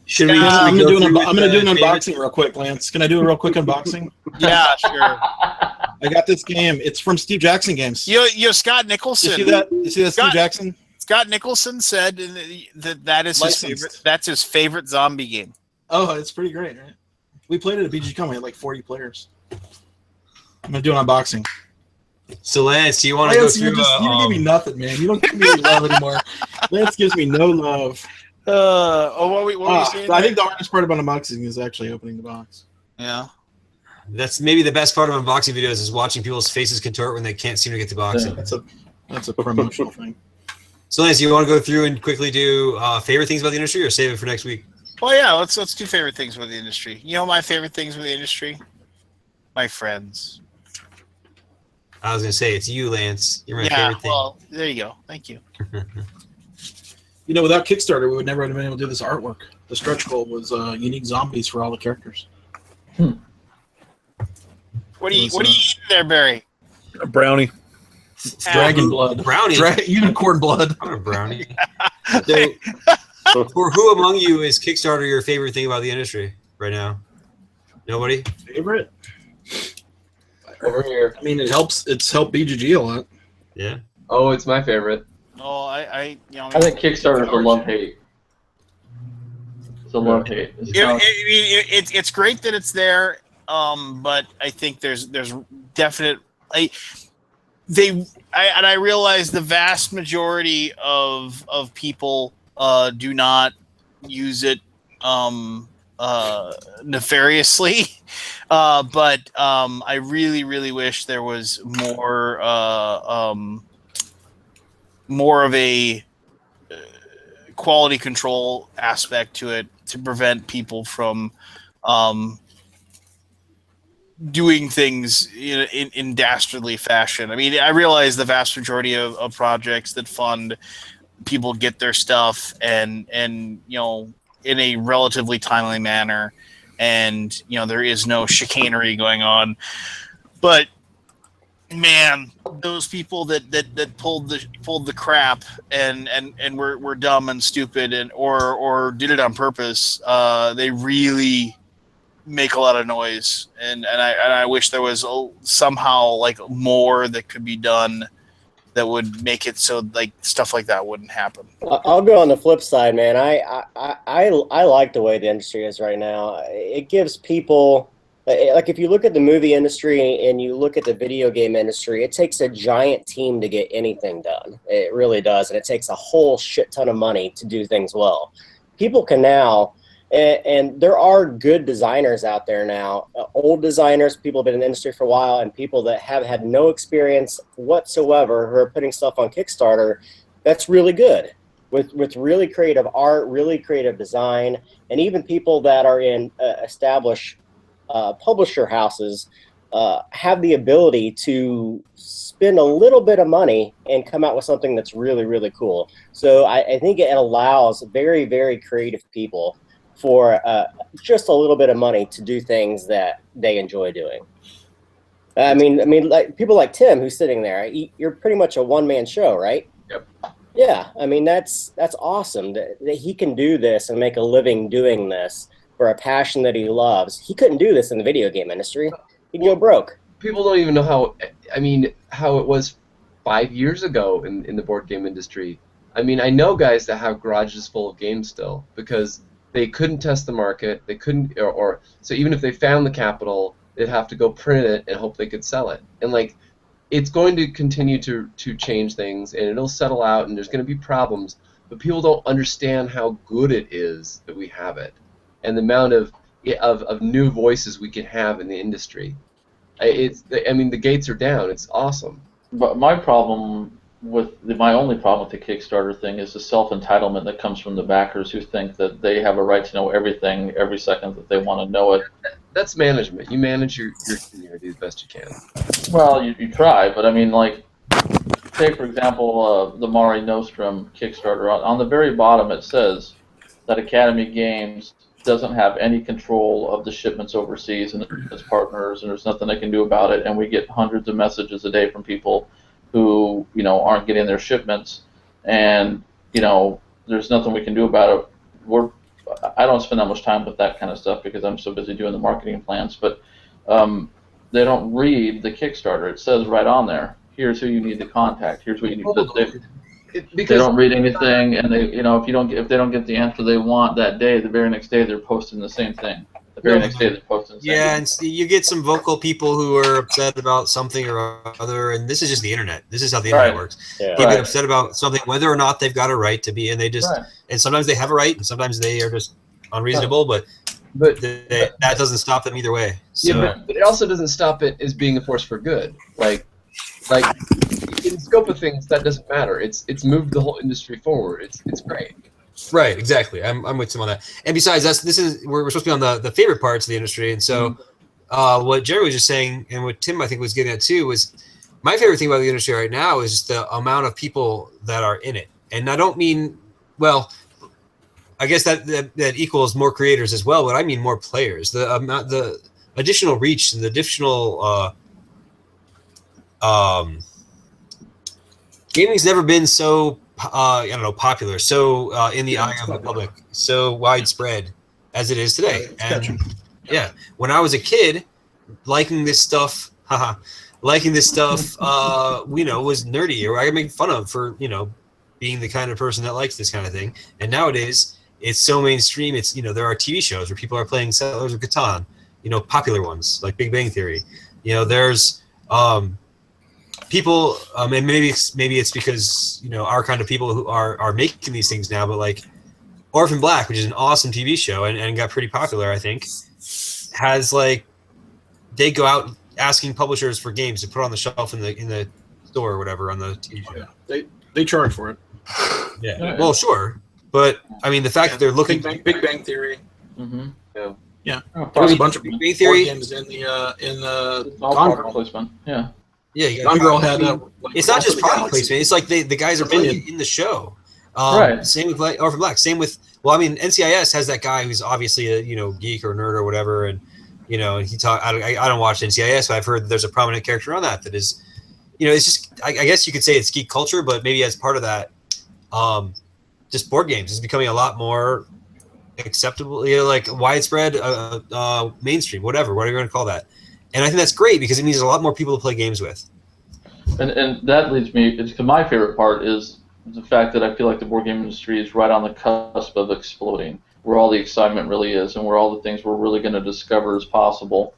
Should we? I'm gonna do an unboxing real quick, Lance. Can I do a real quick unboxing? Yeah, sure. I got this game. It's from Steve Jackson Games. Scott Nicholson. You see that? Steve Jackson? Scott Nicholson said that is his favorite. That's his favorite zombie game. Oh, it's pretty great, right? We played it at BGCon. We had like 40 players. I'm gonna do an unboxing. So Lance, do you want to go through? You don't give me nothing, man. You don't give me any love anymore. Lance gives me no love. What were you saying? I think the hardest part about unboxing is actually opening the box. Yeah. That's maybe the best part of unboxing videos is watching people's faces contort when they can't seem to get the box in. That's a promotional thing. So, Lance, you want to go through and quickly do favorite things about the industry, or save it for next week? Well, yeah, let's do favorite things with the industry. You know my favorite things with the industry? My friends. I was going to say, it's you, Lance. You're my Yeah, favorite thing. well, there you go. Thank you. You know, without Kickstarter, we would never have been able to do this artwork. The stretch goal was unique zombies for all the characters. What are you eating there, Barry? A brownie. Dragon blood. Brownie? Unicorn blood. I'm a brownie. So, for who among you is Kickstarter your favorite thing about the industry right now? Nobody? Favorite? Over here. I mean, it's helped BGG a lot. Yeah. Oh, it's my favorite. Oh, I think Kickstarter's a love-hate. It's a love-hate. It's great that it's there, but I think there's definite. I realize the vast majority of people do not more nefariously, but I really wish there was more of a quality control aspect to it to prevent people from doing things in dastardly fashion. I mean, I realize the vast majority of projects that fund people get their stuff and in a relatively timely manner, and there is no chicanery going on. But man, those people that pulled the crap and were dumb and stupid or did it on purpose, they really make a lot of noise, and I wish there was somehow like more that could be done that would make it so like stuff like that wouldn't happen. I'll go on the flip side, man. I like the way the industry is right now. It gives people, like, if you look at the movie industry and you look at the video game industry, it takes a giant team to get anything done. It really does, and it takes a whole shit ton of money to do things well. People can now, and there are good designers out there now, old designers, people have been in the industry for a while, and people that have had no experience whatsoever who are putting stuff on Kickstarter that's really good, with really creative art, really creative design, and even people that are in established publisher houses have the ability to spend a little bit of money and come out with something that's really cool. So I think it allows very creative people for just a little bit of money to do things that they enjoy doing. I mean, like people like Tim, who's sitting there. You're pretty much a one-man show, right? Yep. Yeah, I mean that's awesome that he can do this and make a living doing this for a passion that he loves. He couldn't do this in the video game industry. He'd go broke. People don't even know how it was 5 years ago in the board game industry. I mean, I know guys that have garages full of games still because they couldn't test the market. They couldn't, or so even if they found the capital, they'd have to go print it and hope they could sell it. And like, it's going to continue to change things, and it'll settle out, and there's going to be problems. But people don't understand how good it is that we have it, and the amount of new voices we can have in the industry. The gates are down. It's awesome. But my only problem with the Kickstarter thing is the self-entitlement that comes from the backers who think that they have a right to know everything every second that they want to know it. That's management. You manage your community as best you can. Well, you try, but I mean, like, say for example, the Mare Nostrum Kickstarter. On the very bottom it says that Academy Games doesn't have any control of the shipments overseas and its partners, and there's nothing they can do about it, and we get hundreds of messages a day from people who aren't getting their shipments, and there's nothing we can do about it. I don't spend that much time with that kind of stuff because I'm so busy doing the marketing plans, but they don't read the Kickstarter. It says right on there, here's who you need to contact, here's what you need to do. They don't read anything, and if they don't get the answer they want that day, the very next day they're posting the same thing. very next day they're posting. Yeah, and you get some vocal people who are upset about something or other, and this is just the internet. This is how the internet works. Yeah. People get upset about something, whether or not they've got a right to be, and they just, and sometimes they have a right, and sometimes they are just unreasonable, but that doesn't stop them either way. So. Yeah, but it also doesn't stop it as being a force for good. Like in scope of things, that doesn't matter. It's moved the whole industry forward. It's great. Right, exactly. I'm with Tim on that. And besides, we're supposed to be on the favorite parts of the industry, and so what Jerry was just saying, and what Tim I think was getting at too, was my favorite thing about the industry right now is just the amount of people that are in it. And I don't mean, well, I guess that equals more creators as well, but I mean more players. The additional reach and the additional gaming's never been so popular, so in the eye of the public, so widespread as it is today. And yeah, when I was a kid, liking this stuff, was nerdy, or I got made fun of for being the kind of person that likes this kind of thing. And nowadays, it's so mainstream. It's there are TV shows where people are playing Settlers of Catan, popular ones like Big Bang Theory. There's people, and maybe it's because our kind of people who are making these things now, but like Orphan Black, which is an awesome TV show and got pretty popular, I think, has they go out asking publishers for games to put on the shelf in the store or whatever on the TV show. Yeah. They charge for it. Yeah. Well, sure, but I mean the fact that they're looking Big Bang Theory. Mm-hmm. Yeah. Oh, There's a bunch of Big Bang Theory games in the all Gone product Girl. placement. Yeah. Yeah, Gone Girl had it's not just product placement. It's like the guys are playing in the show. Right. Same with Orphan Black. Same with NCIS has that guy who's obviously a geek or nerd or whatever, and and he talk. I don't watch NCIS, but I've heard there's a prominent character on that is, it's just I guess you could say it's geek culture, but maybe as part of that, just board games is becoming a lot more acceptable, like widespread, mainstream, whatever you're going to call that. And I think that's great because it means there's a lot more people to play games with. And that leads me to my favorite part is the fact that I feel like the board game industry is right on the cusp of exploding, where all the excitement really is and where all the things we're really going to discover is possible.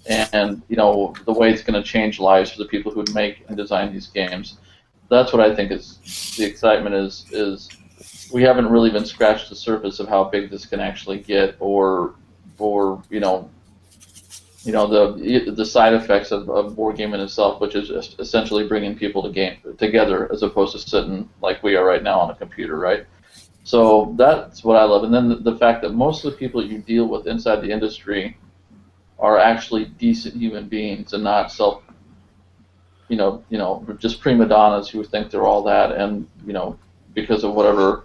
And, the way it's going to change lives for the people who make and design these games. That's what I think is the excitement is we haven't really been scratched the surface of how big this can actually get or the side effects of board gaming itself, which is essentially bringing people together as opposed to sitting like we are right now on a computer, right? So that's what I love. And then the fact that most of the people you deal with inside the industry are actually decent human beings and not just prima donnas who think they're all that, and because of whatever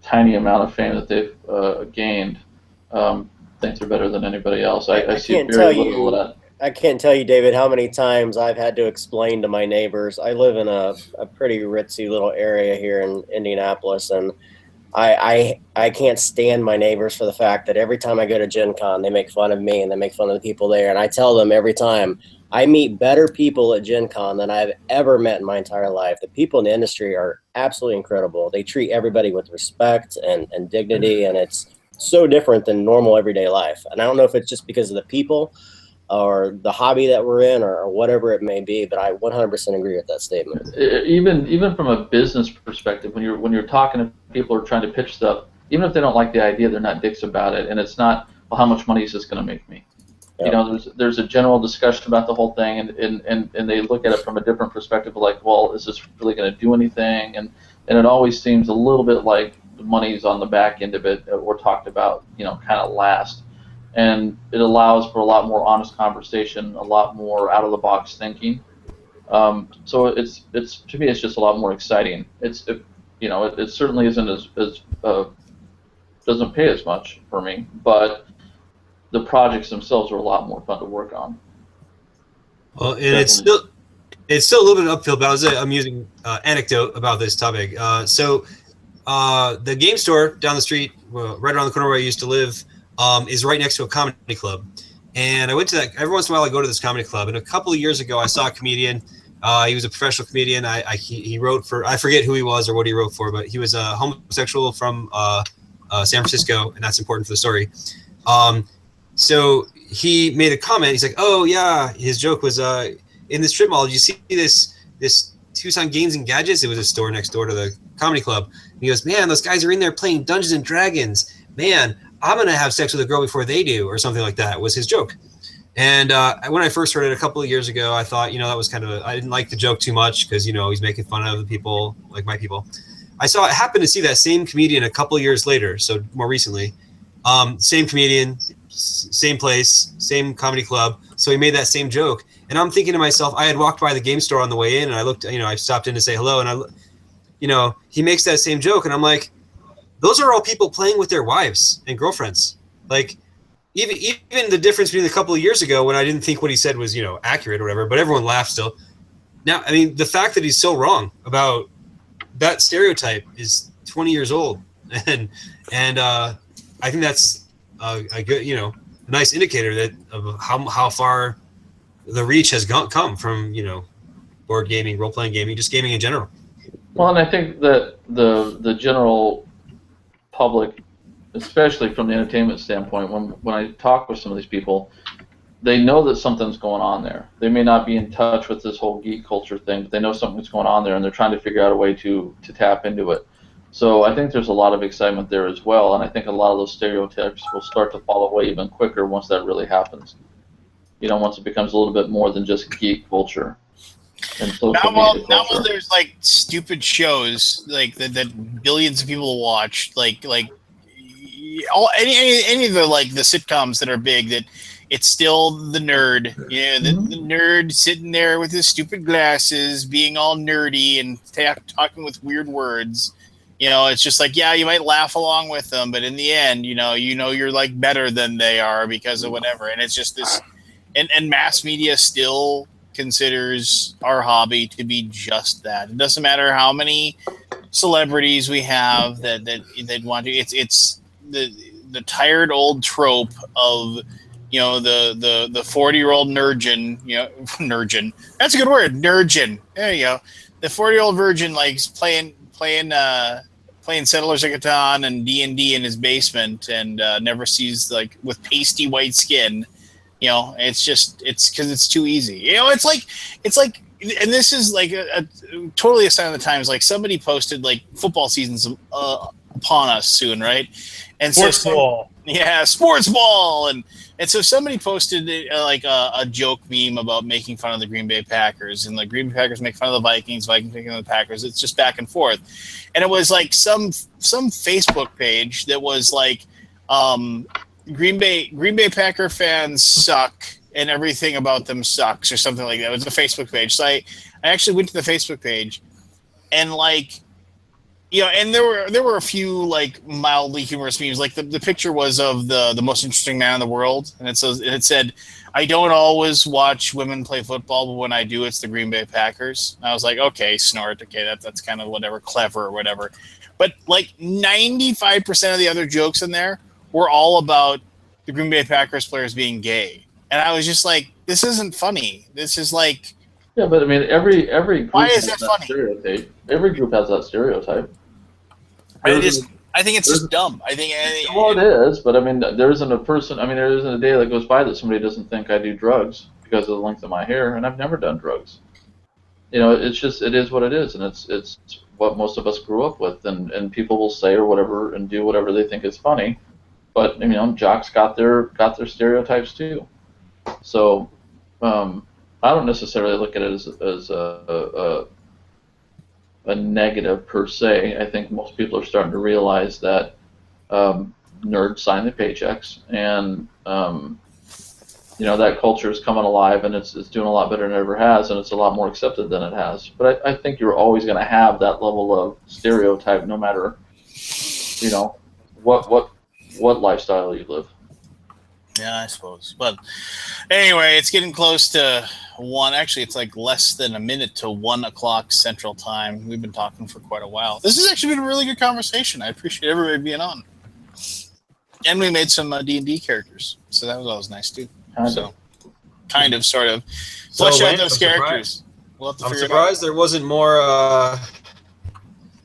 tiny amount of fame that they've gained, think they're better than anybody else. I see very little of that. I can't tell you, David, how many times I've had to explain to my neighbors. I live in a pretty ritzy little area here in Indianapolis, and I can't stand my neighbors for the fact that every time I go to Gen Con, they make fun of me and they make fun of the people there. And I tell them every time, I meet better people at Gen Con than I've ever met in my entire life. The people in the industry are absolutely incredible. They treat everybody with respect and dignity, and it's so different than normal everyday life. And I don't know if it's just because of the people or the hobby that we're in or whatever it may be, but I 100% agree with that statement. Even from a business perspective, when you're talking to people who are trying to pitch stuff, even if they don't like the idea, they're not dicks about it, and it's not, well, how much money is this going to make me? Yep. There's a general discussion about the whole thing, and they look at it from a different perspective, like, well, is this really going to do anything? And it always seems a little bit like the money's on the back end of it, or talked about, kind of last. And it allows for a lot more honest conversation, a lot more out of the box thinking. So it's to me, it's just a lot more exciting. It certainly isn't as doesn't pay as much for me, but the projects themselves are a lot more fun to work on. Well, and it's still a little bit uphill, but I was amusing anecdote about this topic. So the game store down the street, right around the corner where I used to live, is right next to a comedy club. And I went to that. Every once in a while I go to this comedy club. And a couple of years ago I saw a comedian. He was a professional comedian. He wrote for, I forget who he was or what he wrote for, but he was a homosexual from San Francisco, and that's important for the story. So he made a comment. He's like, "Oh yeah," his joke was, "In the strip mall, did you see this Tucson Games and Gadgets? It was a store next door to the comedy club." And he goes, "Man, those guys are in there playing Dungeons and Dragons. Man, I'm gonna have sex with a girl before they do," or something like that. Was his joke. And when I first heard it a couple of years ago, I thought, that was kind of I didn't like the joke too much because he's making fun of the people like my people. I happened to see that same comedian a couple of years later, so more recently. Same comedian, same place, same comedy club. So he made that same joke, and I'm thinking to myself, I had walked by the game store on the way in, and I looked, I stopped in to say hello, and he makes that same joke, and I'm like, those are all people playing with their wives and girlfriends. Like, even the difference between a couple of years ago when I didn't think what he said was, accurate or whatever, but everyone laughed still. Now, I mean, the fact that he's so wrong about that stereotype is 20 years old, and I think that's a good, a nice indicator of how far the reach has come from, board gaming, role-playing gaming, just gaming in general. Well, and I think that the general public, especially from the entertainment standpoint, when I talk with some of these people, they know that something's going on there. They may not be in touch with this whole geek culture thing, but they know something's going on there, and they're trying to figure out a way to tap into it. So I think there's a lot of excitement there as well, and I think a lot of those stereotypes will start to fall away even quicker once that really happens. Once it becomes a little bit more than just geek culture. And now there's like stupid shows like that billions of people watch, like any of the sitcoms that are big, that it's still the nerd, the nerd sitting there with his stupid glasses, being all nerdy and talking with weird words. It's just like, yeah, you might laugh along with them, but in the end, you're like better than they are because of whatever. And it's just this, and mass media still considers our hobby to be just that. It doesn't matter how many celebrities we have that want to. It's the tired old trope of the 40-year-old nerdgin. Nerdgin. That's a good word. Nerdgin. There you go. The 40-year-old virgin likes playing Settlers of Catan and D&D in his basement, and never sees, like, with pasty white skin. It's because it's too easy. It's like, and this is like a totally a sign of the times. Like, somebody posted like football season's upon us soon, right? And sports ball. Yeah, sports ball, and so somebody posted like a joke meme about making fun of the Green Bay Packers, and the Green Bay Packers make fun of the Vikings making fun of the Packers. It's just back and forth, and it was like some Facebook page that was like, Green Bay Packer fans suck and everything about them sucks, or something like that. It was a Facebook page. So I actually went to the Facebook page, and like, and there were a few like mildly humorous memes. Like the picture was of the most interesting man in the world, and it said, "I don't always watch women play football, but when I do, it's the Green Bay Packers." And I was like, okay, snort. Okay, that's kind of whatever, clever or whatever. But like 95% of the other jokes in there were all about the Green Bay Packers players being gay. And I was just like, this isn't funny. This is like... Yeah, but I mean, every group why is has that funny? Stereotype. Every group has that stereotype. I think it's just dumb. Well, it is, but I mean, there isn't a day that goes by that somebody doesn't think I do drugs because of the length of my hair, and I've never done drugs. It is what it is, and it's what most of us grew up with, and people will say or whatever and do whatever they think is funny. But jocks got their stereotypes too. So I don't necessarily look at it as a negative per se. I think most people are starting to realize that nerds sign the paychecks, and that culture is coming alive, and it's doing a lot better than it ever has, and it's a lot more accepted than it has. But I think you're always going to have that level of stereotype, no matter what lifestyle you live. Yeah, I suppose. But anyway, it's getting close to 1. Actually, it's like less than a minute to 1 o'clock Central Time. We've been talking for quite a while. This has actually been a really good conversation. I appreciate everybody being on. And we made some D&D characters, so that was always nice too. Kind of, sort of. Flesh out those characters. We'll have to figure it out. I'm surprised there wasn't more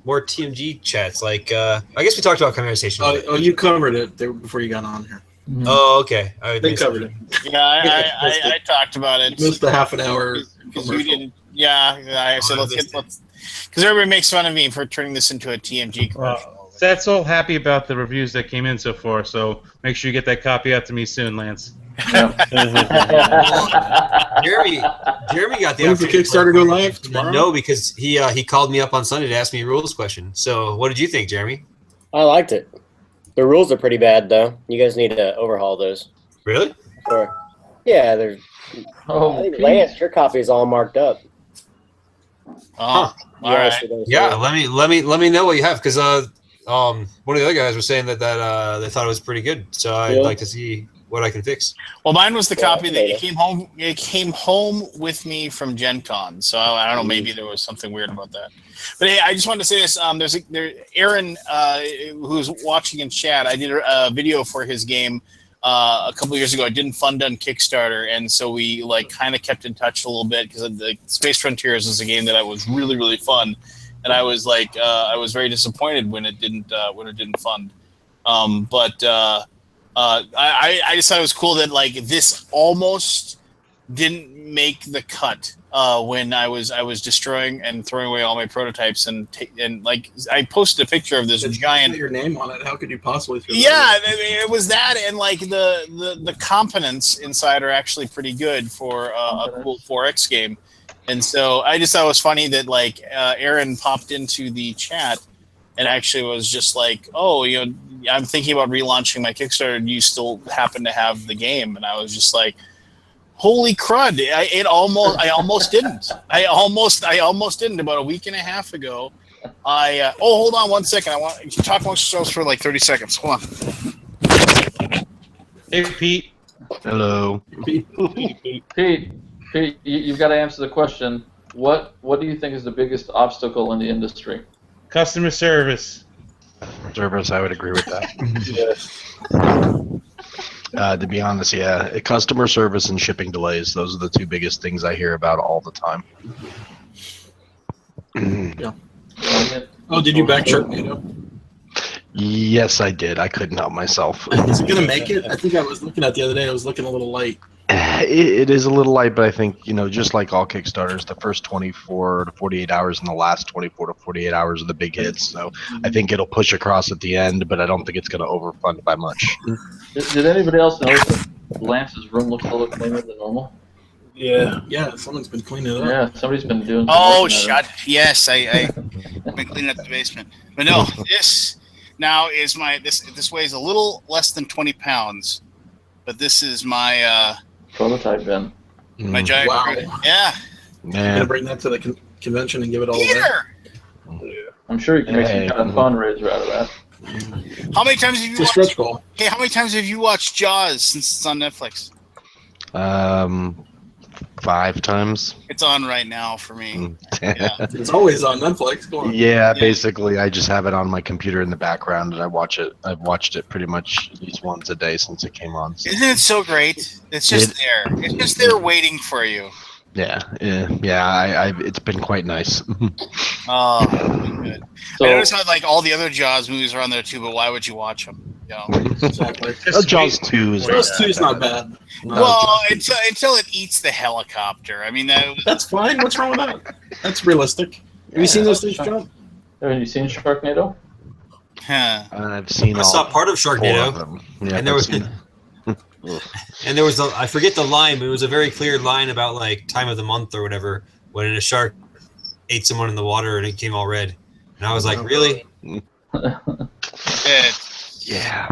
TMG chats. Like, I guess we talked about conversation. Oh, you covered it there before you got on here. Oh, okay. I They covered it. Yeah, I talked about it. Missed the half an hour. Because we didn't. Yeah, I said let's because everybody makes fun of me for turning this into a TMG commercial. Well, Seth's all happy about the reviews that came in so far, so make sure you get that copy out to me soon, Lance. Jeremy got the When's the opportunity. Kickstarter go live tomorrow? No, because he called me up on Sunday to ask me a rules question. So, what did you think, Jeremy? I liked it. The rules are pretty bad, though. You guys need to overhaul those. Really? Sure. Yeah, they're. I think Lance, your copy is all marked up. Oh, all right. Yeah, let me know what you have, because one of the other guys was saying that they thought it was pretty good. So I'd like to see what I can fix. Well, mine was the copy that it came home. It came home with me from Gen Con. So I don't know. Maybe there was something weird about that. But hey, I just wanted to say this. There's Aaron who's watching in chat. I did a video for his game a couple years ago. I didn't fund on Kickstarter, and so we kind of kept in touch a little bit because the Space Frontiers is a game that was really really fun, and I was I was very disappointed when it didn't fund. I just thought it was cool that this almost didn't make the cut when I was destroying and throwing away all my prototypes and I posted a picture of this giant. Your name on it. How could you possibly? Yeah, it was that, and the components inside are actually pretty good for a cool 4X game, and so I just thought it was funny that Aaron popped into the chat and actually was just oh, I'm thinking about relaunching my Kickstarter. Do you still happen to have the game? And I was just holy crud! I almost didn't. I almost didn't. About a week and a half ago, hold on 1 second. I want to talk amongst yourselves for 30 seconds. Hold on. Hey, Pete. Hello. Pete, you've got to answer the question. What do you think is the biggest obstacle in the industry? Customer service. Service, I would agree with that. To be honest, yeah. Customer service and shipping delays, those are the two biggest things I hear about all the time. Yeah. Oh, did you back Sharknado? Yes, I did. I couldn't help myself. Is it going to make it? I think I was looking at the other day. I was looking a little light. It is a little light, but I think, just like all Kickstarters, the first 24 to 48 hours and the last 24 to 48 hours are the big hits. So I think it'll push across at the end, but I don't think it's going to overfund by much. Did anybody else notice that Lance's room looks a little cleaner than normal? Yeah, someone's been cleaning it up. Yeah, somebody's been doing. Oh, shut! Yes, I've been cleaning up the basement. But no, this now is this weighs a little less than 20 pounds, but this is my prototype bin. My giant. Wow. Yeah. I'm gonna bring that to the convention and give it all away. I'm sure you can make some kind of fundraiser out of that. How many times have you watched? Stretch goal. Hey, how many times have you watched Jaws since it's on Netflix? 5 times. It's on right now for me. Yeah. It's always on Netflix. Go on. Yeah, basically, I just have it on my computer in the background, and I watch it. I've watched it pretty much at least once a day since it came on. So. Isn't it so great? It's just there. It's just there waiting for you. Yeah. It's been quite nice. Oh, good. So, I noticed how all the other Jaws movies are on there too, but why would you watch them? Exactly. Jaws 2 is not bad. Well, until it eats the helicopter. I mean, that's fine. What's wrong with that? That's realistic. Have you seen those things, John? Have you seen Sharknado? I've seen. I saw part of Sharknado, yeah, and there was I forget the line, but it was a very clear line about time of the month or whatever when a shark ate someone in the water and it came all red, and I was like, really? Yeah.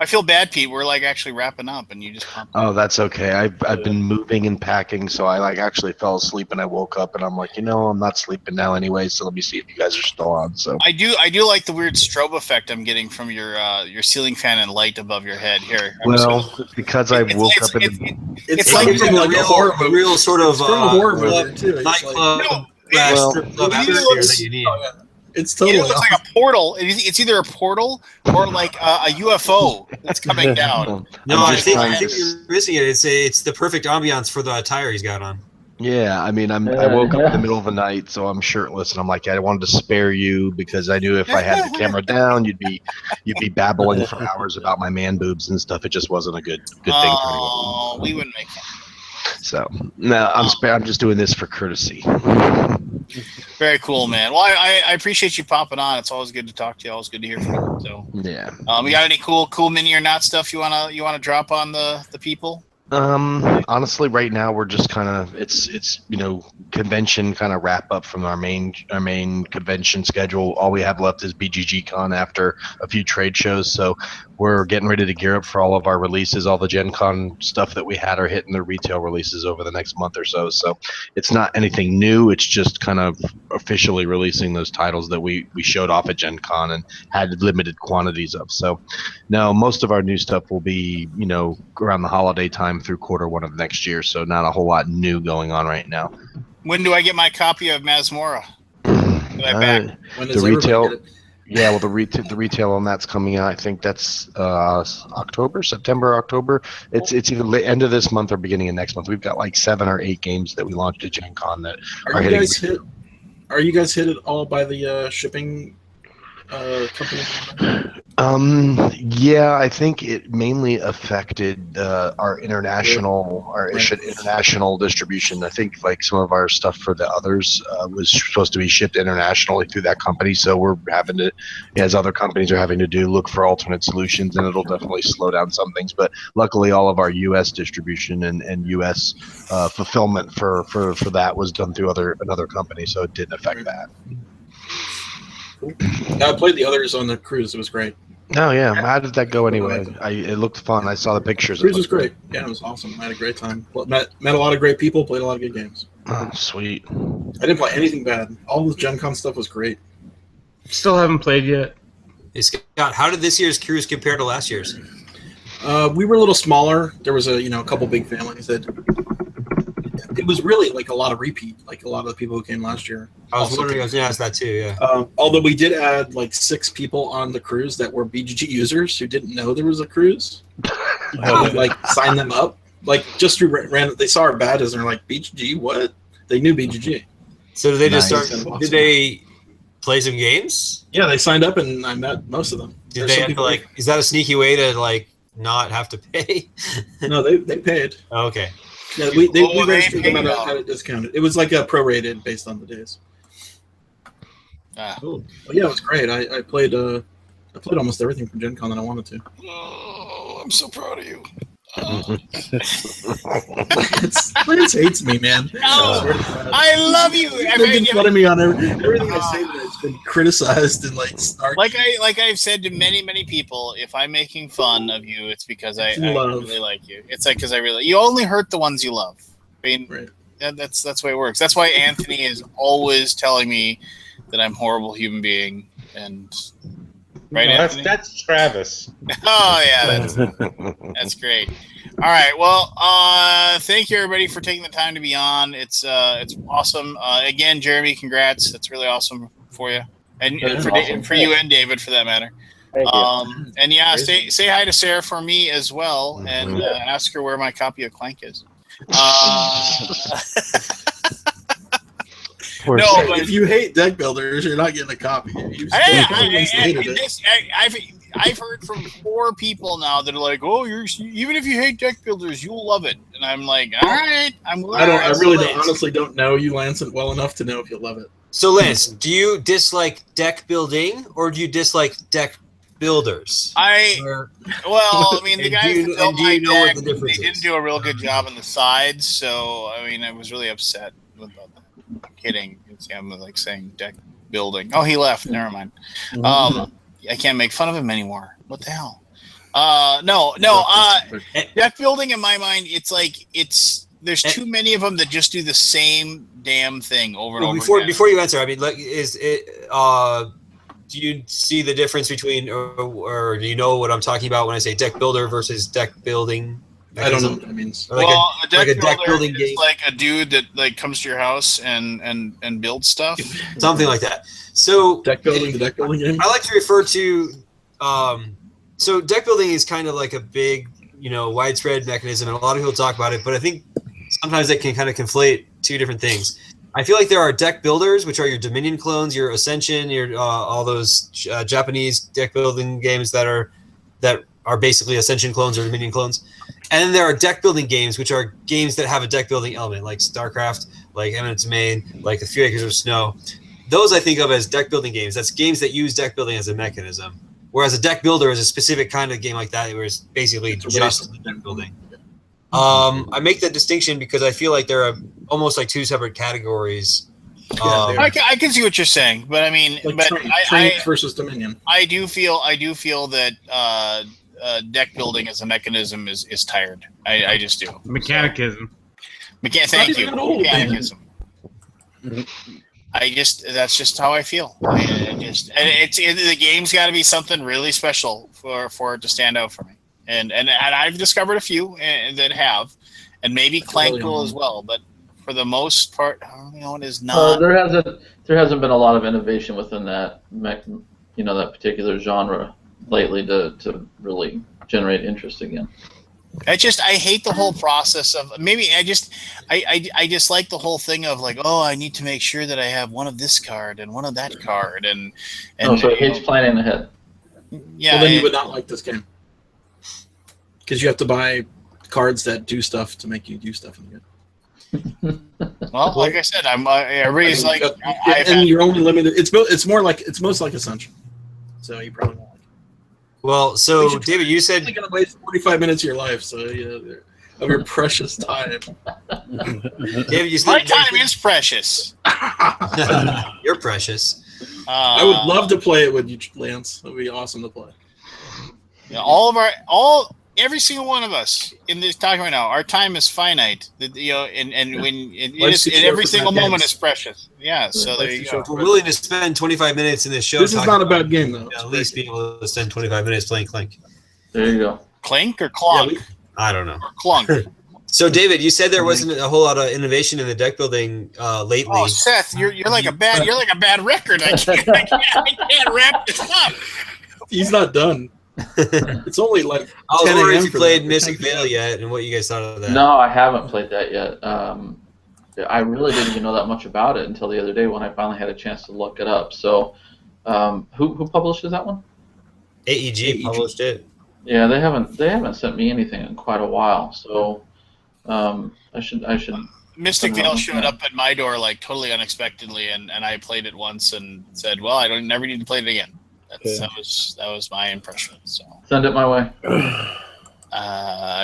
I feel bad, Pete. We're actually wrapping up, and you just. Oh, that's okay. I've been moving and packing, so I actually fell asleep, and I woke up, and I'm like, I'm not sleeping now anyway. So let me see if you guys are still on. So I do like the weird strobe effect I'm getting from your ceiling fan and light above your head here. Because I woke up it's like a horror movie, real sort of horror movie too. Nightclub strip club atmosphere that you need. It's totally. It looks like a portal. It's either a portal or a UFO that's coming down. No, I think you're missing it. It's the perfect ambiance for the attire he's got on. Yeah, I mean, I woke up in the middle of the night, so I'm shirtless, and I'm like, I wanted to spare you because I knew if I had the camera down, you'd be babbling for hours about my man boobs and stuff. It just wasn't a good thing for anyone. Oh, we wouldn't make fun. So no, I'm just doing this for courtesy. Very cool, man. Well, I appreciate you popping on. It's always good to talk to you. Always good to hear from you. So yeah. You got any cool mini or not stuff you wanna drop on the people? Honestly, right now we're just kind of it's convention kind of wrap up from our main convention schedule. All we have left is BGG Con after a few trade shows, so we're getting ready to gear up for all of our releases. All the Gen Con stuff that we had are hitting the retail releases over the next month or so. So it's not anything new. It's just kind of officially releasing those titles that we showed off at Gen Con and had limited quantities of. So now most of our new stuff will be around the holiday time through Q1 of next year. So not a whole lot new going on right now. When do I get my copy of Masmora? The retail. Yeah, well, the retail on that's coming out. I think that's September, October. It's either the end of this month or beginning of next month. We've got like 7 or 8 games that we launched at Gen Con that are hitting. Are you guys hit at all by the shipping company? Yeah, I think it mainly affected our international distribution. I think like some of our stuff for the others was supposed to be shipped internationally through that company, so we're having to, as other companies are having to do, look for alternate solutions, and it'll definitely slow down some things. But luckily, all of our U.S. distribution and U.S. Fulfillment for that was done through another company, so it didn't affect that. Cool. I played the others on the cruise. It was great. Oh yeah, how did that go anyway? It looked fun. I saw the pictures. Cruise was great. Yeah, it was awesome. I had a great time. Met a lot of great people. Played a lot of good games. Oh, sweet. I didn't play anything bad. All the Gen Con stuff was great. Still haven't played yet. Hey Scott, how did this year's cruise compare to last year's? We were a little smaller. There was a couple big families that. It was really like a lot of repeat, like a lot of the people who came last year. I was wondering, I was going to ask that too, yeah. Although we did add like 6 people on the cruise that were BGG users who didn't know there was a cruise. We signed them up. Like just through random, they saw our badges and they're like, BGG, what? They knew BGG. So did they just start, did they play some games? Yeah, they signed up and I met most of them. Did they have to is that a sneaky way to not have to pay? No, they paid. Oh, okay. Yeah, we registered them at a discounted. It was like a prorated based on the days. Well, yeah, it was great. I played almost everything from Gen Con that I wanted to. Oh, I'm so proud of you. Lance hates me, man. No, I love you. They've been flooding me on everything I say that it's been criticized and snarky. Like I've said to many people, if I'm making fun of you, it's because I really like you. It's like because you only hurt the ones you love. I mean, right. That's the way it works. That's why Anthony is always telling me that I'm a horrible human being and. Right, no, Anthony? that's Travis. Oh yeah, that's great. All right, well, thank you everybody for taking the time to be on. It's awesome. Again, Jeremy, congrats. That's really awesome for you, and for you and David for that matter. Thank you. And yeah, say hi to Sarah for me as well, and ask her where my copy of Clank is. No, but if you hate deck builders, you're not getting a copy. I've heard from 4 people now that are like, "Oh, even if you hate deck builders, you'll love it." And I'm like, "All right, I'm." I really honestly don't know you, Lance, well enough to know if you'll love it. So, Lance, do you dislike deck building or do you dislike deck builders? The guys that built my deck, they didn't do a real good job on the sides, so I was really upset about that. I'm kidding. I'm saying deck building. Oh, he left. Never mind. I can't make fun of him anymore. What the hell? No. Deck building in my mind, there's too many of them that just do the same damn thing over and over again. Before you answer, is it? Do you see the difference between, or do you know what I'm talking about when I say deck builder versus deck building? I don't know what that means. A deck building game, like a dude that comes to your house and builds stuff. Something like that. So the deck building game. I like to refer to. So deck building is kind of like a big, widespread mechanism, and a lot of people talk about it. But I think sometimes it can kind of conflate two different things. I feel like there are deck builders, which are your Dominion clones, your Ascension, your all those Japanese deck building games that are basically Ascension clones or Dominion clones. And then there are deck building games, which are games that have a deck building element, like StarCraft, like Eminence Domain, like A Few Acres of Snow. Those I think of as deck building games. That's games that use deck building as a mechanism. Whereas a deck builder is a specific kind of game like that, where it's basically just deck building. I make that distinction because I feel like there are almost like two separate categories. I can see what you're saying, but I mean, Like Trains versus Dominion. I do feel that deck building as a mechanism is tired. I just do. Mechanicism. Thank you. Mechanicism. That's just how I feel. The game's got to be something really special for it to stand out for me. And I've discovered a few that have, and maybe Clank will as well. But for the most part, it is not. There hasn't been a lot of innovation within that that particular genre lately to really generate interest again. I hate the whole process of I just like the whole thing of like, oh, I need to make sure that I have one of this card and one of that card and so it hates planning ahead. Yeah. Well, then you would not like this game because you have to buy cards that do stuff to make you do stuff in the game. Well, like I said, everybody's like, and you're only limited. It's most like Ascension, so you probably won't. Well, so David, you said you're going to waste 45 minutes of your life, so of your precious time. David, you said my time is precious. You're precious. I would love to play it with you, Lance. It would be awesome to play. Yeah, every single one of us in this talking right now, our time is finite. And when every single moment is precious. Yeah, so there you go. If we're willing to spend 25 minutes in this show. This is not a bad game, though. At least be able to spend 25 minutes playing Clank. There you go. Clank or Clonk? Yeah, I don't know. Or Clonk. So, David, you said there wasn't a whole lot of innovation in the deck building lately. Oh, Seth, you're like a bad record. I can't wrap this up. He's not done. It's only like. I was wondering if you played Mystic Vale yet, and what you guys thought of that. No, I haven't played that yet. I really didn't even know that much about it until the other day when I finally had a chance to look it up. So, who publishes that one? AEG published it. Yeah, they haven't sent me anything in quite a while. So, I should. Mystic Vale showed up at my door like totally unexpectedly, and I played it once and said, "Well, I never need to play it again." That was my impression. So send it my way.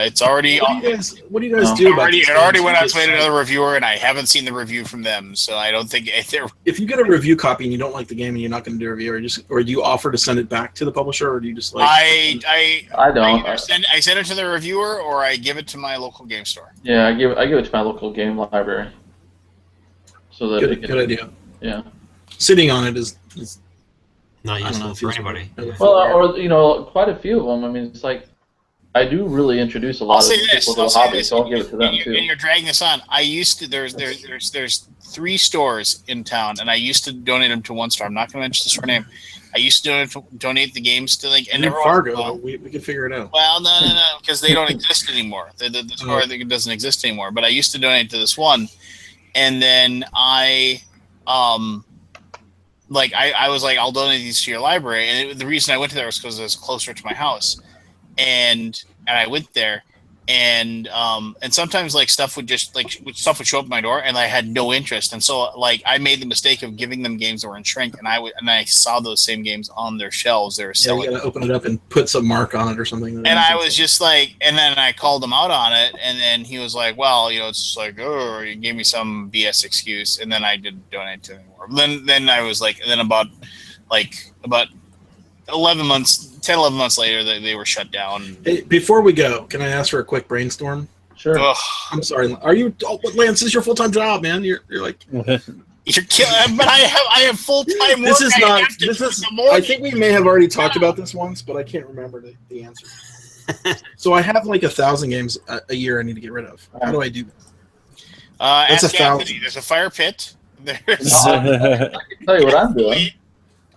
It's already. What do you guys do about it? Already went out to another reviewer, and I haven't seen the review from them, so I don't think if you get a review copy and you don't like the game and you're not going to do a review, or do you offer to send it back to the publisher, or do you just like? I don't. I send it to the reviewer, or I give it to my local game store. Yeah, I give it to my local game library. So that good idea. Yeah. Sitting on it is not useful for anybody. Well, or quite a few of them. I mean, it's like I do really introduce a lot of people to the hobby, so I'll give it to them too. And you're dragging this on. I used to. There's 3 stores in town, and I used to donate them to one store. I'm not going to mention the store name. I used to donate the games to like. And in Fargo, we can figure it out. Well, no, because they don't exist anymore. The store doesn't exist anymore. But I used to donate to this one, and then I was like, I'll donate these to your library, and the reason I went to there was because it was closer to my house, and I went there, and sometimes like stuff would show up at my door, and I had no interest, and so like I made the mistake of giving them games that were in shrink, and I saw those same games on their shelves. They were selling. You gotta open it up and put some mark on it or something. And I was just like, and then I called him out on it, and then he was like, well, it's just like, oh, he gave me some BS excuse, and then I didn't donate to him anymore. Then I was like, and then about 11 months later, they were shut down. Hey, before we go, can I ask for a quick brainstorm? Sure. Ugh. I'm sorry. Are you, Lance? This is your full-time job, man. You're like. You're killing, but I have full-time work. This is not. This is. I think we may have already talked about this once, but I can't remember the answer. So I have like 1,000 games a year I need to get rid of. How do I do that? That's 1,000. There's a fire pit. I can tell you what I'm doing.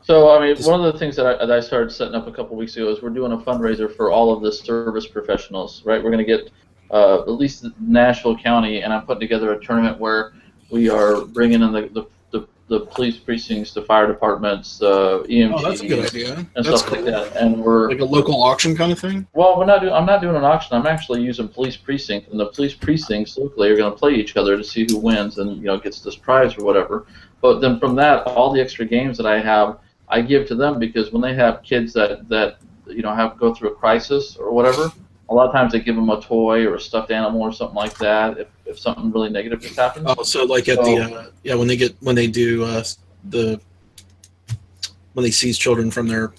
So, I mean, one of the things that I started setting up a couple weeks ago is we're doing a fundraiser for all of the service professionals, right? We're going to get at least Nashville County, and I'm putting together a tournament where We are bringing in the police precincts, the fire departments, EMTs, Oh, that's a good idea. and That's stuff cool. like that. And we're like a local auction kind of thing. well, I'm not doing an auction. I'm actually using police precincts, and the police precincts locally are going to play each other to see who wins and gets this prize or whatever. But then from that, all the extra games that I have, I give to them because when they have kids that have go through a crisis or whatever, a lot of times they give them a toy or a stuffed animal or something like that if something really negative just happens. Oh, so like at when they seize children from their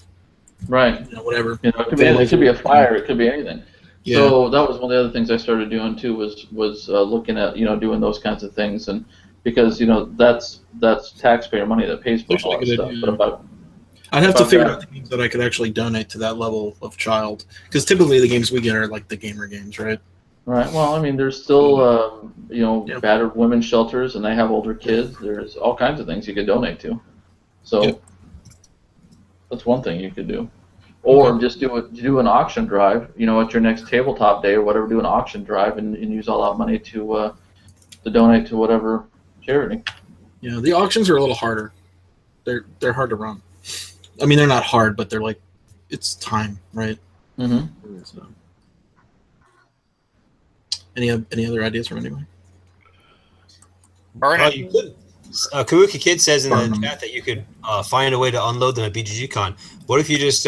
right, whatever. It could be a fire, it could be anything. Yeah. So that was one of the other things I started doing too was looking at doing those kinds of things, and because that's taxpayer money that pays for all that stuff. But I'd have to figure out the games that I could actually donate to that level of child, because typically the games we get are like the gamer games, right? Right. Well, I mean, there's still battered women's shelters, and they have older kids. There's all kinds of things you could donate to. So that's one thing you could do, or just do an auction drive. At your next tabletop day or whatever, do an auction drive and use all that money to donate to whatever charity. Yeah, the auctions are a little harder. They're hard to run. I mean, they're not hard, but they're like, it's time, right? Mm-hmm. So. Any other ideas from anyone? You could. Kawuka Kid says in the chat that you could find a way to unload them at BGGCon. What if you just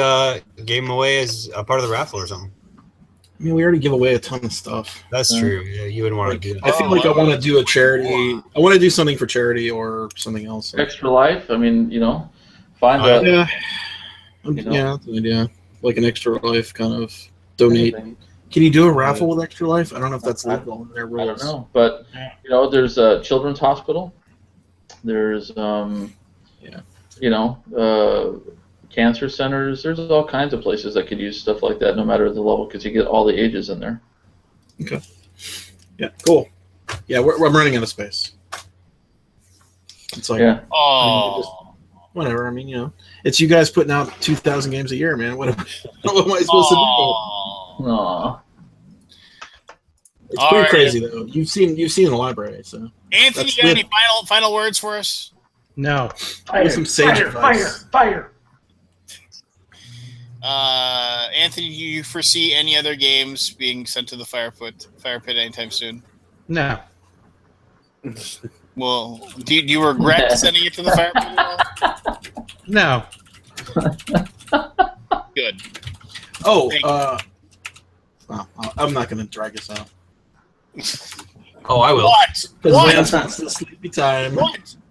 gave them away as a part of the raffle or something? I mean, we already give away a ton of stuff. That's true. Yeah, you wouldn't want to do that. I feel like I want to do a charity. I want to do something for charity or something else. Extra Life. I mean, find that. Yeah, that's an idea. Like an Extra Life kind of donate. Anything. Can you do a raffle with Extra Life? I don't know if that's legal in their rules. I don't know, but there's a children's hospital. There's cancer centers. There's all kinds of places that could use stuff like that, no matter the level, because you get all the ages in there. Okay. Yeah. Cool. Yeah, I'm running out of space. It's like whatever. I mean, it's you guys putting out 2,000 games a year, man. What am I supposed to do? Aww. It's pretty crazy though. You've seen the library, so. Anthony, you got any final words for us? No. Some sage advice. Fire. Anthony, do you foresee any other games being sent to the fire pit anytime soon? No. Well, do you regret sending it to the fire pit? No. Good. I'm not going to drag us out. Oh, I will. What? Because Lance wants sleepy time.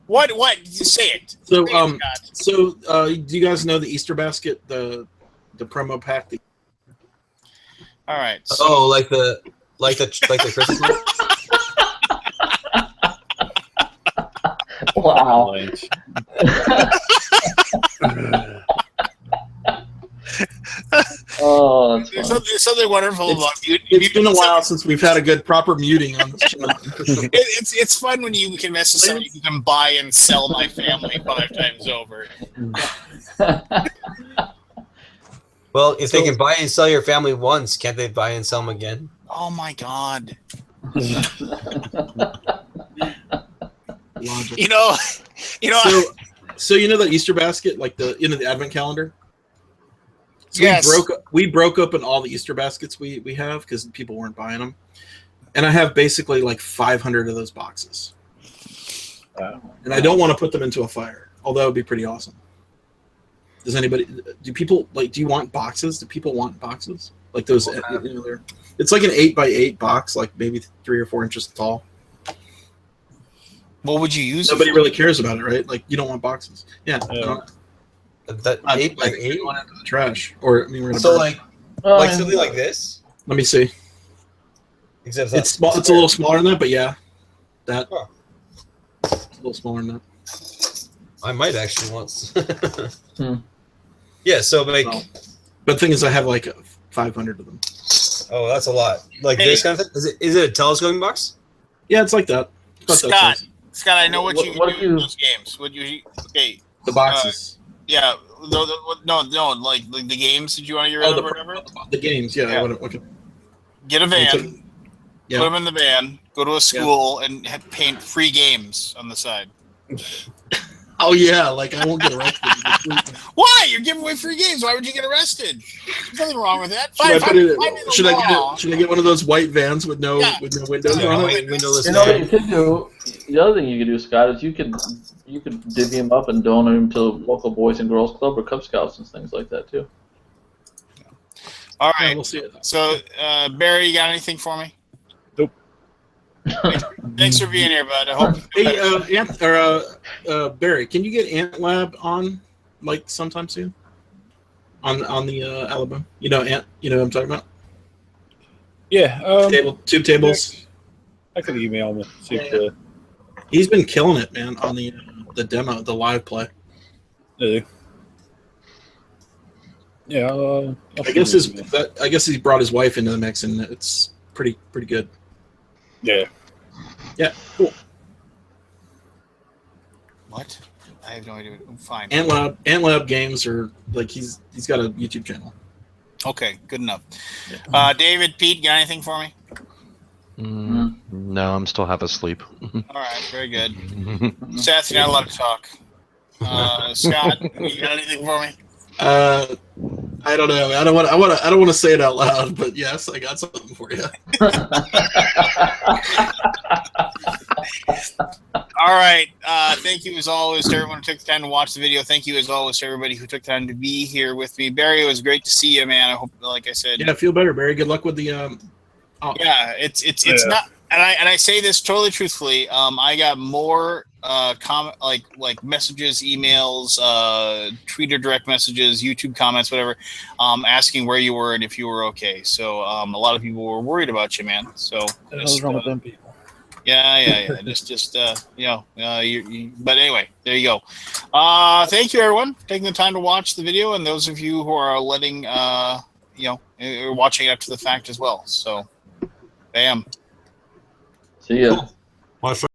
What? You say it. So, do you guys know the Easter basket, the promo pack? All right. So. Oh, like the Christmas one? Wow. Oh, that's there's something wonderful about it. It's been a while since we've had a good proper muting on this channel. It's fun when you can mess with somebody who can buy and sell my family 5 times over. Well, if they can buy and sell your family once, can't they buy and sell them again? Oh my God. So you know that Easter basket, like the Advent calendar? So yes. We broke open all the Easter baskets we have because people weren't buying them, and I have basically like 500 of those boxes. And I don't want to put them into a fire, although it'd be pretty awesome. Do you want boxes? Do people want boxes like those? It's like an 8x8 box, like maybe 3 or 4 inches tall. What would you use? Nobody really cares about it, right? Like you don't want boxes. Yeah. That 8x8 going into the trash, or we're gonna so burn. like something like this. Let me see. Except it's small. It's a little smaller than that, but yeah, it's a little smaller than that. I might actually once. Yeah. So like, but the thing is, I have like 500 of them. Oh, that's a lot. Like this kind of thing. Is it a telescoping box? Yeah, it's like that. Scott, I know what you do in those games. The boxes. Yeah, no, like the games that you want to get rid of or whatever? The games, yeah. Get a van, put them in the van, go to a school and paint free games on the side. Oh yeah, like I won't get arrested. Why? You're giving away free games. Why would you get arrested? There's nothing wrong with that. Should I get one of those white vans with no windows on it? Windowless. You know what you could do? The other thing you could do, Scott, is you could divvy them up and donate them to local Boys and Girls Club or Cub Scouts and things like that too. All right. Yeah, we'll see it. So, Barry, you got anything for me? Nope. Thanks for being here, bud. I hope. Hey, Barry, can you get Ant Lab on like sometime soon? On the Alaboom? You know Ant? You know what I'm talking about? Yeah. Tube tables. I could email him. See if, He's been killing it, man, on the demo, the live play. Yeah. I guess he brought his wife into the mix, and it's pretty good. Yeah. Yeah. Cool. What? I have no idea. Fine. Ant Lab games are like he's got a YouTube channel. Okay, good enough. David, Pete, got anything for me? No, I'm still half asleep. All right, very good. Seth, you're not allowed to talk. Scott, you got anything for me? I don't know. I don't want to say it out loud, but yes, I got something for you. All right. Thank you as always to everyone who took the time to watch the video. Thank you as always to everybody who took the time to be here with me. Barry, it was great to see you, man. I hope, like I said. Yeah, feel better, Barry. Good luck with the. Yeah, it's not, and I say this totally truthfully. I got more like messages, emails, Twitter direct messages, YouTube comments, whatever, asking where you were and if you were okay. So a lot of people were worried about you, man. So what's wrong with them people? Yeah. just but anyway, there you go. Thank you everyone for taking the time to watch the video, and those of you who are letting watching it up to the fact as well. So, bam. See ya. Cool.